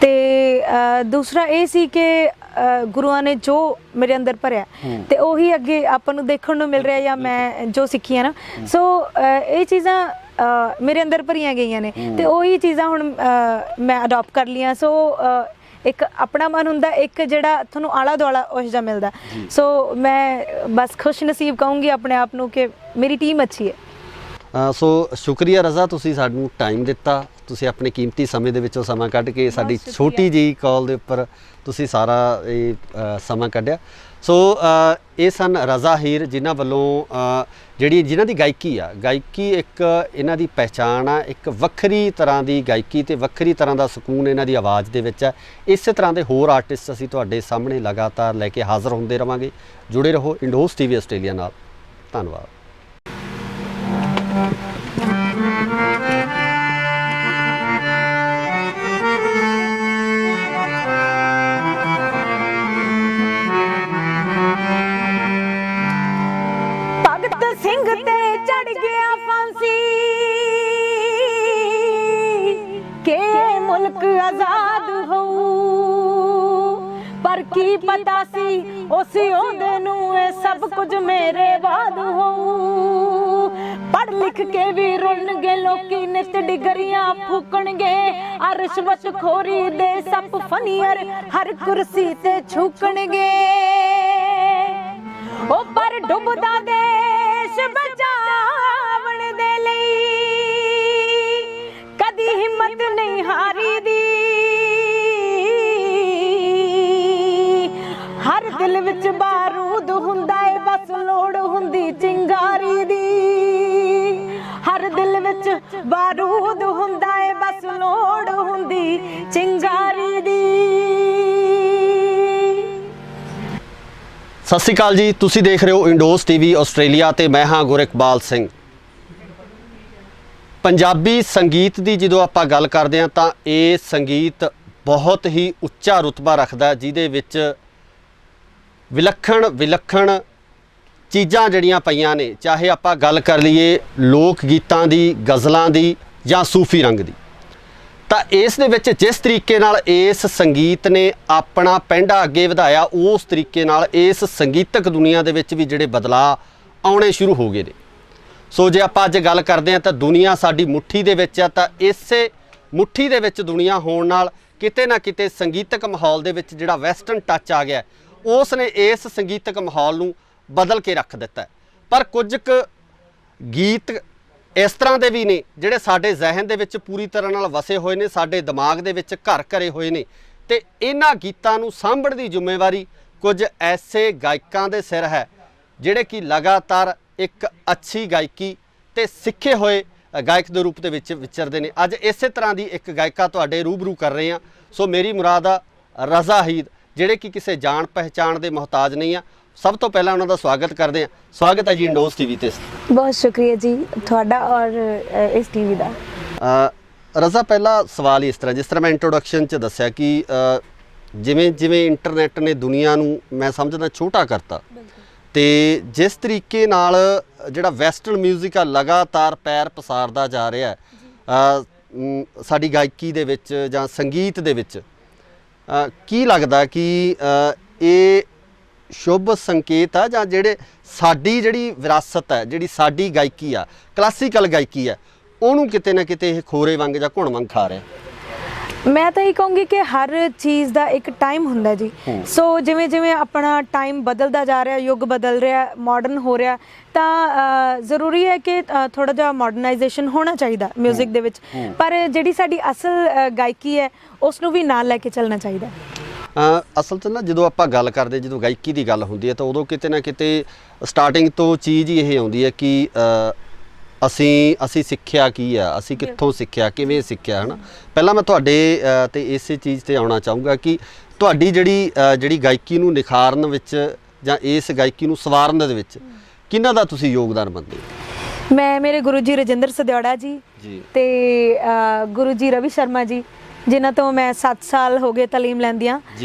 ਤੇ ਦੂਸਰਾ ਇਹ ਸੀ ਕਿ ਗੁਰੂਆਂ ਨੇ ਜੋ ਮੇਰੇ ਅੰਦਰ ਭਰਿਆ ਤੇ ਉਹੀ ਅੱਗੇ ਆਪਾਂ ਨੂੰ ਦੇਖਣ ਨੂੰ ਮਿਲ ਰਿਹਾ, ਜਾਂ ਮੈਂ ਜੋ ਸਿੱਖੀ ਹੈ ਨਾ, ਸੋ ਇਹ ਚੀਜ਼ਾਂ ਮੇਰੇ ਅੰਦਰ ਭਰੀਆਂ ਗਈਆਂ ਨੇ ਤੇ ਉਹੀ ਚੀਜ਼ਾਂ ਹੁਣ ਮੈਂ ਅਡਾਪਟ ਕਰ ਲਈਆਂ। ਸੋ ਇੱਕ ਆਪਣਾ ਮਨ ਹੁੰਦਾ, ਇੱਕ ਜਿਹੜਾ ਤੁਹਾਨੂੰ ਆਲਾ ਦੁਆਲਾ ਉਹ ਜਿਹਾ ਮਿਲਦਾ। ਸੋ ਮੈਂ ਬਸ ਖੁਸ਼ ਨਸੀਬ ਕਹੂੰਗੀ ਆਪਣੇ ਆਪ ਨੂੰ ਕਿ ਮੇਰੀ ਟੀਮ ਅੱਛੀ ਹੈ। ਸੋ ਸ਼ੁਕਰੀਆ ਰਜ਼ਾ, ਤੁਸੀਂ ਸਾਨੂੰ ਟਾਈਮ ਦਿੱਤਾ, ਤੁਸੀਂ ਆਪਣੇ ਕੀਮਤੀ ਸਮੇਂ ਦੇ ਵਿੱਚੋਂ ਸਮਾਂ ਕੱਢ ਕੇ ਸਾਡੀ ਛੋਟੀ ਜਿਹੀ ਕਾਲ ਦੇ ਉੱਪਰ ਤੁਸੀਂ ਸਾਰਾ ਇਹ ਸਮਾਂ ਕੱਢਿਆ। ਸੋ ਇਹ ਸਨ ਰਜ਼ਾ ਹੀਰ, ਜਿਨ੍ਹਾਂ ਵੱਲੋਂ ਜਿਨ੍ਹਾਂ ਦੀ ਗਾਇਕੀ ਇੱਕ ਇਹਨਾਂ ਦੀ ਪਹਿਚਾਣ ਆ, ਇੱਕ ਵੱਖਰੀ ਤਰ੍ਹਾਂ ਦੀ ਗਾਇਕੀ ਤੇ ਵੱਖਰੀ ਤਰ੍ਹਾਂ ਦਾ ਸਕੂਨ ਇਹਨਾਂ ਦੀ ਆਵਾਜ਼ ਦੇ ਵਿੱਚ ਹੈ। ਇਸੇ ਤਰ੍ਹਾਂ ਦੇ ਹੋਰ ਆਰਟਿਸਟ ਅਸੀਂ ਤੁਹਾਡੇ ਸਾਹਮਣੇ ਲਗਾਤਾਰ ਲੈ ਕੇ ਹਾਜ਼ਰ ਹੁੰਦੇ ਰਵਾਂਗੇ। ਜੁੜੇ ਰਹੋ ਇੰਡੋਜ਼ ਟੀਵੀ ਆਸਟ੍ਰੇਲੀਆ ਨਾਲ। ਧੰਨਵਾਦ। ਭਗਤ ਸਿੰਘ ਤੇ ਚੜ ਗਿਆ ਫਾਂਸੀ, ਕਿ ਮੁਲਕ ਆਜ਼ਾਦ ਹੋਊ, ਪਰ ਕੀ ਪਤਾ ਸੀ ਉਸ ਉਹਦੇ ਨੂੰ ਇਹ ਸਭ ਕੁਝ ਮੇਰੇ ਬਾਅਦ ਹੋਊ। ਪੜ੍ਹ ਲਿਖ ਕੇ ਵੀ ਰੁਲਣਗੇ ਲੋਕੀ, ਨਿਤ ਡਿਗਰੀਆਂ ਫੂਕਣਗੇ, ਆ ਰਿਸ਼ਵਤ ਖੋਰੀ ਦੇ ਸੱਪ ਫਨੀਅਰ ਹਰ ਕੁਰਸੀ ਤੇ ਛੂਕਣਗੇ। ਉਹ ਪਰ ਡੁੱਬਦਾ ਦੇਸ਼ ਬਚਾਵਣ ਦੇ ਲਈ ਕਦੀ ਹਿੰਮਤ ਨਹੀਂ ਹਾਰੀ ਦੀ। ਹਰ ਦਿਲ ਵਿੱਚ ਬਾਰੂਦ ਹੁੰਦਾ ਏ, ਬਸ ਲੋੜ ਹੁੰਦੀ ਚਿੰਗਾਰੀ ਦੀ। ਹਰ ਦਿਲ ਵਿੱਚ ਬਾਰੂਦ ਹੁੰਦਾ ਏ, ਬਸ ਲੋੜ ਹੁੰਦੀ ਚਿੰਗਾਰੀ ਦੀ। ਸਤਿ ਸ਼੍ਰੀ ਅਕਾਲ ਜੀ, ਤੁਸੀਂ ਦੇਖ ਰਹੇ ਹੋ ਇੰਡੋਜ਼ ਟੀਵੀ ਆਸਟ੍ਰੇਲੀਆ ਤੇ ਮੈਂ ਹਾਂ ਗੁਰਿਕਬਾਲ ਸਿੰਘ। ਪੰਜਾਬੀ ਸੰਗੀਤ ਦੀ ਜਦੋਂ ਆਪਾਂ ਗੱਲ ਕਰਦੇ ਹਾਂ ਤਾਂ ਇਹ ਸੰਗੀਤ ਬਹੁਤ ਹੀ ਉੱਚਾ ਰੁਤਬਾ ਰੱਖਦਾ, ਜਿਹਦੇ ਵਿੱਚ ਵਿਲੱਖਣ ਚੀਜ਼ਾਂ ਜਿਹੜੀਆਂ ਪਈਆਂ ਨੇ, ਚਾਹੇ ਆਪਾਂ ਗੱਲ ਕਰ ਲਈਏ ਲੋਕ ਗੀਤਾਂ ਦੀ, ਗਜ਼ਲਾਂ ਦੀ ਜਾਂ ਸੂਫੀ ਰੰਗ ਦੀ। ਤਾਂ ਇਸ ਦੇ ਵਿੱਚ ਜਿਸ ਤਰੀਕੇ ਨਾਲ ਇਸ ਸੰਗੀਤ ਨੇ ਆਪਣਾ ਪੈਂਡਾ ਅੱਗੇ ਵਧਾਇਆ, ਉਸ ਤਰੀਕੇ ਨਾਲ ਇਸ ਸੰਗੀਤਕ ਦੁਨੀਆ ਦੇ ਵਿੱਚ ਵੀ ਜਿਹੜੇ ਬਦਲਾਅ ਆਉਣੇ ਸ਼ੁਰੂ ਹੋ ਗਏ ਨੇ। ਸੋ ਜੇ ਆਪਾਂ ਅੱਜ ਗੱਲ ਕਰਦੇ ਹਾਂ ਤਾਂ ਦੁਨੀਆ ਸਾਡੀ ਮੁੱਠੀ ਦੇ ਵਿੱਚ ਆ, ਤਾਂ ਇਸੇ ਮੁੱਠੀ ਦੇ ਵਿੱਚ ਦੁਨੀਆ ਹੋਣ ਨਾਲ ਕਿਤੇ ਨਾ ਕਿਤੇ ਸੰਗੀਤਕ ਮਾਹੌਲ ਦੇ ਵਿੱਚ ਜਿਹੜਾ ਵੈਸਟਰਨ ਟੱਚ ਆ ਗਿਆ, ਉਸ ਨੇ ਇਸ ਸੰਗੀਤਕ ਮਾਹੌਲ ਨੂੰ ਬਦਲ ਕੇ ਰੱਖ ਦਿੱਤਾ। ਪਰ ਕੁਝ ਕੁ ਗੀਤ ਇਸ ਤਰ੍ਹਾਂ ਦੇ ਵੀ ਨੇ ਜਿਹੜੇ ਸਾਡੇ ਜ਼ਿਹਨ ਦੇ ਵਿੱਚ ਪੂਰੀ ਤਰ੍ਹਾਂ ਨਾਲ ਵਸੇ ਹੋਏ ਨੇ, ਸਾਡੇ ਦਿਮਾਗ ਦੇ ਵਿੱਚ ਘਰ ਕਰੇ ਹੋਏ ਨੇ, ਤੇ ਇਹਨਾਂ ਗੀਤਾਂ ਨੂੰ ਸਾਂਭਣ ਦੀ ਜ਼ਿੰਮੇਵਾਰੀ ਕੁਝ ਐਸੇ ਗਾਇਕਾਂ ਦੇ ਸਿਰ ਹੈ ਜਿਹੜੇ ਕਿ ਲਗਾਤਾਰ ਇੱਕ ਅੱਛੀ ਗਾਇਕੀ ਤੇ ਸਿੱਖੇ ਹੋਏ ਗਾਇਕ ਦੇ ਰੂਪ ਦੇ ਵਿੱਚ ਵਿਚਰਦੇ ਨੇ। ਅੱਜ ਇਸੇ ਤਰ੍ਹਾਂ ਦੀ ਇੱਕ ਗਾਇਕਾ ਤੁਹਾਡੇ ਰੂਬਰੂ ਕਰ ਰਹੇ ਹਾਂ। ਸੋ ਮੇਰੀ ਮੁਰਾਦ ਆ ਰਜ਼ਾ ਹੀਰ, ਜਿਹੜੇ ਕਿ ਕਿਸੇ ਜਾਣ ਪਹਿਚਾਣ ਦੇ ਮੁਹਤਾਜ ਨਹੀਂ ਆ। ਸਭ ਤੋਂ ਪਹਿਲਾਂ ਉਹਨਾਂ ਦਾ ਸਵਾਗਤ ਕਰਦੇ ਹਾਂ। ਸਵਾਗਤ ਹੈ ਜੀ ਇੰਡੋਜ਼ ਟੀਵੀ ਤੇ। ਬਹੁਤ ਸ਼ੁਕਰੀਆ ਜੀ ਤੁਹਾਡਾ ਔਰ ਇਸ ਟੀਵੀ ਦਾ। रज़ा पहला सवाल ही इस तरह, जिस तरह मैं इंट्रोडक्शन च दस्या कि जिमें जिमें इंटरनेट ने दुनिया नूं मैं समझदा छोटा करता, ਤੇ ਜਿਸ ਤਰੀਕੇ ਨਾਲ ਜਿਹੜਾ ਵੈਸਟਰਨ ਮਿਊਜ਼ਿਕ ਆ ਲਗਾਤਾਰ ਪੈਰ ਪਸਾਰਦਾ ਜਾ ਰਿਹਾ ਸਾਡੀ ਗਾਇਕੀ ਦੇ ਵਿੱਚ ਜਾਂ ਸੰਗੀਤ ਦੇ ਵਿੱਚ, ਕੀ ਲੱਗਦਾ ਕਿ ਇਹ ਸ਼ੁਭ ਸੰਕੇਤ ਆ ਜਾਂ ਜਿਹੜੇ ਸਾਡੀ ਜਿਹੜੀ ਵਿਰਾਸਤ ਹੈ, ਜਿਹੜੀ ਸਾਡੀ ਗਾਇਕੀ ਆ, ਕਲਾਸੀਕਲ ਗਾਇਕੀ ਆ, ਉਹਨੂੰ ਕਿਤੇ ਨਾ ਕਿਤੇ ਇਹ ਖੋਰੇ ਵਾਂਗ ਜਾਂ ਘੁਣ ਵਾਂਗ ਖਾ ਰਿਹਾ? ਮੈਂ ਤਾਂ ਇਹ ਕਹੂੰਗੀ ਕਿ ਹਰ ਚੀਜ਼ ਦਾ ਇੱਕ ਟਾਈਮ ਹੁੰਦਾ ਜੀ। ਸੋ ਜਿਵੇਂ ਜਿਵੇਂ ਆਪਣਾ ਟਾਈਮ ਬਦਲਦਾ ਜਾ ਰਿਹਾ, ਯੁੱਗ ਬਦਲ ਰਿਹਾ, ਮਾਡਰਨ ਹੋ ਰਿਹਾ, ਤਾਂ ਜ਼ਰੂਰੀ ਹੈ ਕਿ ਥੋੜਾ ਜਿਹਾ ਮਾਡਰਨਾਈਜੇਸ਼ਨ ਹੋਣਾ ਚਾਹੀਦਾ ਮਿਊਜ਼ਿਕ ਦੇ ਵਿੱਚ, ਪਰ ਜਿਹੜੀ ਸਾਡੀ ਅਸਲ ਗਾਇਕੀ ਹੈ ਉਸ ਨੂੰ ਵੀ ਨਾਲ ਲੈ ਕੇ ਚੱਲਣਾ ਚਾਹੀਦਾ। ਅਸਲ 'ਚ ਨਾ ਜਦੋਂ ਆਪਾਂ ਗੱਲ ਕਰਦੇ, ਜਦੋਂ ਗਾਇਕੀ ਦੀ ਗੱਲ ਹੁੰਦੀ ਹੈ ਤਾਂ ਉਦੋਂ ਕਿਤੇ ਨਾ ਕਿਤੇ ਸਟਾਰਟਿੰਗ ਤੋਂ ਚੀਜ਼ ਹੀ ਇਹ ਆਉਂਦੀ ਹੈ ਕਿ ਅਸੀਂ ਸਿੱਖਿਆ ਕੀ ਆ, ਅਸੀਂ ਕਿੱਥੋਂ ਸਿੱਖਿਆ, ਕਿਵੇਂ ਸਿੱਖਿਆ, ਹੈ ਨਾ। ਪਹਿਲਾਂ ਮੈਂ ਤੁਹਾਡੇ ਤੇ ਇਸੇ ਚੀਜ਼ ਤੇ ਆਉਣਾ ਚਾਹੂੰਗਾ ਕਿ ਤੁਹਾਡੀ ਜਿਹੜੀ ਗਾਇਕੀ ਨੂੰ ਨਿਖਾਰਨ ਵਿੱਚ ਜਾਂ ਇਸ ਗਾਇਕੀ ਨੂੰ ਸਵਾਰਨ ਦੇ ਵਿੱਚ ਕਿਹਨਾਂ ਦਾ ਤੁਸੀਂ ਯੋਗਦਾਨ ਮੰਨਦੇ ਹੋ? ਮੈਂ ਮੇਰੇ ਗੁਰੂ ਜੀ ਰਜਿੰਦਰ ਸਦਿਓੜਾ ਜੀ ਤੇ ਗੁਰੂ ਜੀ ਰਵੀ ਸ਼ਰਮਾ ਜੀ, ਜਿਨ੍ਹਾਂ ਤੋਂ ਮੈਂ 7 ਸਾਲ ਹੋ ਗਏ ਤਾਲੀਮ ਲੈਂਦੀਆਂ,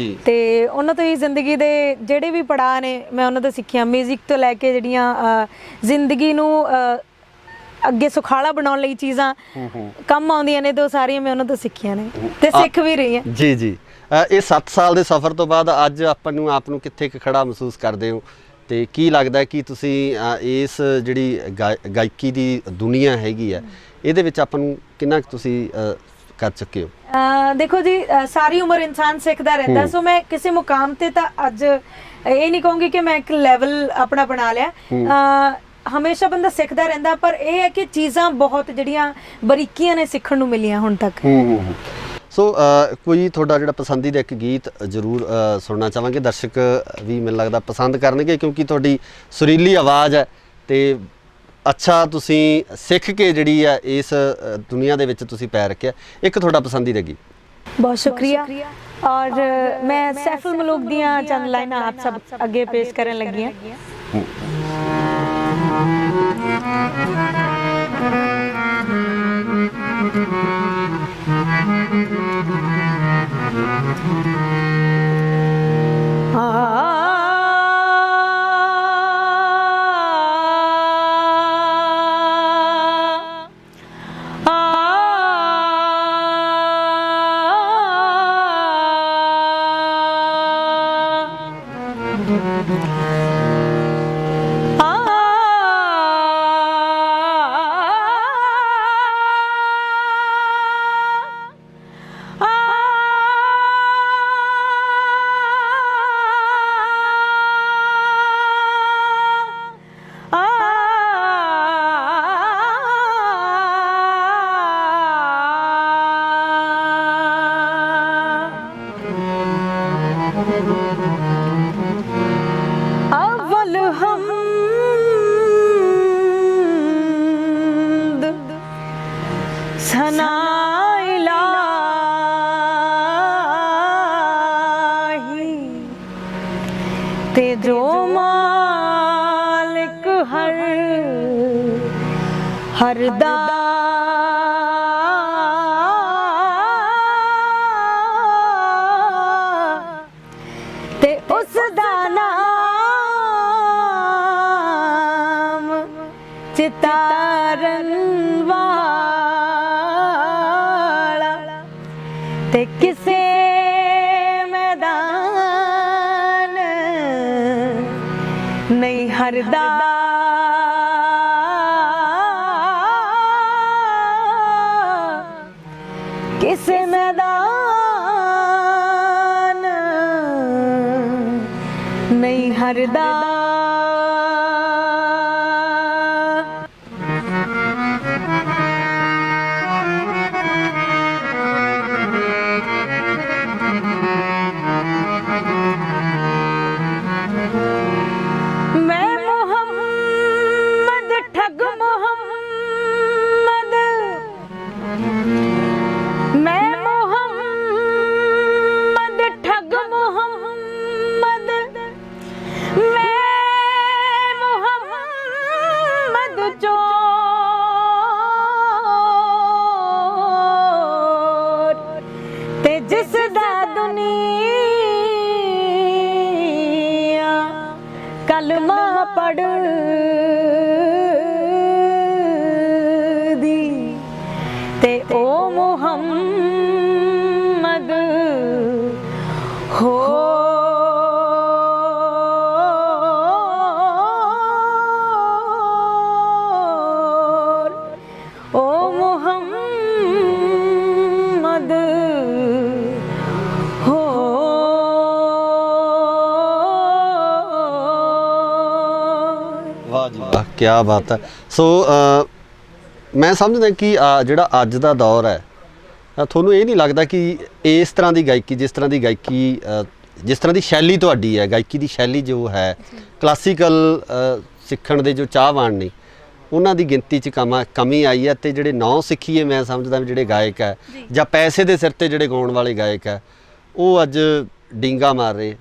ਤੇ ਉਹਨਾਂ ਤੋਂ ਹੀ ਜ਼ਿੰਦਗੀ ਦੇ ਜਿਹੜੇ ਵੀ ਪੜਾਅ ਨੇ ਮੈਂ ਉਹਨਾਂ ਤੋਂ ਸਿੱਖਿਆ। ਮਿਊਜ਼ਿਕ ਤੋਂ ਲੈ ਕੇ ਜਿਹੜੀਆਂ ਜ਼ਿੰਦਗੀ ਨੂੰ ਅੱਗੇ ਸੁਖਾਲਾ ਬਣਾਉਣ ਲਈ ਚੀਜ਼ਾਂ ਕੰਮ ਆਉਂਦੀਆਂ ਨੇ, ਤੇ ਸਾਰੀਆਂ ਮੈਂ ਉਹਨਾਂ ਤੋਂ ਸਿੱਖੀਆਂ ਨੇ ਤੇ ਸਿੱਖ ਵੀ ਰਹੀ ਹਾਂ। ਜੀ ਇਹ 7 ਸਾਲ ਦੇ ਸਫ਼ਰ ਤੋਂ ਬਾਅਦ ਅੱਜ ਆਪ ਨੂੰ ਕਿੱਥੇ ਖੜਾ ਮਹਿਸੂਸ ਕਰਦੇ ਹੋ, ਤੇ ਕੀ ਲੱਗਦਾ ਕਿ ਤੁਸੀਂ ਇਸ ਜਿਹੜੀ ਗਾਇਕੀ ਦੀ ਦੁਨੀਆ ਹੈਗੀ ਆ ਇਹਦੇ ਵਿੱਚ ਆਪਾਂ ਨੂੰ ਕਿੰਨਾ ਤੁਸੀਂ ਕਰ ਚੁੱਕੇ ਹੋ? ਦੇਖੋ ਜੀ, ਸਾਰੀ ਉਮਰ ਇਨਸਾਨ ਸਿੱਖਦਾ ਰਹਿੰਦਾ। ਸੋ ਮੈਂ ਕਿਸੇ ਮੁਕਾਮ ਤੇ ਤਾਂ ਅੱਜ ਇਹ ਨਹੀਂ ਕਹੂੰਗੀ ਕਿ ਮੈਂ ਇੱਕ ਲੈਵਲ ਆਪਣਾ ਬਣਾ ਲਿਆ। ਹਮੇਸ਼ਾ ਬੰਦਾ ਸਿੱਖਦਾ ਰਹਿੰਦਾ, ਪਰ ਇਹ ਹੈ ਕਿ ਚੀਜ਼ਾਂ ਬਹੁਤ ਜਿਹੜੀਆਂ ਬਰੀਕੀਆਂ ਨੇ ਸਿੱਖਣ ਨੂੰ ਮਿਲੀਆਂ ਹੁਣ ਤੱਕ। ਸੋ ਕੋਈ ਤੁਹਾਡਾ ਜਿਹੜਾ ਪਸੰਦੀਦਾ ਇੱਕ ਗੀਤ ਜ਼ਰੂਰ ਸੁਣਨਾ ਚਾਹਾਂਗੇ, ਦਰਸ਼ਕ ਵੀ ਮੈਨੂੰ ਲੱਗਦਾ ਪਸੰਦ ਕਰਨਗੇ ਕਿਉਂਕਿ ਤੁਹਾਡੀ ਸੁਰੀਲੀ ਆਵਾਜ਼ ਹੈ ਤੇ ਅੱਛਾ ਤੁਸੀਂ ਸਿੱਖ ਕੇ ਜਿਹੜੀ ਆ ਇਸ ਦੁਨੀਆ ਦੇ ਵਿੱਚ ਤੁਸੀਂ ਪੈਰ ਰੱਖਿਆ। ਇੱਕ ਤੁਹਾਡਾ ਪਸੰਦੀਦਾ ਗੀਤ? ਬਹੁਤ ਸ਼ੁਕਰੀਆ। ਔਰ ਮੈਂ ਸੈਫਲ ਮਲੂਕ ਦੀਆਂ ਚੰਦ ਲਾਈਨਾਂ ਆਪ ਸਭ ਅੱਗੇ ਪੇਸ਼ ਕਰਨ ਲੱਗੀ ਹਾਂ। ते जो मालिक हर दा ते उस दा नाम चितारन वाला ते किसे नहीं हरदा किसे मैदान नहीं हरदा। मैं ਜਿਸ ਦਾ ਦੁਨੀਆ ਕਲਮਾ ਪੜ੍ਹਦੀ ਤੇ ਉਹ ਮੁਹੰਮਦ ਹੋ ਕੀ ਬਾਤ ਹੈ। ਸੋ ਮੈਂ ਸਮਝਦਾ ਕਿ ਜਿਹੜਾ ਅੱਜ ਦਾ ਦੌਰ ਹੈ, ਤੁਹਾਨੂੰ ਇਹ ਨਹੀਂ ਲੱਗਦਾ ਕਿ ਇਸ ਤਰ੍ਹਾਂ ਦੀ ਗਾਇਕੀ, ਜਿਸ ਤਰ੍ਹਾਂ ਦੀ ਸ਼ੈਲੀ ਤੁਹਾਡੀ ਹੈ, ਗਾਇਕੀ ਦੀ ਸ਼ੈਲੀ ਜੋ ਹੈ, ਕਲਾਸੀਕਲ ਸਿੱਖਣ ਦੇ ਜੋ ਚਾਹਵਾਨ ਨੇ ਉਹਨਾਂ ਦੀ ਗਿਣਤੀ 'ਚ ਕਮੀ ਆਈ ਹੈ, ਅਤੇ ਜਿਹੜੇ ਨੌ ਸਿੱਖੀਏ ਮੈਂ ਸਮਝਦਾ ਵੀ ਜਿਹੜੇ ਗਾਇਕ ਹੈ ਜਾਂ ਪੈਸੇ ਦੇ ਸਿਰ 'ਤੇ ਜਿਹੜੇ ਗਾਉਣ ਵਾਲੇ ਗਾਇਕ ਹੈ ਉਹ ਅੱਜ ਡੀਂਗਾ ਮਾਰ ਰਹੇ।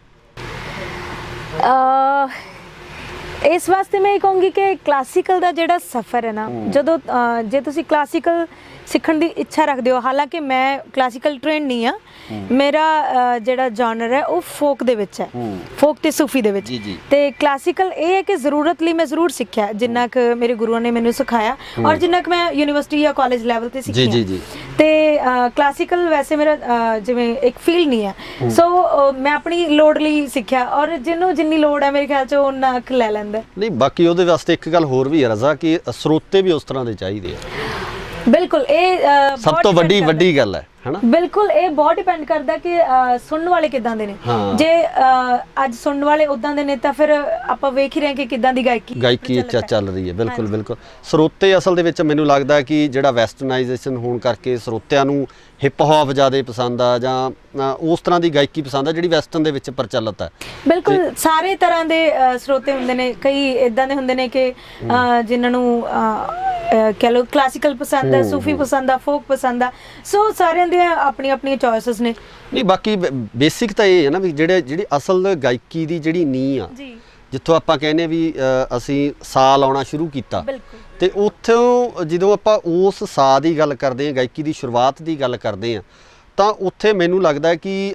ਇਸ ਵਾਸਤੇ ਮੈਂ ਇਹ ਕਹੂੰਗੀ ਕਿ ਕਲਾਸੀਕਲ ਦਾ ਜਿਹੜਾ ਸਫ਼ਰ ਹੈ ਨਾ, ਜਦੋਂ ਜੇ ਤੁਸੀਂ ਕਲਾਸੀਕਲ ਸਿੱਖਣ ਦੀ ਇੱਛਾ ਰੱਖਦੇ ਹੋ, ਹਾਲਾਂਕਿ ਮੈਂ ਕਲਾਸੀਕਲ ਟ੍ਰੇਨਡ ਨਹੀਂ ਆ, ਮੇਰਾ ਜਿਹੜਾ ਜਨਰ ਹੈ ਉਹ ਫੋਕ ਦੇ ਵਿੱਚ ਹੈ, ਫੋਕ ਤੇ ਸੂਫੀ ਦੇ ਵਿੱਚ। ਤੇ ਕਲਾਸੀਕਲ ਇਹ ਹੈ ਕਿ ਜ਼ਰੂਰਤ ਲਈ ਮੈਂ ਜ਼ਰੂਰ ਸਿੱਖਿਆ, ਜਿੰਨਾ ਕੁ ਮੇਰੇ ਗੁਰੂਆਂ ਨੇ ਮੈਨੂੰ ਸਿਖਾਇਆ ਔਰ ਜਿੰਨਾ ਕੁ ਮੈਂ ਯੂਨੀਵਰਸਿਟੀ ਜਾਂ ਕਾਲਜ ਲੈਵਲ ਤੇ ਸਿੱਖਿਆ। ਤੇ ਕਲਾਸੀਕਲ ਵੈਸੇ ਮੇਰਾ ਜਿਵੇਂ ਇੱਕ ਫੀਲਡ ਨਹੀਂ ਹੈ, ਸੋ ਮੈਂ ਆਪਣੀ ਲੋੜ ਲਈ ਸਿੱਖਿਆ ਔਰ ਜਿਹਨੂੰ ਜਿੰਨੀ ਲੋੜ ਹੈ ਮੇਰੇ ਖਿਆਲ 'ਚ ਉਹਨਾਂ ਕੁ ਲੈ ਲੈਂਦਾ। ਨਹੀਂ, ਬਾਕੀ ਉਹਦੇ ਵਾਸਤੇ ਇੱਕ ਗੱਲ ਹੋਰ ਵੀ ਹੈ ਰਜ਼ਾ, ਕਿ ਸਰੋਤੇ ਵੀ ਉਸ ਤਰ੍ਹਾਂ ਦੇ ਚਾਹੀਦੇ ਆ। ਬਿਲਕੁਲ, ਇਹ ਸਭ ਤੋਂ ਵੱਡੀ ਗੱਲ ਹੈ ਹਨਾ। ਬਿਲਕੁਲ, ਇਹ ਬਹੁਤ ਡਿਪੈਂਡ ਕਰਦਾ ਕਿ ਸੁਣਨ ਵਾਲੇ ਕਿਦਾਂ ਦੇ ਨੇ। ਜੇ ਅੱਜ ਸੁਣਨ ਵਾਲੇ ਉਦਾਂ ਦੇ ਨੇ ਤਾਂ ਫਿਰ ਆਪਾਂ ਵੇਖ ਹੀ ਰਹੇ ਕਿ ਕਿਦਾਂ ਦੀ ਗਾਇਕੀ ਚੱਲ ਰਹੀ ਹੈ। ਬਿਲਕੁਲ ਬਿਲਕੁਲ। ਸਰੋਤੇ ਅਸਲ ਦੇ ਵਿੱਚ ਮੈਨੂੰ ਲੱਗਦਾ ਕਿ ਜਿਹੜਾ ਵੈਸਟਰਨਾਈਜੇਸ਼ਨ ਹੋਣ ਕਰਕੇ ਸਰੋਤਿਆਂ ਨੂੰ ਹਿਪ ਹੌਪ ਜ਼ਿਆਦਾ ਪਸੰਦ ਆ ਜਾਂ ਉਸ ਤਰ੍ਹਾਂ ਦੀ ਗਾਇਕੀ ਪਸੰਦ ਆ ਜਿਹੜੀ ਵੈਸਟਰਨ ਦੇ ਵਿੱਚ ਪ੍ਰਚਲਿਤ ਹੈ। ਬਿਲਕੁਲ, ਸਾਰੇ ਤਰ੍ਹਾਂ ਦੇ ਸਰੋਤੇ ਹੁੰਦੇ ਨੇ। ਕਈ ਇਦਾਂ ਦੇ ਹੁੰਦੇ ਨੇ ਕਿ ਜਿਨ੍ਹਾਂ ਨੂੰ ਕਹਿ ਲਓ ਕਲਾਸੀਕਲ ਪਸੰਦ ਹੈ, ਸੂਫੀ ਪਸੰਦ ਆ, ਫੋਕ ਪਸੰਦ ਆ। ਸੋ ਸਾਰਿਆਂ ਦੀਆਂ ਆਪਣੀਆਂ ਚੋਇਸਸ ਨੇ। ਨਹੀਂ, ਬਾਕੀ ਬੇਸਿਕ ਤਾਂ ਇਹ ਹੈ ਨਾ ਵੀ ਜਿਹੜੀ ਅਸਲ ਗਾਇਕੀ ਦੀ ਜਿਹੜੀ ਨੀਂਹ ਆ, ਜਿੱਥੋਂ ਆਪਾਂ ਕਹਿੰਦੇ ਵੀ ਅਸੀਂ ਸਾਹ ਲਾਉਣਾ ਸ਼ੁਰੂ ਕੀਤਾ, ਤੇ ਉੱਥੋਂ ਜਦੋਂ ਆਪਾਂ ਉਸ ਸਾਹ ਦੀ ਗੱਲ ਕਰਦੇ ਹਾਂ, ਗਾਇਕੀ ਦੀ ਸ਼ੁਰੂਆਤ ਦੀ ਗੱਲ ਕਰਦੇ ਹਾਂ, ਤਾਂ ਉੱਥੇ ਮੈਨੂੰ ਲੱਗਦਾ ਕਿ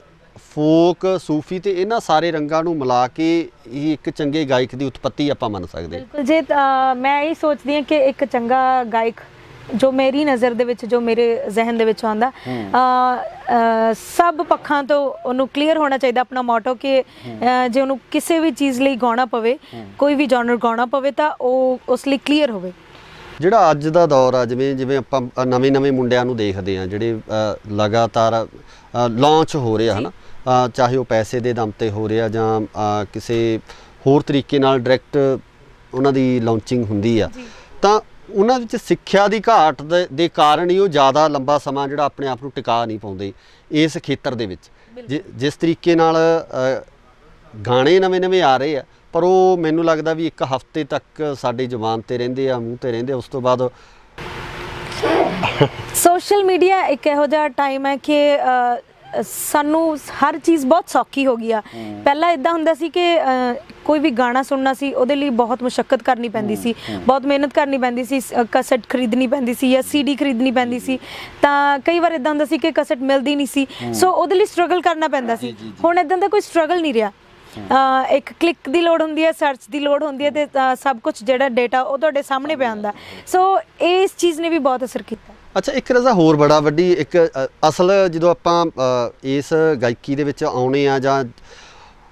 ਫੋਕ, ਸੂਫੀ ਤੇ ਇਹਨਾਂ ਸਾਰੇ ਰੰਗਾਂ ਨੂੰ ਮਿਲਾ ਕੇ ਹੀ ਇੱਕ ਚੰਗੇ ਗਾਇਕ ਦੀ ਉਤਪੱਤੀ ਆਪਾਂ ਮੰਨ ਸਕਦੇ ਹਾਂ। ਬਿਲਕੁਲ, ਜੇ ਮੈਂ ਇਹ ਸੋਚਦੀ ਹਾਂ ਕਿ ਇੱਕ ਚੰਗਾ ਗਾਇਕ ਜੋ ਮੇਰੀ ਨਜ਼ਰ ਦੇ ਵਿੱਚ, ਜੋ ਮੇਰੇ ਜ਼ਿਹਨ ਦੇ ਵਿੱਚ ਆਉਂਦਾ, ਸਭ ਪੱਖਾਂ ਤੋਂ ਉਹਨੂੰ ਕਲੀਅਰ ਹੋਣਾ ਚਾਹੀਦਾ ਆਪਣਾ ਮੋਟੋ, ਕਿ ਜੇ ਉਹਨੂੰ ਕਿਸੇ ਵੀ ਚੀਜ਼ ਲਈ ਗਾਉਣਾ ਪਵੇ, ਕੋਈ ਵੀ ਜਨਰ ਗਾਉਣਾ ਪਵੇ, ਤਾਂ ਉਹ ਉਸ ਲਈ ਕਲੀਅਰ ਹੋਵੇ। ਜਿਹੜਾ ਅੱਜ ਦਾ ਦੌਰ ਆ, ਜਿਵੇਂ ਆਪਾਂ ਨਵੇਂ ਮੁੰਡਿਆਂ ਨੂੰ ਦੇਖਦੇ ਹਾਂ ਜਿਹੜੇ ਲਗਾਤਾਰ ਲਾਂਚ ਹੋ ਰਿਹਾ ਹੈ ਨਾ, ਚਾਹੇ ਉਹ ਪੈਸੇ ਦੇ ਦਮ ਤੇ ਹੋ ਰਿਹਾ ਜਾਂ ਕਿਸੇ ਹੋਰ ਤਰੀਕੇ ਨਾਲ ਡਾਇਰੈਕਟ ਉਹਨਾਂ ਦੀ ਲਾਂਚਿੰਗ ਹੁੰਦੀ ਆ, ਤਾਂ ਉਹਨਾਂ ਵਿੱਚ ਸਿੱਖਿਆ ਦੀ ਘਾਟ ਦੇ ਕਾਰਨ ਹੀ ਉਹ ਜ਼ਿਆਦਾ ਲੰਬਾ ਸਮਾਂ ਜਿਹੜਾ ਆਪਣੇ ਆਪ ਨੂੰ ਟਿਕਾ ਨਹੀਂ ਪਾਉਂਦੇ ਇਸ ਖੇਤਰ ਦੇ ਵਿੱਚ। ਜਿਸ ਤਰੀਕੇ ਨਾਲ ਗਾਣੇ ਨਵੇਂ ਆ ਰਹੇ ਆ, ਪਰ ਉਹ ਮੈਨੂੰ ਲੱਗਦਾ ਵੀ ਇੱਕ ਹਫ਼ਤੇ ਤੱਕ ਸਾਡੀ ਜ਼ੁਬਾਨ ਤੇ ਰਹਿੰਦੇ ਆ, ਮੂੰਹ ਤੇ ਰਹਿੰਦੇ, ਉਸ ਤੋਂ ਬਾਅਦ ਸੋਸ਼ਲ ਮੀਡੀਆ ਇੱਕ ਇਹੋ ਜਿਹਾ ਟਾਈਮ ਹੈ ਕਿ ਸਾਨੂੰ ਹਰ ਚੀਜ਼ ਬਹੁਤ ਸੌਖੀ ਹੋ ਗਈ ਆ। ਪਹਿਲਾਂ ਇਦਾਂ ਹੁੰਦਾ ਸੀ ਕਿ ਕੋਈ ਵੀ ਗਾਣਾ ਸੁਣਨਾ ਸੀ ਉਹਦੇ ਲਈ ਬਹੁਤ ਮੁਸ਼ੱਕਤ ਕਰਨੀ ਪੈਂਦੀ ਸੀ, ਬਹੁਤ ਮਿਹਨਤ ਕਰਨੀ ਪੈਂਦੀ ਸੀ, ਕਸਟ ਖਰੀਦਣੀ ਪੈਂਦੀ ਸੀ ਜਾਂ CD ਖਰੀਦਣੀ ਪੈਂਦੀ ਸੀ, ਤਾਂ ਕਈ ਵਾਰ ਇਦਾਂ ਹੁੰਦਾ ਸੀ ਕਿ ਕਸਟ ਮਿਲਦੀ ਨਹੀਂ ਸੀ, ਸੋ ਉਹਦੇ ਲਈ ਸਟਰਗਲ ਕਰਨਾ ਪੈਂਦਾ ਸੀ। ਹੁਣ ਇਦਾਂ ਦਾ ਕੋਈ ਸਟਰਗਲ ਨਹੀਂ ਰਿਹਾ। ਇੱਕ ਕਲਿੱਕ ਦੀ ਲੋੜ ਹੁੰਦੀ ਹੈ, ਸਰਚ ਦੀ ਲੋੜ ਹੁੰਦੀ ਹੈ, ਤੇ ਸਭ ਕੁਝ ਜਿਹੜਾ ਡੇਟਾ ਉਹ ਤੁਹਾਡੇ ਸਾਹਮਣੇ ਪਿਆ ਹੁੰਦਾ। ਸੋ ਇਸ ਚੀਜ਼ ਨੇ ਵੀ ਬਹੁਤ ਅਸਰ ਕੀਤਾ। ਅੱਛਾ, ਇੱਕ ਰਜ਼ਾ ਹੋਰ ਬੜਾ ਵੱਡੀ ਇੱਕ ਅਸਲ ਜਦੋਂ ਆਪਾਂ ਇਸ ਗਾਇਕੀ ਦੇ ਵਿੱਚ ਆਉਣੇ ਆ, ਜਾਂ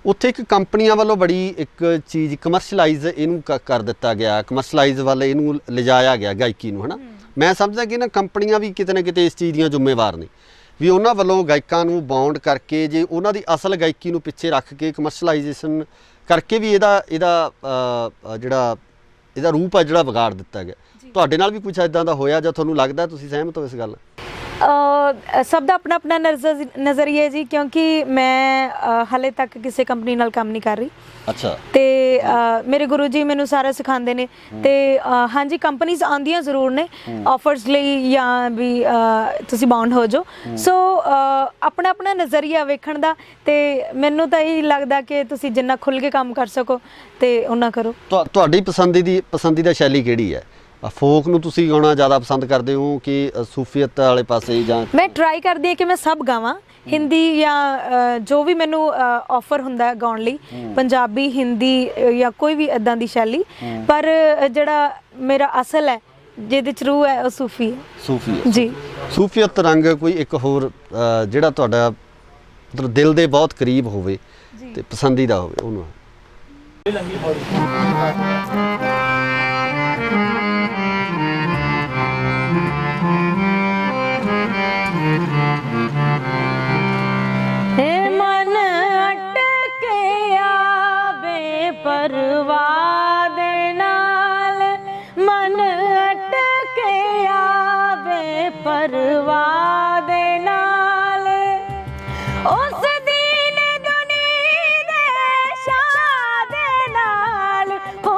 ਉੱਥੇ ਇੱਕ ਕੰਪਨੀਆਂ ਵੱਲੋਂ ਬੜੀ ਇੱਕ ਚੀਜ਼ ਕਮਰਸ਼ਲਾਈਜ਼ ਇਹਨੂੰ ਕਰ ਦਿੱਤਾ ਗਿਆ, ਕਮਰਸ਼ਲਾਈਜ਼ ਵੱਲ ਇਹਨੂੰ ਲਿਜਾਇਆ ਗਿਆ ਗਾਇਕੀ ਨੂੰ, ਹੈ ਨਾ। ਮੈਂ ਸਮਝਦਾ ਕਿ ਨਾ ਕੰਪਨੀਆਂ ਵੀ ਕਿਤੇ ਨਾ ਕਿਤੇ ਇਸ ਚੀਜ਼ ਦੀਆਂ ਜ਼ਿੰਮੇਵਾਰ ਨੇ, ਵੀ ਉਹਨਾਂ ਵੱਲੋਂ ਗਾਇਕਾਂ ਨੂੰ ਬਾਉਂਡ ਕਰਕੇ, ਜੇ ਉਹਨਾਂ ਦੀ ਅਸਲ ਗਾਇਕੀ ਨੂੰ ਪਿੱਛੇ ਰੱਖ ਕੇ ਕਮਰਸ਼ਲਾਈਜੇਸ਼ਨ ਕਰਕੇ ਵੀ ਇਹਦਾ ਰੂਪ ਆ ਜਿਹੜਾ ਵਿਗਾੜ ਦਿੱਤਾ ਗਿਆ। ਤੁਹਾਡੇ ਨਾਲ ਵੀ ਕੁਝ ਇਦਾਂ ਦਾ ਹੋਇਆ ਜਾਂ ਤੁਹਾਨੂੰ ਲੱਗਦਾ, ਤੁਸੀਂ ਸਹਿਮਤ ਹੋ ਇਸ ਗੱਲ? ਸਭ ਦਾ ਆਪਣਾ ਨਜ਼ਰੀਆ ਜੀ, ਕਿਉਂਕਿ ਮੈਂ ਹਾਲੇ ਤੱਕ ਕਿਸੇ ਕੰਪਨੀ ਨਾਲ ਕੰਮ ਨਹੀਂ ਕਰ ਰਹੀ। ਅੱਛਾ। ਤੇ ਮੇਰੇ ਗੁਰੂ ਜੀ ਮੈਨੂੰ ਸਾਰਾ ਸਿਖਾਉਂਦੇ ਨੇ, ਤੇ ਹਾਂਜੀ ਕੰਪਨੀਜ਼ ਆਉਂਦੀਆਂ ਜ਼ਰੂਰ ਨੇ ਆਫਰਸ ਲਈ ਜਾਂ ਵੀ ਤੁਸੀਂ ਬਾਉਂਡ ਹੋ ਜਾਓ। ਸੋ ਆਪਣਾ ਨਜ਼ਰੀਆ ਵੇਖਣ ਦਾ, ਤੇ ਮੈਨੂੰ ਤਾਂ ਇਹ ਲੱਗਦਾ ਕਿ ਤੁਸੀਂ ਜਿੰਨਾ ਖੁੱਲ੍ਹ ਕੇ ਕੰਮ ਕਰ ਸਕੋ ਤੇ ਉਹਨਾਂ ਕਰੋ। ਤੁਹਾਡੀ ਪਸੰਦੀਦਾ ਸ਼ੈਲੀ ਕਿਹੜੀ ਹੈ? ਫੋਕ ਨੂੰ ਤੁਸੀਂ ਗਾਉਣਾ ਜ਼ਿਆਦਾ ਪਸੰਦ ਕਰਦੇ ਹੋ ਕਿ ਸੂਫੀਅਤ ਵਾਲੇ ਪਾਸੇ? ਜਾਂ ਮੈਂ ਟਰਾਈ ਕਰਦੀ ਹਾਂ ਕਿ ਮੈਂ ਸਭ ਗਾਵਾਂ, ਹਿੰਦੀ ਜਾਂ ਜੋ ਵੀ ਮੈਨੂੰ ਆਫਰ ਹੁੰਦਾ ਗਾਉਣ ਲਈ, ਪੰਜਾਬੀ, ਹਿੰਦੀ ਜਾਂ ਕੋਈ ਵੀ ਇਦਾਂ ਦੀ ਸ਼ੈਲੀ, ਪਰ ਜਿਹੜਾ ਮੇਰਾ ਅਸਲ ਹੈ, ਜਿਹਦੇ ਚ ਰੂਹ ਹੈ, ਉਹ ਸੂਫੀ ਹੈ। ਸੂਫੀ ਜੀ। ਸੂਫੀਅਤ ਰੰਗ ਕੋਈ ਇੱਕ ਹੋਰ ਜਿਹੜਾ ਤੁਹਾਡਾ ਮਤਲਬ ਦਿਲ ਦੇ ਬਹੁਤ ਕਰੀਬ ਹੋਵੇ ਤੇ ਪਸੰਦੀਦਾ ਹੋਵੇ ਉਹਨੂੰ? ਮਨ ਅਟਕਿਆ ਬੇਪਰਵਾਹ ਦੇ ਨਾਲ, ਮਨ ਅਟਕਿਆ ਬੇਪਰਵਾਹ ਦੇ ਨਾਲ, ਉਸ ਦੀਨ ਦੁਨੀ ਦੇ ਸ਼ਾਹ ਦੇ ਨਾਲ, ਹੋ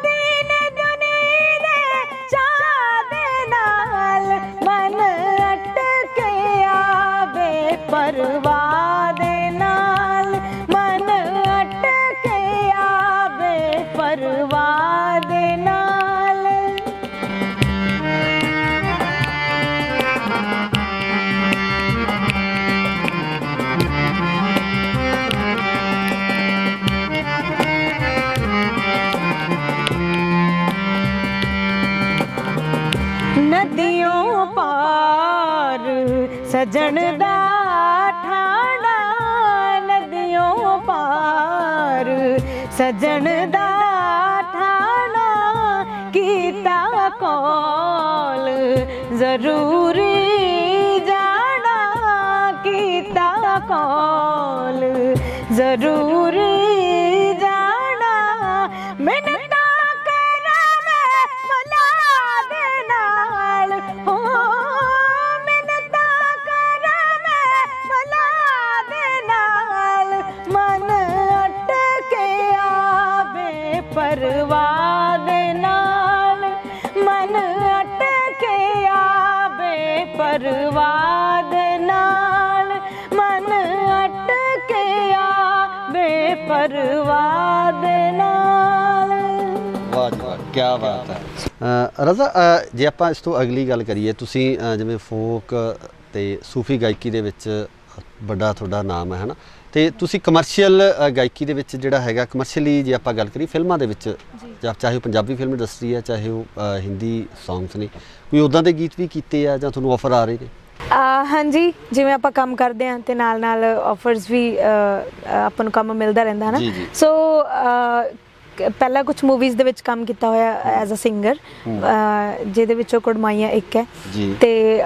ਦੀਨ ਦੁਨੀ ਦੇ ਸ਼ਾਹ ਦੇ ਨਾਲ, ਮਨ ਅਟਕਿਆ ਬੇਪਰਵਾਹ ਦੇ ਨਾਲ, ਮਨ ਅਟਕਿਆ ਬੇਪਰਵਾਹ ਦੇ ਨਾਲ। ਨदियों पार सजन दा ठाणा, नदियों पार सजन दा ठाणा, कीता कौल जरूरी जाना, कीता कौल जरूरी जाना, मिन्नतां परवाह दे नाल, मन अटकिया बेपरवाह दे नाल, मन अटकिया बेपरवाह दे नाल। ਵਾਹ ਜੀ ਵਾਹ, ਕੀ ਬਾਤ ਹੈ। ਰਜ਼ਾ, ਜੇ ਆਪਾਂ ਇਸ ਤੋਂ ਅਗਲੀ ਗੱਲ ਕਰੀਏ, ਤੁਸੀਂ ਜਿਵੇਂ ਫੋਕ ਤੇ ਸੂਫੀ ਗਾਇਕੀ ਦੇ ਵਿੱਚ ਵੱਡਾ ਤੁਹਾਡਾ ਨਾਮ ਹੈ, ਹੈ ਨਾ, ਤੇ ਤੁਸੀਂ ਕਮਰਸ਼ੀਅਲ ਗਾਇਕੀ ਦੇ ਵਿੱਚ ਜਿਹੜਾ ਹੈਗਾ, ਕਮਰਸ਼ੀਅਲੀ ਜੇ ਆਪਾਂ ਗੱਲ ਕਰੀਏ ਫਿਲਮਾਂ ਦੇ ਵਿੱਚ, ਚਾਹੇ ਉਹ ਪੰਜਾਬੀ ਫਿਲਮ ਇੰਡਸਟਰੀ ਹੈ, ਚਾਹੇ ਉਹ ਹਿੰਦੀ ਸੌਂਗਸ ਨੇ, ਕੋਈ ਉੱਦਾਂ ਦੇ ਗੀਤ ਵੀ ਕੀਤੇ ਆ ਜਾਂ ਤੁਹਾਨੂੰ ਆਫਰ ਆ ਰਹੇ ਨੇ? ਹਾਂਜੀ, ਜਿਵੇਂ ਆਪਾਂ ਕੰਮ ਕਰਦੇ ਹਾਂ ਤੇ ਨਾਲ ਨਾਲ ਆਫਰਸ ਵੀ ਆਪਾਂ ਨੂੰ ਕੰਮ ਮਿਲਦਾ ਰਹਿੰਦਾ ਹੈ ਨਾ। ਸੋ ਪਹਿਲਾਂ ਕੁਝ ਮੂਵੀਜ਼ ਦੇ ਵਿੱਚ ਕੰਮ ਕੀਤਾ ਹੋਇਆ ਐਜ਼ ਅ ਸਿੰਗਰ, ਜਿਹਦੇ ਵਿੱਚੋਂ ਕੁੜਮਾਈਆਂ ਇੱਕ ਹੈ, ਤੇ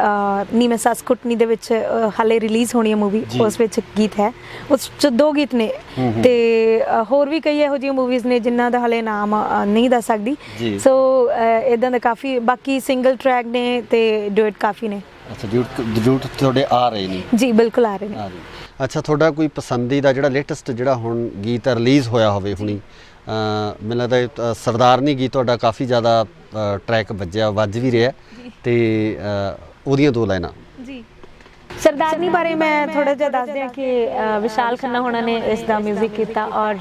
ਨੀ ਮੈਂ ਸੱਸ ਕੁੱਟਣੀ ਦੇ ਵਿੱਚ ਹਾਲੇ ਰਿਲੀਜ਼ ਹੋਣੀ ਹੈ ਮੂਵੀ, ਉਸ ਵਿੱਚ ਗੀਤ ਹੈ, ਉਸ 'ਚ 2 ਗੀਤ ਨੇ, ਤੇ ਹੋਰ ਵੀ ਕਈ ਇਹੋ ਜਿਹੀਆਂ ਮੂਵੀਜ਼ ਨੇ ਜਿਨ੍ਹਾਂ ਦਾ ਹਾਲੇ ਨਾਮ ਨਹੀਂ ਦੱਸ ਸਕਦੀ। ਸੋ ਇਦਾਂ ਦਾ ਕਾਫੀ, ਬਾਕੀ ਸਿੰਗਲ ਟਰੈਕ ਨੇ ਤੇ ਡੁਇਟ ਕਾਫੀ ਨੇ। ਅੱਛਾ, ਡਿਊਟ ਤੁਹਾਡੇ ਆ ਰਹੇ ਨੇ? ਜੀ ਬਿਲਕੁਲ ਆ ਰਹੇ ਨੇ। ਅੱਛਾ, ਤੁਹਾਡਾ ਕੋਈ ਪਸੰਦੀਦਾ ਜਿਹੜਾ ਲੇਟੈਸਟ ਜਿਹੜਾ ਹੁਣ ਗੀਤ ਰਿਲੀਜ਼ ਹੋਇਆ ਹੋਵੇ ਹੁਣੀ? ਮੈਨੂੰ ਲੱਗਦਾ ਸਰਦਾਰਨੀ ਗੀਤ ਤੁਹਾਡਾ ਕਾਫੀ ਜ਼ਿਆਦਾ ਟਰੈਕ ਵੱਜ ਵੀ ਰਿਹਾ, ਤੇ ਉਹਦੀਆਂ 2 ਲਾਈਨਾਂ। ਜੀ, ਸਰਦਾਰਨੀ ਬਾਰੇ ਮੈਂ ਥੋੜਾ ਜਿਹਾ ਦੱਸ ਦਿਆਂ ਕਿ ਵਿਸ਼ਾਲ ਖੰਨਾ ਹੋਣਾ ਨੇ ਇਸ ਦਾ ਮਿਊਜ਼ਿਕ ਕੀਤਾ, ਔਰ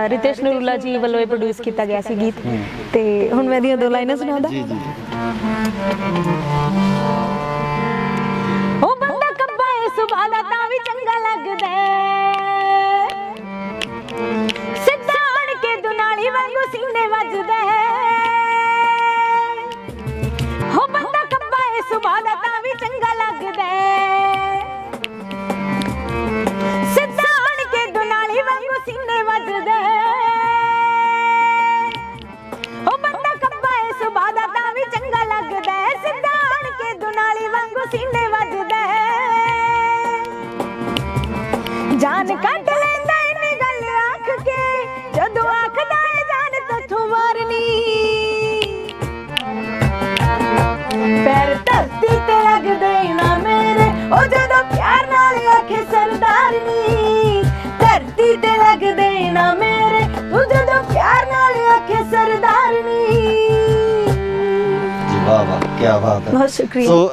ਰਿਤੇਸ਼ ਨਰੂਲਾ ਜੀ ਵੱਲੋਂ ਇਹ ਪ੍ਰੋਡਿਊਸ ਕੀਤਾ ਗਿਆ ਸੀ ਗੀਤ, ਤੇ ਹੁਣ ਮੈਂ ਇਹਦੀਆਂ 2 ਲਾਈਨਾਂ ਸੁਣਾਉਂਦਾ। ਉਹ ਬੰਦਾ ਕੱਬਾ ਏ ਸੁਭਾ ਦਾ ਤਾਂ ਵੀ ਚੰਗਾ ਲੱਗਦਾ, ਸਿੱਧਾ ਆਣ ਕੇ ਦੁਨਾਲੀ ਵਾਂਗੂ ਸੀਨੇ ਵੱਜਦਾ, ਹੋ ਬੰਦਾ ਕੱਬਾ ਏ ਸੁਭਾ ਦਾ ਤਾਂ ਵੀ ਚੰਗਾ ਲੱਗਦਾ, ਸਿੱਧਾ ਆਣ ਕੇ ਦੁਨਾਲੀ ਵਾਂਗੂ ਸੀਨੇ ਵੱਜਦਾ, ਹੋ ਬੰਦਾ ਕੱਬਾ ਏ ਸੁਭਾ ਦਾ ਤਾਂ ਵੀ ਚੰਗਾ ਲੱਗਦਾ, ਸਿੱਧਾ ਆਣ ਕੇ ਦੁਨਾਲੀ ਵਾਂਗੂ ਸੀਨੇ ਵੱਜਦਾ, ਜਾਨ ਕੱਢ ਲੈਂਦਾ ਇਹਨੇ ਗੱਲ ਆਖ ਕੇ, ਜਦੋਂ ਆਖਦਾ ਏ ਜਾਨ ਤੈਥੋਂ ਮਾਰਨੀ, ਪੈਰ ਧਰਤੀ ਤੇ ਲੱਗਦੇ ਨਾ ਮੇਰੇ, ਉਹ ਜਦੋਂ ਪਿਆਰ ਨਾਲ ਆਖੇ ਸਰਦਾਰਨੀ, ਧਰਤੀ ਤੇ ਲੱਗਦੇ ਨਾ ਮੇਰੇ, ਉਹ ਜਦੋਂ ਪਿਆਰ ਨਾਲ ਆਖੇ ਸਰਦਾਰਨੀ। ਵਾਹ ਵਾਹ, ਕੀ ਬਾਤ ਹੈ, ਬਹੁਤ ਸ਼ੁਕਰੀਆ। ਸੋ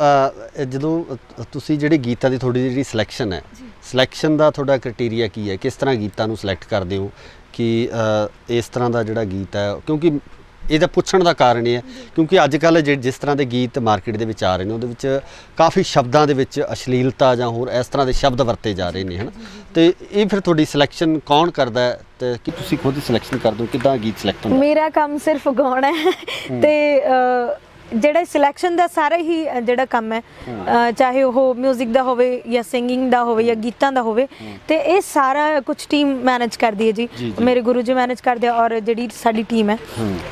ਜਦੋਂ ਤੁਸੀਂ ਜਿਹੜੇ ਗੀਤਾਂ ਦੀ ਤੁਹਾਡੀ ਜਿਹੜੀ ਸਿਲੈਕਸ਼ਨ ਹੈ, ਸਿਲੈਕਸ਼ਨ ਦਾ ਤੁਹਾਡਾ ਕ੍ਰਾਈਟੇਰੀਆ ਕੀ ਹੈ? ਕਿਸ ਤਰ੍ਹਾਂ ਗੀਤਾਂ ਨੂੰ ਸਿਲੈਕਟ ਕਰਦੇ ਹੋ ਕਿ ਇਸ ਤਰ੍ਹਾਂ ਦਾ ਜਿਹੜਾ ਗੀਤ ਹੈ? ਕਿਉਂਕਿ ਇਹਦਾ ਪੁੱਛਣ ਦਾ ਕਾਰਨ ਇਹ ਹੈ ਕਿਉਂਕਿ ਅੱਜ ਕੱਲ੍ਹ ਜਿਸ ਤਰ੍ਹਾਂ ਦੇ ਗੀਤ ਮਾਰਕੀਟ ਦੇ ਵਿੱਚ ਆ ਰਹੇ ਨੇ ਉਹਦੇ ਵਿੱਚ ਕਾਫੀ ਸ਼ਬਦਾਂ ਦੇ ਵਿੱਚ ਅਸ਼ਲੀਲਤਾ ਜਾਂ ਹੋਰ ਇਸ ਤਰ੍ਹਾਂ ਦੇ ਸ਼ਬਦ ਵਰਤੇ ਜਾ ਰਹੇ ਨੇ ਹੈ ਨਾ। ਤੇ ਇਹ ਫਿਰ ਤੁਹਾਡੀ ਸਿਲੈਕਸ਼ਨ ਕੌਣ ਕਰਦਾ ਹੈ ਤੇ ਕਿ ਤੁਸੀਂ ਖੁਦ ਹੀ ਸਿਲੈਕਸ਼ਨ ਕਰਦੇ ਹੋ, ਕਿੱਦਾਂ ਗੀਤ ਸਿਲੈਕਟ ਹੁੰਦਾ? ਮੇਰਾ ਕੰਮ ਸਿਰਫ ਗਾਉਣਾ ਹੈ ਤੇ ਜਿਹੜਾ ਸਿਲੈਕਸ਼ਨ ਦਾ ਸਾਰਾ ਹੀ ਜਿਹੜਾ ਕੰਮ ਹੈ, ਚਾਹੇ ਉਹ 뮤직 ਦਾ ਹੋਵੇ ਜਾਂ ਸਿੰਗਿੰਗ ਦਾ ਹੋਵੇ ਜਾਂ ਗੀਤਾਂ ਦਾ ਹੋਵੇ, ਤੇ ਇਹ ਸਾਰਾ ਕੁਝ ਟੀਮ ਮੈਨੇਜ ਕਰਦੀ ਹੈ ਜੀ। ਮੇਰੇ ਗੁਰੂ ਜੀ ਮੈਨੇਜ ਕਰਦੇ ਆ ਔਰ ਜਿਹੜੀ ਸਾਡੀ ਟੀਮ ਹੈ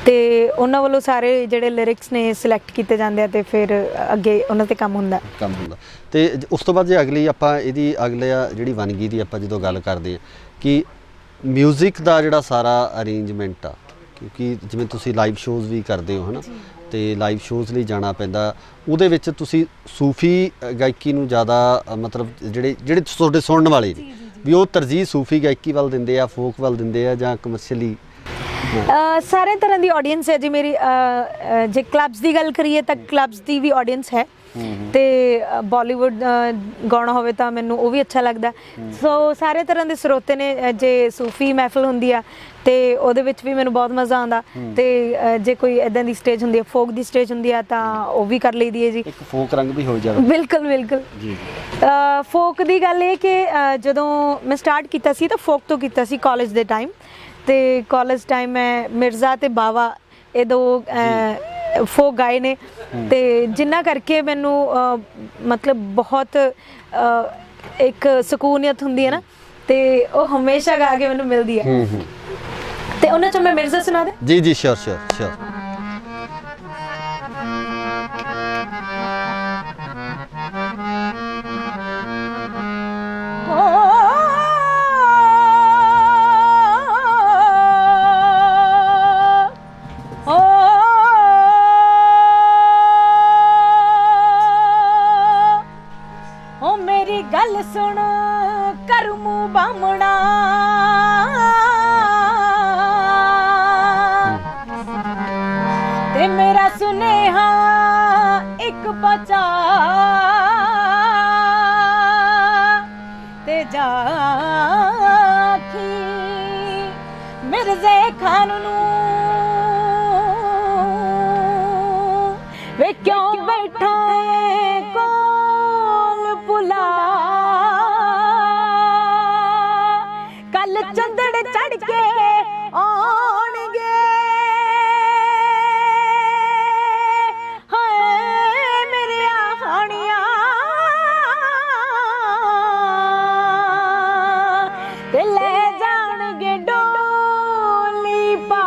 ਤੇ ਉਹਨਾਂ ਵੱਲੋਂ ਸਾਰੇ ਜਿਹੜੇ ਲਿਰਿਕਸ ਨੇ ਸਿਲੈਕਟ ਕੀਤੇ ਜਾਂਦੇ ਆ ਤੇ ਫਿਰ ਅੱਗੇ ਉਹਨਾਂ ਤੇ ਕੰਮ ਹੁੰਦਾ ਤੇ ਉਸ ਤੋਂ ਬਾਅਦ ਜੇ ਅਗਲੀ ਆਪਾਂ ਇਹਦੀ ਅਗਲੇ ਜਿਹੜੀ ਵੰਨਗੀ ਦੀ ਆਪਾਂ ਜਦੋਂ ਗੱਲ ਕਰਦੇ ਹਾਂ ਕਿ 뮤직 ਦਾ ਜਿਹੜਾ ਸਾਰਾ ਅਰੇਂਜਮੈਂਟ ਆ, ਕਿਉਂਕਿ ਜਿਵੇਂ ਤੁਸੀਂ ਲਾਈਵ ਸ਼ੋਜ਼ ਵੀ ਕਰਦੇ ਹੋ ਹੈ ਨਾ, ਤੇ ਲਾਈਵ ਸ਼ੋਜ਼ ਲਈ ਜਾਣਾ ਪੈਂਦਾ, ਉਹਦੇ ਵਿੱਚ ਤੁਸੀਂ ਸੂਫੀ ਗਾਇਕੀ ਨੂੰ ਜ਼ਿਆਦਾ ਮਤਲਬ ਜਿਹੜੇ ਤੁਹਾਡੇ ਸੁਣਨ ਵਾਲੇ ਨੇ ਵੀ ਉਹ ਤਰਜੀਹ ਸੂਫੀ ਗਾਇਕੀ ਵੱਲ ਦਿੰਦੇ ਆ, ਫੋਕ ਵੱਲ ਦਿੰਦੇ ਆ ਜਾਂ ਕਮਰਸ਼ੀਅਲੀ? ਸਾਰੇ ਤਰ੍ਹਾਂ ਦੀ ਆਡੀਅנס ਹੈ ਜੀ ਮੇਰੀ। ਜੇ ਕਲੱਬਸ ਦੀ ਗੱਲ ਕਰੀਏ ਤਾਂ ਕਲੱਬਸ ਦੀ ਵੀ ਆਡੀਅנס ਹੈ ਤੇ ਬਾਲੀਵੁੱਡ ਗਾਉਣਾ ਹੋਵੇ ਤਾਂ ਮੈਨੂੰ ਉਹ ਵੀ ਅੱਛਾ ਲੱਗਦਾ। ਸੋ ਸਾਰੇ ਤਰ੍ਹਾਂ ਦੇ ਸਰੋਤੇ ਨੇ। ਜੇ ਸੂਫੀ ਮਹਿਫਲ ਹੁੰਦੀ ਆ ਤੇ ਉਹਦੇ ਵਿੱਚ ਵੀ ਮੈਨੂੰ ਬਹੁਤ ਮਜ਼ਾ ਆਉਂਦਾ, ਤੇ ਜੇ ਕੋਈ ਇਦਾਂ ਦੀ ਸਟੇਜ ਹੁੰਦੀ ਹੈ, ਫੋਕ ਦੀ ਸਟੇਜ ਹੁੰਦੀ ਆ ਤਾਂ ਉਹ ਵੀ ਕਰ ਲਈਦੀ ਹੈ ਜੀ। ਇੱਕ ਫੋਕ ਰੰਗ ਵੀ ਹੋ ਜਾਵੇ। ਬਿਲਕੁਲ ਬਿਲਕੁਲ ਜੀ। ਫੋਕ ਦੀ ਗੱਲ ਇਹ ਕਿ ਜਦੋਂ ਮੈਂ ਸਟਾਰਟ ਕੀਤਾ ਸੀ ਤਾਂ ਫੋਕ ਤੋਂ ਕੀਤਾ ਸੀ ਕਾਲਜ ਦੇ ਟਾਈਮ, ਤੇ ਕਾਲਜ ਟਾਈਮ ਮੈਂ ਮਿਰਜ਼ਾ ਤੇ ਬਾਵਾ ਇਹ ਦੋ ਫੋਕ ਗਾਏ ਨੇ, ਤੇ ਜਿਨ੍ਹਾਂ ਕਰਕੇ ਮੈਨੂੰ ਮਤਲਬ ਬਹੁਤ ਇੱਕ ਸਕੂਨੀਅਤ ਹੁੰਦੀ ਹੈ ਨਾ, ਤੇ ਉਹ ਹਮੇਸ਼ਾ ਗਾ ਕੇ ਮੈਨੂੰ ਮਿਲਦੀ ਹੈ। ਤੇ ਉਹਨਾਂ ਚੋਂ ਮੈਂ ਮਿਰਜ਼ਾ ਸੁਣਾ ਦੇ? ਜੀ ਜੀ ਸ਼ੋਰ ਸ਼ੋਰ ਸ਼ੋਰ। ਗੱਲ ਸੁਣ ਕਰ ਮੂੰਹ ਬਾਹਮਣਾ, ਤੇ ਮੇਰਾ ਸੁਨੇਹਾ ਇੱਕ ਪਹੁੰਚਾ, ਤੇ ਜਾਖੀ ਮਿਰਜ਼ੇ ਖਾਨ ਨੂੰ ਵੇ ਕਿਉਂ ਬੈਠਾ ਏ ਕੋਲ ਪੁਲਾ, ਕੱਲ ਚੰਦੜ ਚੜ ਕੇ ਆਉਣਗੇ, ਹਾਏ ਮੇਰੇ ਹਾਣੀਆਂ ਤੇ ਲੈ ਜਾਣਗੇ ਡੋਲੀ ਪਾ,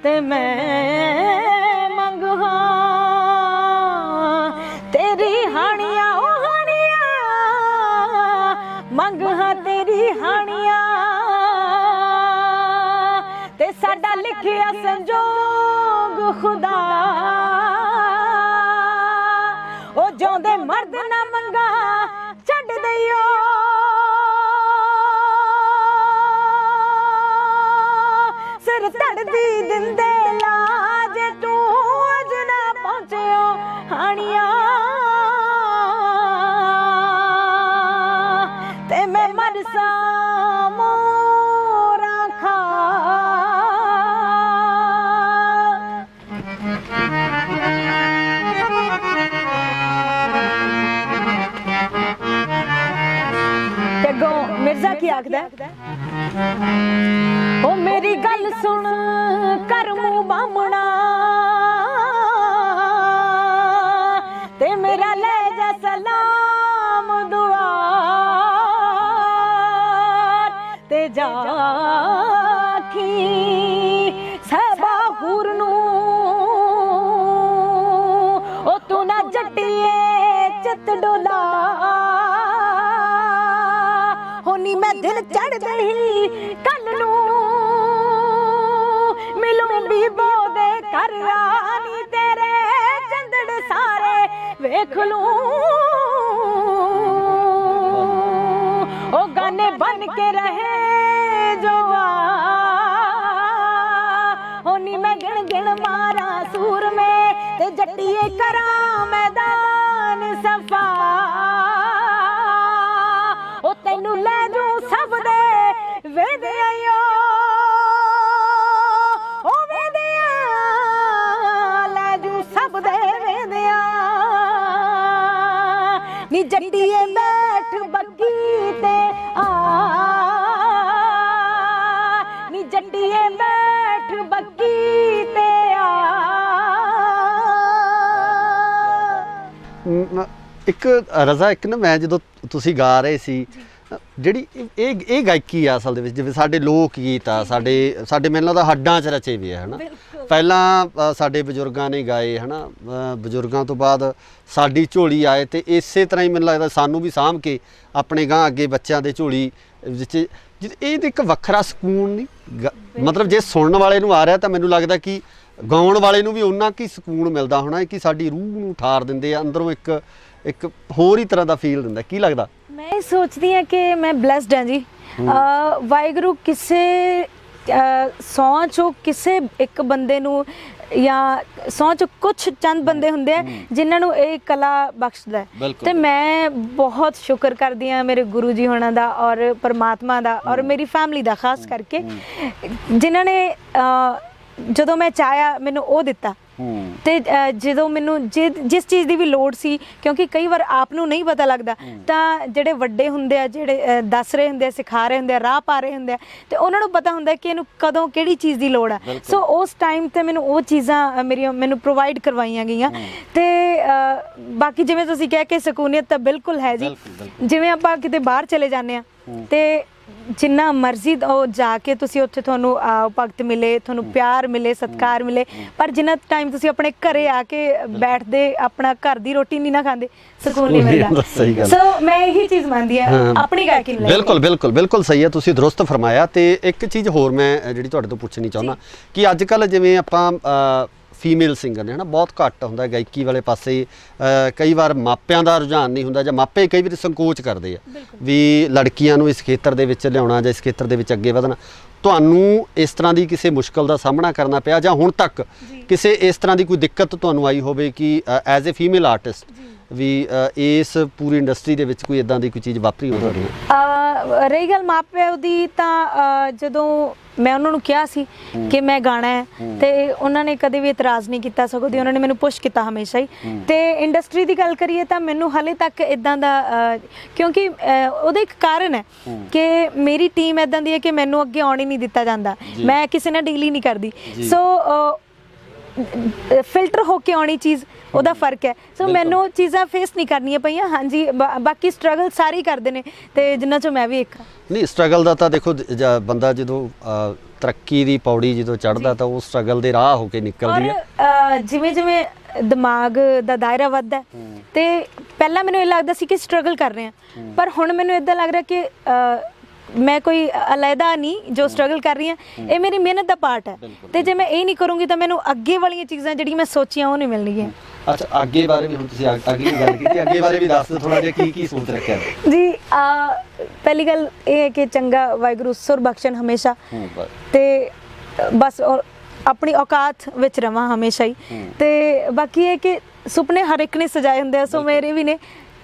ਤੇ ਮੈਂ ਮੰਗਾਂ ਤੇਰੀ ਹਾਣੀਆਂ, ਉਹ ਹਾਣੀਆਂ ਮੰਗਾਂ ਤੇਰੀ ਹਾਣੀਆਂ, ਤੇ ਸਾਡਾ ਲਿਖਿਆ ਸੰਜੋਗ ਖੁਦਾ, ਉਹ ਜਿਉਂਦੇ ਮਰਦ ਨਾ ਮੰਗਾ ਛੱਡ ਦਈਓ, ਸਿਰ ਧੜਦੀ ਦਿੰਦੇ ਲਾਜ ਤੂੰ ਅਜ ਨਾ ਪਹੁੰਚਿਓ ਹਾਣੀਆਂ, ਤੇ ਮੈਂ ਮਰਸਾ ਮੋਰਾ ਖਾ। ਤੇ ਅੱਗੋਂ ਮਿਰਜ਼ਾ ਕੀ ਆਖਦਾ? ਉਹ ਮੇਰੀ ਗੱਲ ਸੁਣ ਕਰ ਮੂੰਹ ਬਾਹਮਣਾ, ਤੇ ਮੇਰਾ ਲੈ ਜਾ ਸਲਾਮ ਦੁਆ, ਤੇ ਜਾਖੀ ਸਹਿਬਾ ਹੂਰ ਨੂੰ ਉਹ ਤੂੰ ਨਾ ਜੱਟੀਏ ਚਿੱਤ ਡੋਲਾ, ਹੋਣੀ ਮੈਂ ਦਿਨ ਚੜ੍ਹਦੇ ਹੀ ਕੱਲ ਨੂੰ ਮਿਲੂੰ ਬੀਬੋ ਦੇ ਘਰ, ਰਾਣੀ ਤੇਰੇ ਚੰਦੜ ਸਾਰੇ ਵੇਖ ਲੂੰ, ਉਹ ਗਾਨੇ ਬਨ ਕੇ ਰਹੇ ਜੋ ਹੋਣੀ ਮੈਂ ਗਿਣ ਗਿਣ ਮਾਰਾ ਸੂਰ ਮੇ, ਤੇ ਜੱਟੀਏ ਕਰਾਂ ਮੈਦਾਨ ਸਫਾ, ਉਹ ਤੈਨੂੰ ਲੈ ਜੂ ਸਭ ਦੇ ਵੇਦੇ ਆਇਓ, ਨੀ ਜੱਟੀਏ ਬੈਠ ਬੱਗੀ ਤੇ ਆ, ਨੀ ਜੱਟੀਏ ਬੈਠ ਬੱਗੀ ਤੇ ਆ। ਇੱਕ ਰਜ਼ਾ, ਇੱਕ ਨਾ ਮੈਂ ਜਦੋਂ ਤੁਸੀਂ ਗਾ ਰਹੇ ਸੀ, ਜਿਹੜੀ ਇਹ ਗਾਇਕੀ ਆ ਅਸਲ ਦੇ ਵਿੱਚ, ਜਿਵੇਂ ਸਾਡੇ ਲੋਕ ਗੀਤ ਆ, ਸਾਡੇ ਮੈਨੂੰ ਲੱਗਦਾ ਹੱਡਾਂ 'ਚ ਰਚੇ ਵੀ ਆ, ਹੈ ਨਾ। ਪਹਿਲਾਂ ਸਾਡੇ ਬਜ਼ੁਰਗਾਂ ਨੇ ਗਾਏ, ਹੈ ਨਾ, ਬਜ਼ੁਰਗਾਂ ਤੋਂ ਬਾਅਦ ਸਾਡੀ ਝੋਲੀ ਆਏ, ਤੇ ਇਸੇ ਤਰ੍ਹਾਂ ਹੀ ਮੈਨੂੰ ਲੱਗਦਾ ਸਾਨੂੰ ਵੀ ਸਾਂਭ ਕੇ ਆਪਣੇ ਗਾਂ ਅੱਗੇ ਬੱਚਿਆਂ ਦੇ ਝੋਲੀ ਵਿੱਚ ਇਹ ਇੱਕ ਵੱਖਰਾ ਸਕੂਨ ਨਹੀਂ, ਮਤਲਬ ਜੇ ਸੁਣਨ ਵਾਲੇ ਨੂੰ ਆ ਰਿਹਾ ਤਾਂ ਮੈਨੂੰ ਲੱਗਦਾ ਕਿ ਗਾਉਣ ਵਾਲੇ ਨੂੰ ਵੀ ਓਨਾ ਕੀ ਸਕੂਨ ਮਿਲਦਾ ਹੋਣਾ ਕਿ ਸਾਡੀ ਰੂਹ ਨੂੰ ਠਾਰ ਦਿੰਦੇ ਆ ਅੰਦਰੋਂ, ਇੱਕ ਹੋਰ ਹੀ ਤਰ੍ਹਾਂ ਦਾ ਫੀਲ ਦਿੰਦਾ। ਕੀ ਲੱਗਦਾ? ਮੈਂ ਸੋਚਦੀ ਹਾਂ ਕਿ ਮੈਂ ਬਲੈਸਡ ਹਾਂ ਜੀ। ਵਾਹਿਗੁਰੂ ਕਿਸੇ 100 ਚੋਂ ਕਿਸੇ ਇੱਕ ਬੰਦੇ ਨੂੰ, ਜਾਂ 100 ਚੋਂ ਕੁਛ ਚੰਦ ਬੰਦੇ ਹੁੰਦੇ ਆ ਜਿਨ੍ਹਾਂ ਨੂੰ ਇਹ ਕਲਾ ਬਖਸ਼ਦਾ, ਤੇ ਮੈਂ ਬਹੁਤ ਸ਼ੁਕਰ ਕਰਦੀ ਹਾਂ ਮੇਰੇ ਗੁਰੂ ਜੀ ਹੋਣਾ ਦਾ ਔਰ ਪਰਮਾਤਮਾ ਦਾ ਔਰ ਮੇਰੀ ਫੈਮਿਲੀ ਦਾ, ਖਾਸ ਕਰਕੇ ਜਿਨ੍ਹਾਂ ਨੇ ਜਦੋਂ ਮੈਂ ਚਾਹਿਆ ਮੈਨੂੰ ਉਹ ਦਿੱਤਾ। ਤੇ ਜਦੋਂ ਮੈਨੂੰ ਜਿਸ ਚੀਜ਼ ਦੀ ਵੀ ਲੋੜ ਸੀ, ਕਿਉਂਕਿ ਕਈ ਵਾਰ ਆਪ ਨੂੰ ਨਹੀਂ ਪਤਾ ਲੱਗਦਾ, ਤਾਂ ਜਿਹੜੇ ਵੱਡੇ ਹੁੰਦੇ ਆ, ਜਿਹੜੇ ਦੱਸ ਰਹੇ ਹੁੰਦੇ ਆ, ਸਿਖਾ ਰਹੇ ਹੁੰਦੇ ਆ, ਰਾਹ ਪਾ ਰਹੇ ਹੁੰਦੇ ਆ, ਤੇ ਉਹਨਾਂ ਨੂੰ ਪਤਾ ਹੁੰਦਾ ਕਿ ਇਹਨੂੰ ਕਦੋਂ ਕਿਹੜੀ ਚੀਜ਼ ਦੀ ਲੋੜ ਆ। ਸੋ ਉਸ ਟਾਈਮ ਤੇ ਮੈਨੂੰ ਉਹ ਚੀਜ਼ਾਂ ਮੈਨੂੰ ਪ੍ਰੋਵਾਈਡ ਕਰਵਾਈਆਂ ਗਈਆਂ। ਤੇ ਬਾਕੀ ਜਿਵੇਂ ਤੁਸੀਂ ਕਿਹਾ ਕਿ ਸਕੂਨੀਅਤ ਤਾਂ ਬਿਲਕੁਲ ਹੈ ਜੀ। ਜਿਵੇਂ ਆਪਾਂ ਕਿਤੇ ਬਾਹਰ ਚਲੇ ਜਾਂਦੇ ਆ ਤੇ ਜਿੰਨਾ ਮਰਜ਼ੀ ਉਹ ਜਾ ਕੇ ਤੁਸੀਂ ਉੱਥੇ ਤੁਹਾਨੂੰ ਭਗਤ ਮਿਲੇ, ਤੁਹਾਨੂੰ ਪਿਆਰ ਮਿਲੇ, ਸਤਿਕਾਰ ਮਿਲੇ, ਪਰ ਜਿੰਨਾ ਟਾਈਮ ਤੁਸੀਂ ਆਪਣੇ ਘਰੇ ਆ ਕੇ ਬੈਠਦੇ, ਆਪਣਾ ਘਰ ਦੀ ਰੋਟੀ ਨਹੀਂ ਨਾ ਖਾਂਦੇ, ਸਕੂਨ ਨਹੀਂ ਮਿਲਦਾ। ਸੋ ਮੈਂ ਇਹੀ ਚੀਜ਼ ਮੰਨਦੀ ਹਾਂ ਆਪਣੀ ਗਾਇਕੀ ਨੂੰ। ਬਿਲਕੁਲ ਸਹੀ ਹੈ, ਤੁਸੀਂ ਦਰੁਸਤ ਫਰਮਾਇਆ। ਤੇ ਇੱਕ ਚੀਜ਼ ਹੋਰ ਮੈਂ ਜਿਹੜੀ ਤੁਹਾਡੇ ਤੋਂ ਪੁੱਛਣੀ ਚਾਹੁੰਦਾ ਕਿ ਅੱਜ ਕੱਲ੍ਹ ਜਿਵੇਂ ਆਪਾਂ ਫੀਮੇਲ ਸਿੰਗਰ ਨੇ, ਹੈ ਨਾ, ਬਹੁਤ ਘੱਟ ਹੁੰਦਾ ਗਾਇਕੀ ਵਾਲੇ ਪਾਸੇ। ਕਈ ਵਾਰ ਮਾਪਿਆਂ ਦਾ ਰੁਝਾਨ ਨਹੀਂ ਹੁੰਦਾ, ਜਾਂ ਮਾਪੇ ਕਈ ਵਾਰ ਸੰਕੋਚ ਕਰਦੇ ਆ ਵੀ ਲੜਕੀਆਂ ਨੂੰ ਇਸ ਖੇਤਰ ਦੇ ਵਿੱਚ ਲਿਆਉਣਾ ਜਾਂ ਇਸ ਖੇਤਰ ਦੇ ਵਿੱਚ ਅੱਗੇ ਵਧਣਾ। ਤੁਹਾਨੂੰ ਇਸ ਤਰ੍ਹਾਂ ਦੀ ਕਿਸੇ ਮੁਸ਼ਕਲ ਦਾ ਸਾਹਮਣਾ ਕਰਨਾ ਪਿਆ, ਜਾਂ ਹੁਣ ਤੱਕ ਕਿਸੇ ਇਸ ਤਰ੍ਹਾਂ ਦੀ ਕੋਈ ਦਿੱਕਤ ਤੁਹਾਨੂੰ ਆਈ ਹੋਵੇ ਕਿ ਐਜ਼ ਏ ਫੀਮੇਲ ਆਰਟਿਸਟ ਵੀ ਇਸ ਪੂਰੀ ਇੰਡਸਟਰੀ ਦੇ ਵਿੱਚ ਕੋਈ ਇਦਾਂ ਦੀ ਕੋਈ ਚੀਜ਼ ਵਾਪਰੀ ਹੋ ਤੁਹਾਡੇ ਨਾਲ? ਰਹੀ ਗੱਲ ਮਾਪਿਆਂ ਦੀ, ਤਾਂ ਜਦੋਂ ਮੈਂ ਉਹਨਾਂ ਨੂੰ ਕਿਹਾ ਸੀ ਕਿ ਮੈਂ ਗਾਣਾ ਹੈ, ਤੇ ਉਹਨਾਂ ਨੇ ਕਦੇ ਵੀ ਇਤਰਾਜ਼ ਨਹੀਂ ਕੀਤਾ, ਸਗੋਂ ਦੀ ਉਹਨਾਂ ਨੇ ਮੈਨੂੰ ਪੁਸ਼ ਕੀਤਾ ਹਮੇਸ਼ਾ ਹੀ। ਤੇ ਇੰਡਸਟਰੀ ਦੀ ਗੱਲ ਕਰੀਏ ਤਾਂ ਮੈਨੂੰ ਹਾਲੇ ਤੱਕ ਇਦਾਂ ਦਾ, ਕਿਉਂਕਿ ਉਹਦਾ ਇੱਕ ਕਾਰਨ ਹੈ ਕਿ ਮੇਰੀ ਟੀਮ ਇਦਾਂ ਦੀ ਹੈ ਕਿ ਮੈਨੂੰ ਅੱਗੇ ਆਉਣ ਹੀ ਨਹੀਂ ਦਿੱਤਾ ਜਾਂਦਾ, ਮੈਂ ਕਿਸੇ ਨਾਲ ਡੀਲ ਹੀ ਨਹੀਂ ਕਰਦੀ। ਸੋ ਫਿਲਟਰ ਹੋ ਕੇ ਆਉਣੀ ਚੀਜ਼, ਉਹਦਾ ਫਰਕ ਹੈ। ਸੋ ਮੈਨੂੰ ਚੀਜ਼ਾਂ ਫੇਸ ਨਹੀਂ ਕਰਨੀਆਂ ਪਈਆਂ। ਹਾਂਜੀ, ਬਾਕੀ ਸਟਰਗਲ ਸਾਰੇ ਹੀ ਕਰਦੇ ਨੇ, ਤੇ ਜਿੰਨਾ ਚੋਂ ਮੈਂ ਵੀ ਇੱਕ ਹਾਂ। ਨਹੀਂ, ਸਟਰਗਲ ਦਾ ਤਾਂ ਦੇਖੋ, ਬੰਦਾ ਜਦੋਂ ਤਰੱਕੀ ਦੀ ਪੌੜੀ ਜਦੋਂ ਚੜ੍ਹਦਾ ਤਾਂ ਉਹ ਸਟਰਗਲ ਦੇ ਰਾਹ ਹੋ ਕੇ ਨਿਕਲਦੀ ਹੈ। ਜਿਵੇਂ ਜਿਵੇਂ ਦਿਮਾਗ ਦਾ ਦਾਇਰਾ ਵੱਧਦਾ, ਤੇ ਪਹਿਲਾਂ ਮੈਨੂੰ ਇਹ ਲੱਗਦਾ ਸੀ ਕਿ ਸਟਰਗਲ ਕਰ ਰਹੇ ਹਾਂ, ਪਰ ਹੁਣ ਮੈਨੂੰ ਇੱਦਾਂ ਲੱਗ ਰਿਹਾ ਕਿ ਮੈਂ ਕੋਈ ਅਲੱਗਾ ਨਹੀਂ ਜੋ ਸਟਰਗਲ ਕਰ ਰਹੀ ਹਾਂ, ਇਹ ਮੇਰੀ ਮਿਹਨਤ ਦਾ ਪਾਰਟ ਹੈ। ਤੇ ਜੇ ਮੈਂ ਇਹ ਨਹੀਂ ਕਰੂੰਗੀ ਤਾਂ ਮੈਨੂੰ ਅੱਗੇ ਵਾਲੀਆਂ ਚੀਜ਼ਾਂ ਜਿਹੜੀਆਂ ਮੈਂ ਸੋਚੀਆਂ ਉਹ ਨਹੀਂ ਮਿਲਣਗੀਆਂ। ਅੱਛਾ, ਅੱਗੇ ਬਾਰੇ ਵੀ ਹੁਣ ਤੁਸੀਂ ਅੱਗੇ ਦੀ ਗੱਲ ਕੀਤੀ, ਅੱਗੇ ਬਾਰੇ ਵੀ ਦੱਸ ਦਿਓ ਥੋੜਾ ਜਿਹਾ, ਕੀ ਸੋਚ ਰੱਖਿਆ ਜੀ? ਪਹਿਲੀ ਗੱਲ ਇਹ ਹੈ ਕਿ ਚੰਗਾ ਵਾਹਿਗੁਰੂ ਸੁਰ ਬਖਸ਼ਣ ਹਮੇਸ਼ਾ, ਤੇ ਬਸ ਆਪਣੀ ਔਕਾਤ ਵਿੱਚ ਰਵਾਂ ਹਮੇਸ਼ਾ ਹੀ। ਤੇ ਬਾਕੀ ਇਹ ਕਿ ਸੁਪਨੇ ਹਰ ਇੱਕ ਨੇ ਸਜਾਏ ਹੁੰਦੇ ਆ, ਸੋ ਮੇਰੇ ਵੀ ਨੇ,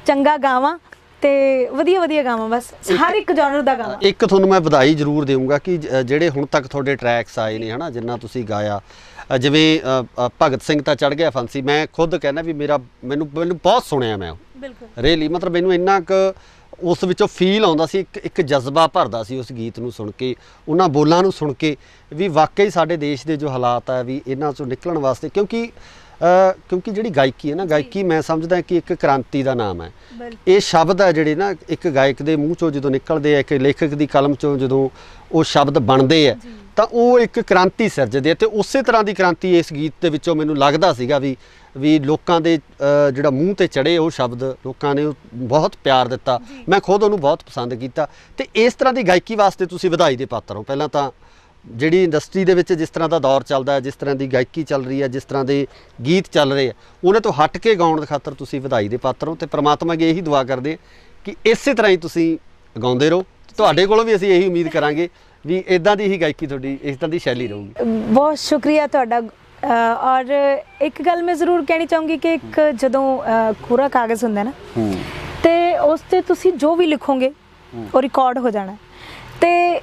ਚੰਗਾ ਗਾਵਾਂ ਤੇ ਵਧੀਆ ਗਾਵਾਂ, ਬਸ ਹਰ ਇੱਕ ਜਨਰ ਦਾ ਗਾਵਾਂ। ਇੱਕ ਤੁਹਾਨੂੰ ਮੈਂ ਵਧਾਈ ਜ਼ਰੂਰ ਦੇਵਾਂਗਾ ਕਿ ਜਿਹੜੇ ਹੁਣ ਤੱਕ ਤੁਹਾਡੇ ਟਰੈਕਸ ਆਏ ਨੇ, ਹਨਾ, ਜਿੰਨਾ ਤੁਸੀਂ ਗਾਇਆ, ਜਿਵੇਂ ਭਗਤ ਸਿੰਘ ਤਾਂ ਚੜ੍ਹ ਗਿਆ ਫਾਂਸੀ, ਮੈਂ ਖੁਦ ਕਹਿੰਦਾ ਵੀ ਮੈਨੂੰ ਬਹੁਤ ਸੁਣਿਆ ਮੈਂ, ਬਿਲਕੁਲ ਰੀਅਲੀ, ਮਤਲਬ ਮੈਨੂੰ ਇੰਨਾ ਕੁ ਉਸ ਵਿੱਚੋਂ ਫੀਲ ਆਉਂਦਾ ਸੀ, ਇੱਕ ਜਜ਼ਬਾ ਭਰਦਾ ਸੀ ਉਸ ਗੀਤ ਨੂੰ ਸੁਣ ਕੇ, ਉਹਨਾਂ ਬੋਲਾਂ ਨੂੰ ਸੁਣ ਕੇ, ਵੀ ਵਾਕਈ ਸਾਡੇ ਦੇਸ਼ ਦੇ ਜੋ ਹਾਲਾਤ ਆ ਵੀ ਇਹਨਾਂ ਚੋਂ ਨਿਕਲਣ ਵਾਸਤੇ, ਕਿਉਂਕਿ ਜਿਹੜੀ ਗਾਇਕੀ ਹੈ ਨਾ, ਗਾਇਕੀ ਮੈਂ ਸਮਝਦਾ ਕਿ ਇੱਕ ਕ੍ਰਾਂਤੀ ਦਾ ਨਾਮ ਹੈ। ਇਹ ਸ਼ਬਦ ਹੈ ਜਿਹੜੇ ਨਾ ਇੱਕ ਗਾਇਕ ਦੇ ਮੂੰਹ ਚੋਂ ਜਦੋਂ ਨਿਕਲਦੇ ਆ, ਇੱਕ ਲੇਖਕ ਦੀ ਕਲਮ ਚੋਂ ਜਦੋਂ ਉਹ ਸ਼ਬਦ ਬਣਦੇ ਆ, ਤਾਂ ਉਹ ਇੱਕ ਕ੍ਰਾਂਤੀ ਸਿਰਜਦੇ ਆ। ਤੇ ਉਸੇ ਤਰ੍ਹਾਂ ਦੀ ਕ੍ਰਾਂਤੀ ਇਸ ਗੀਤ ਦੇ ਵਿੱਚੋਂ ਮੈਨੂੰ ਲੱਗਦਾ ਸੀਗਾ ਵੀ ਲੋਕਾਂ ਦੇ ਜਿਹੜਾ ਮੂੰਹ ਤੇ ਚੜੇ ਉਹ ਸ਼ਬਦ, ਲੋਕਾਂ ਨੇ ਬਹੁਤ ਪਿਆਰ ਦਿੱਤਾ, ਮੈਂ ਖੁਦ ਉਹਨੂੰ ਬਹੁਤ ਪਸੰਦ ਕੀਤਾ। ਤੇ ਇਸ ਤਰ੍ਹਾਂ ਦੀ ਗਾਇਕੀ ਵਾਸਤੇ ਤੁਸੀਂ ਵਧਾਈ ਦੇ ਪਾਤਰ ਹੋ। ਪਹਿਲਾਂ ਤਾਂ ਜਿਹੜੀ ਇੰਡਸਟਰੀ ਦੇ ਵਿੱਚ ਜਿਸ ਤਰ੍ਹਾਂ ਦਾ ਦੌਰ ਚੱਲਦਾ ਹੈ, ਜਿਸ ਤਰ੍ਹਾਂ ਦੀ ਗਾਇਕੀ ਚੱਲ ਰਹੀ ਹੈ, ਜਿਸ ਤਰ੍ਹਾਂ ਦੇ ਗੀਤ ਚੱਲ ਰਹੇ ਆ, ਉਹਨਾਂ ਤੋਂ ਹਟ ਕੇ ਗਾਉਣ ਦੇ ਖਾਤਰ ਤੁਸੀਂ ਵਧਾਈ ਦੇ ਪਾਤਰ ਹੋ। ਤੇ ਪ੍ਰਮਾਤਮਾ ਅੱਗੇ ਇਹੀ ਦੁਆ ਕਰਦੇ ਹਾਂ ਕਿ ਇਸੇ ਤਰ੍ਹਾਂ ਹੀ ਤੁਸੀਂ ਗਾਉਂਦੇ ਰਹੋ। ਤੁਹਾਡੇ ਕੋਲੋਂ ਵੀ ਅਸੀਂ ਇਹੀ ਉਮੀਦ ਕਰਾਂਗੇ ਵੀ ਇਦਾਂ ਦੀ ਹੀ ਗਾਇਕੀ ਤੁਹਾਡੀ, ਇਸ ਤਰ੍ਹਾਂ ਦੀ ਸ਼ੈਲੀ ਰਹੂਗੀ। ਬਹੁਤ ਸ਼ੁਕਰੀਆ ਤੁਹਾਡਾ। ਔਰ ਇੱਕ ਗੱਲ ਮੈਂ ਜ਼ਰੂਰ ਕਹਿਣੀ ਚਾਹੂੰਗੀ ਕਿ ਇੱਕ ਜਦੋਂ ਕੋਰਾ ਕਾਗਜ਼ ਹੁੰਦਾ ਨਾ, ਤੇ ਉਸ ਤੇ ਤੁਸੀਂ ਜੋ ਵੀ ਲਿਖੋਗੇ ਉਹ ਰਿਕਾਰਡ ਹੋ ਜਾਣਾ। ਤੇ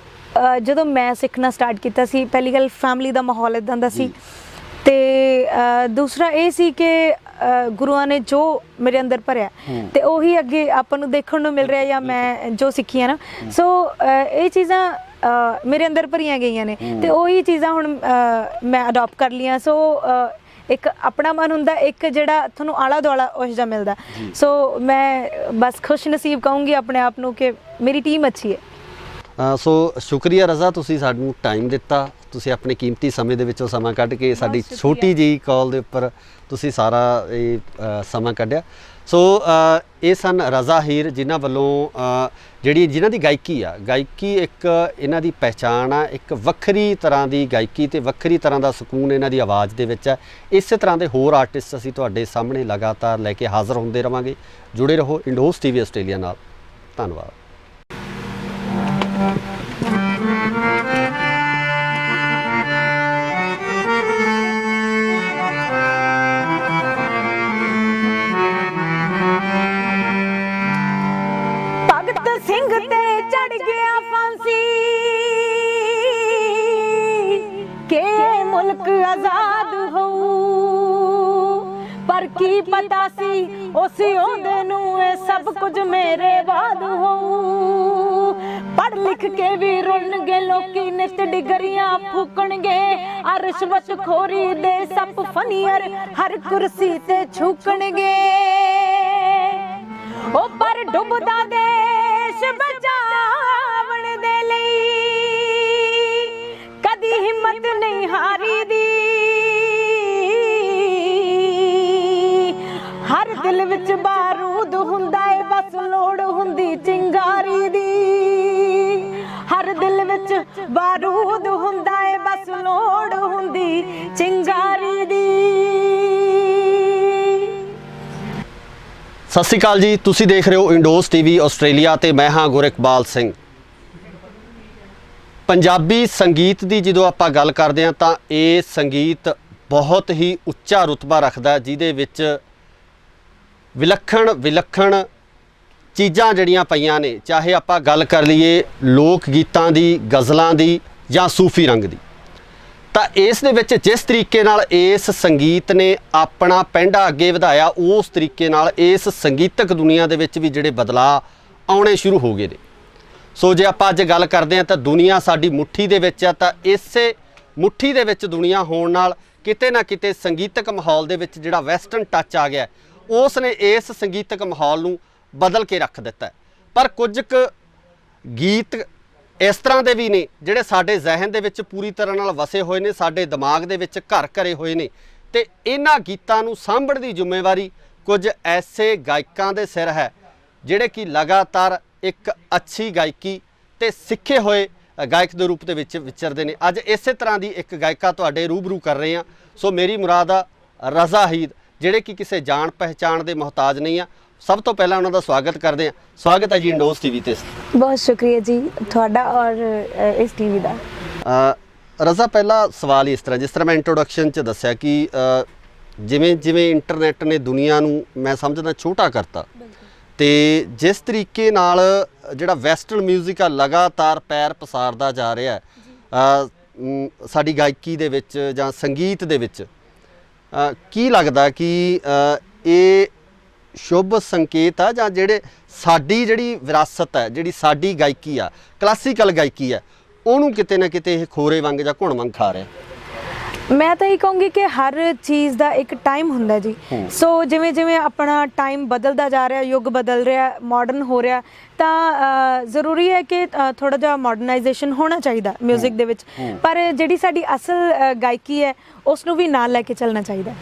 ਜਦੋਂ ਮੈਂ ਸਿੱਖਣਾ ਸਟਾਰਟ ਕੀਤਾ ਸੀ, ਪਹਿਲੀ ਗੱਲ ਫੈਮਿਲੀ ਦਾ ਮਾਹੌਲ ਇਦਾਂ ਦਾ ਸੀ ਤੇ ਦੂਸਰਾ ਇਹ ਸੀ ਕਿ ਗੁਰੂਆਂ ਨੇ ਜੋ ਮੇਰੇ ਅੰਦਰ ਭਰਿਆ ਤੇ ਉਹੀ ਅੱਗੇ ਆਪਾਂ ਨੂੰ ਦੇਖਣ ਨੂੰ ਮਿਲ ਰਿਹਾ ਜਾਂ ਮੈਂ ਜੋ ਸਿੱਖੀ ਆ ਨਾ, ਸੋ ਇਹ ਚੀਜ਼ਾਂ ਮੇਰੇ ਅੰਦਰ ਭਰੀਆਂ ਗਈਆਂ ਨੇ ਤੇ ਉਹੀ ਚੀਜ਼ਾਂ ਹੁਣ ਮੈਂ ਅਡਾਪਟ ਕਰ ਲਈਆਂ। ਸੋ ਇੱਕ ਆਪਣਾ ਮਨ ਹੁੰਦਾ, ਇੱਕ ਜਿਹੜਾ ਤੁਹਾਨੂੰ ਆਲਾ ਦੁਆਲਾ ਉਸ ਜਿਹਾ ਮਿਲਦਾ। ਸੋ ਮੈਂ ਬਸ ਖੁਸ਼ ਨਸੀਬ ਕਹੂੰਗੀ ਆਪਣੇ ਆਪ ਨੂੰ ਕਿ ਮੇਰੀ ਟੀਮ ਅੱਛੀ ਹੈ। ਸੋ ਸ਼ੁਕਰੀਆ ਰਜ਼ਾ, ਤੁਸੀਂ ਸਾਨੂੰ ਟਾਈਮ ਦਿੱਤਾ, ਤੁਸੀਂ ਆਪਣੇ ਕੀਮਤੀ ਸਮੇਂ ਦੇ ਵਿੱਚੋਂ ਸਮਾਂ ਕੱਢ ਕੇ ਸਾਡੀ ਛੋਟੀ ਜਿਹੀ ਕਾਲ ਦੇ ਉੱਪਰ ਤੁਸੀਂ ਸਾਰਾ ਇਹ ਸਮਾਂ ਕੱਢਿਆ। ਸੋ ਇਹ ਸਨ ਰਜ਼ਾ ਹੀਰ, ਜਿਨ੍ਹਾਂ ਵੱਲੋਂ ਜਿਨ੍ਹਾਂ ਦੀ ਗਾਇਕੀ ਇੱਕ ਇਹਨਾਂ ਦੀ ਪਹਿਚਾਣ ਆ, ਇੱਕ ਵੱਖਰੀ ਤਰ੍ਹਾਂ ਦੀ ਗਾਇਕੀ ਤੇ ਵੱਖਰੀ ਤਰ੍ਹਾਂ ਦਾ ਸਕੂਨ ਇਹਨਾਂ ਦੀ ਆਵਾਜ਼ ਦੇ ਵਿੱਚ ਹੈ। ਇਸੇ ਤਰ੍ਹਾਂ ਦੇ ਹੋਰ ਆਰਟਿਸਟ ਅਸੀਂ ਤੁਹਾਡੇ ਸਾਹਮਣੇ ਲਗਾਤਾਰ ਲੈ ਕੇ ਹਾਜ਼ਰ ਹੁੰਦੇ ਰਵਾਂਗੇ। ਜੁੜੇ ਰਹੋ ਇੰਡੋਜ਼ ਟੀਵੀ ਆਸਟ੍ਰੇਲੀਆ ਨਾਲ। ਧੰਨਵਾਦ। ਸਿੰਘ ਤੇ ਚੜ ਗਿਆ ਫਾਂਸੀ ਕਿ ਮੁਲਕ ਆਜ਼ਾਦ ਹੋਊ, ਪਰ ਕੀ ਪਤਾ ਸੀ ਉਸ ਉਹਦੇ ਨੂੰ ਇਹ ਸਭ ਕੁਝ ਮੇਰੇ ਬਾਅਦ ਹੋਊ। ਪੜ੍ਹ ਲਿਖ ਕੇ ਵੀ ਰੁਲਣਗੇ ਲੋਕੀ, ਨਿਤ ਡਿਗਰੀਆਂ ਫੂਕਣਗੇ, ਆ ਰਿਸ਼ਵਤ ਖੋਰੀ ਦੇ ਸੱਪ ਫਨੀਅਰ ਹਰ ਕੁਰਸੀ ਤੇ ਛੂਕਣਗੇ। ਉਹ ਪਰ ਡੁੱਬਦਾ ਦੇਸ਼ ਬਚਾਵਣ ਦੇ ਲਈ ਕਦੀ ਹਿੰਮਤ ਨਹੀਂ ਹਾਰੀ ਦੀ। ਹਰ ਦਿਲ ਵਿੱਚ ਬਾਰੂਦ ਹੁੰਦਾ ਏ, ਬਸ ਲੋੜ ਹੁੰਦੀ ਚਿੰਗਾਰੀ ਦੀ। ਹਰ ਦਿਲ ਵਿੱਚ ਬਾਰੂਦ ਹੁੰਦਾ ਏ, ਬਸ ਲੋੜ ਹੁੰਦੀ ਚਿੰਗਾਰੀ ਦੀ। ਸਤਿ ਸ਼੍ਰੀ ਅਕਾਲ ਜੀ, ਤੁਸੀਂ ਦੇਖ ਰਹੇ ਹੋ ਇੰਡੋਜ਼ ਟੀਵੀ ਆਸਟ੍ਰੇਲੀਆ ਤੇ ਮੈਂ ਹਾਂ ਗੁਰਿਕਬਾਲ ਸਿੰਘ। ਪੰਜਾਬੀ ਸੰਗੀਤ ਦੀ ਜਦੋਂ ਆਪਾਂ ਗੱਲ ਕਰਦੇ ਹਾਂ ਤਾਂ ਇਹ ਸੰਗੀਤ ਬਹੁਤ ਹੀ ਉੱਚਾ ਰੁਤਬਾ ਰੱਖਦਾ, ਜਿਹਦੇ ਵਿੱਚ ਵਿਲੱਖਣ ਚੀਜ਼ਾਂ ਜਿਹੜੀਆਂ ਪਈਆਂ ਨੇ, ਚਾਹੇ ਆਪਾਂ ਗੱਲ ਕਰ ਲਈਏ ਲੋਕ ਗੀਤਾਂ ਦੀ, ਗਜ਼ਲਾਂ ਦੀ ਜਾਂ ਸੂਫੀ ਰੰਗ ਦੀ। ਤਾਂ ਇਸ ਦੇ ਵਿੱਚ ਜਿਸ ਤਰੀਕੇ ਨਾਲ ਇਸ ਸੰਗੀਤ ਨੇ ਆਪਣਾ ਪੈਂਡਾ ਅੱਗੇ ਵਧਾਇਆ, ਉਸ ਤਰੀਕੇ ਨਾਲ ਇਸ ਸੰਗੀਤਕ ਦੁਨੀਆ ਦੇ ਵਿੱਚ ਵੀ ਜਿਹੜੇ ਬਦਲਾਅ ਆਉਣੇ ਸ਼ੁਰੂ ਹੋ ਗਏ ਨੇ। ਸੋ ਜੇ ਆਪਾਂ ਅੱਜ ਗੱਲ ਕਰਦੇ ਹਾਂ ਤਾਂ ਦੁਨੀਆ ਸਾਡੀ ਮੁੱਠੀ ਦੇ ਵਿੱਚ ਆ, ਤਾਂ ਇਸੇ ਮੁੱਠੀ ਦੇ ਵਿੱਚ ਦੁਨੀਆ ਹੋਣ ਨਾਲ ਕਿਤੇ ਨਾ ਕਿਤੇ ਸੰਗੀਤਕ ਮਾਹੌਲ ਦੇ ਵਿੱਚ ਜਿਹੜਾ ਵੈਸਟਰਨ ਟੱਚ ਆ ਗਿਆ, ਉਸ ਨੇ ਇਸ ਸੰਗੀਤਕ ਮਾਹੌਲ ਨੂੰ ਬਦਲ ਕੇ ਰੱਖ ਦਿੱਤਾ। ਪਰ ਕੁਝ ਕੁ ਗੀਤ ਇਸ ਤਰ੍ਹਾਂ ਦੇ ਵੀ ਨੇ ਜਿਹੜੇ ਸਾਡੇ ਜ਼ਿਹਨ ਦੇ ਵਿੱਚ ਪੂਰੀ ਤਰ੍ਹਾਂ ਨਾਲ ਵਸੇ ਹੋਏ ਨੇ, ਸਾਡੇ ਦਿਮਾਗ ਦੇ ਵਿੱਚ ਘਰ ਘਰੇ ਹੋਏ ਨੇ, ਤੇ ਇਹਨਾਂ ਗੀਤਾਂ ਨੂੰ ਸਾਂਭਣ ਦੀ ਜ਼ਿੰਮੇਵਾਰੀ ਕੁਝ ਐਸੇ ਗਾਇਕਾਂ ਦੇ ਸਿਰ ਹੈ ਜਿਹੜੇ ਕਿ ਲਗਾਤਾਰ ਇੱਕ ਅੱਛੀ ਗਾਇਕੀ ਤੇ ਸਿੱਖੇ ਹੋਏ ਗਾਇਕ ਦੇ ਰੂਪ ਦੇ ਵਿੱਚ ਵਿਚਰਦੇ ਨੇ। ਅੱਜ ਇਸੇ ਤਰ੍ਹਾਂ ਦੀ ਇੱਕ ਗਾਇਕਾ ਤੁਹਾਡੇ ਰੂਬਰੂ ਕਰ ਰਹੇ ਹਾਂ। ਸੋ ਮੇਰੀ ਮੁਰਾਦ ਆ ਰਜ਼ਾ ਹੀਰ, ਜਿਹੜੇ ਕਿ ਕਿਸੇ ਜਾਣ ਪਹਿਚਾਣ ਦੇ ਮੁਹਤਾਜ ਨਹੀਂ ਆ। ਸਭ ਤੋਂ ਪਹਿਲਾਂ ਉਹਨਾਂ ਦਾ ਸਵਾਗਤ ਕਰਦੇ ਹਾਂ। ਸਵਾਗਤ ਹੈ ਜੀ ਇੰਡੋਜ਼ ਟੀਵੀ ਤੇ। ਬਹੁਤ ਸ਼ੁਕਰੀਆ ਜੀ ਤੁਹਾਡਾ ਔਰ ਇਸ ਟੀਵੀ ਦਾ। ਰਜ਼ਾ, ਪਹਿਲਾ ਸਵਾਲ ਇਸ ਤਰ੍ਹਾਂ, ਜਿਸ ਤਰ੍ਹਾਂ ਮੈਂ ਇੰਟਰੋਡਕਸ਼ਨ 'ਚ ਦੱਸਿਆ ਕਿ ਜਿਵੇਂ ਇੰਟਰਨੈਟ ਨੇ ਦੁਨੀਆ ਨੂੰ ਮੈਂ ਸਮਝਦਾ ਛੋਟਾ ਕਰਤਾ, ਤੇ ਜਿਸ ਤਰੀਕੇ ਨਾਲ ਜਿਹੜਾ ਵੈਸਟਰਨ ਮਿਊਜ਼ਿਕ ਆ ਲਗਾਤਾਰ ਪੈਰ ਪਸਾਰਦਾ ਜਾ ਰਿਹਾ ਸਾਡੀ ਗਾਇਕੀ ਦੇ ਵਿੱਚ ਜਾਂ ਸੰਗੀਤ ਦੇ ਵਿੱਚ, ਕੀ ਲੱਗਦਾ ਕਿ ਇਹ ਸ਼ੁਭ ਸੰਕੇਤ ਆ, ਜਾਂ ਜਿਹੜੇ ਸਾਡੀ ਜਿਹੜੀ ਵਿਰਾਸਤ ਹੈ, ਜਿਹੜੀ ਸਾਡੀ ਗਾਇਕੀ ਆ, ਕਲਾਸੀਕਲ ਗਾਇਕੀ ਆ, ਉਹਨੂੰ ਕਿਤੇ ਨਾ ਕਿਤੇ ਇਹ ਖੋਰੇ ਵਾਂਗ ਜਾਂ ਘੁਣ ਵਾਂਗ ਖਾ ਰਿਹਾ? ਮੈਂ ਤਾਂ ਇਹ ਕਹੂੰਗੀ ਕਿ ਹਰ ਚੀਜ਼ ਦਾ ਇੱਕ ਟਾਈਮ ਹੁੰਦਾ ਜੀ। ਸੋ ਜਿਵੇਂ ਜਿਵੇਂ ਆਪਣਾ ਟਾਈਮ ਬਦਲਦਾ ਜਾ ਰਿਹਾ, ਯੁੱਗ ਬਦਲ ਰਿਹਾ, ਮਾਡਰਨ ਹੋ ਰਿਹਾ, ਤਾਂ ਜ਼ਰੂਰੀ ਹੈ ਕਿ ਥੋੜਾ ਜਿਹਾ ਮਾਡਰਨਾਈਜੇਸ਼ਨ ਹੋਣਾ ਚਾਹੀਦਾ ਮਿਊਜ਼ਿਕ ਦੇ ਵਿੱਚ। ਪਰ ਜਿਹੜੀ ਸਾਡੀ ਅਸਲ ਗਾਇਕੀ ਹੈ ਉਸ ਨੂੰ ਵੀ ਨਾਲ ਲੈ ਕੇ ਚੱਲਣਾ ਚਾਹੀਦਾ।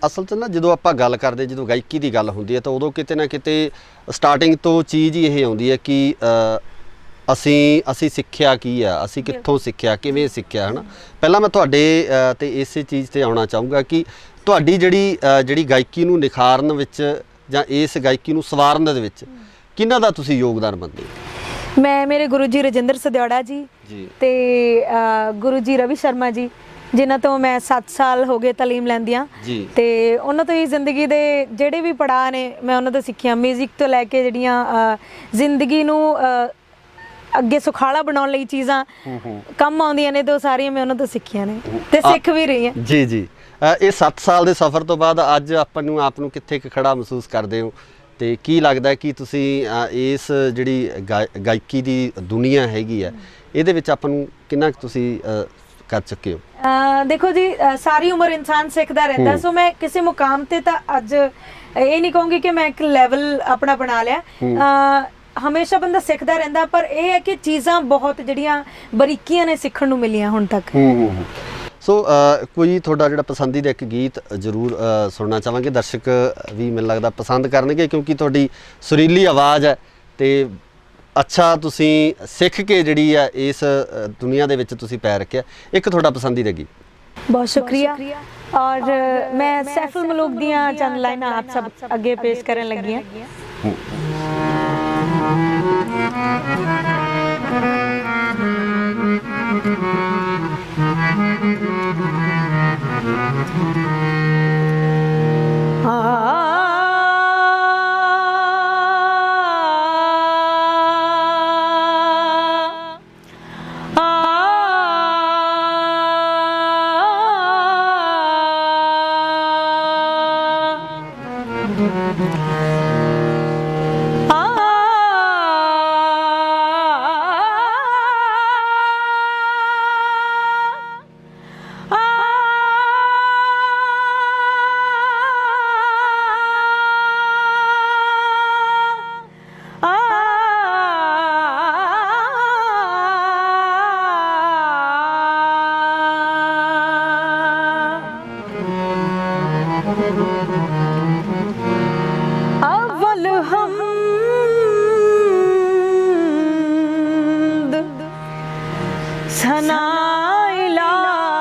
ਅਸਲ 'ਚ ਨਾ ਜਦੋਂ ਆਪਾਂ ਗੱਲ ਕਰਦੇ, ਜਦੋਂ ਗਾਇਕੀ ਦੀ ਗੱਲ ਹੁੰਦੀ ਹੈ, ਤਾਂ ਉਦੋਂ ਕਿਤੇ ਨਾ ਕਿਤੇ ਸਟਾਰਟਿੰਗ ਤੋਂ ਚੀਜ਼ ਹੀ ਇਹ ਆਉਂਦੀ ਹੈ ਕਿ ਅਸੀਂ ਸਿੱਖਿਆ ਕੀ ਆ, ਅਸੀਂ ਕਿੱਥੋਂ ਸਿੱਖਿਆ, ਕਿਵੇਂ ਸਿੱਖਿਆ, ਹੈ ਨਾ। ਪਹਿਲਾਂ ਮੈਂ ਤੁਹਾਡੇ ਤੇ ਇਸੇ ਚੀਜ਼ ਤੇ ਆਉਣਾ ਚਾਹੂੰਗਾ ਕਿ ਤੁਹਾਡੀ ਜਿਹੜੀ ਗਾਇਕੀ ਨੂੰ ਨਿਖਾਰਨ ਵਿੱਚ ਜਾਂ ਇਸ ਗਾਇਕੀ ਨੂੰ ਸਵਾਰਨ ਦੇ ਵਿੱਚ ਕਿਹਨਾਂ ਦਾ ਤੁਸੀਂ ਯੋਗਦਾਨ ਮੰਨਦੇ ਹੋ? ਮੈਂ ਮੇਰੇ ਗੁਰੂ ਜੀ ਰਜਿੰਦਰ ਸਦਿਓੜਾ ਜੀ ਤੇ ਗੁਰੂ ਜੀ ਰਵੀ ਸ਼ਰਮਾ ਜੀ, ਜਿਨ੍ਹਾਂ ਤੋਂ ਮੈਂ 7 ਸਾਲ ਹੋ ਗਏ ਤਾਲੀਮ ਲੈਂਦੀਆਂ, ਤੇ ਉਹਨਾਂ ਤੋਂ ਹੀ ਜ਼ਿੰਦਗੀ ਦੇ ਜਿਹੜੇ ਵੀ ਪੜਾਅ ਨੇ ਮੈਂ ਉਹਨਾਂ ਤੋਂ ਸਿੱਖਿਆ। ਮਿਊਜ਼ਿਕ ਤੋਂ ਲੈ ਕੇ ਜਿਹੜੀਆਂ ਜ਼ਿੰਦਗੀ ਨੂੰ ਅੱਗੇ ਸੁਖਾਲਾ ਬਣਾਉਣ ਲਈ ਚੀਜ਼ਾਂ ਕੰਮ ਆਉਂਦੀਆਂ ਨੇ ਤੇ ਉਹ ਸਾਰੀਆਂ ਮੈਂ ਉਹਨਾਂ ਤੋਂ ਸਿੱਖੀਆਂ ਨੇ ਤੇ ਸਿੱਖ ਵੀ ਰਹੀ ਹਾਂ। ਜੀ ਜੀ, ਇਹ 7 ਸਾਲ ਦੇ ਸਫ਼ਰ ਤੋਂ ਬਾਅਦ ਅੱਜ ਆਪ ਨੂੰ ਕਿੱਥੇ ਕੁ ਖੜਾ ਮਹਿਸੂਸ ਕਰਦੇ ਹੋ ਤੇ ਕੀ ਲੱਗਦਾ ਕਿ ਤੁਸੀਂ ਇਸ ਜਿਹੜੀ ਗਾਇਕੀ ਦੀ ਦੁਨੀਆ ਹੈਗੀ ਆ ਇਹਦੇ ਵਿੱਚ ਆਪਾਂ ਨੂੰ ਕਿੰਨਾ ਕੁ ਤੁਸੀਂ ਕਰ ਚੁੱਕੇ ਹੋ? ਦੇਖੋ ਜੀ, ਸਾਰੀ ਉਮਰ ਇਨਸਾਨ ਸਿੱਖਦਾ ਰਹਿੰਦਾ। ਸੋ ਮੈਂ ਕਿਸੇ ਮੁਕਾਮ ਤੇ ਤਾਂ ਅੱਜ ਇਹ ਨਹੀਂ ਕਹੂੰਗੀ ਕਿ ਮੈਂ ਇੱਕ ਲੈਵਲ ਆਪਣਾ ਬਣਾ ਲਿਆ। ਹਮੇਸ਼ਾ ਬੰਦਾ ਸਿੱਖਦਾ ਰਹਿੰਦਾ, ਪਰ ਇਹ ਹੈ ਕਿ ਚੀਜ਼ਾਂ ਬਹੁਤ ਜਿਹੜੀਆਂ ਬਰੀਕੀਆਂ ਨੇ ਸਿੱਖਣ ਨੂੰ ਮਿਲੀਆਂ ਹੁਣ ਤੱਕ। ਸੋ ਕੋਈ ਤੁਹਾਡਾ ਜਿਹੜਾ ਪਸੰਦੀਦਾ ਇੱਕ ਗੀਤ ਜ਼ਰੂਰ ਸੁਣਨਾ ਚਾਹਾਂਗੇ, ਦਰਸ਼ਕ ਵੀ ਮੈਨੂੰ ਲੱਗਦਾ ਪਸੰਦ ਕਰਨਗੇ ਕਿਉਂਕਿ ਤੁਹਾਡੀ ਸੁਰੀਲੀ ਆਵਾਜ਼ ਹੈ ਤੇ ਅੱਛਾ ਤੁਸੀਂ ਸਿੱਖ ਕੇ ਜਿਹੜੀ ਆ ਇਸ ਦੁਨੀਆ ਦੇ ਵਿੱਚ ਤੁਸੀਂ ਪੈਰ ਰੱਖਿਆ। ਇੱਕ ਤੁਹਾਡਾ ਪਸੰਦੀਦਾ ਗੀਤ। बहुत शुक्रिया। और मैं सैफुल मलूक दियां चंद लाइनां आप सब अगे पेश करन लगी हां। अव्वल हमद सना इलाही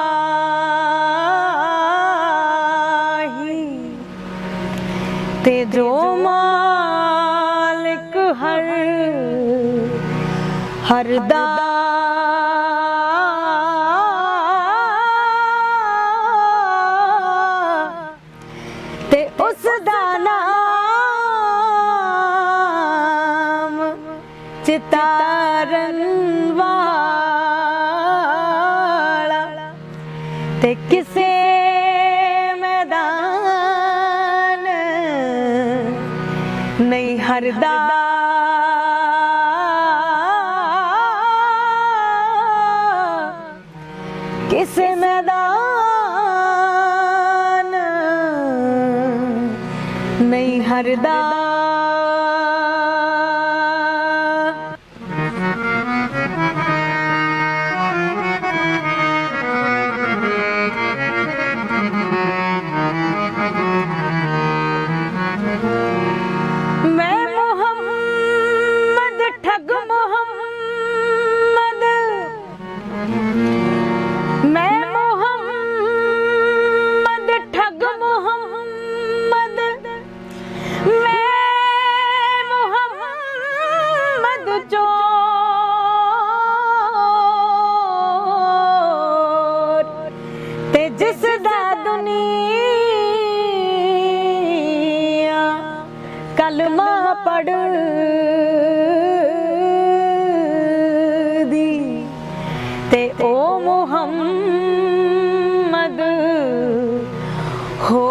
ते जो मालिक हर ते उस दा नाम चितारन वाला ते किसे मैदान नहीं हरदा। किसे मैदान नहीं हरदा। मैं मोहम्मद ठग मोहम्मद, मैं मोहम्मद ठग मोहम्मद, मैं मोहम्मद चोर ते जिस दा दुनिया कलमा पढ़ दी ते ओ मुहम्मद हो।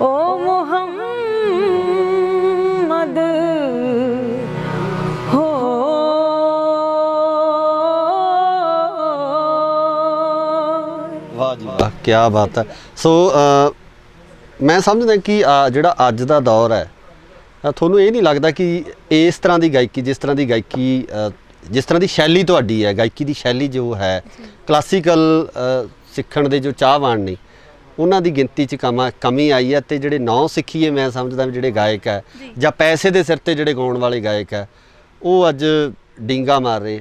ओ मुहम्मद हो। ਵਾਹ ਜੀ ਵਾਹ, ਕੀ ਬਾਤ ਹੈ। ਸੋ ਮੈਂ ਸਮਝਦਾ ਕਿ ਜਿਹੜਾ ਅੱਜ ਦਾ ਦੌਰ ਹੈ, ਤੁਹਾਨੂੰ ਇਹ ਨਹੀਂ ਲੱਗਦਾ ਕਿ ਇਸ ਤਰ੍ਹਾਂ ਦੀ ਗਾਇਕੀ, ਜਿਸ ਤਰ੍ਹਾਂ ਦੀ ਗਾਇਕੀ, ਜਿਸ ਤਰ੍ਹਾਂ ਦੀ ਸ਼ੈਲੀ ਤੁਹਾਡੀ ਹੈ, ਗਾਇਕੀ ਦੀ ਸ਼ੈਲੀ ਜੋ ਹੈ, ਕਲਾਸੀਕਲ ਸਿੱਖਣ ਦੇ ਜੋ ਚਾਹਵਾਨ ਨੇ ਉਹਨਾਂ ਦੀ ਗਿਣਤੀ 'ਚ ਕਮੀ ਆਈ ਹੈ ਤੇ ਜਿਹੜੇ ਨੌ ਸਿੱਖੀਏ, ਮੈਂ ਸਮਝਦਾ ਵੀ ਜਿਹੜੇ ਗਾਇਕ ਹੈ ਜਾਂ ਪੈਸੇ ਦੇ ਸਿਰ ਤੇ ਜਿਹੜੇ ਗਾਉਣ ਵਾਲੇ ਗਾਇਕ ਹੈ ਉਹ ਅੱਜ ਡਿੰਗਾ ਮਾਰ ਰਹੇ।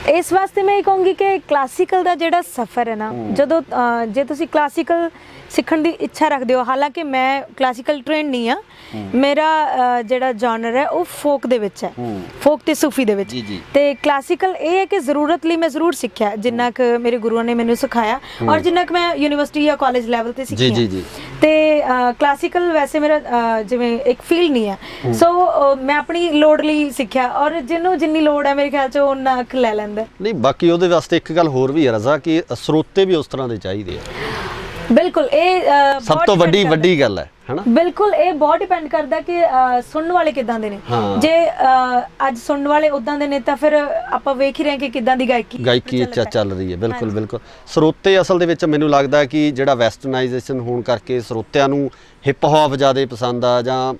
ਇਸ ਵਾਸਤੇ ਮੈਂ ਇਹ ਕਹੂੰਗੀ ਕਿ ਕਲਾਸੀਕਲ ਦਾ ਜਿਹੜਾ ਸਫ਼ਰ ਹੈ ਨਾ, ਜਦੋਂ ਜੇ ਤੁਸੀਂ ਕਲਾਸੀਕਲ ਸਿੱਖਣ ਦੀ ਇੱਛਾ ਰੱਖਦੇ ਹੋ, ਹਾਲਾਂਕਿ ਮੈਂ ਕਲਾਸੀਕਲ ਟ੍ਰੇਨਡ ਨਹੀਂ ਆ, ਮੇਰਾ ਜਿਹੜਾ ਜਨਰ ਹੈ ਉਹ ਫੋਕ ਦੇ ਵਿੱਚ ਹੈ, ਫੋਕ ਤੇ ਸੂਫੀ ਦੇ ਵਿੱਚ। ਤੇ ਕਲਾਸੀਕਲ ਇਹ ਹੈ ਕਿ ਜ਼ਰੂਰਤ ਲਈ ਮੈਂ ਜ਼ਰੂਰ ਸਿੱਖਿਆ, ਜਿੰਨਾ ਕੁ ਮੇਰੇ ਗੁਰੂਆਂ ਨੇ ਮੈਨੂੰ ਸਿਖਾਇਆ ਔਰ ਜਿੰਨਾ ਕੁ ਮੈਂ ਯੂਨੀਵਰਸਿਟੀ ਜਾਂ ਕਾਲਜ ਲੈਵਲ ਤੇ ਸਿੱਖਿਆ। ਤੇ ਕਲਾਸੀਕਲ ਵੈਸੇ ਮੇਰਾ ਜਿਵੇਂ ਇੱਕ ਫੀਲਡ ਨਹੀਂ ਹੈ, ਸੋ ਮੈਂ ਆਪਣੀ ਲੋੜ ਲਈ ਸਿੱਖਿਆ ਔਰ ਜਿਹਨੂੰ ਜਿੰਨੀ ਲੋੜ ਹੈ ਮੇਰੇ ਖਿਆਲ 'ਚ ਉਹਨਾਂ ਕੁ ਲੈ ਲੈਂਦਾ। ਨਹੀਂ, ਬਾਕੀ ਉਹਦੇ ਵਾਸਤੇ ਇੱਕ ਗੱਲ ਹੋਰ ਵੀ ਹੈ ਰਜ਼ਾ, ਕਿ ਸਰੋਤੇ ਵੀ ਉਸ ਤਰ੍ਹਾਂ ਦੇ ਚਾਹੀਦੇ ਆ। ਬਿਲਕੁਲ, ਇਹ ਸਭ ਤੋਂ ਵੱਡੀ ਗੱਲ ਹੈ ਹਨਾ। ਬਿਲਕੁਲ, ਇਹ ਬਹੁਤ ਡਿਪੈਂਡ ਕਰਦਾ ਕਿ ਸੁਣਨ ਵਾਲੇ ਕਿਦਾਂ ਦੇ ਨੇ। ਜੇ ਅੱਜ ਸੁਣਨ ਵਾਲੇ ਉਦਾਂ ਦੇ ਨੇ ਤਾਂ ਫਿਰ ਆਪਾਂ ਵੇਖ ਹੀ ਰਹੇ ਕਿ ਕਿਦਾਂ ਦੀ ਗਾਇਕੀ ਚੱਲ ਰਹੀ ਹੈ। ਬਿਲਕੁਲ ਸਰੋਤੇ ਅਸਲ ਦੇ ਵਿੱਚ ਮੈਨੂੰ ਲੱਗਦਾ ਕਿ ਜਿਹੜਾ ਵੈਸਟਰਨਾਈਜੇਸ਼ਨ ਹੋਣ ਕਰਕੇ ਸਰੋਤਿਆਂ ਨੂੰ ਹਿਪ ਹੌਪ ਜ਼ਿਆਦਾ ਪਸੰਦ ਆ, ਜਾਂ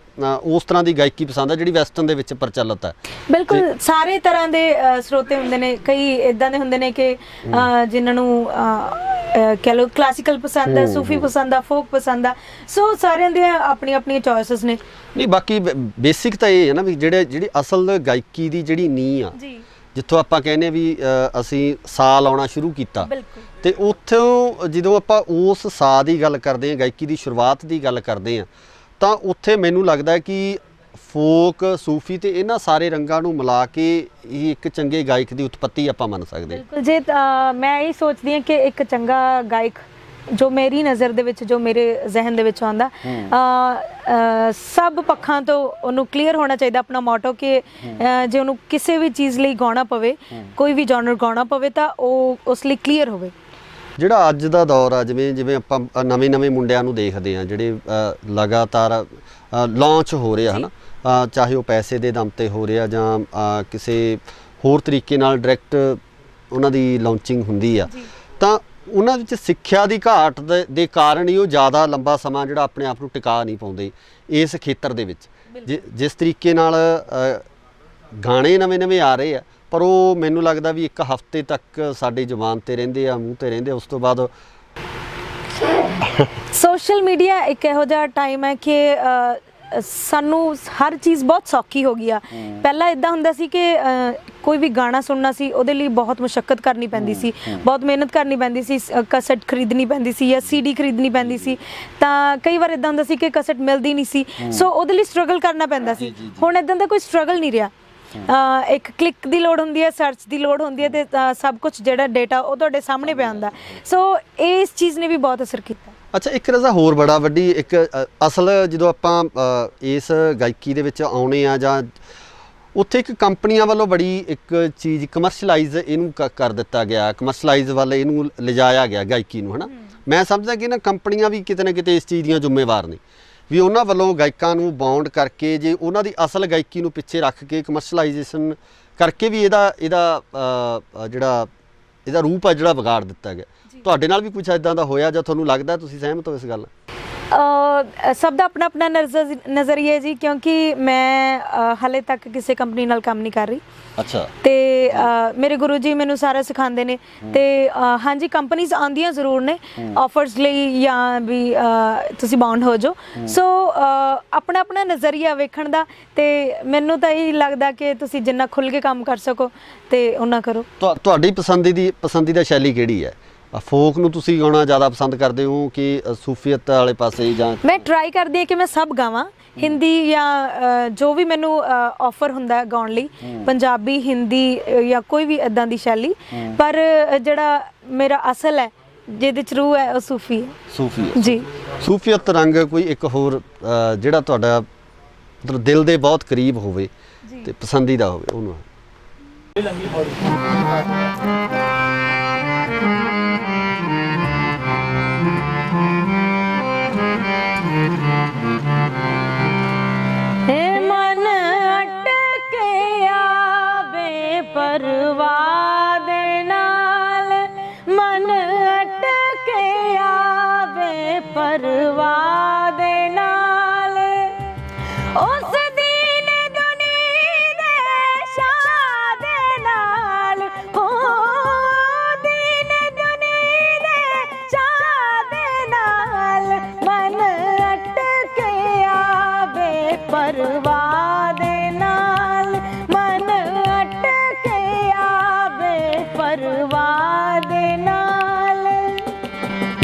ਉਸ ਤਰ੍ਹਾਂ ਦੀ ਗਾਇਕੀ ਪਸੰਦ ਆ ਜਿਹੜੀ ਵੈਸਟਰਨ ਦੇ ਵਿੱਚ ਪ੍ਰਚਲਿਤ ਹੈ। ਬਿਲਕੁਲ, ਸਾਰੇ ਤਰ੍ਹਾਂ ਦੇ ਸਰੋਤੇ ਹੁੰਦੇ ਨੇ। ਕਈ ਇਦਾਂ ਦੇ ਹੁੰਦੇ ਨੇ ਕਿ ਜਿਨ੍ਹਾਂ ਨੂੰ ਕਹਿ ਲਓ ਕਲਾਸੀਕਲ ਪਸੰਦ ਹੈ, ਸੂਫੀ ਪਸੰਦ ਆ, ਫੋਕ ਪਸੰਦ ਆ। ਸੋ ਸਾਰਿਆਂ ਦੀਆਂ ਆਪਣੀਆਂ ਚੋਇਸਸ ਨੇ। ਨਹੀਂ, ਬਾਕੀ ਬੇਸਿਕ ਤਾਂ ਇਹ ਹੈ ਨਾ ਵੀ ਜਿਹੜੀ ਅਸਲ ਗਾਇਕੀ ਦੀ ਜਿਹੜੀ ਨੀਂਹ ਆ, ਜਿੱਥੋਂ ਆਪਾਂ ਕਹਿੰਦੇ ਵੀ ਅਸੀਂ ਸਾਹ ਲਾਉਣਾ ਸ਼ੁਰੂ ਕੀਤਾ, ਤੇ ਉੱਥੋਂ ਜਦੋਂ ਆਪਾਂ ਉਸ ਸਾਹ ਦੀ ਗੱਲ ਕਰਦੇ ਹਾਂ, ਗਾਇਕੀ ਦੀ ਸ਼ੁਰੂਆਤ ਦੀ ਗੱਲ ਕਰਦੇ ਹਾਂ, ਤਾਂ ਉੱਥੇ ਮੈਨੂੰ ਲੱਗਦਾ ਕਿ ਫੋਕ, ਸੂਫੀ ਤੇ ਇਹਨਾਂ ਸਾਰੇ ਰੰਗਾਂ ਨੂੰ ਮਿਲਾ ਕੇ ਹੀ ਇੱਕ ਚੰਗੇ ਗਾਇਕ ਦੀ ਉਤਪਤੀ ਆਪਾਂ ਮੰਨ ਸਕਦੇ ਹਾਂ। ਬਿਲਕੁਲ, ਜੇ ਮੈਂ ਇਹ ਸੋਚਦੀ ਹਾਂ ਕਿ ਇੱਕ ਚੰਗਾ ਗਾਇਕ ਜੋ ਮੇਰੀ ਨਜ਼ਰ ਦੇ ਵਿੱਚ, ਜੋ ਮੇਰੇ ਜ਼ਿਹਨ ਦੇ ਵਿੱਚ ਆਉਂਦਾ, ਸਭ ਪੱਖਾਂ ਤੋਂ ਉਹਨੂੰ ਕਲੀਅਰ ਹੋਣਾ ਚਾਹੀਦਾ ਆਪਣਾ ਮੋਟੋ, ਕਿ ਜੇ ਉਹਨੂੰ ਕਿਸੇ ਵੀ ਚੀਜ਼ ਲਈ ਗਾਉਣਾ ਪਵੇ, ਕੋਈ ਵੀ ਜਨਰ ਗਾਉਣਾ ਪਵੇ, ਤਾਂ ਉਹ ਉਸ ਲਈ ਕਲੀਅਰ ਹੋਵੇ। ਜਿਹੜਾ ਅੱਜ ਦਾ ਦੌਰ ਆ, ਜਿਵੇਂ ਆਪਾਂ ਨਵੇਂ ਮੁੰਡਿਆਂ ਨੂੰ ਦੇਖਦੇ ਆ ਜਿਹੜੇ ਲਗਾਤਾਰ ਲਾਂਚ ਹੋ ਰਹੇ ਆ ਹਨਾ, ਚਾਹੇ ਉਹ ਪੈਸੇ ਦੇ ਦਮ ਤੇ ਹੋ ਰਿਹਾ ਜਾਂ ਕਿਸੇ ਹੋਰ ਤਰੀਕੇ ਨਾਲ ਡਾਇਰੈਕਟ ਉਹਨਾਂ ਦੀ ਲਾਂਚਿੰਗ ਹੁੰਦੀ ਆ, ਤਾਂ ਉਹਨਾਂ ਵਿੱਚ ਸਿੱਖਿਆ ਦੀ ਘਾਟ ਦੇ ਕਾਰਨ ਹੀ ਉਹ ਜ਼ਿਆਦਾ ਲੰਬਾ ਸਮਾਂ ਜਿਹੜਾ ਆਪਣੇ ਆਪ ਨੂੰ ਟਿਕਾ ਨਹੀਂ ਪਾਉਂਦੇ ਇਸ ਖੇਤਰ ਦੇ ਵਿੱਚ। ਜਿਸ ਤਰੀਕੇ ਨਾਲ ਗਾਣੇ ਨਵੇਂ ਆ ਰਹੇ ਆ, ਪਰ ਉਹ ਮੈਨੂੰ ਲੱਗਦਾ ਵੀ ਇੱਕ ਹਫ਼ਤੇ ਤੱਕ ਸਾਡੀ ਜ਼ੁਬਾਨ ਤੇ ਰਹਿੰਦੇ ਆ, ਮੂੰਹ ਤੇ ਰਹਿੰਦੇ, ਉਸ ਤੋਂ ਬਾਅਦ ਸੋਸ਼ਲ ਮੀਡੀਆ ਇੱਕ ਇਹੋ ਜਿਹਾ ਟਾਈਮ ਹੈ ਕਿ ਸਾਨੂੰ ਹਰ ਚੀਜ਼ ਬਹੁਤ ਸੌਖੀ ਹੋ ਗਈ ਆ। ਪਹਿਲਾਂ ਇਦਾਂ ਹੁੰਦਾ ਸੀ ਕਿ ਕੋਈ ਵੀ ਗਾਣਾ ਸੁਣਨਾ ਸੀ, ਉਹਦੇ ਲਈ ਬਹੁਤ ਮੁਸ਼ੱਕਤ ਕਰਨੀ ਪੈਂਦੀ ਸੀ, ਬਹੁਤ ਮਿਹਨਤ ਕਰਨੀ ਪੈਂਦੀ ਸੀ, ਕਸਟ ਖਰੀਦਣੀ ਪੈਂਦੀ ਸੀ ਜਾਂ CD ਖਰੀਦਣੀ ਪੈਂਦੀ ਸੀ। ਤਾਂ ਕਈ ਵਾਰ ਇਦਾਂ ਹੁੰਦਾ ਸੀ ਕਿ ਕਸਟ ਮਿਲਦੀ ਨਹੀਂ ਸੀ, ਸੋ ਉਹਦੇ ਲਈ ਸਟਰਗਲ ਕਰਨਾ ਪੈਂਦਾ ਸੀ। ਹੁਣ ਇਦਾਂ ਦਾ ਕੋਈ ਸਟਰਗਲ ਨਹੀਂ ਰਿਹਾ। ਇੱਕ ਕਲਿੱਕ ਦੀ ਲੋੜ ਹੁੰਦੀ ਹੈ, ਸਰਚ ਦੀ ਲੋੜ ਹੁੰਦੀ ਹੈ, ਤੇ ਸਭ ਕੁਝ ਜਿਹੜਾ ਡੇਟਾ ਉਹ ਤੁਹਾਡੇ ਸਾਹਮਣੇ ਪਿਆ ਹੁੰਦਾ। ਸੋ ਇਸ ਚੀਜ਼ ਨੇ ਵੀ ਬਹੁਤ ਅਸਰ ਕੀਤਾ। ਅੱਛਾ, ਇੱਕ ਰਜ਼ਾ ਹੋਰ ਬੜਾ ਵੱਡੀ ਇੱਕ ਅਸਲ ਜਦੋਂ ਆਪਾਂ ਇਸ ਗਾਇਕੀ ਦੇ ਵਿੱਚ ਆਉਣੇ ਆ, ਜਾਂ ਉੱਥੇ ਇੱਕ ਕੰਪਨੀਆਂ ਵੱਲੋਂ ਬੜੀ ਇੱਕ ਚੀਜ਼ ਕਮਰਸ਼ਲਾਈਜ਼ ਇਹਨੂੰ ਕਰ ਦਿੱਤਾ ਗਿਆ, ਕਮਰਸ਼ਲਾਈਜ਼ ਵੱਲ ਇਹਨੂੰ ਲਿਜਾਇਆ ਗਿਆ ਗਾਇਕੀ ਨੂੰ, ਹੈ ਨਾ। ਮੈਂ ਸਮਝਦਾ ਕਿ ਨਾ ਕੰਪਨੀਆਂ ਵੀ ਕਿਤੇ ਨਾ ਕਿਤੇ ਇਸ ਚੀਜ਼ ਦੀਆਂ ਜ਼ਿੰਮੇਵਾਰ ਨੇ, ਵੀ ਉਹਨਾਂ ਵੱਲੋਂ ਗਾਇਕਾਂ ਨੂੰ ਬਾਉਂਡ ਕਰਕੇ, ਜੇ ਉਹਨਾਂ ਦੀ ਅਸਲ ਗਾਇਕੀ ਨੂੰ ਪਿੱਛੇ ਰੱਖ ਕੇ ਕਮਰਸ਼ਲਾਈਜੇਸ਼ਨ ਕਰਕੇ ਵੀ ਇਹਦਾ ਰੂਪ ਆ ਜਿਹੜਾ ਵਿਗਾੜ ਦਿੱਤਾ ਗਿਆ। ਤੁਹਾਡੇ ਨਾਲ ਵੀ ਕੁਝ ਇਦਾਂ ਦਾ ਹੋਇਆ ਜਾਂ ਤੁਹਾਨੂੰ ਲੱਗਦਾ ਤੁਸੀਂ ਸਹਿਮਤ ਹੋ ਇਸ ਗੱਲ ਨਾਲ? ਸਭ ਦਾ ਆਪਣਾ ਨਜ਼ਰੀਆ ਜੀ, ਕਿਉਂਕਿ ਮੈਂ ਹਾਲੇ ਤੱਕ ਕਿਸੇ ਕੰਪਨੀ ਨਾਲ ਕੰਮ ਨਹੀਂ ਕਰ ਰਹੀ। ਅੱਛਾ। ਤੇ ਮੇਰੇ ਗੁਰੂ ਜੀ ਮੈਨੂੰ ਸਾਰਾ ਸਿਖਾਉਂਦੇ ਨੇ। ਤੇ ਹਾਂਜੀ, ਕੰਪਨੀਜ਼ ਆਉਂਦੀਆਂ ਜ਼ਰੂਰ ਨੇ ਆਫਰਸ ਲਈ, ਜਾਂ ਵੀ ਤੁਸੀਂ ਬਾਉਂਡ ਹੋ ਜਾਓ। ਸੋ ਆਪਣਾ ਨਜ਼ਰੀਆ ਵੇਖਣ ਦਾ, ਤੇ ਮੈਨੂੰ ਤਾਂ ਇਹ ਲੱਗਦਾ ਕਿ ਤੁਸੀਂ ਜਿੰਨਾ ਖੁੱਲ੍ਹ ਕੇ ਕੰਮ ਕਰ ਸਕੋ ਤੇ ਉਹਨਾਂ ਕਰੋ। ਤੁਹਾਡੀ ਪਸੰਦੀਦਾ ਸ਼ੈਲੀ ਕਿਹੜੀ ਹੈ? ਫੋਕ ਨੂੰ ਤੁਸੀਂ ਗਾਉਣਾ ਜ਼ਿਆਦਾ ਪਸੰਦ ਕਰਦੇ ਹੋ ਕਿ ਸੂਫੀਅਤ ਵਾਲੇ ਪਾਸੇ? ਜਾਂ ਮੈਂ ਟਰਾਈ ਕਰਦੀ ਹਾਂ ਕਿ ਮੈਂ ਸਭ ਗਾਵਾਂ, ਹਿੰਦੀ ਜਾਂ ਜੋ ਵੀ ਮੈਨੂੰ ਆਫਰ ਹੁੰਦਾ ਗਾਉਣ ਲਈ, ਪੰਜਾਬੀ, ਹਿੰਦੀ ਜਾਂ ਕੋਈ ਵੀ ਇੱਦਾਂ ਦੀ ਸ਼ੈਲੀ। ਪਰ ਜਿਹੜਾ ਮੇਰਾ ਅਸਲ ਹੈ, ਜਿਹਦੇ ਚ ਰੂਹ ਹੈ, ਉਹ ਸੂਫੀ ਹੈ ਜੀ। ਸੂਫੀਅਤ ਰੰਗ ਕੋਈ ਇੱਕ ਹੋਰ ਜਿਹੜਾ ਤੁਹਾਡਾ ਮਤਲਬ ਦਿਲ ਦੇ ਬਹੁਤ ਕਰੀਬ ਹੋਵੇ ਤੇ ਪਸੰਦੀਦਾ ਹੋਵੇ, ਉਹਨੂੰ? ਮਨ ਅਟਕਿਆ ਬੇਪਰਵਾਹ ਦੇ ਨਾਲ, ਮਨ ਅਟਕਿਆ ਬੇਪਰਵਾਹ ਦੇ ਨਾਲ, ਉਸ ਦੀਨ ਦੁਨੀ ਦੇ ਸ਼ਾਹ ਦੇ ਨਾਲ, ਹੋ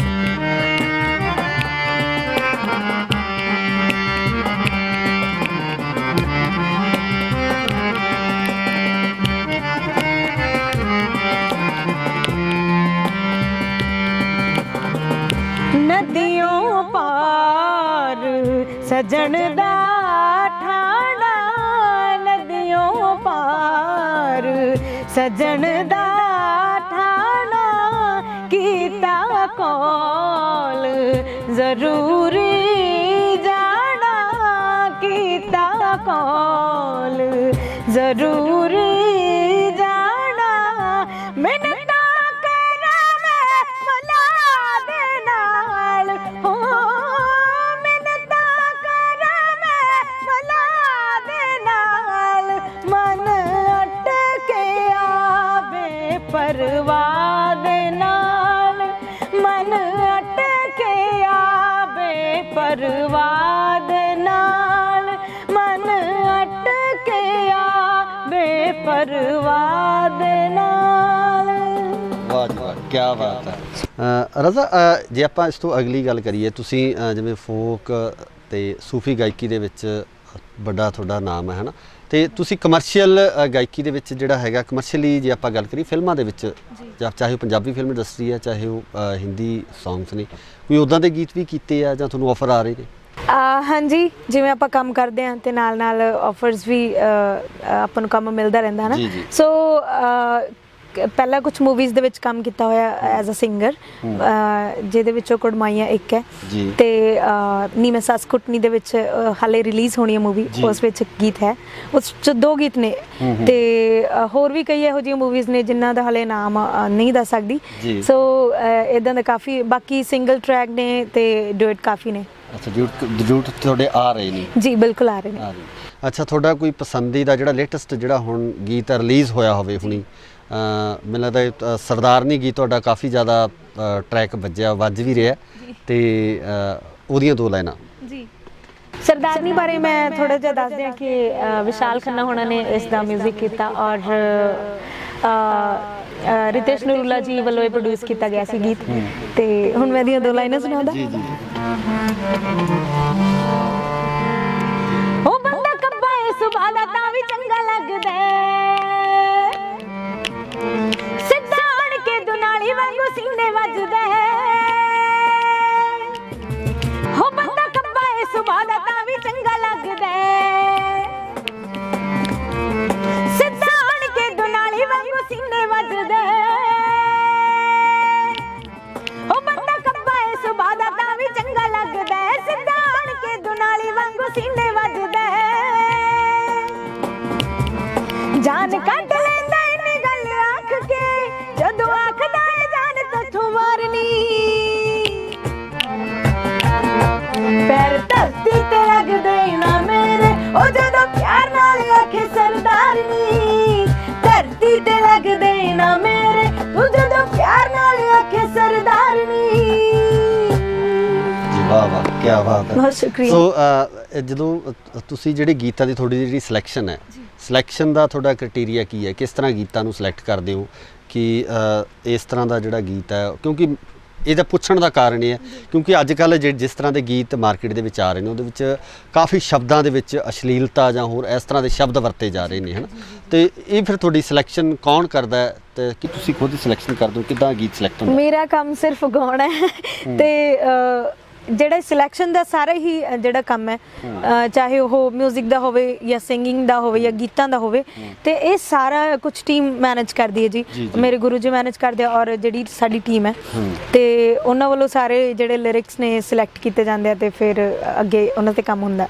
ਸਜਣ ਦਾ ਠਾਣਾ ਨदियों ਪਾਰ ਸਜਣ ਦਾ ਠਾਣਾ ਕੀਤਾ ਕੋਲ ਜ਼ਰੂਰੀ ਜਾਣਾ ਕੀਤਾ ਕੋਲ ਜ਼ਰੂਰੀ ਜਾਣਾ ਮਿੰਨਤਾਂ ਕਰਾਂ ਮੈਂ ਮਲਾ ਦੇ ਨਾਲ ਹੋ ਮਿੰਨਤਾਂ ਕਰਾਂ ਮੈਂ ਮਲਾ ਦੇ ਨਾਲ ਮਨ ਅਟਕੇ ਆਵੇ ਪਰਵਾਹ ਦੇ ਨਾਲ ਮਨ ਅਟਕੇ ਆਵੇ ਪਰਵਾਹ ਦੇ ਨਾਲ ਮਨ ਅਟਕੇ ਆਵੇ ਪਰਵਾਹ ਦੇ ਨਾਲ। ਵਾਹ ਜੀ ਵਾਹ, ਕੀ ਬਾਤ ਹੈ। ਰਜ਼ਾ, ਜੇ ਆਪਾਂ ਇਸ ਤੋਂ ਅਗਲੀ ਗੱਲ ਕਰੀਏ, ਤੁਸੀਂ ਜਿਵੇਂ ਫੋਕ ਤੇ ਸੂਫੀ ਗਾਇਕੀ ਦੇ ਵਿੱਚ ਵੱਡਾ ਤੁਹਾਡਾ ਨਾਮ ਹੈ, ਹੈ ਨਾ, ਤੇ ਤੁਸੀਂ ਕਮਰਸ਼ੀਅਲ ਗਾਇਕੀ ਦੇ ਵਿੱਚ ਜਿਹੜਾ ਹੈਗਾ ਕਮਰਸ਼ੀਅਲੀ ਜੇ ਆਪਾਂ ਗੱਲ ਕਰੀਏ ਫਿਲਮਾਂ ਦੇ ਵਿੱਚ, ਜਾਂ ਚਾਹੇ ਉਹ ਪੰਜਾਬੀ ਫਿਲਮ ਇੰਡਸਟਰੀ ਹੈ ਚਾਹੇ ਉਹ ਹਿੰਦੀ ਸੌਂਗਸ ਨੇ, ਕੋਈ ਉੱਦਾਂ ਦੇ ਗੀਤ ਵੀ ਕੀਤੇ ਆ ਜਾਂ ਤੁਹਾਨੂੰ ਆਫਰ ਆ ਰਹੇ ਨੇ? ਹਾਂਜੀ, ਜਿਵੇਂ ਆਪਾਂ ਕੰਮ ਕਰਦੇ ਹਾਂ ਤੇ ਨਾਲ ਨਾਲ ਆਫਰਸ ਵੀ ਆਪਾਂ ਨੂੰ ਕੰਮ ਮਿਲਦਾ ਰਹਿੰਦਾ ਹੈ ਨਾ। ਸੋ ਪਹਿਲਾਂ ਕੁਝ ਮੂਵੀਜ਼ ਦੇ ਵਿੱਚ ਕੰਮ ਕੀਤਾ ਹੋਇਆ ਐਜ਼ ਅ ਸਿੰਗਰ, ਜਿਹਦੇ ਵਿੱਚੋਂ ਕੁੜਮਾਈਆਂ ਇੱਕ ਹੈ ਤੇ ਨੀ ਮੈਂ ਸੱਸ ਕੁੱਟਣੀ ਦੇ ਵਿੱਚ ਹਾਲੇ ਰਿਲੀਜ਼ ਹੋਣੀ ਹੈ ਮੂਵੀ, ਉਸ ਵਿੱਚ ਗੀਤ ਹੈ, ਉਸ 'ਚ 2 ਗੀਤ ਨੇ ਤੇ ਹੋਰ ਵੀ ਕਈ ਇਹੋ ਜਿਹੀਆਂ ਮੂਵੀਜ਼ ਨੇ ਜਿਨ੍ਹਾਂ ਦਾ ਹਾਲੇ ਨਾਮ ਨਹੀਂ ਦੱਸ ਸਕਦੀ। ਸੋ ਇਦਾਂ ਦਾ ਕਾਫੀ, ਬਾਕੀ ਸਿੰਗਲ ਟਰੈਕ ਨੇ ਤੇ ਡੁਇਟ ਕਾਫੀ ਨੇ। ਅੱਛਾ, ਡਿਊਟ ਤੁਹਾਡੇ ਆ ਰਹੇ ਨੇ? ਜੀ ਬਿਲਕੁਲ ਆ ਰਹੇ ਨੇ। ਅੱਛਾ, ਤੁਹਾਡਾ ਕੋਈ ਪਸੰਦੀਦਾ ਜਿਹੜਾ ਲੇਟੈਸਟ ਜਿਹੜਾ ਹੁਣ ਗੀਤ ਰਿਲੀਜ਼ ਹੋਇਆ ਹੋਵੇ ਹੁਣੀ? ਮੈਨੂੰ ਲੱਗਦਾ ਸਰਦਾਰਨੀ ਗੀਤ ਤੁਹਾਡਾ ਕਾਫੀ ਜ਼ਿਆਦਾ ਟਰੈਕ ਵੱਜ ਵੀ ਰਿਹਾ ਤੇ ਉਹਦੀਆਂ 2 ਲਾਈਨਾਂ। ਜੀ, ਸਰਦਾਰਨੀ ਬਾਰੇ ਮੈਂ ਥੋੜਾ ਜਿਹਾ ਦੱਸ ਦਿਆਂ ਕਿ ਵਿਸ਼ਾਲ ਖੰਨਾ ਹੋਣਾ ਨੇ ਇਸ ਦਾ ਮਿਊਜ਼ਿਕ ਕੀਤਾ ਔਰ ਰਿਤੇਸ਼ ਨਰੂਲਾ ਜੀ ਵੱਲੋਂ ਇਹ ਪ੍ਰੋਡਿਊਸ ਕੀਤਾ ਗਿਆ ਸੀ ਗੀਤ। ਤੇ ਹੁਣ ਮੈਂ ਇਹਦੀਆਂ 2 ਲਾਈਨਾਂ ਸੁਣਾਉਂਦਾ। ਉਹ ਬੰਦਾ ਕੱਬਾ ਏ ਸੁਭਾ ਦਾ ਤਾਂ ਵੀ ਚੰਗਾ ਲੱਗਦਾ, ਸਿੱਧਾ ਆਣ ਕੇ ਦੁਨਾਲੀ ਵਾਂਗੂ ਸੀਨੇ ਵੱਜਦਾ। ਹੋ ਬੰਦਾ ਕੱਬਾ ਏ ਸੁਭਾ ਦਾ ਤਾਂ ਵੀ ਚੰਗਾ ਲੱਗਦਾ, ਸਿੱਧਾ ਆਣ ਕੇ ਦੁਨਾਲੀ ਵਾਂਗੂ ਸੀਨੇ ਵੱਜਦਾ। ਹੋ ਬੰਦਾ ਕੱਬਾ ਏ ਸੁਭਾ ਦਾ ਤਾਂ ਵੀ ਚੰਗਾ ਲੱਗਦਾ, ਸਿੱਧਾ ਆਣ ਕੇ ਦੁਨਾਲੀ ਵਾਂਗੂ ਸੀਨੇ ਵੱਜਦਾ। ਜਾਨ ਕੱਢ ਲੈਂਦਾ ਇੰਨੀ ਗੱਲ ਆਖ ਕੇ, ਜਦੋਂ ਆਖਦਾ ਏ ਜਾਨ ਤੈਥੋਂ ਮਾਰਨੀ। ਪੈਰ ਧਰਤੀ ਤੇ ਲੱਗਦੇ ਨਾ ਮੇਰੇ, ਉਹ ਜਦੋਂ ਪਿਆਰ ਨਾਲ ਆਖੇ ਸਰਦਾਰਨੀ। ਧਰਤੀ ਤੇ ਲੱਗਦੇ ਨਾ ਮੇਰੇ, ਉਹ ਜਦੋਂ ਪਿਆਰ ਨਾਲ ਆਖੇ ਸਰਦਾਰਨੀ। ਵਾਹ ਵਾਹ, ਕੀ ਬਾਤ ਹੈ। ਬਹੁਤ ਸ਼ੁਕਰੀਆ। ਸੋ ਜਦੋਂ ਤੁਸੀਂ ਜਿਹੜੇ ਗੀਤਾਂ ਦੀ ਤੁਹਾਡੀ ਜਿਹੜੀ ਸਿਲੈਕਸ਼ਨ ਹੈ, ਸਿਲੈਕਸ਼ਨ ਦਾ ਤੁਹਾਡਾ ਕ੍ਰਾਈਟੇਰੀਆ ਕੀ ਹੈ? ਕਿਸ ਤਰ੍ਹਾਂ ਗੀਤਾਂ ਨੂੰ ਸਿਲੈਕਟ ਕਰਦੇ ਹੋ ਕਿ ਇਸ ਤਰ੍ਹਾਂ ਦਾ ਜਿਹੜਾ ਗੀਤ ਹੈ? ਕਿਉਂਕਿ ਇਹਦਾ ਪੁੱਛਣ ਦਾ ਕਾਰਨ ਇਹ ਹੈ ਕਿਉਂਕਿ ਅੱਜ ਕੱਲ੍ਹ ਜਿਸ ਤਰ੍ਹਾਂ ਦੇ ਗੀਤ ਮਾਰਕੀਟ ਦੇ ਵਿੱਚ ਆ ਰਹੇ ਨੇ ਉਹਦੇ ਵਿੱਚ ਕਾਫੀ ਸ਼ਬਦਾਂ ਦੇ ਵਿੱਚ ਅਸ਼ਲੀਲਤਾ ਜਾਂ ਹੋਰ ਇਸ ਤਰ੍ਹਾਂ ਦੇ ਸ਼ਬਦ ਵਰਤੇ ਜਾ ਰਹੇ ਨੇ, ਹੈ ਨਾ, ਤੇ ਇਹ ਫਿਰ ਤੁਹਾਡੀ ਸਿਲੈਕਸ਼ਨ ਕੌਣ ਕਰਦਾ ਹੈ ਤੇ ਕਿ ਤੁਸੀਂ ਖੁਦ ਹੀ ਸਿਲੈਕਸ਼ਨ ਕਰਦੇ ਹੋ? ਕਿੱਦਾਂ ਗੀਤ ਸਿਲੈਕਟ ਹੁੰਦਾ? ਮੇਰਾ ਕੰਮ ਸਿਰਫ ਗਾਉਣਾ ਹੈ ਤੇ ਜਿਹੜਾ ਸਿਲੈਕਸ਼ਨ ਦਾ ਸਾਰਾ ਹੀ ਜਿਹੜਾ ਕੰਮ ਹੈ, ਚਾਹੇ ਉਹ ਮਿਊਜ਼ਿਕ ਦਾ ਹੋਵੇ ਜਾਂ ਸਿੰਗਿੰਗ ਦਾ ਹੋਵੇ ਜਾਂ ਗੀਤਾਂ ਦਾ ਹੋਵੇ, ਤੇ ਇਹ ਸਾਰਾ ਕੁਝ ਟੀਮ ਮੈਨੇਜ ਕਰਦੀ ਹੈ ਜੀ। ਮੇਰੇ ਗੁਰੂ ਜੀ ਮੈਨੇਜ ਕਰਦੇ ਆ ਔਰ ਜਿਹੜੀ ਸਾਡੀ ਟੀਮ ਹੈ ਤੇ ਉਹਨਾਂ ਵੱਲੋਂ ਸਾਰੇ ਜਿਹੜੇ ਲਿਰਿਕਸ ਨੇ ਸਿਲੈਕਟ ਕੀਤੇ ਜਾਂਦੇ ਆ ਤੇ ਫਿਰ ਅੱਗੇ ਉਹਨਾਂ ਤੇ ਕੰਮ ਹੁੰਦਾ।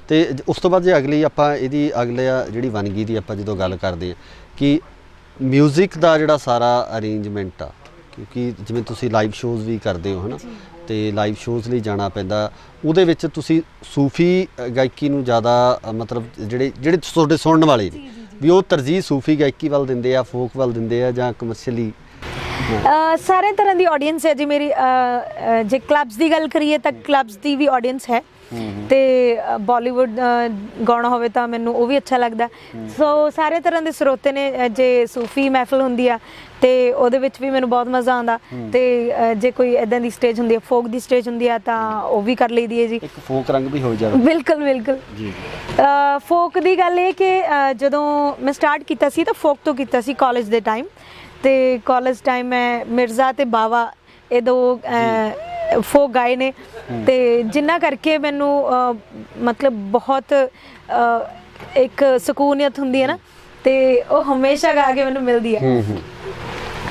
ਤੇ ਉਸ ਤੋਂ ਬਾਅਦ ਜੇ ਅਗਲੀ ਆਪਾਂ ਇਹਦੀ ਅਗਲੇ ਜਿਹੜੀ ਵੰਨਗੀ ਦੀ ਆਪਾਂ ਜਦੋਂ ਗੱਲ ਕਰਦੇ ਹਾਂ ਕਿ ਮਿਊਜ਼ਿਕ ਦਾ ਜਿਹੜਾ ਸਾਰਾ ਅਰੇਂਜਮੈਂਟ ਆ, ਕਿਉਂਕਿ ਜਿਵੇਂ ਤੁਸੀਂ ਲਾਈਵ ਸ਼ੋਜ਼ ਵੀ ਕਰਦੇ ਹੋ, ਹੈ ਨਾ, ਤੇ ਲਾਈਵ ਸ਼ੋਜ਼ ਲਈ ਜਾਣਾ ਪੈਂਦਾ, ਉਹਦੇ ਵਿੱਚ ਤੁਸੀਂ ਸੂਫੀ ਗਾਇਕੀ ਨੂੰ ਜ਼ਿਆਦਾ ਮਤਲਬ ਜਿਹੜੇ ਤੁਹਾਡੇ ਸੁਣਨ ਵਾਲੇ ਨੇ ਵੀ ਉਹ ਤਰਜੀਹ ਸੂਫੀ ਗਾਇਕੀ ਵੱਲ ਦਿੰਦੇ ਆ, ਫੋਕ ਵੱਲ ਦਿੰਦੇ ਆ ਜਾਂ ਕਮਰਸ਼ੀਅਲੀ? ਸਾਰੇ ਤਰ੍ਹਾਂ ਦੀ ਆਡੀਅנס ਹੈ ਜੀ ਮੇਰੀ। ਜੇ ਕਲੱਬਸ ਦੀ ਗੱਲ ਕਰੀਏ ਤਾਂ ਕਲੱਬਸ ਦੀ ਵੀ ਆਡੀਅנס ਹੈ ਤੇ ਬਾਲੀਵੁੱਡ ਗਾਉਣਾ ਹੋਵੇ ਤਾਂ ਮੈਨੂੰ ਉਹ ਵੀ ਅੱਛਾ ਲੱਗਦਾ। ਸੋ ਸਾਰੇ ਤਰ੍ਹਾਂ ਦੇ ਸਰੋਤੇ ਨੇ। ਜੇ ਸੂਫੀ ਮਹਿਫਲ ਹੁੰਦੀ ਆ ਤੇ ਉਹਦੇ ਵਿੱਚ ਵੀ ਮੈਨੂੰ ਬਹੁਤ ਮਜ਼ਾ ਆਉਂਦਾ ਤੇ ਜੇ ਕੋਈ ਇਦਾਂ ਦੀ ਸਟੇਜ ਹੁੰਦੀ ਆ, ਫੋਕ ਦੀ ਸਟੇਜ ਹੁੰਦੀ ਆ ਤਾਂ ਉਹ ਵੀ ਕਰ ਲਈਦੀ ਹੈ ਜੀ। ਇੱਕ ਫੋਕ ਰੰਗ ਵੀ ਹੋ ਜਾਵੇ। ਬਿਲਕੁਲ ਬਿਲਕੁਲ ਜੀ। ਫੋਕ ਦੀ ਗੱਲ ਇਹ ਕਿ ਜਦੋਂ ਮੈਂ ਸਟਾਰਟ ਕੀਤਾ ਸੀ ਤਾਂ ਫੋਕ ਤੋਂ ਕੀਤਾ ਸੀ ਕਾਲਜ ਦੇ ਟਾਈਮ, ਤੇ ਕਾਲਜ ਟਾਈਮ ਮੈਂ ਮਿਰਜ਼ਾ ਤੇ ਬਾਵਾ ਇਹ 2 ਫੋਕ ਗਾਏ ਨੇ ਤੇ ਜਿਨ੍ਹਾਂ ਕਰਕੇ ਮੈਨੂੰ ਮਤਲਬ ਬਹੁਤ ਇੱਕ ਸਕੂਨੀਅਤ ਹੁੰਦੀ ਹੈ ਨਾ, ਤੇ ਉਹ ਹਮੇਸ਼ਾ ਗਾ ਕੇ ਮੈਨੂੰ ਮਿਲਦੀ ਹੈ।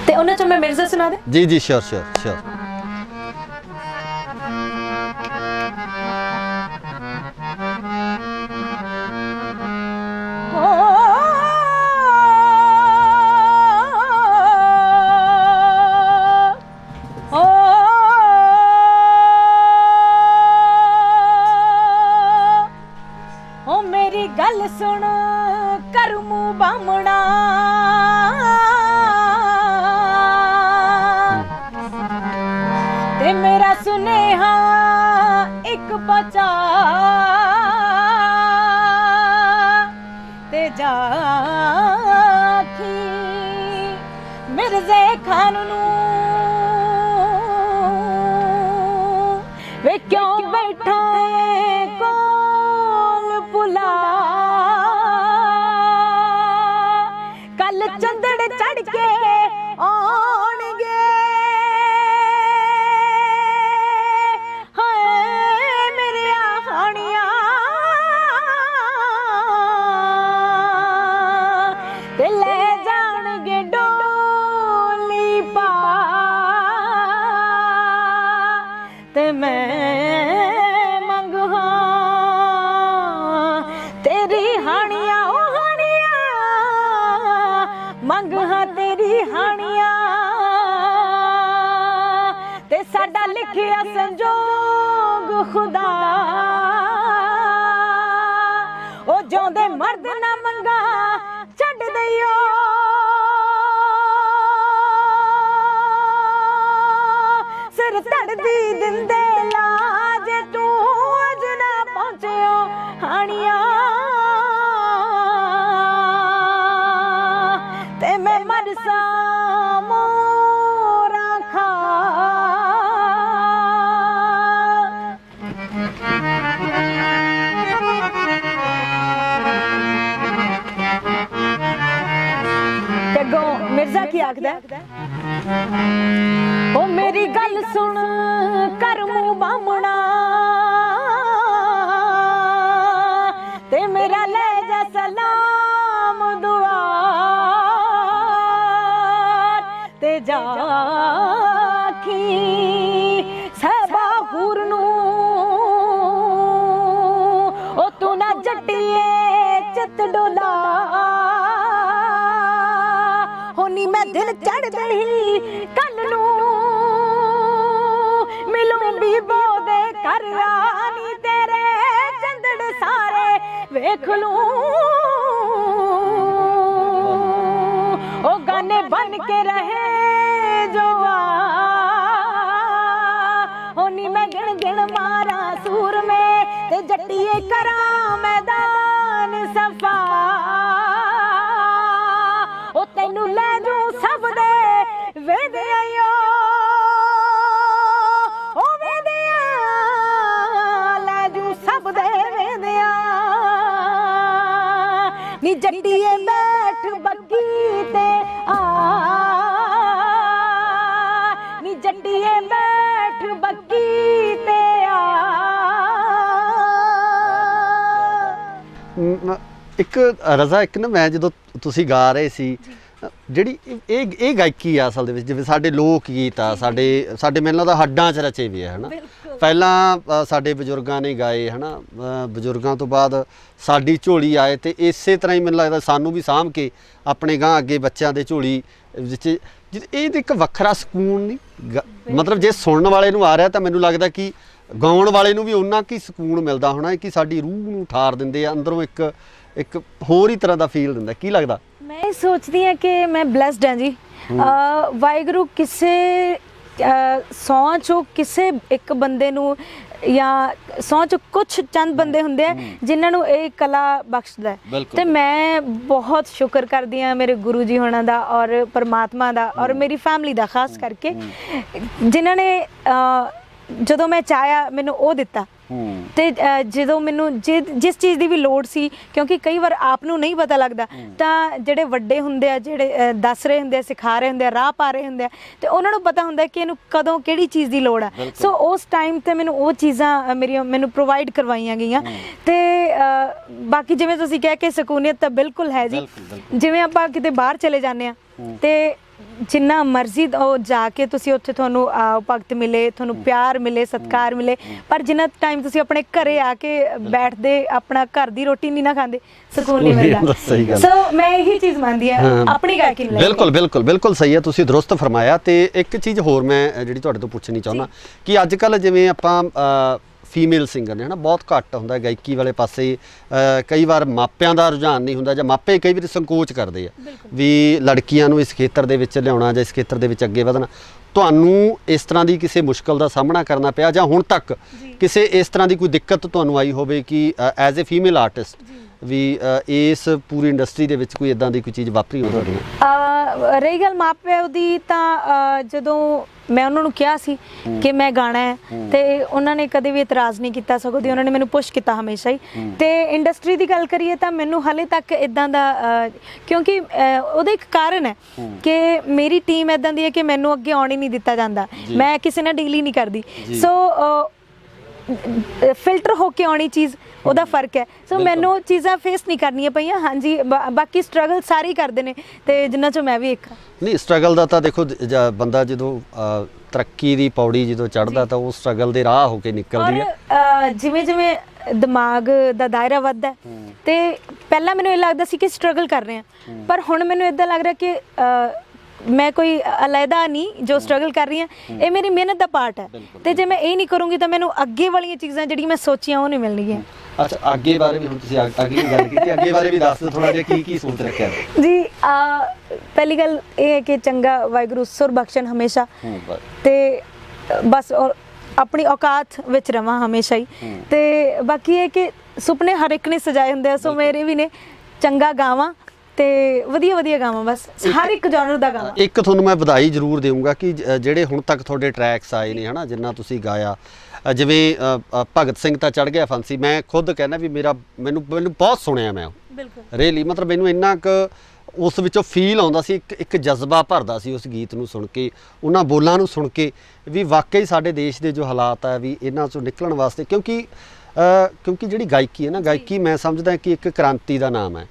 ਤੇ ਉਹਨਾਂ ਚੋਂ ਮੈਂ ਮਿਰਜ਼ਾ ਸੁਣਾ ਦੇ। ਜੀ ਜੀ ਸ਼ੋਰ ਸ਼ੋਰ ਸ਼ੋਰ। ਮੇਰੀ ਗੱਲ ਸੁਣ ਕਰਮੂ ਬਾਮਣਾ, ਤੇ ਮੇਰਾ ਸੁਨੇਹਾ ਇੱਕ ਪਹੁੰਚਾ, ਤੇ ਜਾਖੀ ਮਿਰਜ਼ੇ ਖਾਨ ਨੂੰ ਵੇ ਕਿਉਂ ਬੈਠਾ ਏ ਕੋਲ ਪੁਲਾ, ਕੱਲ ਚੰਦੜ ਚੜ ਕੇ ਆਉਣਗੇ, ਹਾਏ ਮੇਰੇ ਹਾਣੀਆਂ ਤੇ ਲੈ ਜਾਣਗੇ ਡੋਲੀ ਪਾ, ਤੇ ਮੈਂ ਮੰਗਾਂ ਤੇਰੀ ਹਾਣੀਆਂ, ਉਹ ਹਾਣੀਆਂ ਮੰਗਾਂ ਤੇਰੀ ਹਾਣੀਆਂ, ਤੇ ਸਾਡਾ ਲਿਖਿਆ ਸੰਜੋਗ ਖੁਦਾ, ਉਹ ਜਿਉਂਦੇ ਮਰਦ ਨਾ ਮੰਗਾ ਛੱਡ ਦਈਓ, ਸਿਰ ਧੜਦੀ ਦਿੰਦੇ ਲਾਜ ਤੂੰ ਅਜ ਨਾ ਪਹੁੰਚਿਓ ਹਾਣੀਆਂ, ਤੇ ਮੈਂ ਮਰਸਾ ਮੋਰਾ ਖਾ। ਤੇ ਅੱਗੋਂ ਮਿਰਜ਼ਾ ਕੀ ਆਖਦਾ, ਉਹ ਮੇਰੀ ਗੱਲ ਸੁਣ ਕਰਮੂ ਬਾਮਣਾ, ਤੇ ਮੇਰਾ ਲੈ ਜਾ ਸਲਾਮ ਦੁਆ, ਤੇ ਜਾਖੀ ਸਹਿਬਾ ਹੂਰ ਨੂੰ, ਉਹ ਤੂੰ ਨਾ ਜੱਟੀਏ ਚਿੱਤ ਡੋਲਾ, ਹੋਣੀ ਮੈਂ ਦਿਨ ਚੜ੍ਹਦੀ ਕੱਲ ਨੂੰ ਮਿਲੂੰ ਬੀਬੋ ਦੇ ਘਰ, ਰਾਣੀ ਤੇਰੇ ਚੰਦੜ ਸਾਰੇ ਵੇਖ ਲੂੰ, ਉਹ ਗਾਨੇ ਬਨ ਕੇ ਰਹੇ ਜੋ ਹੋਣੀ ਮੈਂ ਗਿਣ ਗਿਣ ਮਾਰਾ ਸੂਰ ਮੇ, ਤੇ ਜੱਟੀਏ ਕਰਾਂ ਮੈਦਾਨ ਸਫਾ, ਉਹ ਤੈਨੂੰ ਲੈ ਜੂ ਸਭ ਦੇ ਵੇਦਿਆਇਓ, ਉਹ ਵੇਦਿਆ ਲੈ ਜੂ ਸਭ ਦੇ ਵੇਦਿਆ, ਨੀ ਜੱਟੀਏ ਬੈਠ ਬੱਗੀ ਤੇ ਆ, ਨੀ ਜੱਟੀਏ ਬੈਠ ਬੱਗੀ ਤੇ ਆ। ਇੱਕ ਰਜ਼ਾ, ਇੱਕ ਨਾ ਮੈਂ ਜਦੋਂ ਤੁਸੀਂ ਗਾ ਰਹੇ ਸੀ, ਜਿਹੜੀ ਇਹ ਗਾਇਕੀ ਆ ਅਸਲ ਦੇ ਵਿੱਚ, ਜਿਵੇਂ ਸਾਡੇ ਲੋਕ ਗੀਤ ਆ, ਸਾਡੇ ਮੈਨੂੰ ਲੱਗਦਾ ਹੱਡਾਂ 'ਚ ਰਚੇ ਵੀ ਆ, ਹੈ ਨਾ। ਪਹਿਲਾਂ ਸਾਡੇ ਬਜ਼ੁਰਗਾਂ ਨੇ ਗਾਏ, ਹੈ ਨਾ, ਬਜ਼ੁਰਗਾਂ ਤੋਂ ਬਾਅਦ ਸਾਡੀ ਝੋਲੀ ਆਏ, ਤੇ ਇਸੇ ਤਰ੍ਹਾਂ ਹੀ ਮੈਨੂੰ ਲੱਗਦਾ ਸਾਨੂੰ ਵੀ ਸਾਂਭ ਕੇ ਆਪਣੇ ਗਾਂ ਅੱਗੇ ਬੱਚਿਆਂ ਦੇ ਝੋਲੀ ਵਿੱਚ ਇਹ ਇੱਕ ਵੱਖਰਾ ਸਕੂਨ ਨਹੀਂ, ਮਤਲਬ ਜੇ ਸੁਣਨ ਵਾਲੇ ਨੂੰ ਆ ਰਿਹਾ ਤਾਂ ਮੈਨੂੰ ਲੱਗਦਾ ਕਿ ਗਾਉਣ ਵਾਲੇ ਨੂੰ ਵੀ ਉਹਨਾਂ ਕੀ ਸਕੂਨ ਮਿਲਦਾ ਹੋਣਾ, ਕਿ ਸਾਡੀ ਰੂਹ ਨੂੰ ਠਾਰ ਦਿੰਦੇ ਆ ਅੰਦਰੋਂ, ਇੱਕ ਹੋਰ ਹੀ ਤਰ੍ਹਾਂ ਦਾ ਫੀਲ ਦਿੰਦਾ। ਕੀ ਲੱਗਦਾ? ਮੈਂ ਸੋਚਦੀ ਹਾਂ ਕਿ ਮੈਂ ਬਲੈਸਡ ਹਾਂ ਜੀ। ਵਾਹਿਗੁਰੂ ਕਿਸੇ ਸੌਂ ਚੋਂ ਕਿਸੇ ਇੱਕ ਬੰਦੇ ਨੂੰ, ਜਾਂ ਸੌਂ ਚੋਂ ਕੁਛ ਚੰਦ ਬੰਦੇ ਹੁੰਦੇ ਆ ਜਿਨ੍ਹਾਂ ਨੂੰ ਇਹ ਕਲਾ ਬਖਸ਼ਦਾ, ਤੇ ਮੈਂ ਬਹੁਤ ਸ਼ੁਕਰ ਕਰਦੀ ਹਾਂ ਮੇਰੇ ਗੁਰੂ ਜੀ ਹੋਣਾ ਦਾ, ਔਰ ਪਰਮਾਤਮਾ ਦਾ, ਔਰ ਮੇਰੀ ਫੈਮਿਲੀ ਦਾ ਖਾਸ ਕਰਕੇ, ਜਿਨ੍ਹਾਂ ਨੇ ਜਦੋਂ ਮੈਂ ਚਾਹਿਆ ਮੈਨੂੰ ਉਹ ਦਿੱਤਾ। ਤੇ ਜਦੋਂ ਮੈਨੂੰ ਜਿਸ ਚੀਜ਼ ਦੀ ਵੀ ਲੋੜ ਸੀ, ਕਿਉਂਕਿ ਕਈ ਵਾਰ ਆਪ ਨੂੰ ਨਹੀਂ ਪਤਾ ਲੱਗਦਾ, ਤਾਂ ਜਿਹੜੇ ਵੱਡੇ ਹੁੰਦੇ ਆ, ਜਿਹੜੇ ਦੱਸ ਰਹੇ ਹੁੰਦੇ ਆ, ਸਿਖਾ ਰਹੇ ਹੁੰਦੇ ਆ, ਰਾਹ ਪਾ ਰਹੇ ਹੁੰਦੇ ਆ, ਤੇ ਉਹਨਾਂ ਨੂੰ ਪਤਾ ਹੁੰਦਾ ਕਿ ਇਹਨੂੰ ਕਦੋਂ ਕਿਹੜੀ ਚੀਜ਼ ਦੀ ਲੋੜ ਆ। ਸੋ ਉਸ ਟਾਈਮ ਤੇ ਮੈਨੂੰ ਉਹ ਚੀਜ਼ਾਂ ਮੈਨੂੰ ਪ੍ਰੋਵਾਈਡ ਕਰਵਾਈਆਂ ਗਈਆਂ। ਤੇ ਬਾਕੀ ਜਿਵੇਂ ਤੁਸੀਂ ਕਹਿ ਕੇ ਸਕੂਨੀਅਤ ਤਾਂ ਬਿਲਕੁਲ ਹੈ ਜੀ। ਜਿਵੇਂ ਆਪਾਂ ਕਿਤੇ ਬਾਹਰ ਚਲੇ ਜਾਂਦੇ ਆ ਤੇ ਜਿੰਨਾ ਮਰਜ਼ੀ ਉਹ ਜਾ ਕੇ ਤੁਸੀਂ ਉੱਥੇ ਤੁਹਾਨੂੰ ਭਗਤ ਮਿਲੇ, ਤੁਹਾਨੂੰ ਪਿਆਰ ਮਿਲੇ, ਸਤਿਕਾਰ ਮਿਲੇ, ਪਰ ਜਿੰਨਾ ਟਾਈਮ ਤੁਸੀਂ ਆਪਣੇ ਘਰੇ ਆ ਕੇ ਬੈਠਦੇ, ਆਪਣਾ ਘਰ ਦੀ ਰੋਟੀ ਨਹੀਂ ਨਾ ਖਾਂਦੇ, ਸਕੂਨ ਨਹੀਂ ਮਿਲਦਾ। ਸੋ ਮੈਂ ਇਹੀ ਚੀਜ਼ ਮੰਨਦੀ ਆ ਆਪਣੀ ਗਾਇਕੀ ਨੂੰ। ਬਿਲਕੁਲ ਬਿਲਕੁਲ ਬਿਲਕੁਲ ਸਹੀ ਹੈ, ਤੁਸੀਂ ਦਰੁਸਤ ਫਰਮਾਇਆ। ਤੇ ਇੱਕ ਚੀਜ਼ ਹੋਰ ਮੈਂ ਜਿਹੜੀ ਤੁਹਾਡੇ ਤੋਂ ਪੁੱਛਣੀ ਚਾਹੁੰਦਾ ਕਿ ਅੱਜ ਕੱਲ੍ਹ ਜਿਵੇਂ ਆਪਾਂ ਫੀਮੇਲ ਸਿੰਗਰ ਨੇ, ਹੈ ਨਾ, ਬਹੁਤ ਘੱਟ ਹੁੰਦਾ ਗਾਇਕੀ ਵਾਲੇ ਪਾਸੇ। ਕਈ ਵਾਰ ਮਾਪਿਆਂ ਦਾ ਰੁਝਾਨ ਨਹੀਂ ਹੁੰਦਾ, ਜਾਂ ਮਾਪੇ ਕਈ ਵਾਰ ਸੰਕੋਚ ਕਰਦੇ ਆ ਵੀ ਲੜਕੀਆਂ ਨੂੰ ਇਸ ਖੇਤਰ ਦੇ ਵਿੱਚ ਲਿਆਉਣਾ ਜਾਂ ਇਸ ਖੇਤਰ ਦੇ ਵਿੱਚ ਅੱਗੇ ਵਧਣਾ। ਤੁਹਾਨੂੰ ਇਸ ਤਰ੍ਹਾਂ ਦੀ ਕਿਸੇ ਮੁਸ਼ਕਲ ਦਾ ਸਾਹਮਣਾ ਕਰਨਾ ਪਿਆ, ਜਾਂ ਹੁਣ ਤੱਕ ਕਿਸੇ ਇਸ ਤਰ੍ਹਾਂ ਦੀ ਕੋਈ ਦਿੱਕਤ ਤੁਹਾਨੂੰ ਆਈ ਹੋਵੇ ਕਿ ਐਜ਼ ਏ ਫੀਮੇਲ ਆਰਟਿਸਟ ਵੀ ਇਸ ਪੂਰੀ ਇੰਡਸਟਰੀ ਦੇ ਵਿੱਚ ਕੋਈ ਇਦਾਂ ਦੀ ਕੋਈ ਚੀਜ਼ ਵਾਪਰੀ ਹੋ ਤੁਹਾਡੇ ਨਾਲ? ਰਹੀ ਗੱਲ ਮਾਪਿਆਂ ਦੀ, ਤਾਂ ਜਦੋਂ ਮੈਂ ਉਹਨਾਂ ਨੂੰ ਕਿਹਾ ਸੀ ਕਿ ਮੈਂ ਗਾਣਾ ਹੈ, ਤੇ ਉਹਨਾਂ ਨੇ ਕਦੇ ਵੀ ਇਤਰਾਜ਼ ਨਹੀਂ ਕੀਤਾ, ਸਗੋਂ ਦੀ ਉਹਨਾਂ ਨੇ ਮੈਨੂੰ ਪੁਸ਼ ਕੀਤਾ ਹਮੇਸ਼ਾ ਹੀ। ਤੇ ਇੰਡਸਟਰੀ ਦੀ ਗੱਲ ਕਰੀਏ ਤਾਂ ਮੈਨੂੰ ਹਾਲੇ ਤੱਕ ਇਦਾਂ ਦਾ, ਕਿਉਂਕਿ ਉਹਦਾ ਇੱਕ ਕਾਰਨ ਹੈ ਕਿ ਮੇਰੀ ਟੀਮ ਇਦਾਂ ਦੀ ਹੈ ਕਿ ਮੈਨੂੰ ਅੱਗੇ ਆਉਣ ਹੀ ਨਹੀਂ ਦਿੱਤਾ ਜਾਂਦਾ, ਮੈਂ ਕਿਸੇ ਨਾਲ ਡੀਲ ਹੀ ਨਹੀਂ ਕਰਦੀ। ਸੋ ਫਿਲਟਰ ਹੋ ਕੇ ਆਉਣੀ ਚੀਜ਼, ਉਹਦਾ ਫਰਕ ਹੈ। ਸੋ ਮੈਨੂੰ ਚੀਜ਼ਾਂ ਫੇਸ ਨਹੀਂ ਕਰਨੀਆਂ ਪਈਆਂ। ਹਾਂਜੀ, ਬਾਕੀ ਸਟਰਗਲ ਸਾਰੇ ਹੀ ਕਰਦੇ ਨੇ, ਤੇ ਜਿੰਨਾ ਚੋਂ ਮੈਂ ਵੀ ਇੱਕ ਹਾਂ। ਨਹੀਂ, ਸਟਰਗਲ ਦਾ ਤਾਂ ਦੇਖੋ, ਬੰਦਾ ਜਦੋਂ ਤਰੱਕੀ ਦੀ ਪੌੜੀ ਜਦੋਂ ਚੜ੍ਹਦਾ ਤਾਂ ਉਹ ਸਟਰਗਲ ਦੇ ਰਾਹ ਹੋ ਕੇ ਨਿਕਲਦੀ ਹੈ। ਜਿਵੇਂ ਜਿਵੇਂ ਦਿਮਾਗ ਦਾ ਦਾਇਰਾ ਵੱਧਦਾ, ਤੇ ਪਹਿਲਾਂ ਮੈਨੂੰ ਇਹ ਲੱਗਦਾ ਸੀ ਕਿ ਸਟਰਗਲ ਕਰ ਰਹੇ ਹਾਂ, ਪਰ ਹੁਣ ਮੈਨੂੰ ਇਦਾਂ ਲੱਗ ਰਿਹਾ ਕਿ ਮੈਂ ਕੋਈ ਅਲੱਗਾ ਨਹੀਂ ਜੋ ਸਟਰਗਲ ਕਰ ਰਹੀ ਹਾਂ, ਇਹ ਮੇਰੀ ਮਿਹਨਤ ਦਾ ਪਾਰਟ ਹੈ। ਤੇ ਜੇ ਮੈਂ ਇਹ ਨਹੀਂ ਕਰੂੰਗੀ ਤਾਂ ਮੈਨੂੰ ਅੱਗੇ ਵਾਲੀਆਂ ਚੀਜ਼ਾਂ ਜਿਹੜੀਆਂ ਮੈਂ ਸੋਚੀਆਂ ਉਹ ਨਹੀਂ ਮਿਲਣਗੀਆਂ। ਅੱਛਾ, ਅੱਗੇ ਬਾਰੇ ਵੀ ਹੁਣ ਤੁਸੀਂ ਅੱਗੇ ਦੀ ਗੱਲ ਕੀਤੀ, ਅੱਗੇ ਬਾਰੇ ਵੀ ਦੱਸ ਦਿਓ ਥੋੜਾ ਜਿਹਾ, ਕੀ ਸੋਚ ਰੱਖਿਆ ਜੀ? ਪਹਿਲੀ ਗੱਲ ਇਹ ਹੈ ਕਿ ਚੰਗਾ ਵਾਹਿਗੁਰੂ ਸੁਰ ਬਖਸ਼ਣ ਹਮੇਸ਼ਾ, ਤੇ ਬਸ ਆਪਣੀ ਔਕਾਤ ਵਿੱਚ ਰਵਾਂ ਹਮੇਸ਼ਾ ਹੀ। ਤੇ ਬਾਕੀ ਇਹ ਕਿ ਸੁਪਨੇ ਹਰ ਇੱਕ ਨੇ ਸਜਾਏ ਹੁੰਦੇ ਆ, ਸੋ ਮੇਰੇ ਵੀ ਨੇ, ਚੰਗਾ ਗਾਵਾਂ ਤੇ ਵਧੀਆ ਵਧੀਆ ਗਾਵਾਂ, ਬਸ ਹਰ ਇੱਕ ਜਨਰ ਦਾ ਗਾਵਾਂ। ਇੱਕ ਤੁਹਾਨੂੰ ਮੈਂ ਵਧਾਈ ਜ਼ਰੂਰ ਦੇਵਾਂਗਾ ਕਿ ਜਿਹੜੇ ਹੁਣ ਤੱਕ ਤੁਹਾਡੇ ਟਰੈਕਸ ਆਏ ਨੇ, ਹਨਾ, ਜਿੰਨਾ ਤੁਸੀਂ ਗਾਇਆ, ਜਿਵੇਂ ਭਗਤ ਸਿੰਘ ਤਾਂ ਚੜ੍ਹ ਗਿਆ ਫਾਂਸੀ, ਮੈਂ ਖੁਦ ਕਹਿੰਦਾ ਵੀ ਮੈਨੂੰ ਬਹੁਤ ਸੁਣਿਆ ਮੈਂ, ਬਿਲਕੁਲ ਰੀਅਲੀ, ਮਤਲਬ ਮੈਨੂੰ ਇੰਨਾ ਕੁ ਉਸ ਵਿੱਚੋਂ ਫੀਲ ਆਉਂਦਾ ਸੀ, ਇੱਕ ਜਜ਼ਬਾ ਭਰਦਾ ਸੀ ਉਸ ਗੀਤ ਨੂੰ ਸੁਣ ਕੇ, ਉਹਨਾਂ ਬੋਲਾਂ ਨੂੰ ਸੁਣ ਕੇ, ਵੀ ਵਾਕਈ ਸਾਡੇ ਦੇਸ਼ ਦੇ ਜੋ ਹਾਲਾਤ ਆ ਵੀ ਇਹਨਾਂ ਚੋਂ ਨਿਕਲਣ ਵਾਸਤੇ, ਕਿਉਂਕਿ ਜਿਹੜੀ ਗਾਇਕੀ ਹੈ ਨਾ, ਗਾਇਕੀ ਮੈਂ ਸਮਝਦਾ ਕਿ ਇੱਕ ਕ੍ਰਾਂਤੀ ਦਾ ਨਾਮ ਹੈ।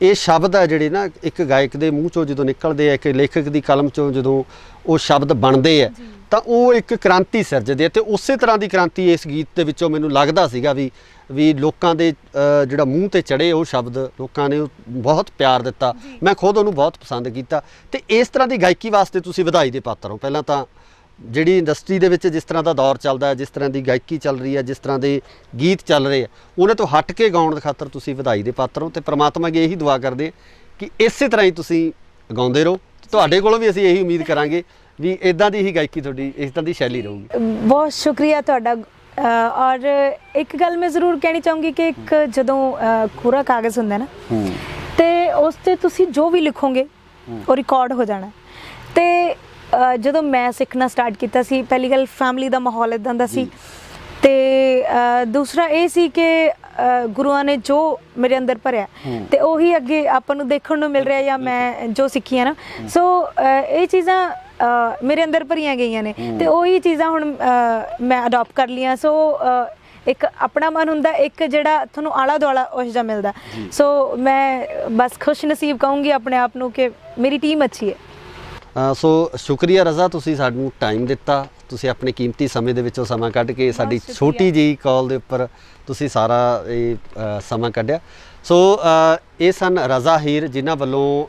ਇਹ ਸ਼ਬਦ ਹੈ ਜਿਹੜੇ ਨਾ ਇੱਕ ਗਾਇਕ ਦੇ ਮੂੰਹ ਚੋਂ ਜਦੋਂ ਨਿਕਲਦੇ ਆ, ਇੱਕ ਲੇਖਕ ਦੀ ਕਲਮ ਚੋਂ ਜਦੋਂ ਉਹ ਸ਼ਬਦ ਬਣਦੇ ਆ, ਤਾਂ ਉਹ ਇੱਕ ਕ੍ਰਾਂਤੀ ਸਿਰਜਦੇ ਆ। ਤੇ ਉਸੇ ਤਰ੍ਹਾਂ ਦੀ ਕ੍ਰਾਂਤੀ ਇਸ ਗੀਤ ਦੇ ਵਿੱਚੋਂ ਮੈਨੂੰ ਲੱਗਦਾ ਸੀਗਾ ਵੀ ਲੋਕਾਂ ਦੇ ਜਿਹੜਾ ਮੂੰਹ ਤੇ ਚੜੇ ਉਹ ਸ਼ਬਦ, ਲੋਕਾਂ ਨੇ ਬਹੁਤ ਪਿਆਰ ਦਿੱਤਾ, ਮੈਂ ਖੁਦ ਉਹਨੂੰ ਬਹੁਤ ਪਸੰਦ ਕੀਤਾ। ਤੇ ਇਸ ਤਰ੍ਹਾਂ ਦੀ ਗਾਇਕੀ ਵਾਸਤੇ ਤੁਸੀਂ ਵਧਾਈ ਦੇ ਪਾਤਰ ਹੋ। ਪਹਿਲਾਂ ਤਾਂ ਜਿਹੜੀ ਇੰਡਸਟਰੀ ਦੇ ਵਿੱਚ ਜਿਸ ਤਰ੍ਹਾਂ ਦਾ ਦੌਰ ਚੱਲਦਾ ਹੈ, ਜਿਸ ਤਰ੍ਹਾਂ ਦੀ ਗਾਇਕੀ ਚੱਲ ਰਹੀ ਹੈ, ਜਿਸ ਤਰ੍ਹਾਂ ਦੇ ਗੀਤ ਚੱਲ ਰਹੇ ਆ, ਉਹਨਾਂ ਤੋਂ ਹਟ ਕੇ ਗਾਉਣ ਦੇ ਖਾਤਰ ਤੁਸੀਂ ਵਧਾਈ ਦੇ ਪਾਤਰ ਹੋ। ਤੇ ਪ੍ਰਮਾਤਮਾ ਅੱਗੇ ਇਹੀ ਦੁਆ ਕਰਦੇ ਕਿ ਇਸੇ ਤਰ੍ਹਾਂ ਹੀ ਤੁਸੀਂ ਗਾਉਂਦੇ ਰਹੋ। ਤੁਹਾਡੇ ਕੋਲੋਂ ਵੀ ਅਸੀਂ ਇਹੀ ਉਮੀਦ ਕਰਾਂਗੇ ਵੀ ਇਦਾਂ ਦੀ ਹੀ ਗਾਇਕੀ ਤੁਹਾਡੀ, ਇਸ ਤਰ੍ਹਾਂ ਦੀ ਸ਼ੈਲੀ ਰਹੂਗੀ। ਬਹੁਤ ਸ਼ੁਕਰੀਆ ਤੁਹਾਡਾ। ਔਰ ਇੱਕ ਗੱਲ ਮੈਂ ਜ਼ਰੂਰ ਕਹਿਣੀ ਚਾਹੂੰਗੀ ਕਿ ਇੱਕ ਜਦੋਂ ਕੋਰਾ ਕਾਗਜ਼ ਹੁੰਦਾ ਨਾ, ਤੇ ਉਸ ਤੇ ਤੁਸੀਂ ਜੋ ਵੀ ਲਿਖੋਗੇ ਉਹ ਰਿਕਾਰਡ ਹੋ ਜਾਣਾ। ਤੇ ਜਦੋਂ ਮੈਂ ਸਿੱਖਣਾ ਸਟਾਰਟ ਕੀਤਾ ਸੀ, ਪਹਿਲੀ ਗੱਲ ਫੈਮਿਲੀ ਦਾ ਮਾਹੌਲ ਇਦਾਂ ਦਾ ਸੀ, ਤੇ ਦੂਸਰਾ ਇਹ ਸੀ ਕਿ ਗੁਰੂਆਂ ਨੇ ਜੋ ਮੇਰੇ ਅੰਦਰ ਭਰਿਆ, ਤੇ ਉਹੀ ਅੱਗੇ ਆਪਾਂ ਨੂੰ ਦੇਖਣ ਨੂੰ ਮਿਲ ਰਿਹਾ, ਜਾਂ ਮੈਂ ਜੋ ਸਿੱਖੀਆਂ ਨਾ। ਸੋ ਇਹ ਚੀਜ਼ਾਂ ਮੇਰੇ ਅੰਦਰ ਭਰੀਆਂ ਗਈਆਂ ਨੇ, ਤੇ ਉਹੀ ਚੀਜ਼ਾਂ ਹੁਣ ਮੈਂ ਅਡਾਪਟ ਕਰ ਲਈਆਂ। ਸੋ ਇੱਕ ਆਪਣਾ ਮਨ ਹੁੰਦਾ, ਇੱਕ ਜਿਹੜਾ ਤੁਹਾਨੂੰ ਆਲਾ ਦੁਆਲਾ ਉਸ ਦਾ ਮਿਲਦਾ। ਸੋ ਮੈਂ ਬਸ ਖੁਸ਼ ਨਸੀਬ ਕਹੂੰਗੀ ਆਪਣੇ ਆਪ ਨੂੰ ਕਿ ਮੇਰੀ ਟੀਮ ਅੱਛੀ ਹੈ। ਸੋ ਸ਼ੁਕਰੀਆ ਰਜ਼ਾ, ਤੁਸੀਂ ਸਾਨੂੰ ਟਾਈਮ ਦਿੱਤਾ, ਤੁਸੀਂ ਆਪਣੇ ਕੀਮਤੀ ਸਮੇਂ ਦੇ ਵਿੱਚੋਂ ਸਮਾਂ ਕੱਢ ਕੇ ਸਾਡੀ ਛੋਟੀ ਜਿਹੀ ਕਾਲ ਦੇ ਉੱਪਰ ਤੁਸੀਂ ਸਾਰਾ ਇਹ ਸਮਾਂ ਕੱਢਿਆ। ਸੋ ਇਹ ਸਨ ਰਜ਼ਾ ਹੀਰ, ਜਿਨ੍ਹਾਂ ਵੱਲੋਂ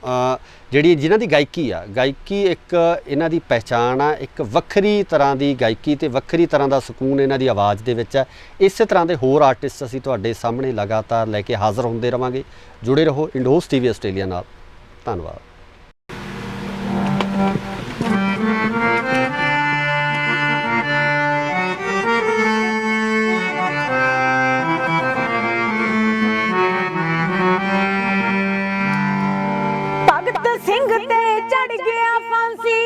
ਜਿਨ੍ਹਾਂ ਦੀ ਗਾਇਕੀ ਆ, ਗਾਇਕੀ ਇੱਕ ਇਹਨਾਂ ਦੀ ਪਹਿਚਾਣ ਆ, ਇੱਕ ਵੱਖਰੀ ਤਰ੍ਹਾਂ ਦੀ ਗਾਇਕੀ ਤੇ ਵੱਖਰੀ ਤਰ੍ਹਾਂ ਦਾ ਸਕੂਨ ਇਹਨਾਂ ਦੀ ਆਵਾਜ਼ ਦੇ ਵਿੱਚ ਹੈ। ਇਸੇ ਤਰ੍ਹਾਂ ਦੇ ਹੋਰ ਆਰਟਿਸਟ ਅਸੀਂ ਤੁਹਾਡੇ ਸਾਹਮਣੇ ਲਗਾਤਾਰ ਲੈ ਕੇ ਹਾਜ਼ਰ ਹੁੰਦੇ ਰਵਾਂਗੇ। ਜੁੜੇ ਰਹੋ ਇੰਡੋਜ਼ ਟੀਵੀ ਆਸਟ੍ਰੇਲੀਆ ਨਾਲ। ਧੰਨਵਾਦ। ਸਿੰਘ ਤੇ ਚੜ ਗਿਆ ਫਾਂਸੀ,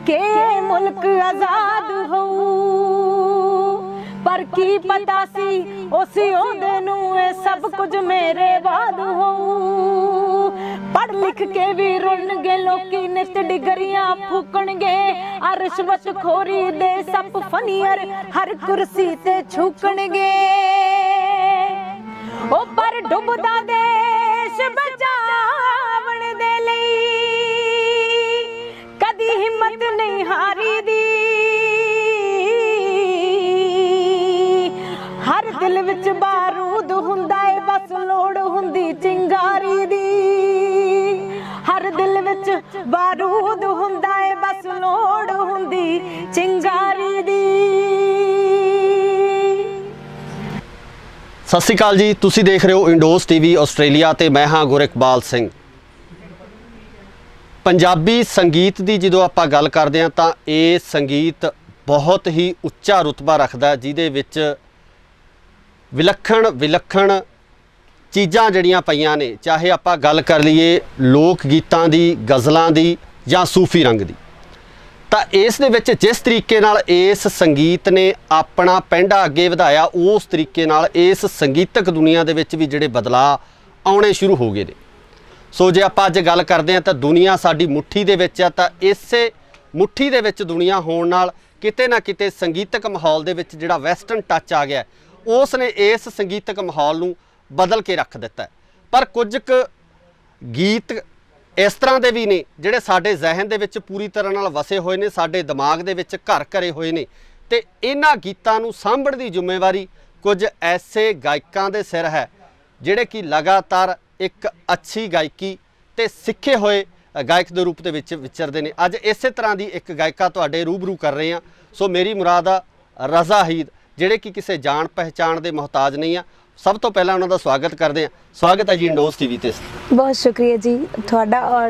ਕਿ ਮੁਲਕ ਆਜ਼ਾਦ ਹੋਊ। पर की पता सी उसी ओदे नू ए सब कुछ मेरे बाद होऊ। पढ़ लिख के भी रुणगे लोकी नित डिगरियां फूकणगे आ रिश्वत खोरी दे सप फनीअर हर कुर्सी ते छूकणगे। ओ पर डुबदा देश बचावण दे लई कदी हिम्मत नहीं हारी दी। हर दिल विच बारूद हुंदा है बस लोड़ हुंदी चिंगारी दी। हर दिल विच बारूद हुंदा है बस लोड़ हुंदी चिंगारी दी। ਸਤਿ ਸ਼੍ਰੀ ਅਕਾਲ ਜੀ, ਤੁਸੀਂ ਦੇਖ ਰਹੇ ਹੋ ਇੰਡੋਸ ਟੀਵੀ ਆਸਟ੍ਰੇਲੀਆ ਤੇ ਮੈਂ ਹਾਂ ਗੁਰਿਕਬਾਲ ਸਿੰਘ। ਪੰਜਾਬੀ ਸੰਗੀਤ ਦੀ ਜਦੋਂ ਆਪਾਂ ਗੱਲ ਕਰਦੇ ਹਾਂ ਤਾਂ ਇਹ ਸੰਗੀਤ ਬਹੁਤ ਹੀ ਉੱਚਾ ਰੁਤਬਾ ਰੱਖਦਾ, ਜਿਹਦੇ ਵਿੱਚ ਵਿਲੱਖਣ ਚੀਜ਼ਾਂ ਜਿਹੜੀਆਂ ਪਈਆਂ ਨੇ, ਚਾਹੇ ਆਪਾਂ ਗੱਲ ਕਰ ਲਈਏ ਲੋਕ ਗੀਤਾਂ ਦੀ, ਗਜ਼ਲਾਂ ਦੀ ਜਾਂ ਸੂਫੀ ਰੰਗ ਦੀ। ਤਾਂ ਇਸ ਦੇ ਵਿੱਚ ਜਿਸ ਤਰੀਕੇ ਨਾਲ ਇਸ ਸੰਗੀਤ ਨੇ ਆਪਣਾ ਪੈਂਡਾ ਅੱਗੇ ਵਧਾਇਆ, ਉਸ ਤਰੀਕੇ ਨਾਲ ਇਸ ਸੰਗੀਤਕ ਦੁਨੀਆ ਦੇ ਵਿੱਚ ਵੀ ਜਿਹੜੇ ਬਦਲਾਅ ਆਉਣੇ ਸ਼ੁਰੂ ਹੋ ਗਏ ਨੇ। ਸੋ ਜੇ ਆਪਾਂ ਅੱਜ ਗੱਲ ਕਰਦੇ ਹਾਂ ਤਾਂ ਦੁਨੀਆ ਸਾਡੀ ਮੁੱਠੀ ਦੇ ਵਿੱਚ ਆ, ਤਾਂ ਇਸੇ ਮੁੱਠੀ ਦੇ ਵਿੱਚ ਦੁਨੀਆ ਹੋਣ ਨਾਲ ਕਿਤੇ ਨਾ ਕਿਤੇ ਸੰਗੀਤਕ ਮਾਹੌਲ ਦੇ ਵਿੱਚ ਜਿਹੜਾ ਵੈਸਟਰਨ ਟੱਚ ਆ ਗਿਆ, ਉਸ ਨੇ ਇਸ ਸੰਗੀਤਕ ਮਾਹੌਲ ਨੂੰ ਬਦਲ ਕੇ ਰੱਖ ਦਿੱਤਾ। ਪਰ ਕੁਝ ਕੁ ਗੀਤ ਇਸ ਤਰ੍ਹਾਂ ਦੇ ਵੀ ਨੇ ਜਿਹੜੇ ਸਾਡੇ ਜ਼ਿਹਨ ਦੇ ਵਿੱਚ ਪੂਰੀ ਤਰ੍ਹਾਂ ਨਾਲ ਵਸੇ ਹੋਏ ਨੇ, ਸਾਡੇ ਦਿਮਾਗ ਦੇ ਵਿੱਚ ਘਰ ਘਰੇ ਹੋਏ ਨੇ, ਤੇ ਇਹਨਾਂ ਗੀਤਾਂ ਨੂੰ ਸਾਂਭਣ ਦੀ ਜ਼ਿੰਮੇਵਾਰੀ ਕੁਝ ਐਸੇ ਗਾਇਕਾਂ ਦੇ ਸਿਰ ਹੈ ਜਿਹੜੇ ਕਿ ਲਗਾਤਾਰ ਇੱਕ ਅੱਛੀ ਗਾਇਕੀ ਤੇ ਸਿੱਖੇ ਹੋਏ ਗਾਇਕ ਦੇ ਰੂਪ ਦੇ ਵਿੱਚ ਵਿਚਰਦੇ ਨੇ। ਅੱਜ ਇਸੇ ਤਰ੍ਹਾਂ ਦੀ ਇੱਕ ਗਾਇਕਾ ਤੁਹਾਡੇ ਰੂਬਰੂ ਕਰ ਰਹੇ ਹਾਂ। ਸੋ ਮੇਰੀ ਮੁਰਾਦ ਆ ਰਜ਼ਾ ਹੀਦ, ਜਿਹੜੇ ਕਿ ਕਿਸੇ ਜਾਣ ਪਹਿਚਾਣ ਦੇ ਮੁਹਤਾਜ ਨਹੀਂ ਆ। ਸਭ ਤੋਂ ਪਹਿਲਾਂ ਉਹਨਾਂ ਦਾ ਸਵਾਗਤ ਕਰਦੇ ਹਾਂ। ਸਵਾਗਤ ਹੈ ਜੀ ਇੰਡੋਸ ਟੀਵੀ ਤੇ। ਬਹੁਤ ਸ਼ੁਕਰੀਆ ਜੀ ਤੁਹਾਡਾ ਔਰ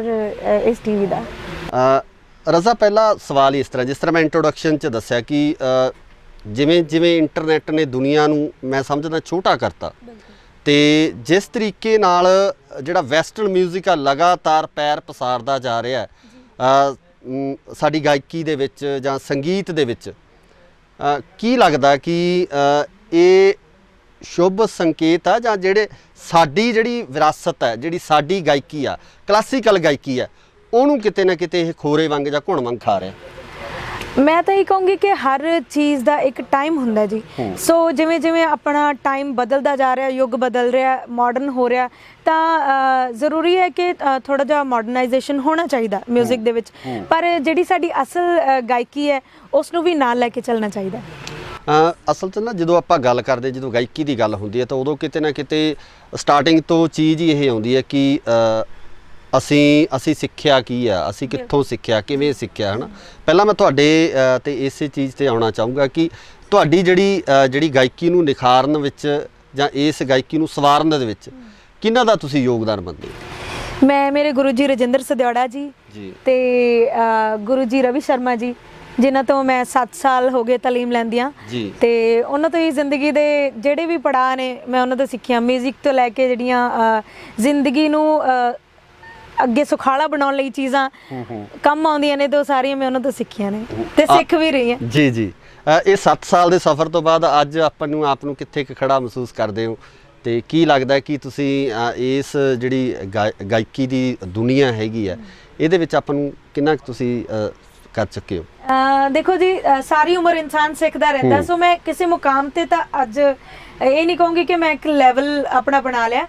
ਇਸ ਟੀਵੀ ਦਾ। ਰਜ਼ਾ, ਪਹਿਲਾ ਸਵਾਲ ਇਸ ਤਰ੍ਹਾਂ, ਜਿਸ ਤਰ੍ਹਾਂ ਮੈਂ ਇੰਟਰੋਡਕਸ਼ਨ 'ਚ ਦੱਸਿਆ ਕਿ ਜਿਵੇਂ ਜਿਵੇਂ ਇੰਟਰਨੈਟ ਨੇ ਦੁਨੀਆ ਨੂੰ ਮੈਂ ਸਮਝਦਾ ਛੋਟਾ ਕਰਤਾ, ਤੇ ਜਿਸ ਤਰੀਕੇ ਨਾਲ ਜਿਹੜਾ ਵੈਸਟਰਨ ਮਿਊਜ਼ਿਕ ਆ ਲਗਾਤਾਰ ਪੈਰ ਪਸਾਰਦਾ ਜਾ ਰਿਹਾ ਸਾਡੀ ਗਾਇਕੀ ਦੇ ਵਿੱਚ ਜਾਂ ਸੰਗੀਤ ਦੇ ਵਿੱਚ, ਕੀ ਲੱਗਦਾ ਕਿ ਇਹ ਸ਼ੁਭ ਸੰਕੇਤ ਆ, ਜਾਂ ਜਿਹੜੇ ਸਾਡੀ ਜਿਹੜੀ ਵਿਰਾਸਤ ਹੈ, ਜਿਹੜੀ ਸਾਡੀ ਗਾਇਕੀ ਆ, ਕਲਾਸੀਕਲ ਗਾਇਕੀ ਆ, ਉਹਨੂੰ ਕਿਤੇ ਨਾ ਕਿਤੇ ਇਹ ਖੋਰੇ ਵਾਂਗ ਜਾਂ ਘੁਣ ਵਾਂਗ ਖਾ ਰਿਹਾ? ਮੈਂ ਤਾਂ ਇਹ ਕਹੂੰਗੀ ਕਿ ਹਰ ਚੀਜ਼ ਦਾ ਇੱਕ ਟਾਈਮ ਹੁੰਦਾ ਜੀ। ਸੋ ਜਿਵੇਂ ਜਿਵੇਂ ਆਪਣਾ ਟਾਈਮ ਬਦਲਦਾ ਜਾ ਰਿਹਾ, ਯੁੱਗ ਬਦਲ ਰਿਹਾ, ਮਾਡਰਨ ਹੋ ਰਿਹਾ, ਤਾਂ ਜ਼ਰੂਰੀ ਹੈ ਕਿ ਥੋੜਾ ਜਿਹਾ ਮਾਡਰਨਾਈਜੇਸ਼ਨ ਹੋਣਾ ਚਾਹੀਦਾ ਮਿਊਜ਼ਿਕ ਦੇ ਵਿੱਚ। ਪਰ ਜਿਹੜੀ ਸਾਡੀ ਅਸਲ ਗਾਇਕੀ ਹੈ ਉਸ ਨੂੰ ਵੀ ਨਾਲ ਲੈ ਕੇ ਚੱਲਣਾ ਚਾਹੀਦਾ। ਅਸਲ 'ਚ ਨਾ ਜਦੋਂ ਆਪਾਂ ਗੱਲ ਕਰਦੇ, ਜਦੋਂ ਗਾਇਕੀ ਦੀ ਗੱਲ ਹੁੰਦੀ ਹੈ, ਤਾਂ ਉਦੋਂ ਕਿਤੇ ਨਾ ਕਿਤੇ ਸਟਾਰਟਿੰਗ ਤੋਂ ਚੀਜ਼ ਹੀ ਇਹ ਆਉਂਦੀ ਹੈ ਕਿ ਅਸੀਂ ਸਿੱਖਿਆ ਕੀ ਆ, ਅਸੀਂ ਕਿੱਥੋਂ ਸਿੱਖਿਆ, ਕਿਵੇਂ ਸਿੱਖਿਆ, ਹੈ ਨਾ। ਪਹਿਲਾਂ ਮੈਂ ਤੁਹਾਡੇ ਤੇ ਇਸੇ ਚੀਜ਼ ਤੇ ਆਉਣਾ ਚਾਹੂੰਗਾ ਕਿ ਤੁਹਾਡੀ ਜਿਹੜੀ ਗਾਇਕੀ ਨੂੰ ਨਿਖਾਰਨ ਵਿੱਚ ਜਾਂ ਇਸ ਗਾਇਕੀ ਨੂੰ ਸਵਾਰਨ ਦੇ ਵਿੱਚ ਕਿਹਨਾਂ ਦਾ ਤੁਸੀਂ ਯੋਗਦਾਨ ਮੰਨਦੇ ਹੋ? ਮੈਂ ਮੇਰੇ ਗੁਰੂ ਜੀ ਰਜਿੰਦਰ ਸਦਿਓੜਾ ਜੀ ਤੇ ਗੁਰੂ ਜੀ ਰਵੀ ਸ਼ਰਮਾ ਜੀ, ਜਿਨ੍ਹਾਂ ਤੋਂ ਮੈਂ 7 ਸਾਲ ਹੋ ਗਏ ਤਾਲੀਮ ਲੈਂਦੀਆਂ, ਤੇ ਉਹਨਾਂ ਤੋਂ ਹੀ ਜ਼ਿੰਦਗੀ ਦੇ ਜਿਹੜੇ ਵੀ ਪੜਾਅ ਨੇ ਮੈਂ ਉਹਨਾਂ ਤੋਂ ਸਿੱਖਿਆ। ਮਿਊਜ਼ਿਕ ਤੋਂ ਲੈ ਕੇ ਜਿਹੜੀਆਂ ਜ਼ਿੰਦਗੀ ਨੂੰ ਅੱਗੇ ਸੁਖਾਲਾ ਬਣਾਉਣ ਲਈ ਚੀਜ਼ਾਂ ਕੰਮ ਆਉਂਦੀਆਂ ਨੇ, ਤੇ ਸਾਰੀਆਂ ਮੈਂ ਉਹਨਾਂ ਤੋਂ ਸਿੱਖੀਆਂ ਨੇ ਤੇ ਸਿੱਖ ਵੀ ਰਹੀ ਹਾਂ। ਜੀ ਇਹ 7 ਸਾਲ ਦੇ ਸਫ਼ਰ ਤੋਂ ਬਾਅਦ ਅੱਜ ਆਪ ਨੂੰ ਕਿੱਥੇ ਖੜਾ ਮਹਿਸੂਸ ਕਰਦੇ ਹੋ, ਤੇ ਕੀ ਲੱਗਦਾ ਕਿ ਤੁਸੀਂ ਇਸ ਜਿਹੜੀ ਗਾਇਕੀ ਦੀ ਦੁਨੀਆ ਹੈਗੀ ਆ, ਇਹਦੇ ਵਿੱਚ ਆਪਾਂ ਨੂੰ ਕਿੰਨਾ ਤੁਸੀਂ ਕਰ ਚੁੱਕੇ ਹੋ? ਦੇਖੋ ਜੀ, ਸਾਰੀ ਉਮਰ ਇਨਸਾਨ ਸਿੱਖਦਾ ਰਹਿੰਦਾ। ਸੋ ਮੈਂ ਕਿਸੇ ਮੁਕਾਮ ਤੇ ਤਾਂ ਅੱਜ ਇਹ ਨਹੀਂ ਕਹੂੰਗੀ ਕਿ ਮੈਂ ਇੱਕ ਲੈਵਲ ਆਪਣਾ ਬਣਾ ਲਿਆ।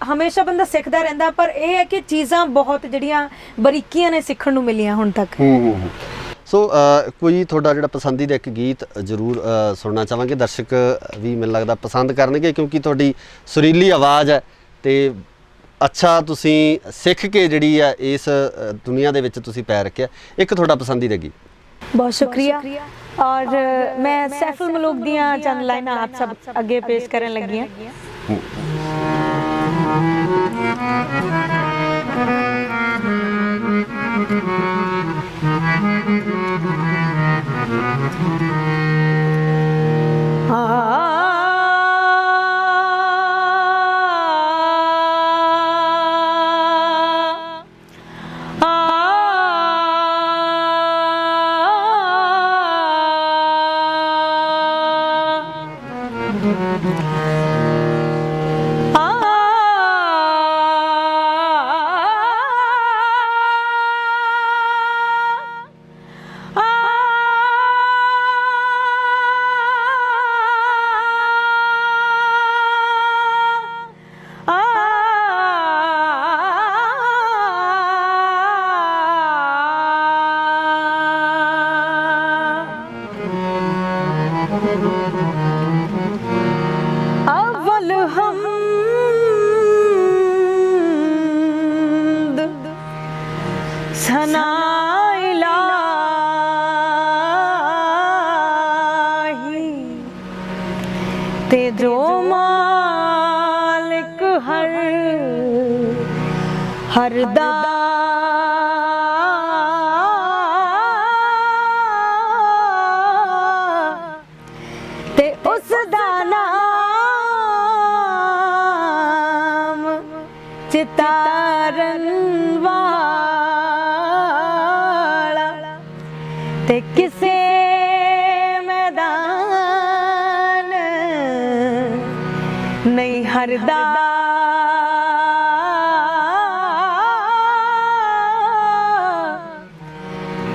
ਹਮੇਸ਼ਾ ਬੰਦਾ ਸਿੱਖਦਾ ਰਹਿੰਦਾ, ਪਰ ਇਹ ਹੈ ਕਿ ਚੀਜ਼ਾਂ ਬਹੁਤ ਜਿਹੜੀਆਂ ਬਰੀਕੀਆਂ ਨੇ ਸਿੱਖਣ ਨੂੰ ਮਿਲੀਆਂ ਹੁਣ ਤੱਕ। ਸੋ ਕੋਈ ਤੁਹਾਡਾ ਜਿਹੜਾ ਪਸੰਦੀਦਾ ਇੱਕ ਗੀਤ ਜ਼ਰੂਰ ਸੁਣਨਾ ਚਾਹਾਂਗੇ, ਦਰਸ਼ਕ ਵੀ ਮੈਨੂੰ ਲੱਗਦਾ ਪਸੰਦ ਕਰਨਗੇ, ਕਿਉਂਕਿ ਤੁਹਾਡੀ ਸੁਰੀਲੀ ਆਵਾਜ਼ ਹੈ ਤੇ ਅੱਛਾ ਤੁਸੀਂ ਸਿੱਖ ਕੇ ਜਿਹੜੀ ਆ ਇਸ ਦੁਨੀਆ ਦੇ ਵਿੱਚ ਤੁਸੀਂ ਪੈਰ ਰੱਖਿਆ। ਇੱਕ ਤੁਹਾਡਾ ਪਸੰਦੀਦਾ ਗੀਤ। ਬਹੁਤ ਸ਼ੁਕਰੀਆ। ਔਰ ਮੈਂ ਸੈਫੁਲ ਮਲੂਕ ਦੀਆਂ ਚੰਦ ਲਾਈਨਾਂ ਆਪ ਸਭ ਅੱਗੇ ਪੇਸ਼ ਕਰਨ ਲੱਗੀ ਹਾਂ। सना इलाही तेरो मालिक हर दा ते उस दा नाम चितारन वाला ते किसे मैदान नहीं हरदा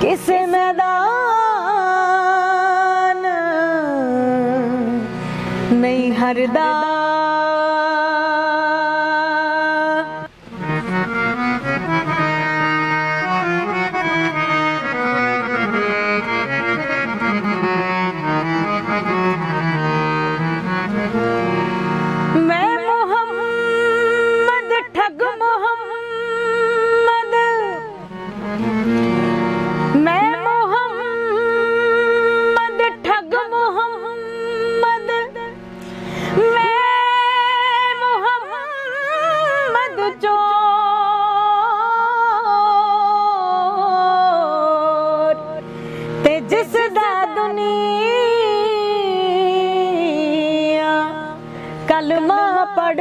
किसे मैदान नहीं हरदा। मैं मोहम्मद ठग मोहम्मद, मैं मोहम्मद ठग मोहम्मद, मैं मोहम्मद चोर ते जिस दा दुनिया कलमा पढ़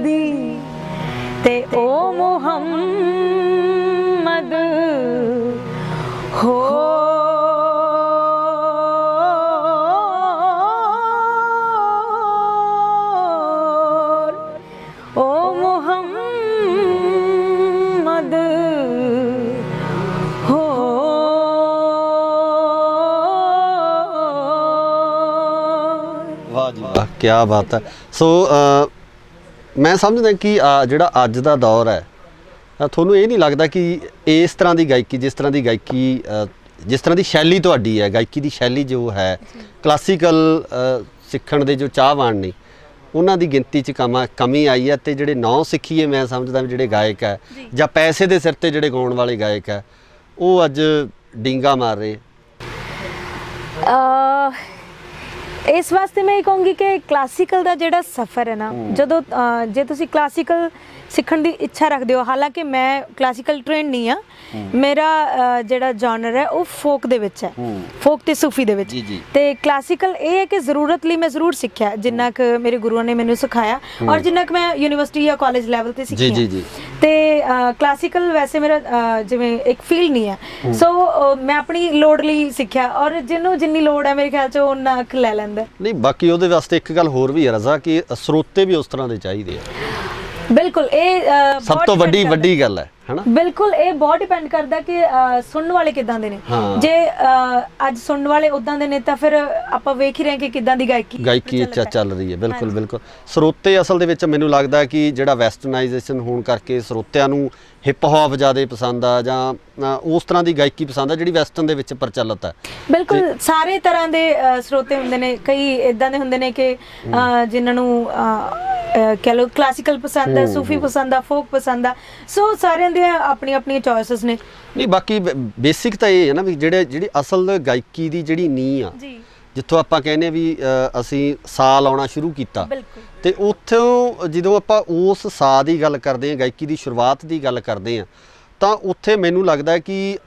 दी ते ओ मुहम्मद हो ओ मुहम्मद हो। ਵਾਹ ਜੀ ਵਾਹ, ਕੀ ਬਾਤ ਹੈ। ਸੋ ਮੈਂ ਸਮਝਦਾ ਕਿ ਜਿਹੜਾ ਅੱਜ ਦਾ ਦੌਰ ਹੈ, ਤੁਹਾਨੂੰ ਇਹ ਨਹੀਂ ਲੱਗਦਾ ਕਿ ਇਸ ਤਰ੍ਹਾਂ ਦੀ ਗਾਇਕੀ, ਜਿਸ ਤਰ੍ਹਾਂ ਦੀ ਗਾਇਕੀ, ਜਿਸ ਤਰ੍ਹਾਂ ਦੀ ਸ਼ੈਲੀ ਤੁਹਾਡੀ ਹੈ, ਗਾਇਕੀ ਦੀ ਸ਼ੈਲੀ ਜੋ ਹੈ, ਕਲਾਸੀਕਲ ਸਿੱਖਣ ਦੇ ਜੋ ਚਾਹਵਾਨ ਨੇ ਉਹਨਾਂ ਦੀ ਗਿਣਤੀ 'ਚ ਕਮੀ ਆਈ ਹੈ, ਤੇ ਜਿਹੜੇ ਨੌ ਸਿੱਖੀਏ ਮੈਂ ਸਮਝਦਾ ਵੀ ਜਿਹੜੇ ਗਾਇਕ ਹੈ ਜਾਂ ਪੈਸੇ ਦੇ ਸਿਰ ਤੇ ਜਿਹੜੇ ਗਾਉਣ ਵਾਲੇ ਗਾਇਕ ਹੈ ਉਹ ਅੱਜ ਡੀਂਗਾ ਮਾਰ ਰਹੇ। ਇਸ ਵਾਸਤੇ ਮੈਂ ਇਹ ਕਹੂੰਗੀ ਕਿ ਕਲਾਸੀਕਲ ਦਾ ਜਿਹੜਾ ਸਫ਼ਰ ਹੈ ਨਾ, ਜਦੋਂ ਜੇ ਤੁਸੀਂ ਕਲਾਸੀਕਲ ਸਿੱਖਣ ਦੀ ਇੱਛਾ ਰੱਖਦੇ ਹੋ, ਹਾਲਾਂਕਿ ਮੈਂ ਕਲਾਸੀਕਲ ਟ੍ਰੇਨਡ ਨਹੀਂ ਆ, ਮੇਰਾ ਜਿਹੜਾ ਜਨਰ ਹੈ ਉਹ ਫੋਕ ਦੇ ਵਿੱਚ ਹੈ, ਫੋਕ ਤੇ ਸੂਫੀ ਦੇ ਵਿੱਚ। ਤੇ ਕਲਾਸੀਕਲ ਇਹ ਹੈ ਕਿ ਜ਼ਰੂਰਤ ਲਈ ਮੈਂ ਜ਼ਰੂਰ ਸਿੱਖਿਆ, ਜਿੰਨਾ ਕੁ ਮੇਰੇ ਗੁਰੂਆਂ ਨੇ ਮੈਨੂੰ ਸਿਖਾਇਆ ਔਰ ਜਿੰਨਾ ਕੁ ਮੈਂ ਯੂਨੀਵਰਸਿਟੀ ਜਾਂ ਕਾਲਜ ਲੈਵਲ ਤੇ ਸਿੱਖਿਆ। ਤੇ ਕਲਾਸੀਕਲ ਵੈਸੇ ਮੇਰਾ ਜਿਵੇਂ ਇੱਕ ਫੀਲਡ ਨਹੀਂ ਹੈ, ਸੋ ਮੈਂ ਆਪਣੀ ਲੋੜ ਲਈ ਸਿੱਖਿਆ ਔਰ ਜਿਹਨੂੰ ਜਿੰਨੀ ਲੋੜ ਹੈ ਮੇਰੇ ਖਿਆਲ 'ਚ ਉਹ ਉਨਾ ਕੁ ਲੈ ਲੈਂਦਾ। ਨਹੀਂ, ਬਾਕੀ ਉਹਦੇ ਵਾਸਤੇ ਇੱਕ ਗੱਲ ਹੋਰ ਵੀ ਹੈ ਰਜ਼ਾ, ਕਿ ਸਰੋਤੇ ਵੀ ਉਸ ਤਰ੍ਹਾਂ ਦੇ ਚਾਹੀਦੇ ਆ। ਬਿਲਕੁਲ, ਇਹ ਸਭ ਤੋਂ ਵੱਡੀ ਗੱਲ ਹੈ ਹਨਾ। ਬਿਲਕੁਲ, ਇਹ ਬਹੁਤ ਡਿਪੈਂਡ ਕਰਦਾ ਕਿ ਸੁਣਨ ਵਾਲੇ ਕਿਦਾਂ ਦੇ ਨੇ। ਜੇ ਅੱਜ ਸੁਣਨ ਵਾਲੇ ਉਦਾਂ ਦੇ ਨੇ ਤਾਂ ਫਿਰ ਆਪਾਂ ਵੇਖ ਹੀ ਰਹੇ ਕਿ ਕਿਦਾਂ ਦੀ ਗਾਇਕੀ ਚੱਲ ਰਹੀ ਹੈ। ਬਿਲਕੁਲ ਬਿਲਕੁਲ। ਸਰੋਤੇ ਅਸਲ ਦੇ ਵਿੱਚ ਮੈਨੂੰ ਲੱਗਦਾ ਕਿ ਜਿਹੜਾ ਵੈਸਟਰਨਾਈਜੇਸ਼ਨ ਹੋਣ ਕਰਕੇ ਸਰੋਤਿਆਂ ਨੂੰ ਹਿਪ ਹੌਪ ਜ਼ਿਆਦਾ ਪਸੰਦ ਆ, ਜਾਂ ਉਸ ਤਰ੍ਹਾਂ ਦੀ ਗਾਇਕੀ ਪਸੰਦ ਆ ਜਿਹੜੀ ਵੈਸਟਰਨ ਦੇ ਵਿੱਚ ਪ੍ਰਚਲਿਤ ਹੈ। ਬਿਲਕੁਲ, ਸਾਰੇ ਤਰ੍ਹਾਂ ਦੇ ਸਰੋਤੇ ਹੁੰਦੇ ਨੇ। ਕਈ ਇਦਾਂ ਦੇ ਹੁੰਦੇ ਨੇ ਕਿ ਜਿਨ੍ਹਾਂ ਨੂੰ ਕਹਿ ਲਓ ਕਲਾਸੀਕਲ ਪਸੰਦ ਆ, ਸੂਫੀ ਪਸੰਦ ਆ, ਫੋਕ ਪਸੰਦ ਆ। ਸੋ ਸਾਰਿਆਂ ਦੀਆਂ ਆਪਣੀਆਂ ਚੋਇਸਸ ਨੇ। ਨਹੀਂ, ਬਾਕੀ ਬੇਸਿਕ ਤਾਂ ਇਹ ਹੈ ਨਾ ਵੀ ਜਿਹੜੀ ਅਸਲ ਗਾਇਕੀ ਦੀ ਜਿਹੜੀ ਨੀਂਹ ਆ, ਜਿੱਥੋਂ ਆਪਾਂ ਕਹਿੰਦੇ ਵੀ ਅਸੀਂ ਸਾਹ ਲਾਉਣਾ ਸ਼ੁਰੂ ਕੀਤਾ, ਤੇ ਉੱਥੋਂ ਜਦੋਂ ਆਪਾਂ ਉਸ ਸਾਹ ਦੀ ਗੱਲ ਕਰਦੇ ਹਾਂ, ਗਾਇਕੀ ਦੀ ਸ਼ੁਰੂਆਤ ਦੀ ਗੱਲ ਕਰਦੇ ਹਾਂ, ਤਾਂ ਉੱਥੇ ਮੈਨੂੰ ਲੱਗਦਾ ਕਿ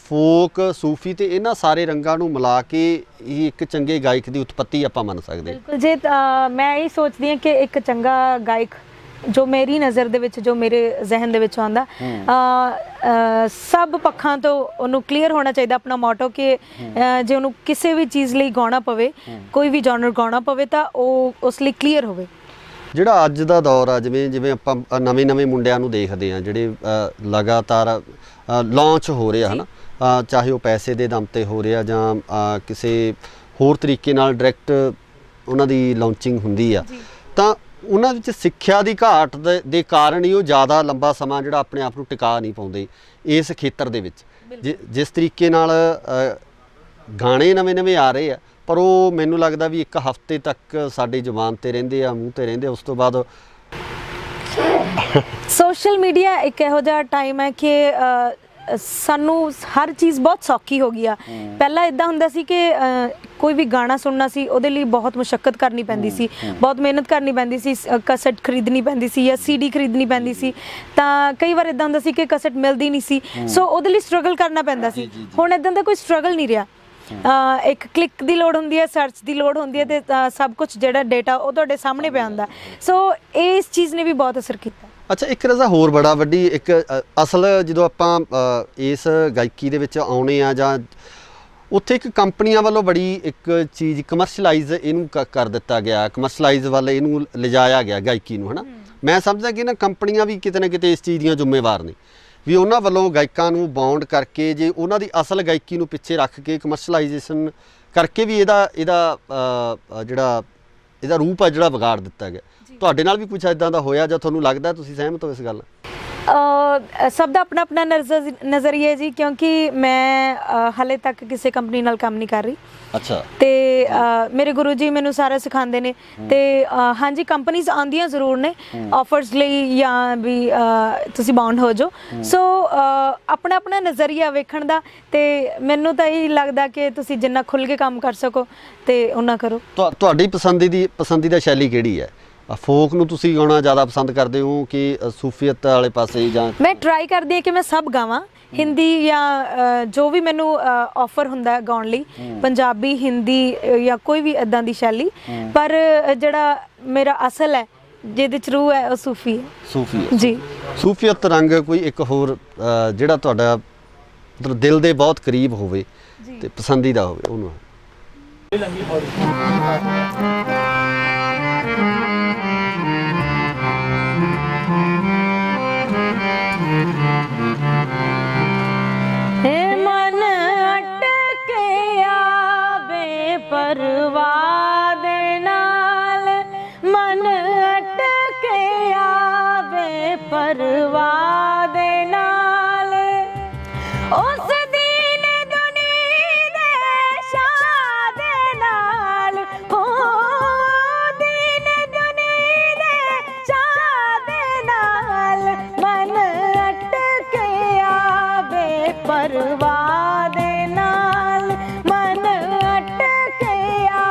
ਫੋਕ, ਸੂਫੀ ਤੇ ਇਹਨਾਂ ਸਾਰੇ ਰੰਗਾਂ ਨੂੰ ਮਿਲਾ ਕੇ ਹੀ ਇੱਕ ਚੰਗੇ ਗਾਇਕ ਦੀ ਉਤਪਤੀ ਆਪਾਂ ਮੰਨ ਸਕਦੇ ਹਾਂ। ਬਿਲਕੁਲ, ਜੇ ਮੈਂ ਇਹ ਸੋਚਦੀ ਹਾਂ ਕਿ ਇੱਕ ਚੰਗਾ ਗਾਇਕ ਜੋ ਮੇਰੀ ਨਜ਼ਰ ਦੇ ਵਿੱਚ, ਜੋ ਮੇਰੇ ਜ਼ਿਹਨ ਦੇ ਵਿੱਚ ਆਉਂਦਾ, ਸਭ ਪੱਖਾਂ ਤੋਂ ਉਹਨੂੰ ਕਲੀਅਰ ਹੋਣਾ ਚਾਹੀਦਾ ਆਪਣਾ ਮੋਟੋ, ਕਿ ਜੇ ਉਹਨੂੰ ਕਿਸੇ ਵੀ ਚੀਜ਼ ਲਈ ਗਾਉਣਾ ਪਵੇ, ਕੋਈ ਵੀ ਜਨਰ ਗਾਉਣਾ ਪਵੇ, ਤਾਂ ਉਹ ਉਸ ਲਈ ਕਲੀਅਰ ਹੋਵੇ। ਜਿਹੜਾ ਅੱਜ ਦਾ ਦੌਰ ਆ, ਜਿਵੇਂ ਆਪਾਂ ਨਵੇਂ ਮੁੰਡਿਆਂ ਨੂੰ ਦੇਖਦੇ ਆ ਜਿਹੜੇ ਲਗਾਤਾਰ ਲਾਂਚ ਹੋ ਰਹੇ ਆ ਹਨਾ, ਚਾਹੇ ਉਹ ਪੈਸੇ ਦੇ ਦਮ ਤੇ ਹੋ ਰਿਹਾ ਜਾਂ ਕਿਸੇ ਹੋਰ ਤਰੀਕੇ ਨਾਲ ਡਾਇਰੈਕਟ ਉਹਨਾਂ ਦੀ ਲਾਂਚਿੰਗ ਹੁੰਦੀ ਆ, ਤਾਂ ਉਹਨਾਂ ਵਿੱਚ ਸਿੱਖਿਆ ਦੀ ਘਾਟ ਦੇ ਕਾਰਨ ਹੀ ਉਹ ਜ਼ਿਆਦਾ ਲੰਬਾ ਸਮਾਂ ਜਿਹੜਾ ਆਪਣੇ ਆਪ ਨੂੰ ਟਿਕਾ ਨਹੀਂ ਪਾਉਂਦੇ ਇਸ ਖੇਤਰ ਦੇ ਵਿੱਚ। ਜਿਸ ਤਰੀਕੇ ਨਾਲ ਗਾਣੇ ਨਵੇਂ ਆ ਰਹੇ ਆ, ਪਰ ਉਹ ਮੈਨੂੰ ਲੱਗਦਾ ਵੀ ਇੱਕ ਹਫ਼ਤੇ ਤੱਕ ਸਾਡੀ ਜ਼ੁਬਾਨ ਤੇ ਰਹਿੰਦੇ ਆ, ਮੂੰਹ ਤੇ ਰਹਿੰਦੇ, ਉਸ ਤੋਂ ਬਾਅਦ ਸੋਸ਼ਲ ਮੀਡੀਆ ਇੱਕ ਇਹੋ ਜਿਹਾ ਟਾਈਮ ਹੈ ਕਿ ਸਾਨੂੰ ਹਰ ਚੀਜ਼ ਬਹੁਤ ਸੌਖੀ ਹੋ ਗਈ ਆ। ਪਹਿਲਾਂ ਇਦਾਂ ਹੁੰਦਾ ਸੀ ਕਿ ਕੋਈ ਵੀ ਗਾਣਾ ਸੁਣਨਾ ਸੀ ਉਹਦੇ ਲਈ ਬਹੁਤ ਮੁਸ਼ੱਕਤ ਕਰਨੀ ਪੈਂਦੀ ਸੀ, ਬਹੁਤ ਮਿਹਨਤ ਕਰਨੀ ਪੈਂਦੀ ਸੀ, ਕਸਟ ਖਰੀਦਣੀ ਪੈਂਦੀ ਸੀ ਜਾਂ ਸੀਡੀ ਖਰੀਦਣੀ ਪੈਂਦੀ ਸੀ। ਤਾਂ ਕਈ ਵਾਰ ਇਦਾਂ ਹੁੰਦਾ ਸੀ ਕਿ ਕਸਟ ਮਿਲਦੀ ਨਹੀਂ ਸੀ, ਸੋ ਉਹਦੇ ਲਈ ਸਟਰਗਲ ਕਰਨਾ ਪੈਂਦਾ ਸੀ। ਹੁਣ ਇਦਾਂ ਦਾ ਕੋਈ ਸਟਰਗਲ ਨਹੀਂ ਰਿਹਾ। ਇੱਕ ਕਲਿੱਕ ਦੀ ਲੋੜ ਹੁੰਦੀ ਹੈ, ਸਰਚ ਦੀ ਲੋੜ ਹੁੰਦੀ ਹੈ, ਤੇ ਸਭ ਕੁਝ ਜਿਹੜਾ ਡੇਟਾ ਉਹ ਤੁਹਾਡੇ ਸਾਹਮਣੇ ਪਿਆ ਹੁੰਦਾ। ਸੋ ਇਸ ਚੀਜ਼ ਨੇ ਵੀ ਬਹੁਤ ਅਸਰ ਕੀਤਾ। ਅੱਛਾ, ਇੱਕ ਰਜ਼ਾ ਹੋਰ ਬੜਾ ਵੱਡੀ ਇੱਕ ਅਸਲ ਜਦੋਂ ਆਪਾਂ ਇਸ ਗਾਇਕੀ ਦੇ ਵਿੱਚ ਆਉਣੇ ਆ ਜਾਂ ਉੱਥੇ ਇੱਕ ਕੰਪਨੀਆਂ ਵੱਲੋਂ ਬੜੀ ਇੱਕ ਚੀਜ਼ ਕਮਰਸ਼ਲਾਈਜ਼ ਇਹਨੂੰ ਕਰ ਦਿੱਤਾ ਗਿਆ, ਕਮਰਸ਼ਲਾਈਜ਼ ਵੱਲ ਇਹਨੂੰ ਲਿਜਾਇਆ ਗਿਆ ਗਾਇਕੀ ਨੂੰ, ਹੈ ਨਾ। ਮੈਂ ਸਮਝਦਾ ਕਿ ਨਾ ਕੰਪਨੀਆਂ ਵੀ ਕਿਤੇ ਨਾ ਕਿਤੇ ਇਸ ਚੀਜ਼ ਦੀਆਂ ਜ਼ਿੰਮੇਵਾਰ ਨੇ, ਵੀ ਉਹਨਾਂ ਵੱਲੋਂ ਗਾਇਕਾਂ ਨੂੰ ਬਾਉਂਡ ਕਰਕੇ ਜੇ ਉਹਨਾਂ ਦੀ ਅਸਲ ਗਾਇਕੀ ਨੂੰ ਪਿੱਛੇ ਰੱਖ ਕੇ ਕਮਰਸ਼ਲਾਈਜੇਸ਼ਨ ਕਰਕੇ ਵੀ ਇਹਦਾ ਰੂਪ ਆ ਜਿਹੜਾ ਵਿਗਾੜ ਦਿੱਤਾ ਗਿਆ। ਤੁਹਾਡੇ ਨਾਲ ਵੀ ਕੁਝ ਇਦਾਂ ਦਾ ਹੋਇਆ ਜਾਂ ਤੁਹਾਨੂੰ ਲੱਗਦਾ ਤੁਸੀਂ ਸਹਿਮਤ ਹੋ ਇਸ ਗੱਲ ਨਾਲ? ਸਭ ਦਾ ਆਪਣਾ ਆਪਣਾ ਨਜ਼ਰੀਆ ਜੀ, ਕਿਉਂਕਿ ਮੈਂ ਹਾਲੇ ਤੱਕ ਕਿਸੇ ਕੰਪਨੀ ਨਾਲ ਕੰਮ ਨਹੀਂ ਕਰ ਰਹੀ। ਅੱਛਾ। ਤੇ ਮੇਰੇ ਗੁਰੂ ਜੀ ਮੈਨੂੰ ਸਾਰਾ ਸਿਖਾਉਂਦੇ ਨੇ। ਤੇ ਹਾਂਜੀ, ਕੰਪਨੀਆਂ ਆਉਂਦੀਆਂ ਜ਼ਰੂਰ ਨੇ ਆਫਰਸ ਲਈ ਜਾਂ ਵੀ ਤੁਸੀਂ ਬਾਉਂਡ ਹੋ ਜਾਓ। ਸੋ ਆਪਣਾ ਆਪਣਾ ਨਜ਼ਰੀਆ ਵੇਖਣ ਦਾ, ਤੇ ਮੈਨੂੰ ਤਾਂ ਇਹ ਲੱਗਦਾ ਕਿ ਤੁਸੀਂ ਜਿੰਨਾ ਖੁੱਲ੍ਹ ਕੇ ਕੰਮ ਕਰ ਸਕੋ ਤੇ ਉਨਾ ਕਰੋ। ਤੁਹਾਡੀ ਪਸੰਦੀਦਾ ਸ਼ੈਲੀ ਕਿਹੜੀ ਹੈ? ਫੋਕ ਨੂੰ ਤੁਸੀਂ ਗਾਉਣਾ ਜ਼ਿਆਦਾ ਪਸੰਦ ਕਰਦੇ ਹੋ ਕਿ ਸੂਫੀਅਤ ਵਾਲੇ ਪਾਸੇ? ਜਾਂ ਮੈਂ ਟਰਾਈ ਕਰਦੀ ਹਾਂ ਕਿ ਮੈਂ ਸਭ ਗਾਵਾਂ, ਹਿੰਦੀ ਜਾਂ ਜੋ ਵੀ ਮੈਨੂੰ ਆਫਰ ਹੁੰਦਾ ਗਾਉਣ ਲਈ, ਪੰਜਾਬੀ, ਹਿੰਦੀ ਜਾਂ ਕੋਈ ਵੀ ਇੱਦਾਂ ਦੀ ਸ਼ੈਲੀ। ਪਰ ਜਿਹੜਾ ਮੇਰਾ ਅਸਲ ਹੈ, ਜਿਹਦੇ ਚ ਰੂਹ ਹੈ, ਉਹ ਸੂਫੀ ਹੈ ਜੀ। ਸੂਫੀਅਤ ਰੰਗ ਕੋਈ ਇੱਕ ਹੋਰ ਜਿਹੜਾ ਤੁਹਾਡਾ ਮਤਲਬ ਦਿਲ ਦੇ ਬਹੁਤ ਕਰੀਬ ਹੋਵੇ ਤੇ ਪਸੰਦੀਦਾ ਹੋਵੇ ਉਹਨੂੰ? ਮਨ ਅਟਕਿਆ ਬੇਪਰਵਾਹ ਦੇ ਨਾਲ, ਮਨ ਅਟਕਿਆ ਬੇਪਰਵਾਹ ਦੇ ਨਾਲ, ਉਸ ਦੀਨ ਦੁਨੀ ਦੇ ਸ਼ਾਹ ਦੇ ਨਾਲ, ਹੋ ਦੀਨ ਦੁਨੀ ਦੇ ਸ਼ਾਹ ਦੇ ਨਾਲ, ਮਨ ਅਟਕਿਆ ਬੇਪਰਵਾਹ ਦੇ ਨਾਲ, ਮਨ ਅਟਕਿਆ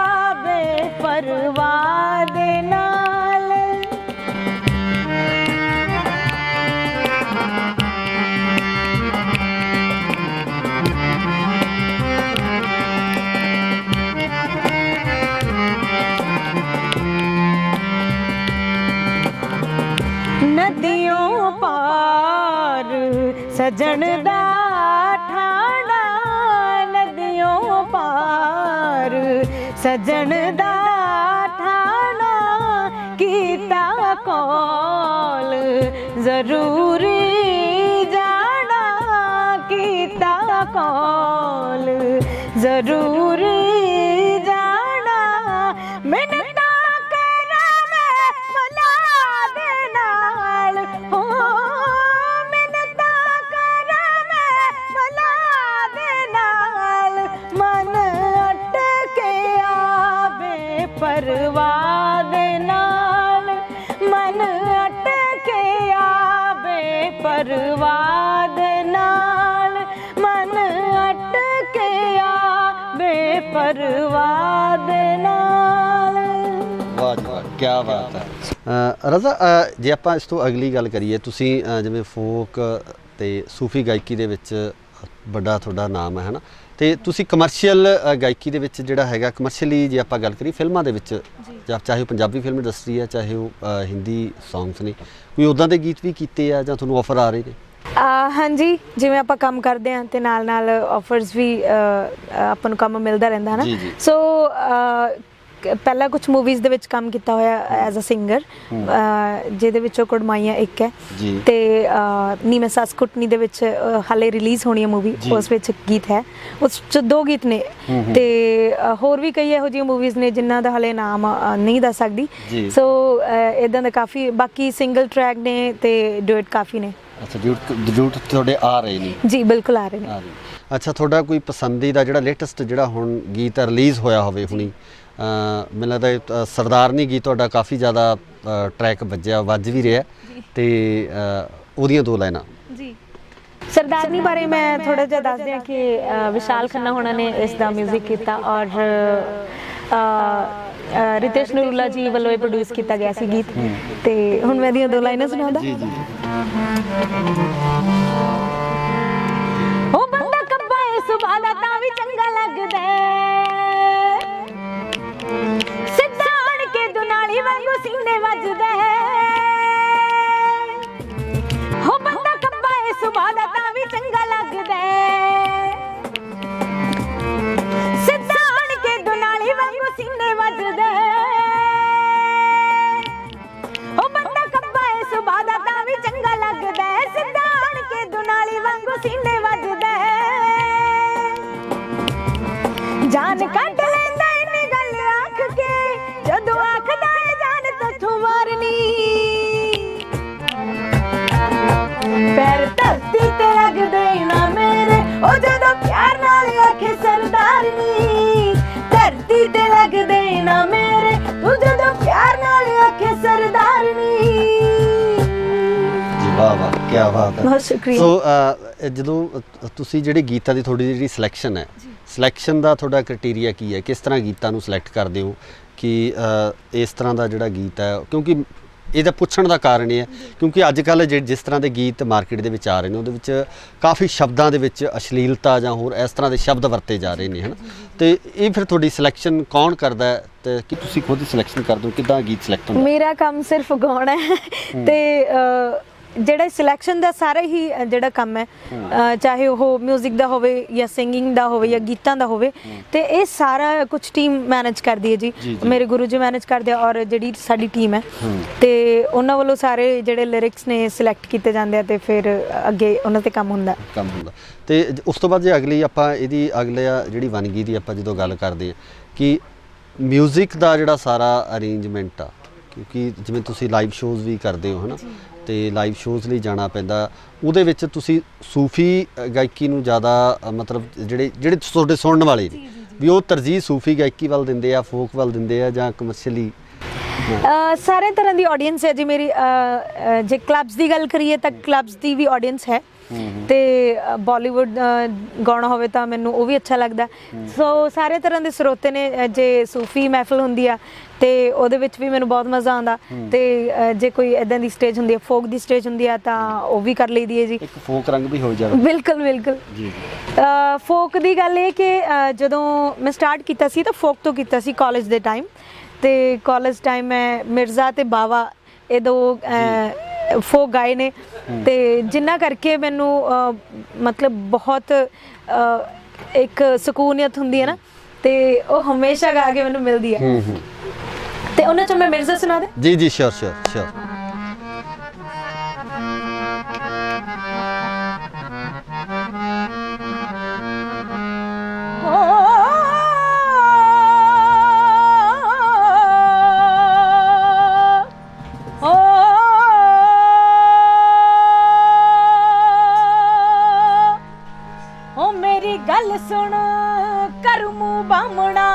ਬੇਪਰਵਾਹ ਦੇ ਨਾਲ। ਨदियों पार सजन दा ठाणा, नदियों पार सजन दा ठाणा, कीता कौल जरूरी जाना, कीता कौल जरूरी जाना, मिन्नतां करां मैं भला दे नाल, हो मिन्नतां करां मैं भला दे नाल, मन अटकिया बेपरवाह दे नाल, मन अटकिया बेपरवाह दे नाल, मन अटकिया बेपरवाह दे नाल। ਵਾਹ ਜੀ ਵਾਹ, ਕੀ ਬਾਤ ਹੈ। ਰਜ਼ਾ, ਜੇ ਆਪਾਂ ਇਸ ਤੋਂ ਅਗਲੀ ਗੱਲ ਕਰੀਏ, ਤੁਸੀਂ ਜਿਵੇਂ ਫੋਕ ਤੇ ਸੂਫੀ ਗਾਇਕੀ ਦੇ ਵਿੱਚ ਵੱਡਾ ਤੁਹਾਡਾ ਨਾਮ ਹੈ ਨਾ, ਤੇ ਤੁਸੀਂ ਕਮਰਸ਼ੀਅਲ ਗਾਇਕੀ ਦੇ ਵਿੱਚ ਜਿਹੜਾ ਹੈਗਾ ਕਮਰਸ਼ੀਅਲੀ ਜੇ ਆਪਾਂ ਗੱਲ ਕਰੀਏ ਫਿਲਮਾਂ ਦੇ ਵਿੱਚ, ਜਾਂ ਚਾਹੇ ਉਹ ਪੰਜਾਬੀ ਫਿਲਮ ਇੰਡਸਟਰੀ ਹੈ, ਚਾਹੇ ਉਹ ਹਿੰਦੀ ਸੌਂਗਸ ਨੇ, ਕੋਈ ਉੱਦਾਂ ਦੇ ਗੀਤ ਵੀ ਕੀਤੇ ਆ ਜਾਂ ਤੁਹਾਨੂੰ ਆਫਰ ਆ ਰਹੇ ਨੇ? ਹਾਂਜੀ, ਜਿਵੇਂ ਆਪਾਂ ਕੰਮ ਕਰਦੇ ਹਾਂ ਤੇ ਨਾਲ ਨਾਲ ਆਫਰਸ ਵੀ ਆਪਾਂ ਨੂੰ ਕੰਮ ਮਿਲਦਾ ਰਹਿੰਦਾ ਹੈ ਨਾ। ਸੋ ਪਹਿਲਾਂ ਕੁਝ ਮੂਵੀਜ਼ ਦੇ ਵਿੱਚ ਕੰਮ ਕੀਤਾ ਹੋਇਆ ਐਜ਼ ਅ ਸਿੰਗਰ, ਜਿਹਦੇ ਵਿੱਚੋਂ ਕੁੜਮਾਈਆਂ ਇੱਕ ਹੈ, ਤੇ ਨੀ ਮੈਂ ਸੱਸ ਕੁੱਟਣੀ ਦੇ ਵਿੱਚ ਹਾਲੇ ਰਿਲੀਜ਼ ਹੋਣੀ ਹੈ ਮੂਵੀ, ਉਸ ਵਿੱਚ ਗੀਤ ਹੈ, ਉਸ 'ਚ 2 ਗੀਤ ਨੇ, ਤੇ ਹੋਰ ਵੀ ਕਈ ਇਹੋ ਜਿਹੀਆਂ ਮੂਵੀਜ਼ ਨੇ ਜਿਨ੍ਹਾਂ ਦਾ ਹਾਲੇ ਨਾਮ ਨਹੀਂ ਦੱਸ ਸਕਦੀ। ਸੋ ਇੱਦਾਂ ਦਾ ਕਾਫੀ, ਬਾਕੀ ਸਿੰਗਲ ਟਰੈਕ ਨੇ ਤੇ ਡੁਇਟ ਕਾਫੀ ਨੇ। ਅੱਛਾ, ਡਿਊਟ ਤੁਹਾਡੇ ਆ ਰਹੇ ਨੇ? ਜੀ ਬਿਲਕੁਲ ਆ ਰਹੇ ਨੇ। ਅੱਛਾ, ਤੁਹਾਡਾ ਕੋਈ ਪਸੰਦੀਦਾ ਜਿਹੜਾ ਲੇਟੈਸਟ ਜਿਹੜਾ ਹੁਣ ਗੀਤ ਰਿਲੀਜ਼ ਹੋਇਆ ਹੋਵੇ ਹੁਣੀ? ਮੈਨੂੰ ਲੱਗਦਾ ਸਰਦਾਰਨੀ ਗੀਤ ਤੁਹਾਡਾ ਕਾਫੀ ਜ਼ਿਆਦਾ ਟਰੈਕ ਵੱਜ ਵੀ ਰਿਹਾ ਤੇ ਉਹਦੀਆਂ 2 ਲਾਈਨਾਂ ਜੀ। ਸਰਦਾਰਨੀ ਬਾਰੇ ਮੈਂ ਥੋੜਾ ਜਿਹਾ ਦੱਸ ਦਿਆਂ ਕਿ ਵਿਸ਼ਾਲ ਖੰਨਾ ਹੋਣਾ ਨੇ ਇਸ ਦਾ 뮤직 ਕੀਤਾ ਔਰ ਰਿਤੇਸ਼ ਨਰੂਲਾ ਜੀ ਵੱਲੋਂ ਇਹ ਪ੍ਰੋਡਿਊਸ ਕੀਤਾ ਗਿਆ ਸੀ ਗੀਤ। ਤੇ ਹੁਣ ਮੈਂ ਦੀਆਂ 2 ਲਾਈਨਾਂ ਸੁਣਾਉਂਦਾ। ਜੀ ਜੀ ਉਹ ਬੰਦਾ ਕੱਬਾ ਏ ਸੁਭਾ ਦਾ ਤਾਂ ਵੀ ਚੰਗਾ ਲੱਗਦਾ ਹੈ, ਸਿੱਧਾ ਆਣ ਕੇ ਦੁਨਾਲੀ ਵਾਂਗੂ ਸੀਨੇ ਵੱਜਦਾ ਹੈ। ਉਹ ਬੰਦਾ ਕੱਬਾ ਏ ਸੁਭਾ ਦਾ ਤਾਂ ਵੀ ਚੰਗਾ ਲੱਗਦਾ ਹੈ, ਸਿੱਧਾ ਆਣ ਕੇ ਦੁਨਾਲੀ ਵਾਂਗੂ ਸੀਨੇ ਵੱਜਦਾ ਹੈ। ਉਹ ਬੰਦਾ ਕੱਬਾ ਏ ਸੁਭਾ ਦਾ ਤਾਂ ਵੀ ਚੰਗਾ ਲੱਗਦਾ ਹੈ, ਸਿੱਧਾ ਆਣ ਕੇ ਦੁਨਾਲੀ ਵਾਂਗੂ ਸੀਨੇ ਵੱਜਦਾ ਹੈ। ਜਾਨ ਕੱਢ ਲੈਂਦਾ ਇੰਨੀ ਗੱਲ ਆਖ ਕੇ, ਜਦੋਂ ਆਖਦਾ ਏ ਜਾਨ ਤੈਥੋਂ ਮਾਰਨੀ। ਪੈਰ ਧਰਤੀ ਤੇ ਲੱਗਦੇ ਨਾ ਮੇਰੇ, ਉਹ ਜਦੋਂ ਪਿਆਰ ਨਾਲ ਆਖੇ ਸਰਦਾਰਨੀ। ਧਰਤੀ ਤੇ ਲੱਗਦੇ ਨਾ ਮੇਰੇ, ਉਹ ਜਦੋਂ ਪਿਆਰ ਨਾਲ ਆਖੇ ਸਰਦਾਰਨੀ। ਵਾਹ ਵਾਹ, ਕੀ ਬਾਤ ਹੈ। ਬਹੁਤ ਸ਼ੁਕਰੀਆ। ਸੋ ਜਦੋਂ ਤੁਸੀਂ ਜਿਹੜੇ ਗੀਤਾਂ ਦੀ ਤੁਹਾਡੀ ਜਿਹੜੀ ਸਿਲੈਕਸ਼ਨ ਹੈ, ਸਿਲੈਕਸ਼ਨ ਦਾ ਤੁਹਾਡਾ ਕ੍ਰਾਈਟੇਰੀਆ ਕੀ ਹੈ? ਕਿਸ ਤਰ੍ਹਾਂ ਗੀਤਾਂ ਨੂੰ ਸਿਲੈਕਟ ਕਰਦੇ ਹੋ ਕਿ ਇਸ ਤਰ੍ਹਾਂ ਦਾ ਜਿਹੜਾ ਗੀਤ ਹੈ? ਕਿਉਂਕਿ ਇਹਦਾ ਪੁੱਛਣ ਦਾ ਕਾਰਨ ਇਹ ਹੈ ਕਿਉਂਕਿ ਅੱਜ ਕੱਲ੍ਹ ਜਿਸ ਤਰ੍ਹਾਂ ਦੇ ਗੀਤ ਮਾਰਕੀਟ ਦੇ ਵਿੱਚ ਆ ਰਹੇ ਨੇ ਉਹਦੇ ਵਿੱਚ ਕਾਫੀ ਸ਼ਬਦਾਂ ਦੇ ਵਿੱਚ ਅਸ਼ਲੀਲਤਾ ਜਾਂ ਹੋਰ ਇਸ ਤਰ੍ਹਾਂ ਦੇ ਸ਼ਬਦ ਵਰਤੇ ਜਾ ਰਹੇ ਨੇ, ਹੈ ਨਾ? ਤੇ ਇਹ ਫਿਰ ਤੁਹਾਡੀ ਸਿਲੈਕਸ਼ਨ ਕੌਣ ਕਰਦਾ ਹੈ ਤੇ ਕਿ ਤੁਸੀਂ ਖੁਦ ਹੀ ਸਿਲੈਕਸ਼ਨ ਕਰਦੇ ਹੋ? ਕਿੱਦਾਂ ਗੀਤ ਸਿਲੈਕਟ ਹੁੰਦਾ? ਮੇਰਾ ਕੰਮ ਸਿਰਫ ਗਾਉਣਾ ਹੈ ਤੇ ਜਿਹੜਾ ਸਿਲੈਕਸ਼ਨ ਦਾ ਸਾਰਾ ਹੀ ਜਿਹੜਾ ਕੰਮ ਹੈ, ਚਾਹੇ ਉਹ 뮤직 ਦਾ ਹੋਵੇ ਜਾਂ ਸਿੰਗਿੰਗ ਦਾ ਹੋਵੇ ਜਾਂ ਗੀਤਾਂ ਦਾ ਹੋਵੇ, ਤੇ ਇਹ ਸਾਰਾ ਕੁਝ ਟੀਮ ਮੈਨੇਜ ਕਰਦੀ ਹੈ ਜੀ। ਮੇਰੇ ਗੁਰੂ ਜੀ ਮੈਨੇਜ ਕਰਦੇ ਆ ਔਰ ਜਿਹੜੀ ਸਾਡੀ ਟੀਮ ਹੈ ਤੇ ਉਹਨਾਂ ਵੱਲੋਂ ਸਾਰੇ ਜਿਹੜੇ ਲਿਰਿਕਸ ਨੇ ਸਿਲੈਕਟ ਕੀਤੇ ਜਾਂਦੇ ਆ ਤੇ ਫਿਰ ਅੱਗੇ ਉਹਨਾਂ ਤੇ ਕੰਮ ਹੁੰਦਾ। ਤੇ ਉਸ ਤੋਂ ਬਾਅਦ ਜੇ ਅਗਲੀ ਆਪਾਂ ਇਹਦੀ ਜਿਹੜੀ ਵੰਨਗੀ ਦੀ ਆਪਾਂ ਜਦੋਂ ਗੱਲ ਕਰਦੇ ਹਾਂ ਕਿ 뮤직 ਦਾ ਜਿਹੜਾ ਸਾਰਾ ਅਰੇਂਜਮੈਂਟ ਆ, ਕਿਉਂਕਿ ਜਿਵੇਂ ਤੁਸੀਂ ਲਾਈਵ ਸ਼ੋਜ਼ ਵੀ ਕਰਦੇ ਹੋ, ਹੈ ਨਾ? ਤੇ ਲਾਈਵ ਸ਼ੋਜ਼ ਲਈ ਜਾਣਾ ਪੈਂਦਾ, ਉਹਦੇ ਵਿੱਚ ਤੁਸੀਂ ਸੂਫੀ ਗਾਇਕੀ ਨੂੰ ਜ਼ਿਆਦਾ ਮਤਲਬ ਜਿਹੜੇ ਤੁਹਾਡੇ ਸੁਣਨ ਵਾਲੇ ਨੇ ਵੀ ਉਹ ਤਰਜੀਹ ਸੂਫੀ ਗਾਇਕੀ ਵੱਲ ਦਿੰਦੇ ਆ, ਫੋਕ ਵੱਲ ਦਿੰਦੇ ਆ ਜਾਂ ਕਮਰਸ਼ੀਅਲੀ? ਸਾਰੇ ਤਰ੍ਹਾਂ ਦੀ ਆਡੀਅנס ਹੈ ਜੀ ਮੇਰੀ। ਜੇ ਕਲੱਬਸ ਦੀ ਗੱਲ ਕਰੀਏ ਤਾਂ ਕਲੱਬਸ ਦੀ ਵੀ ਆਡੀਅנס ਹੈ ਤੇ ਬਾਲੀਵੁੱਡ ਗਾਉਣਾ ਹੋਵੇ ਤਾਂ ਮੈਨੂੰ ਉਹ ਵੀ ਅੱਛਾ ਲੱਗਦਾ। ਸੋ ਸਾਰੇ ਤਰ੍ਹਾਂ ਦੇ ਸਰੋਤੇ ਨੇ। ਜੇ ਸੂਫੀ ਮਹਿਫਲ ਹੁੰਦੀ ਆ ਤੇ ਉਹਦੇ ਵਿੱਚ ਵੀ ਮੈਨੂੰ ਬਹੁਤ ਮਜ਼ਾ ਆਉਂਦਾ ਤੇ ਜੇ ਕੋਈ ਇਦਾਂ ਦੀ ਸਟੇਜ ਹੁੰਦੀ ਹੈ, ਫੋਕ ਦੀ ਸਟੇਜ ਹੁੰਦੀ ਆ ਤਾਂ ਉਹ ਵੀ ਕਰ ਲਈਦੀ ਹੈ ਜੀ। ਇੱਕ ਫੋਕ ਰੰਗ ਵੀ ਹੋ ਜਾਵੇ। ਬਿਲਕੁਲ ਬਿਲਕੁਲ ਜੀ। ਫੋਕ ਦੀ ਗੱਲ ਇਹ ਕਿ ਜਦੋਂ ਮੈਂ ਸਟਾਰਟ ਕੀਤਾ ਸੀ ਤਾਂ ਫੋਕ ਤੋਂ ਕੀਤਾ ਸੀ ਕਾਲਜ ਦੇ ਟਾਈਮ। ਤੇ ਕਾਲਜ ਟਾਈਮ ਮੈਂ ਮਿਰਜ਼ਾ ਤੇ ਬਾਵਾ ਇਹ 2 ਫੋਕ ਗਾਏ ਨੇ ਤੇ ਜਿਨ੍ਹਾਂ ਕਰਕੇ ਮੈਨੂੰ ਮਤਲਬ ਬਹੁਤ ਇੱਕ ਸਕੂਨੀਅਤ ਹੁੰਦੀ ਹੈ ਨਾ, ਤੇ ਉਹ ਹਮੇਸ਼ਾ ਗਾ ਕੇ ਮੈਨੂੰ ਮਿਲਦੀ ਹੈ। ਤੇ ਉਹਨਾਂ ਚੋਂ ਮੈਂ ਮਿਰਜ਼ਾ ਸੁਣਾ ਦੇ। ਜੀ ਜੀ, ਸ਼ੋਰ ਸ਼ੋਰ ਸ਼ੋਰ। ਗੱਲ ਸੁਣ ਕਰ ਮੂੰਹ ਬਾਮਣਾ,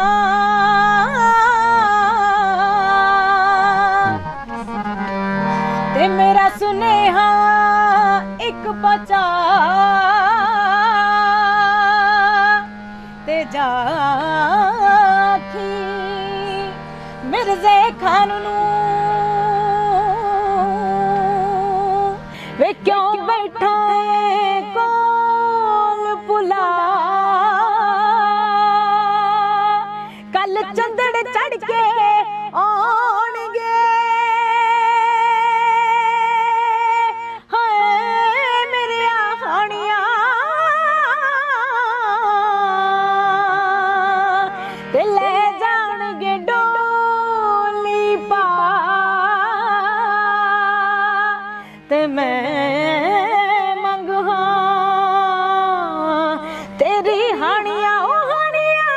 ਤੇ ਮੇਰਾ ਸੁਨੇਹਾ ਇੱਕ ਪਹੁੰਚਾ, ਤੇ ਜਾਖੀ ਮਿਰਜ਼ੇ ਖਾਨ ਨੂੰ ਵੇ ਕਿਉਂ ਬੈਠਾ ਏ ਕੋਲ ਪੁਲਾ, ਕੱਲ ਚੰਦੜ ਚੜ ਕੇ ਆਉਣਗੇ, ਹਾਏ ਮੇਰੇ ਹਾਣੀਆਂ ਤੇ ਲੈ ਜਾਣਗੇ ਡੋਲੀ ਪਾ, ਤੇ ਮੈਂ ਮੰਗਾਂ ਤੇਰੀ ਹਾਣੀਆਂ, ਉਹ ਹਾਣੀਆਂ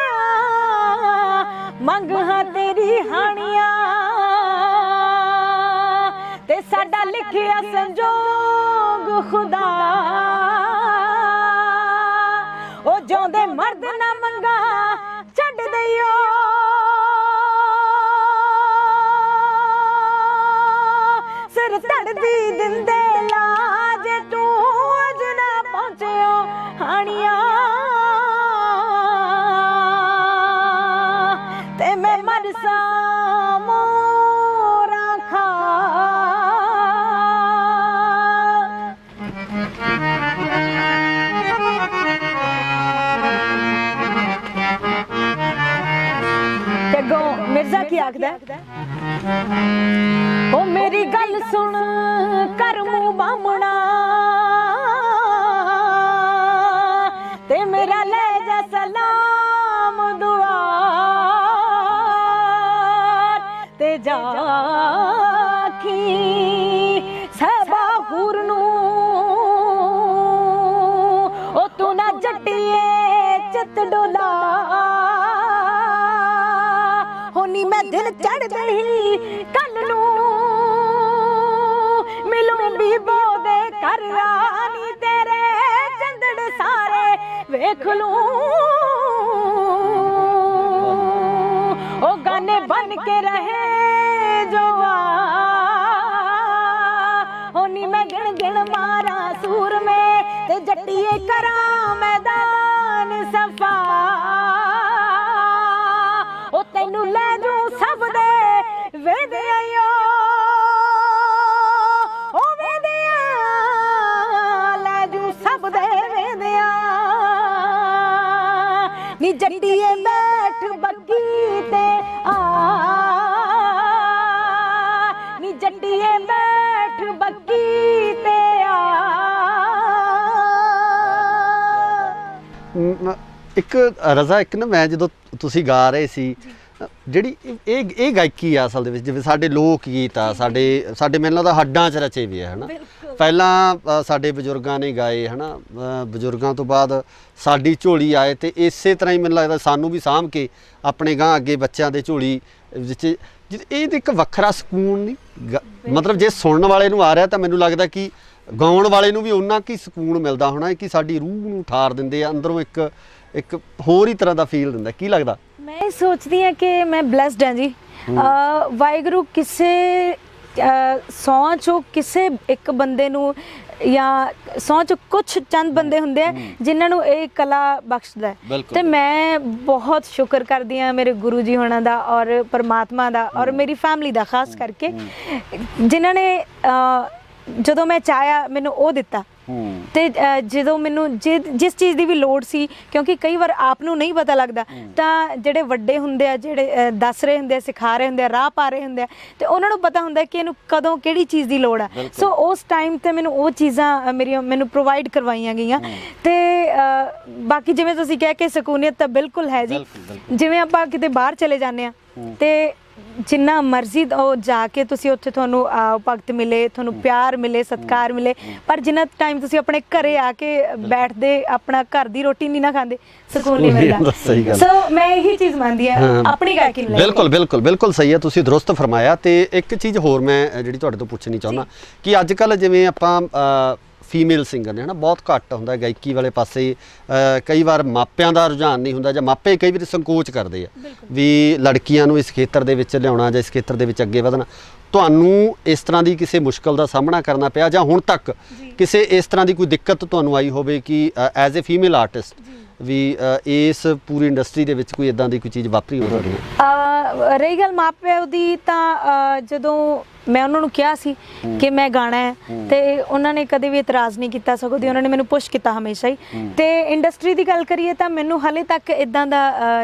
ਮੰਗਾਂ ਤੇਰੀ ਹਾਣੀਆਂ, ਤੇ ਸਾਡਾ ਲਿਖਿਆ ਸੰਜੋਗ ਖੁਦਾ, ਉਹ ਜਿਉਂਦੇ ਮਰਦ ਨਾ ਮੰਗਾ ਛੱਡ ਦਈਓ, ਸਿਰ ਧੜਦੀ ਦਿੰਦੇ ਲਾਜ ਤੂੰ ਅਜ ਨਾ ਪਹੁੰਚਿਓ ਹਾਣੀਆਂ ਤੇ ਮੈਂ ਮਰਸਾ ਮੋਰਾ ਖਾ ਤੇ ਗੋ ਮਿਰਜ਼ਾ ਕੀ ਆਖਦਾ ਉਹ ਮੇਰੀ ਗੱਲ ਸੁਣ ਕਰ ਮੂੰਹ ਬਾਹਮਣਾ ਤੇ ਮੇਰਾ ਲੈ ਜਾ ਸਲਾਮ ਦੁਆ ਤੇ ਜਾਖੀ ਸਹਿਬਾ ਹੂਰ ਨੂੰ ਉਹ ਤੂੰ ਨਾ ਜੱਟੀਏ ਚਿੱਤ ਡੋਲਾ ਹੋਣੀ ਮੈਂ ਦਿਨ ਚੜ੍ਹਦੀ ਕੱਲ ਨੂੰ ਮਿਲੂੰ ਬੀਬੋ ਦੇ ਘਰ ਰਾਣੀ ਤੇਰੇ ਚੰਦੜ ਸਾਰੇ ਵੇਖ ਲੂੰ ਉਹ ਗਾਨੇ ਬਨ ਕੇ ਰਹੇ ਜੋ ਹੋਣੀ ਮੈਂ ਗਿਣ ਗਿਣ ਮਾਰਾਂ ਸੂਰ ਮੇ ਤੇ ਜੱਟੀਏ ਕਰਾਂ ਮੈਦਾਨ ਸਫਾ ਉਹ ਤੈਨੂੰ ਲੈ ਜੂ ਸਭ ਦੇ ਵੇਦਿਆਇਓ ਉਹ ਵੇਦਿਆ ਲੈ ਜੂ ਸਭ ਦੇ ਵੇਦਿਆ ਨੀ ਜੱਟੀਏ ਬੈਠ ਬੱਗੀ ਤੇ ਆ ਨੀ ਜੱਟੀਏ ਬੈਠ ਬੱਗੀ ਤੇ ਆ ਇੱਕ ਰਜ਼ਾ ਇੱਕ ਨਾ ਮੈਂ ਜਦੋਂ ਤੁਸੀਂ ਗਾ ਰਹੇ ਸੀ ਜਿਹੜੀ ਇਹ ਗਾਇਕੀ ਆ ਅਸਲ ਦੇ ਵਿੱਚ ਜਿਵੇਂ ਸਾਡੇ ਲੋਕ ਗੀਤ ਆ ਸਾਡੇ ਮੈਨੂੰ ਲੱਗਦਾ ਹੱਡਾਂ 'ਚ ਰਚੇ ਵੀ ਆ ਹਨਾ ਪਹਿਲਾਂ ਸਾਡੇ ਬਜ਼ੁਰਗਾਂ ਨੇ ਗਾਏ ਹਨਾ ਬਜ਼ੁਰਗਾਂ ਤੋਂ ਬਾਅਦ ਸਾਡੀ ਝੋਲੀ ਆਏ ਤੇ ਇਸੇ ਤਰ੍ਹਾਂ ਹੀ ਮੈਨੂੰ ਲੱਗਦਾ ਸਾਨੂੰ ਵੀ ਸਾਂਭ ਕੇ ਆਪਣੇ ਗਾਂ ਅੱਗੇ ਬੱਚਿਆਂ ਦੇ ਝੋਲੀ ਵਿੱਚ ਇਹ ਇੱਕ ਵੱਖਰਾ ਸਕੂਨ ਨਹੀਂ ਮਤਲਬ ਜੇ ਸੁਣਨ ਵਾਲੇ ਨੂੰ ਆ ਰਿਹਾ ਤਾਂ ਮੈਨੂੰ ਲੱਗਦਾ ਕਿ ਗਾਉਣ ਵਾਲੇ ਨੂੰ ਵੀ ਉਹਨਾਂ ਕੀ ਸਕੂਨ ਮਿਲਦਾ ਹੋਣਾ ਕਿ ਸਾਡੀ ਰੂਹ ਨੂੰ ਠਾਰ ਦਿੰਦੇ ਆ ਅੰਦਰੋਂ ਇੱਕ ਹੋਰ ਹੀ ਤਰ੍ਹਾਂ ਦਾ ਫੀਲ ਦਿੰਦਾ ਕੀ ਲੱਗਦਾ ਮੈਂ ਸੋਚਦੀ ਹਾਂ ਕਿ ਮੈਂ ਬਲੈਸਡ ਹਾਂ ਜੀ ਵਾਹਿਗੁਰੂ ਕਿਸੇ ਸੌਂ ਚੋਂ ਕਿਸੇ ਇੱਕ ਬੰਦੇ ਨੂੰ ਜਾਂ ਸੌਂ ਚੋਂ ਕੁਛ ਚੰਦ ਬੰਦੇ ਹੁੰਦੇ ਆ ਜਿਨ੍ਹਾਂ ਨੂੰ ਇਹ ਕਲਾ ਬਖਸ਼ਦਾ ਤੇ ਮੈਂ ਬਹੁਤ ਸ਼ੁਕਰ ਕਰਦੀ ਹਾਂ ਮੇਰੇ ਗੁਰੂ ਜੀ ਹੋਣਾ ਦਾ ਔਰ ਪਰਮਾਤਮਾ ਦਾ ਔਰ ਮੇਰੀ ਫੈਮਿਲੀ ਦਾ ਖਾਸ ਕਰਕੇ ਜਿਨ੍ਹਾਂ ਨੇ ਜਦੋਂ ਮੈਂ ਚਾਹਿਆ ਮੈਨੂੰ ਉਹ ਦਿੱਤਾ ਤੇ ਜਦੋਂ ਮੈਨੂੰ ਜਿਸ ਚੀਜ਼ ਦੀ ਵੀ ਲੋੜ ਸੀ ਕਿਉਂਕਿ ਕਈ ਵਾਰ ਆਪ ਨੂੰ ਨਹੀਂ ਪਤਾ ਲੱਗਦਾ ਤਾਂ ਜਿਹੜੇ ਵੱਡੇ ਹੁੰਦੇ ਆ ਜਿਹੜੇ ਦੱਸ ਰਹੇ ਹੁੰਦੇ ਆ ਸਿਖਾ ਰਹੇ ਹੁੰਦੇ ਆ ਰਾਹ ਪਾ ਰਹੇ ਹੁੰਦੇ ਆ ਤੇ ਉਹਨਾਂ ਨੂੰ ਪਤਾ ਹੁੰਦਾ ਕਿ ਇਹਨੂੰ ਕਦੋਂ ਕਿਹੜੀ ਚੀਜ਼ ਦੀ ਲੋੜ ਆ ਸੋ ਉਸ ਟਾਈਮ ਤੇ ਮੈਨੂੰ ਉਹ ਚੀਜ਼ਾਂ ਮੈਨੂੰ ਪ੍ਰੋਵਾਈਡ ਕਰਵਾਈਆਂ ਗਈਆਂ ਤੇ ਬਾਕੀ ਜਿਵੇਂ ਤੁਸੀਂ ਕਹਿ ਕੇ ਸਕੂਨੀਅਤ ਤਾਂ ਬਿਲਕੁਲ ਹੈ ਜੀ ਜਿਵੇਂ ਆਪਾਂ ਕਿਤੇ ਬਾਹਰ ਚਲੇ ਜਾਂਦੇ ਆ ਤੇ ਜਿੰਨਾ ਮਰਜ਼ੀ ਉਹ ਜਾ ਕੇ ਤੁਸੀਂ ਉੱਥੇ ਤੁਹਾਨੂੰ ਭਗਤ ਮਿਲੇ ਤੁਹਾਨੂੰ ਪਿਆਰ ਮਿਲੇ ਸਤਿਕਾਰ ਮਿਲੇ ਪਰ ਜਿੰਨਾ ਟਾਈਮ ਤੁਸੀਂ ਆਪਣੇ ਘਰੇ ਆ ਕੇ ਬੈਠਦੇ ਆਪਣਾ ਘਰ ਦੀ ਰੋਟੀ ਨਹੀਂ ਨਾ ਖਾਂਦੇ ਸਕੂਨ ਨਹੀਂ ਮਿਲਦਾ ਸੋ ਮੈਂ ਇਹੀ ਚੀਜ਼ ਮੰਨਦੀ ਹਾਂ ਆਪਣੀ ਗਾਇਕੀ ਨੂੰ ਬਿਲਕੁਲ ਸਹੀ ਹੈ ਤੁਸੀਂ ਦਰੁਸਤ ਫਰਮਾਇਆ ਤੇ ਇੱਕ ਚੀਜ਼ ਹੋਰ ਮੈਂ ਜਿਹੜੀ ਤੁਹਾਡੇ ਤੋਂ ਪੁੱਛਣੀ ਚਾਹੁੰਦਾ ਕਿ ਅੱਜ ਕੱਲ੍ਹ ਜਿਵੇਂ ਆਪਾਂ ਫੀਮੇਲ ਸਿੰਗਰ ਨੇ ਹਨਾ ਬਹੁਤ ਘੱਟ ਹੁੰਦਾ ਗਾਇਕੀ ਵਾਲੇ ਪਾਸੇ ਕਈ ਵਾਰ ਮਾਪਿਆਂ ਦਾ ਰੁਝਾਨ ਨਹੀਂ ਹੁੰਦਾ ਜਾਂ ਮਾਪੇ ਕਈ ਵਾਰ ਸੰਕੋਚ ਕਰਦੇ ਆ ਵੀ ਲੜਕੀਆਂ ਨੂੰ ਇਸ ਖੇਤਰ ਦੇ ਵਿੱਚ ਲਿਆਉਣਾ ਜਾਂ ਇਸ ਖੇਤਰ ਦੇ ਵਿੱਚ ਅੱਗੇ ਵਧਣਾ ਤੁਹਾਨੂੰ ਇਸ ਤਰ੍ਹਾਂ ਦੀ ਕਿਸੇ ਮੁਸ਼ਕਲ ਦਾ ਸਾਹਮਣਾ ਕਰਨਾ ਪਿਆ ਜਾਂ ਹੁਣ ਤੱਕ ਕਿਸੇ ਇਸ ਤਰ੍ਹਾਂ ਦੀ ਕੋਈ ਦਿੱਕਤ ਤੁਹਾਨੂੰ ਆਈ ਹੋਵੇ ਕਿ ਐਜ਼ ਅ ਫੀਮੇਲ ਆਰਟਿਸਟ ਵੀ ਇਸ ਪੂਰੀ ਇੰਡਸਟਰੀ ਦੇ ਵਿੱਚ ਕੋਈ ਇਦਾਂ ਦੀ ਕੋਈ ਚੀਜ਼ ਵਾਪਰੀ ਹੋ ਤੁਹਾਡੇ ਨਾਲ ਰਹੀ ਗੱਲ ਮਾਪਿਆਂ ਦੀ ਤਾਂ ਜਦੋਂ ਮੈਂ ਉਹਨਾਂ ਨੂੰ ਕਿਹਾ ਸੀ ਕਿ ਮੈਂ ਗਾਣਾ ਹੈ ਤੇ ਉਹਨਾਂ ਨੇ ਕਦੇ ਵੀ ਇਤਰਾਜ਼ ਨਹੀਂ ਕੀਤਾ ਸਗੋਂ ਦੀ ਉਹਨਾਂ ਨੇ ਮੈਨੂੰ ਪੁਸ਼ ਕੀਤਾ ਹਮੇਸ਼ਾ ਹੀ ਤੇ ਇੰਡਸਟਰੀ ਦੀ ਗੱਲ ਕਰੀਏ ਤਾਂ ਮੈਨੂੰ ਹਾਲੇ ਤੱਕ ਇਦਾਂ ਦਾ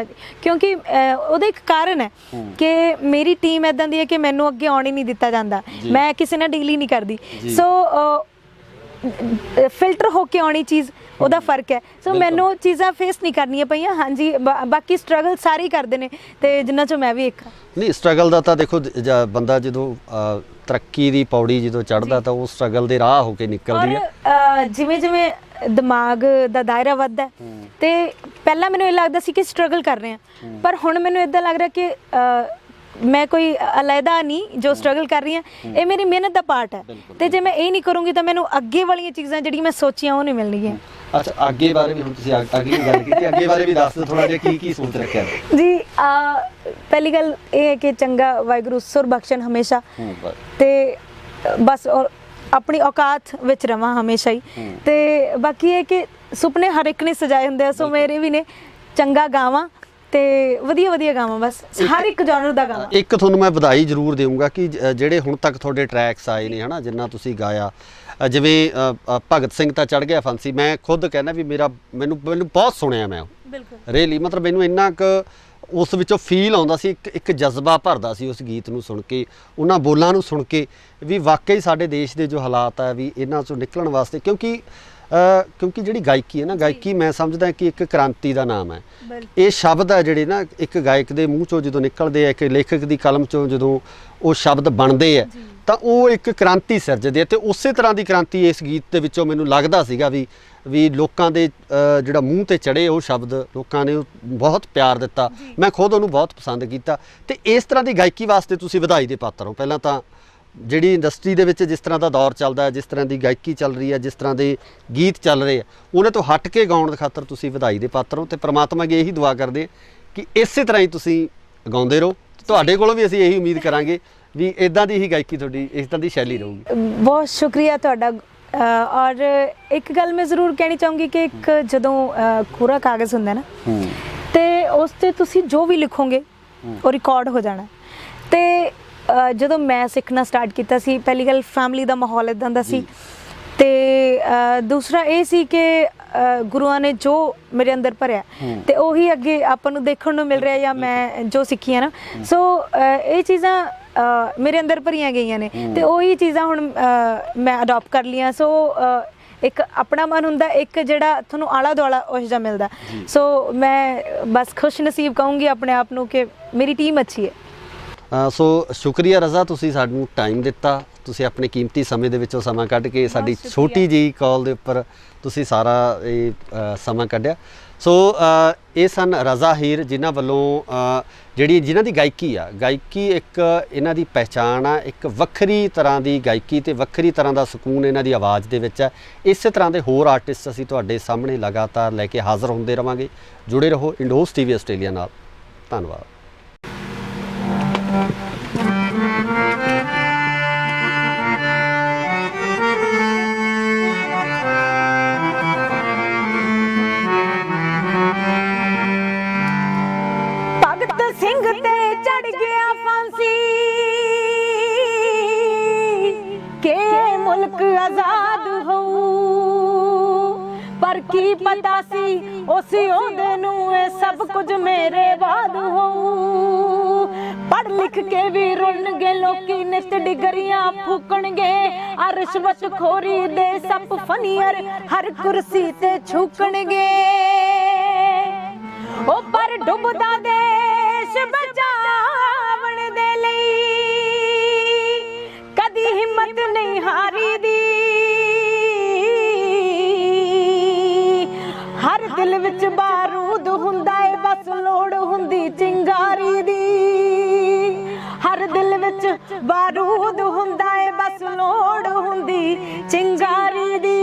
ਕਿਉਂਕਿ ਉਹਦਾ ਇੱਕ ਕਾਰਨ ਹੈ ਕਿ ਮੇਰੀ ਟੀਮ ਇਦਾਂ ਦੀ ਹੈ ਕਿ ਮੈਨੂੰ ਅੱਗੇ ਆਉਣ ਹੀ ਨਹੀਂ ਦਿੱਤਾ ਜਾਂਦਾ ਮੈਂ ਕਿਸੇ ਨਾਲ ਡੀਲ ਹੀ ਨਹੀਂ ਕਰਦੀ ਸੋ ਫਿਲਟਰ ਹੋ ਕੇ ਆਉਣੀ ਚੀਜ਼ ਉਹਦਾ ਫਰਕ ਹੈ ਸੋ ਮੈਨੂੰ ਚੀਜ਼ਾਂ ਫੇਸ ਨਹੀਂ ਕਰਨੀਆਂ ਪਈਆਂ ਹਾਂਜੀ ਬਾਕੀ ਸਟਰਗਲ ਸਾਰੇ ਹੀ ਕਰਦੇ ਨੇ ਤੇ ਜਿੰਨਾ ਚੋਂ ਮੈਂ ਵੀ ਇੱਕ ਨਹੀਂ ਸਟਰਗਲ ਦਾ ਤਾਂ ਦੇਖੋ ਬੰਦਾ ਜਦੋਂ ਤਰੱਕੀ ਦੀ ਪੌੜੀ ਜਦੋਂ ਚੜ੍ਹਦਾ ਤਾਂ ਉਹ ਸਟਰਗਲ ਦੇ ਰਾਹ ਹੋ ਕੇ ਨਿਕਲਦੀ ਹੈ ਜਿਵੇਂ ਜਿਵੇਂ ਦਿਮਾਗ ਦਾ ਦਾਇਰਾ ਵੱਧਦਾ ਤੇ ਪਹਿਲਾਂ ਮੈਨੂੰ ਇਹ ਲੱਗਦਾ ਸੀ ਕਿ ਸਟਰਗਲ ਕਰ ਰਹੇ ਹਾਂ ਪਰ ਹੁਣ ਮੈਨੂੰ ਇਦਾਂ ਲੱਗ ਰਿਹਾ ਕਿ ਮੈਂ ਕੋਈ ਅਲੱਗਾ ਨਹੀਂ ਜੋ ਸਟਰਗਲ ਕਰ ਰਹੀ ਹਾਂ ਇਹ ਮੇਰੀ ਮਿਹਨਤ ਦਾ ਪਾਰਟ ਹੈ ਤੇ ਜੇ ਮੈਂ ਇਹ ਨਹੀਂ ਕਰੂੰਗੀ ਤਾਂ ਮੈਨੂੰ ਅੱਗੇ ਵਾਲੀਆਂ ਚੀਜ਼ਾਂ ਜਿਹੜੀਆਂ ਮੈਂ ਸੋਚੀਆਂ ਉਹ ਨਹੀਂ ਮਿਲਣਗੀਆਂ ਅੱਛਾ ਅੱਗੇ ਬਾਰੇ ਵੀ ਹੁਣ ਤੁਸੀਂ ਅੱਗੇ ਦੀ ਗੱਲ ਕੀਤੀ ਅੱਗੇ ਬਾਰੇ ਵੀ ਦੱਸ ਦਿਓ ਥੋੜਾ ਜਿਹਾ ਕੀ ਸੋਚ ਰੱਖਿਆ ਜੀ ਪਹਿਲੀ ਗੱਲ ਇਹ ਹੈ ਕਿ ਚੰਗਾ ਵਾਹਿਗੁਰੂ ਸੁਰ ਬਖਸ਼ਣ ਹਮੇਸ਼ਾ ਤੇ ਬਸ ਔਰ ਆਪਣੀ ਔਕਾਤ ਵਿੱਚ ਰਵਾਂ ਹਮੇਸ਼ਾ ਹੀ। ਤੇ ਬਾਕੀ ਇਹ ਕਿ ਸੁਪਨੇ ਹਰ ਇੱਕ ਨੇ ਸਜਾਏ ਹੁੰਦੇ ਆ, ਸੋ ਮੇਰੇ ਵੀ ਨੇ ਚੰਗਾ ਗਾਵਾਂ ਤੇ ਵਧੀਆ ਵਧੀਆ ਗਾਵਾਂ, ਬਸ ਹਰ ਇੱਕ ਜਨਰ ਦਾ ਗਾਵਾਂ। ਇੱਕ ਤੁਹਾਨੂੰ ਮੈਂ ਵਧਾਈ ਜ਼ਰੂਰ ਦੇਵਾਂਗਾ ਕਿ ਜਿਹੜੇ ਹੁਣ ਤੱਕ ਤੁਹਾਡੇ ਟਰੈਕਸ ਆਏ ਨੇ ਹਨਾ, ਜਿੰਨਾ ਤੁਸੀਂ ਗਾਇਆ, ਜਿਵੇਂ ਭਗਤ ਸਿੰਘ ਤਾਂ ਚੜ ਗਿਆ ਫਾਂਸੀ, ਮੈਂ ਖੁਦ ਕਹਿੰਦਾ ਵੀ ਮੈਨੂੰ ਬਹੁਤ ਸੁਣਿਆ ਮੈਂ, ਬਿਲਕੁਲ ਰੀਅਲੀ ਮਤਲਬ ਮੈਨੂੰ ਇੰਨਾ ਕੁ ਉਸ ਵਿੱਚੋਂ ਫੀਲ ਆਉਂਦਾ ਸੀ, ਇੱਕ ਜਜ਼ਬਾ ਭਰਦਾ ਸੀ ਉਸ ਗੀਤ ਨੂੰ ਸੁਣ ਕੇ, ਉਹਨਾਂ ਬੋਲਾਂ ਨੂੰ ਸੁਣ ਕੇ, ਵੀ ਵਾਕਈ ਸਾਡੇ ਦੇਸ਼ ਦੇ ਜੋ ਹਾਲਾਤ ਆ ਵੀ ਇਹਨਾਂ ਚੋਂ ਨਿਕਲਣ ਵਾਸਤੇ, ਕਿਉਂਕਿ ਜਿਹੜੀ ਗਾਇਕੀ ਹੈ ਨਾ, ਗਾਇਕੀ ਮੈਂ ਸਮਝਦਾ ਕਿ ਇੱਕ ਕ੍ਰਾਂਤੀ ਦਾ ਨਾਮ ਹੈ। ਇਹ ਸ਼ਬਦ ਆ ਜਿਹੜੇ ਨਾ ਇੱਕ ਗਾਇਕ ਦੇ ਮੂੰਹ ਚੋਂ ਜਦੋਂ ਨਿਕਲਦੇ ਆ, ਇੱਕ ਲੇਖਕ ਦੀ ਕਲਮ ਚੋਂ ਜਦੋਂ ਉਹ ਸ਼ਬਦ ਬਣਦੇ ਆ ਤਾਂ ਉਹ ਇੱਕ ਕ੍ਰਾਂਤੀ ਸਿਰਜਦੇ ਆ। ਤੇ ਉਸੇ ਤਰ੍ਹਾਂ ਦੀ ਕ੍ਰਾਂਤੀ ਇਸ ਗੀਤ ਦੇ ਵਿੱਚੋਂ ਮੈਨੂੰ ਲੱਗਦਾ ਸੀਗਾ ਵੀ ਲੋਕਾਂ ਦੇ ਜਿਹੜਾ ਮੂੰਹ ਤੇ ਚੜੇ ਉਹ ਸ਼ਬਦ ਲੋਕਾਂ ਨੇ ਬਹੁਤ ਪਿਆਰ ਦਿੱਤਾ, ਮੈਂ ਖੁਦ ਉਹਨੂੰ ਬਹੁਤ ਪਸੰਦ ਕੀਤਾ। ਤੇ ਇਸ ਤਰ੍ਹਾਂ ਦੀ ਗਾਇਕੀ ਵਾਸਤੇ ਤੁਸੀਂ ਵਧਾਈ ਦੇ ਪਾਤਰ ਹੋ। ਪਹਿਲਾਂ ਤਾਂ ਜਿਹੜੀ ਇੰਡਸਟਰੀ ਦੇ ਵਿੱਚ ਜਿਸ ਤਰ੍ਹਾਂ ਦਾ ਦੌਰ ਚੱਲਦਾ ਹੈ, ਜਿਸ ਤਰ੍ਹਾਂ ਦੀ ਗਾਇਕੀ ਚੱਲ ਰਹੀ ਹੈ, ਜਿਸ ਤਰ੍ਹਾਂ ਦੇ ਗੀਤ ਚੱਲ ਰਹੇ ਆ, ਉਹਨਾਂ ਤੋਂ ਹਟ ਕੇ ਗਾਉਣ ਦੇ ਖਾਤਰ ਤੁਸੀਂ ਵਧਾਈ ਦੇ ਪਾਤਰ ਹੋ। ਤੇ ਪ੍ਰਮਾਤਮਾ ਅੱਗੇ ਇਹੀ ਦੁਆ ਕਰਦੇ ਕਿ ਇਸੇ ਤਰ੍ਹਾਂ ਹੀ ਤੁਸੀਂ ਗਾਉਂਦੇ ਰਹੋ। ਤੁਹਾਡੇ ਕੋਲੋਂ ਵੀ ਅਸੀਂ ਇਹੀ ਉਮੀਦ ਕਰਾਂਗੇ ਵੀ ਇਦਾਂ ਦੀ ਹੀ ਗਾਇਕੀ ਤੁਹਾਡੀ, ਇਸ ਤਰ੍ਹਾਂ ਦੀ ਸ਼ੈਲੀ ਰਹੂਗੀ। ਬਹੁਤ ਸ਼ੁਕਰੀਆ ਤੁਹਾਡਾ। ਔਰ ਇੱਕ ਗੱਲ ਮੈਂ ਜ਼ਰੂਰ ਕਹਿਣੀ ਚਾਹੂੰਗੀ ਕਿ ਇੱਕ ਜਦੋਂ ਕੋਰਾ ਕਾਗਜ਼ ਹੁੰਦਾ ਨਾ ਤੇ ਉਸ ਤੇ ਤੁਸੀਂ ਜੋ ਵੀ ਲਿਖੋਗੇ ਉਹ ਰਿਕਾਰਡ ਹੋ ਜਾਣਾ। ਤੇ ਜਦੋਂ ਮੈਂ ਸਿੱਖਣਾ ਸਟਾਰਟ ਕੀਤਾ ਸੀ, ਪਹਿਲੀ ਗੱਲ ਫੈਮਿਲੀ ਦਾ ਮਾਹੌਲ ਇਦਾਂ ਦਾ ਸੀ, ਤੇ ਦੂਸਰਾ ਇਹ ਸੀ ਕਿ ਗੁਰੂਆਂ ਨੇ ਜੋ ਮੇਰੇ ਅੰਦਰ ਭਰਿਆ ਤੇ ਉਹੀ ਅੱਗੇ ਆਪਾਂ ਨੂੰ ਦੇਖਣ ਨੂੰ ਮਿਲ ਰਿਹਾ, ਜਾਂ ਮੈਂ ਜੋ ਸਿੱਖੀ ਹੈ ਨਾ, ਸੋ ਇਹ ਚੀਜ਼ਾਂ ਮੇਰੇ ਅੰਦਰ ਭਰੀਆਂ ਗਈਆਂ ਨੇ ਤੇ ਉਹੀ ਚੀਜ਼ਾਂ ਹੁਣ ਮੈਂ ਅਡਾਪਟ ਕਰ ਲਈਆਂ। ਸੋ ਇੱਕ ਆਪਣਾ ਮਨ ਹੁੰਦਾ, ਇੱਕ ਜਿਹੜਾ ਤੁਹਾਨੂੰ ਆਲਾ ਦੁਆਲਾ ਉਹ ਜਿਹਾ ਮਿਲਦਾ। ਸੋ ਮੈਂ ਬਸ ਖੁਸ਼ ਨਸੀਬ ਕਹੂੰਗੀ ਆਪਣੇ ਆਪ ਨੂੰ ਕਿ ਮੇਰੀ ਟੀਮ ਅੱਛੀ ਹੈ। ਸੋ ਸ਼ੁਕਰੀਆ ਰਜ਼ਾ, ਤੁਸੀਂ ਸਾਨੂੰ ਟਾਈਮ ਦਿੱਤਾ, ਤੁਸੀਂ ਆਪਣੇ ਕੀਮਤੀ ਸਮੇਂ ਦੇ ਵਿੱਚੋਂ ਸਮਾਂ ਕੱਢ ਕੇ ਸਾਡੀ ਛੋਟੀ ਜਿਹੀ ਕਾਲ ਦੇ ਉੱਪਰ ਤੁਸੀਂ ਸਾਰਾ ਇਹ ਸਮਾਂ ਕੱਢਿਆ। ਸੋ ਇਹ ਸਨ ਰਜ਼ਾ ਹੀਰ, ਜਿਨ੍ਹਾਂ ਵੱਲੋਂ ਜਿਨ੍ਹਾਂ ਦੀ ਗਾਇਕੀ ਇੱਕ ਇਹਨਾਂ ਦੀ ਪਹਿਚਾਣ ਆ, ਇੱਕ ਵੱਖਰੀ ਤਰ੍ਹਾਂ ਦੀ ਗਾਇਕੀ ਤੇ ਵੱਖਰੀ ਤਰ੍ਹਾਂ ਦਾ ਸਕੂਨ ਇਹਨਾਂ ਦੀ ਆਵਾਜ਼ ਦੇ ਵਿੱਚ ਹੈ। ਇਸੇ ਤਰ੍ਹਾਂ ਦੇ ਹੋਰ ਆਰਟਿਸਟ ਅਸੀਂ ਤੁਹਾਡੇ ਸਾਹਮਣੇ ਲਗਾਤਾਰ ਲੈ ਕੇ ਹਾਜ਼ਰ ਹੁੰਦੇ ਰਵਾਂਗੇ। ਜੁੜੇ ਰਹੋ ਇੰਡੋਜ਼ ਟੀਵੀ ਆਸਟ੍ਰੇਲੀਆ ਨਾਲ। ਧੰਨਵਾਦ। ਭਗਤ ਸਿੰਘ ਤੇ ਚੜ ਗਿਆ ਫਾਂਸੀ ਕਿ ਮੁਲਕ ਆਜ਼ਾਦ ਹੋਊ, ਪਰ ਕੀ ਪਤਾ ਸੀ ਉਸ ਉਹਦੇ ਨੂੰ ਇਹ ਸਭ ਕੁਝ ਮੇਰੇ ਬਾਅਦ ਹੋਊ। ਪੜ੍ਹ ਲਿਖ ਕੇ ਵੀ ਰੁਲਣਗੇ ਲੋਕੀ, ਨਿਸ਼ਟ ਡਿਗਰੀਆਂ ਫੂਕਣਗੇ, ਆ ਰਿਸ਼ਵਤ ਖੋਰੀ ਦੇ ਸੱਪ ਫਨੀਅਰ ਹਰ ਕੁਰਸੀ ਤੇ ਛੂਕਣਗੇ। ਉਹ ਪਰ ਡੁੱਬਦਾ ਦੇਸ਼ ਬਚਾਵਣ ਦੇ ਲਈ ਕਦੀ ਹਿੰਮਤ ਨਹੀਂ ਹਾਰੀ ਦੀ। ਹਰ ਦਿਲ ਵਿੱਚ ਬਾਰੂਦ ਹੁੰਦਾ ਏ, ਬਸ ਲੋੜ ਹੁੰਦੀ ਚਿੰਗਾਰੀ ਦੀ। ਹਰ ਦਿਲ ਵਿੱਚ ਬਾਰੂਦ ਹੁੰਦਾ ਏ, ਬਸ ਲੋੜ ਹੁੰਦੀ ਚਿੰਗਾਰੀ ਦੀ।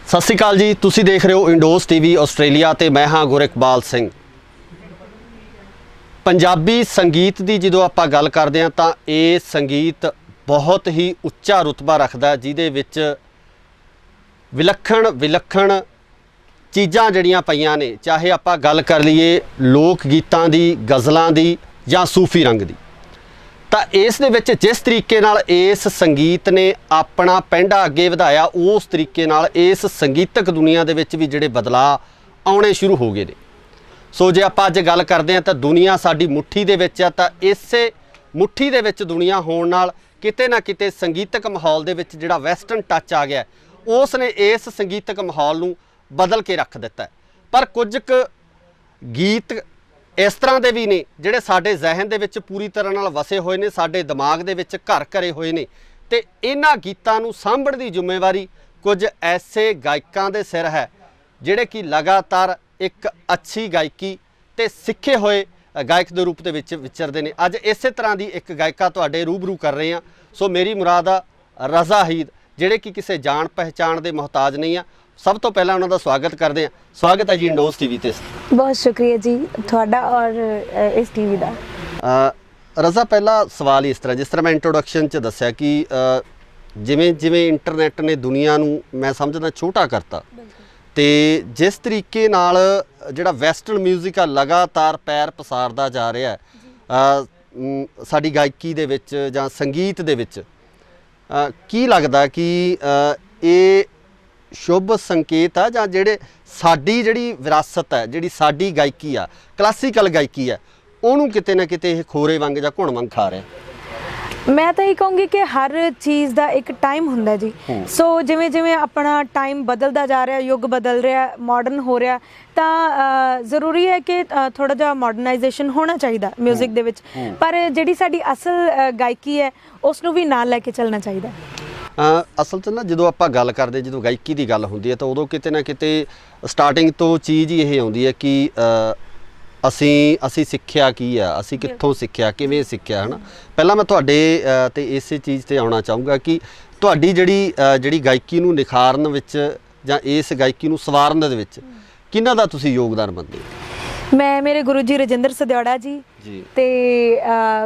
ਸਤਿ ਸ਼੍ਰੀ ਅਕਾਲ ਜੀ, ਤੁਸੀਂ ਦੇਖ ਰਹੇ ਹੋ ਇੰਡੋਜ਼ ਟੀਵੀ ਆਸਟ੍ਰੇਲੀਆ ਤੇ ਮੈਂ ਹਾਂ ਗੁਰਿਕਬਾਲ ਸਿੰਘ। ਪੰਜਾਬੀ ਸੰਗੀਤ ਦੀ ਜਦੋਂ ਆਪਾਂ ਗੱਲ ਕਰਦੇ ਹਾਂ ਤਾਂ ਇਹ ਸੰਗੀਤ ਬਹੁਤ ਹੀ ਉੱਚਾ ਰੁਤਬਾ ਰੱਖਦਾ, ਜਿਹਦੇ ਵਿੱਚ ਵਿਲੱਖਣ ਚੀਜ਼ਾਂ ਜਿਹੜੀਆਂ ਪਈਆਂ ਨੇ, ਚਾਹੇ ਆਪਾਂ ਗੱਲ ਕਰ ਲਈਏ ਲੋਕ ਗੀਤਾਂ ਦੀ, ਗਜ਼ਲਾਂ ਦੀ ਜਾਂ ਸੂਫੀ ਰੰਗ ਦੀ, ਤਾਂ ਇਸ ਦੇ ਵਿੱਚ ਜਿਸ ਤਰੀਕੇ ਨਾਲ ਇਸ ਸੰਗੀਤ ਨੇ ਆਪਣਾ ਪੈਂਡਾ ਅੱਗੇ ਵਧਾਇਆ, ਉਸ ਤਰੀਕੇ ਨਾਲ ਇਸ ਸੰਗੀਤਕ ਦੁਨੀਆ ਦੇ ਵਿੱਚ ਵੀ ਜਿਹੜੇ ਬਦਲਾਅ ਆਉਣੇ ਸ਼ੁਰੂ ਹੋ ਗਏ ਨੇ। ਸੋ ਜੇ ਆਪਾਂ ਅੱਜ ਗੱਲ ਕਰਦੇ ਹਾਂ ਤਾਂ ਦੁਨੀਆ ਸਾਡੀ ਮੁੱਠੀ ਦੇ ਵਿੱਚ ਆ, ਤਾਂ ਇਸੇ ਮੁੱਠੀ ਦੇ ਵਿੱਚ ਦੁਨੀਆ ਹੋਣ ਨਾਲ ਕਿਤੇ ਨਾ ਕਿਤੇ ਸੰਗੀਤਕ ਮਾਹੌਲ ਦੇ ਵਿੱਚ ਜਿਹੜਾ ਵੈਸਟਰਨ ਟੱਚ ਆ ਗਿਆ, ਉਸ ਨੇ ਇਸ ਸੰਗੀਤਕ ਮਾਹੌਲ ਨੂੰ ਬਦਲ ਕੇ ਰੱਖ ਦਿੱਤਾ। ਪਰ ਕੁਝ ਕੁ ਗੀਤ ਇਸ ਤਰ੍ਹਾਂ ਦੇ ਵੀ ਨੇ ਜਿਹੜੇ ਸਾਡੇ ਜ਼ਿਹਨ ਦੇ ਵਿੱਚ ਪੂਰੀ ਤਰ੍ਹਾਂ ਨਾਲ ਵਸੇ ਹੋਏ ਨੇ, ਸਾਡੇ ਦਿਮਾਗ ਦੇ ਵਿੱਚ ਘਰ ਘਰੇ ਹੋਏ ਨੇ, ਤੇ ਇਹਨਾਂ ਗੀਤਾਂ ਨੂੰ ਸਾਂਭਣ ਦੀ ਜ਼ਿੰਮੇਵਾਰੀ ਕੁਝ ਐਸੇ ਗਾਇਕਾਂ ਦੇ ਸਿਰ ਹੈ ਜਿਹੜੇ ਕਿ ਲਗਾਤਾਰ ਇੱਕ ਅੱਛੀ ਗਾਇਕੀ ਤੇ ਸਿੱਖੇ ਹੋਏ ਗਾਇਕ ਦੇ ਰੂਪ ਦੇ ਵਿੱਚ ਵਿਚਰਦੇ ਨੇ। ਅੱਜ ਇਸੇ ਤਰ੍ਹਾਂ ਦੀ ਇੱਕ ਗਾਇਕਾ ਤੁਹਾਡੇ ਰੂਬਰੂ ਕਰ ਰਹੇ ਹਾਂ। ਸੋ ਮੇਰੀ ਮੁਰਾਦ ਆ ਰਜ਼ਾ ਹੀਰ, ਜਿਹੜੇ ਕਿ ਕਿਸੇ ਜਾਣ ਪਹਿਚਾਣ ਦੇ ਮੁਹਤਾਜ ਨਹੀਂ ਆ। ਸਭ ਤੋਂ ਪਹਿਲਾਂ ਉਹਨਾਂ ਦਾ ਸਵਾਗਤ ਕਰਦੇ ਹਾਂ। ਸਵਾਗਤ ਹੈ ਜੀ ਇੰਡੋਜ਼ ਟੀਵੀ ਤੇ। ਬਹੁਤ ਸ਼ੁਕਰੀਆ ਜੀ ਤੁਹਾਡਾ ਔਰ ਇਸ ਟੀਵੀ ਦਾ। ਰਜ਼ਾ ਪਹਿਲਾ ਸਵਾਲ ਇਸ ਤਰ੍ਹਾਂ, ਜਿਸ ਤਰ੍ਹਾਂ ਮੈਂ ਇੰਟਰੋਡਕਸ਼ਨ 'ਚ ਦੱਸਿਆ ਕਿ ਜਿਵੇਂ ਜਿਵੇਂ ਇੰਟਰਨੈਟ ਨੇ ਦੁਨੀਆ ਨੂੰ ਮੈਂ ਸਮਝਦਾ ਛੋਟਾ ਕਰਤਾ, ਤੇ ਜਿਸ ਤਰੀਕੇ ਨਾਲ ਜਿਹੜਾ ਵੈਸਟਰਨ ਮਿਊਜ਼ਿਕ ਆ ਲਗਾਤਾਰ ਪੈਰ ਪਸਾਰਦਾ ਜਾ ਰਿਹਾ ਸਾਡੀ ਗਾਇਕੀ ਦੇ ਵਿੱਚ ਜਾਂ ਸੰਗੀਤ ਦੇ ਵਿੱਚ, ਕੀ ਲੱਗਦਾ ਕਿ ਇਹ ਸ਼ੁਭ ਸੰਕੇਤ ਆ, ਜਾਂ ਜਿਹੜੇ ਸਾਡੀ ਜਿਹੜੀ ਵਿਰਾਸਤ ਹੈ, ਜਿਹੜੀ ਸਾਡੀ ਗਾਇਕੀ ਆ, ਕਲਾਸੀਕਲ ਗਾਇਕੀ ਆ, ਉਹਨੂੰ ਕਿਤੇ ਨਾ ਕਿਤੇ ਇਹ ਖੋਰੇ ਵਾਂਗ ਜਾਂ ਘੁਣ ਵਾਂਗ ਖਾ ਰਿਹਾ? ਮੈਂ ਤਾਂ ਇਹ ਕਹੂੰਗੀ ਕਿ ਹਰ ਚੀਜ਼ ਦਾ ਇੱਕ ਟਾਈਮ ਹੁੰਦਾ ਜੀ। ਸੋ ਜਿਵੇਂ ਜਿਵੇਂ ਆਪਣਾ ਟਾਈਮ ਬਦਲਦਾ ਜਾ ਰਿਹਾ, ਯੁੱਗ ਬਦਲ ਰਿਹਾ, ਮਾਡਰਨ ਹੋ ਰਿਹਾ, ਤਾਂ ਜ਼ਰੂਰੀ ਹੈ ਕਿ ਥੋੜਾ ਜਿਹਾ ਮਾਡਰਨਾਈਜੇਸ਼ਨ ਹੋਣਾ ਚਾਹੀਦਾ ਮਿਊਜ਼ਿਕ ਦੇ ਵਿੱਚ, ਪਰ ਜਿਹੜੀ ਸਾਡੀ ਅਸਲ ਗਾਇਕੀ ਹੈ ਉਸ ਨੂੰ ਵੀ ਨਾਲ ਲੈ ਕੇ ਚੱਲਣਾ ਚਾਹੀਦਾ। ਅਸਲ 'ਚ ਨਾ ਜਦੋਂ ਆਪਾਂ ਗੱਲ ਕਰਦੇ, ਜਦੋਂ ਗਾਇਕੀ ਦੀ ਗੱਲ ਹੁੰਦੀ ਹੈ, ਤਾਂ ਉਦੋਂ ਕਿਤੇ ਨਾ ਕਿਤੇ ਸਟਾਰਟਿੰਗ ਤੋਂ ਚੀਜ਼ ਹੀ ਇਹ ਆਉਂਦੀ ਹੈ ਕਿ ਅਸੀਂ ਸਿੱਖਿਆ ਕੀ ਆ, ਅਸੀਂ ਕਿੱਥੋਂ ਸਿੱਖਿਆ, ਕਿਵੇਂ ਸਿੱਖਿਆ, ਹੈ ਨਾ। ਪਹਿਲਾਂ ਮੈਂ ਤੁਹਾਡੇ ਤੇ ਇਸੇ ਚੀਜ਼ ਤੇ ਆਉਣਾ ਚਾਹੂੰਗਾ ਕਿ ਤੁਹਾਡੀ ਜਿਹੜੀ ਗਾਇਕੀ ਨੂੰ ਨਿਖਾਰਨ ਵਿੱਚ ਜਾਂ ਇਸ ਗਾਇਕੀ ਨੂੰ ਸਵਾਰਨ ਦੇ ਵਿੱਚ ਕਿਹਨਾਂ ਦਾ ਤੁਸੀਂ ਯੋਗਦਾਨ ਮੰਨਦੇ ਹੋ? ਮੈਂ ਮੇਰੇ ਗੁਰੂ ਜੀ ਰਜਿੰਦਰ ਸਦਿਓੜਾ ਜੀ ਤੇ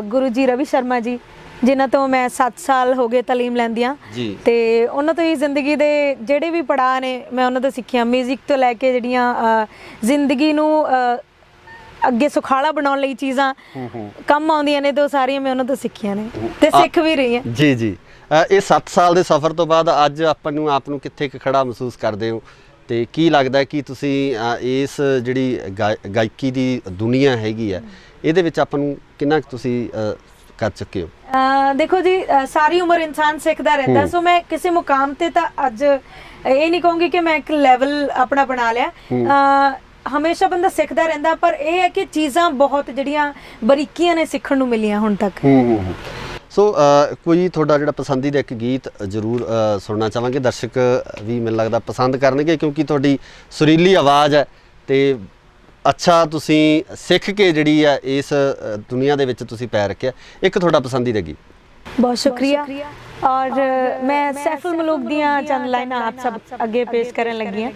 ਗੁਰੂ ਜੀ ਰਵੀ ਸ਼ਰਮਾ ਜੀ, ਜਿਨ੍ਹਾਂ ਤੋਂ ਮੈਂ 7 ਸਾਲ ਹੋ ਗਏ ਤਾਲੀਮ ਲੈਂਦੀਆਂ, ਤੇ ਉਹਨਾਂ ਤੋਂ ਹੀ ਜ਼ਿੰਦਗੀ ਦੇ ਜਿਹੜੇ ਵੀ ਪੜਾਅ ਨੇ ਮੈਂ ਉਹਨਾਂ ਤੋਂ ਸਿੱਖਿਆ। ਮਿਊਜ਼ਿਕ ਤੋਂ ਲੈ ਕੇ ਜਿਹੜੀਆਂ ਜ਼ਿੰਦਗੀ ਨੂੰ ਅੱਗੇ ਸੁਖਾਲਾ ਬਣਾਉਣ ਲਈ ਚੀਜ਼ਾਂ ਕੰਮ ਆਉਂਦੀਆਂ ਨੇ, ਤੇ ਉਹ ਸਾਰੀਆਂ ਮੈਂ ਉਹਨਾਂ ਤੋਂ ਸਿੱਖੀਆਂ ਨੇ ਤੇ ਸਿੱਖ ਵੀ ਰਹੀ ਹਾਂ। ਜੀ ਜੀ ਇਹ 7 ਸਾਲ ਦੇ ਸਫ਼ਰ ਤੋਂ ਬਾਅਦ ਅੱਜ ਆਪ ਨੂੰ ਕਿੱਥੇ ਖੜਾ ਮਹਿਸੂਸ ਕਰਦੇ ਹੋ, ਤੇ ਕੀ ਲੱਗਦਾ ਕਿ ਤੁਸੀਂ ਇਸ ਜਿਹੜੀ ਗਾਇਕੀ ਦੀ ਦੁਨੀਆ ਹੈਗੀ ਆ, ਇਹਦੇ ਵਿੱਚ ਆਪਾਂ ਨੂੰ ਕਿੰਨਾ ਤੁਸੀਂ ਕਰ ਚੁੱਕੇ ਹੋ? ਦੇਖੋ ਜੀ, ਸਾਰੀ ਉਮਰ ਇਨਸਾਨ ਸਿੱਖਦਾ ਰਹਿੰਦਾ। ਸੋ ਮੈਂ ਕਿਸੇ ਮੁਕਾਮ ਤੇ ਤਾਂ ਅੱਜ ਇਹ ਨਹੀਂ ਕਹੂੰਗੀ ਕਿ ਮੈਂ ਇੱਕ ਲੈਵਲ ਆਪਣਾ ਬਣਾ ਲਿਆ। ਹਮੇਸ਼ਾ ਬੰਦਾ ਸਿੱਖਦਾ ਰਹਿੰਦਾ, ਪਰ ਇਹ ਹੈ ਕਿ ਚੀਜ਼ਾਂ ਬਹੁਤ ਜਿਹੜੀਆਂ ਬਰੀਕੀਆਂ ਨੇ ਸਿੱਖਣ ਨੂੰ ਮਿਲੀਆਂ ਹੁਣ ਤੱਕ। ਸੋ ਕੋਈ ਤੁਹਾਡਾ ਜਿਹੜਾ ਪਸੰਦੀਦਾ ਇੱਕ ਗੀਤ ਜ਼ਰੂਰ ਸੁਣਨਾ ਚਾਹਾਂਗੇ, ਦਰਸ਼ਕ ਵੀ ਮੈਨੂੰ ਲੱਗਦਾ ਪਸੰਦ ਕਰਨਗੇ, ਕਿਉਂਕਿ ਤੁਹਾਡੀ ਸੁਰੀਲੀ ਆਵਾਜ਼ ਹੈ ਤੇ ਅੱਛਾ ਤੁਸੀਂ ਸਿੱਖ ਕੇ ਜਿਹੜੀ ਆ ਇਸ ਦੁਨੀਆ ਦੇ ਵਿੱਚ ਤੁਸੀਂ ਪੈਰ ਰੱਖਿਆ। ਇੱਕ ਤੁਹਾਡਾ ਪਸੰਦੀਦਾ ਗੀਤ? ਬਹੁਤ ਸ਼ੁਕਰੀਆ। ਔਰ ਮੈਂ ਸੈਫੁਲ ਮਲੂਕ ਦੀਆਂ ਚੰਦ ਲਾਈਨਾਂ ਆਪ ਸਭ ਅੱਗੇ ਪੇਸ਼ ਕਰਨ ਲੱਗੀ ਹਾਂ।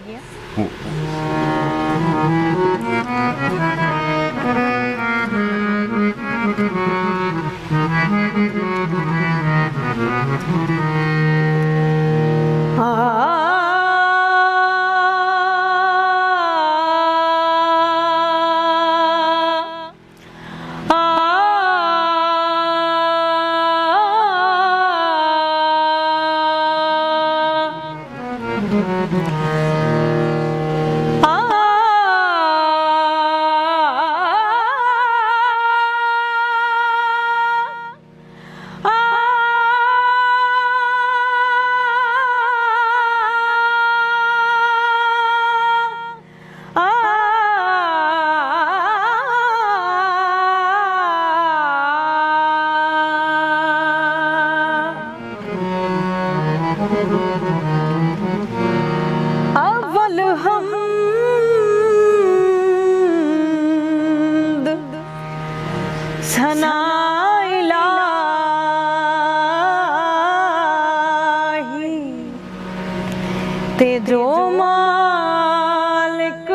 ते जो मालिक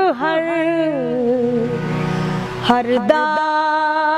हर दाम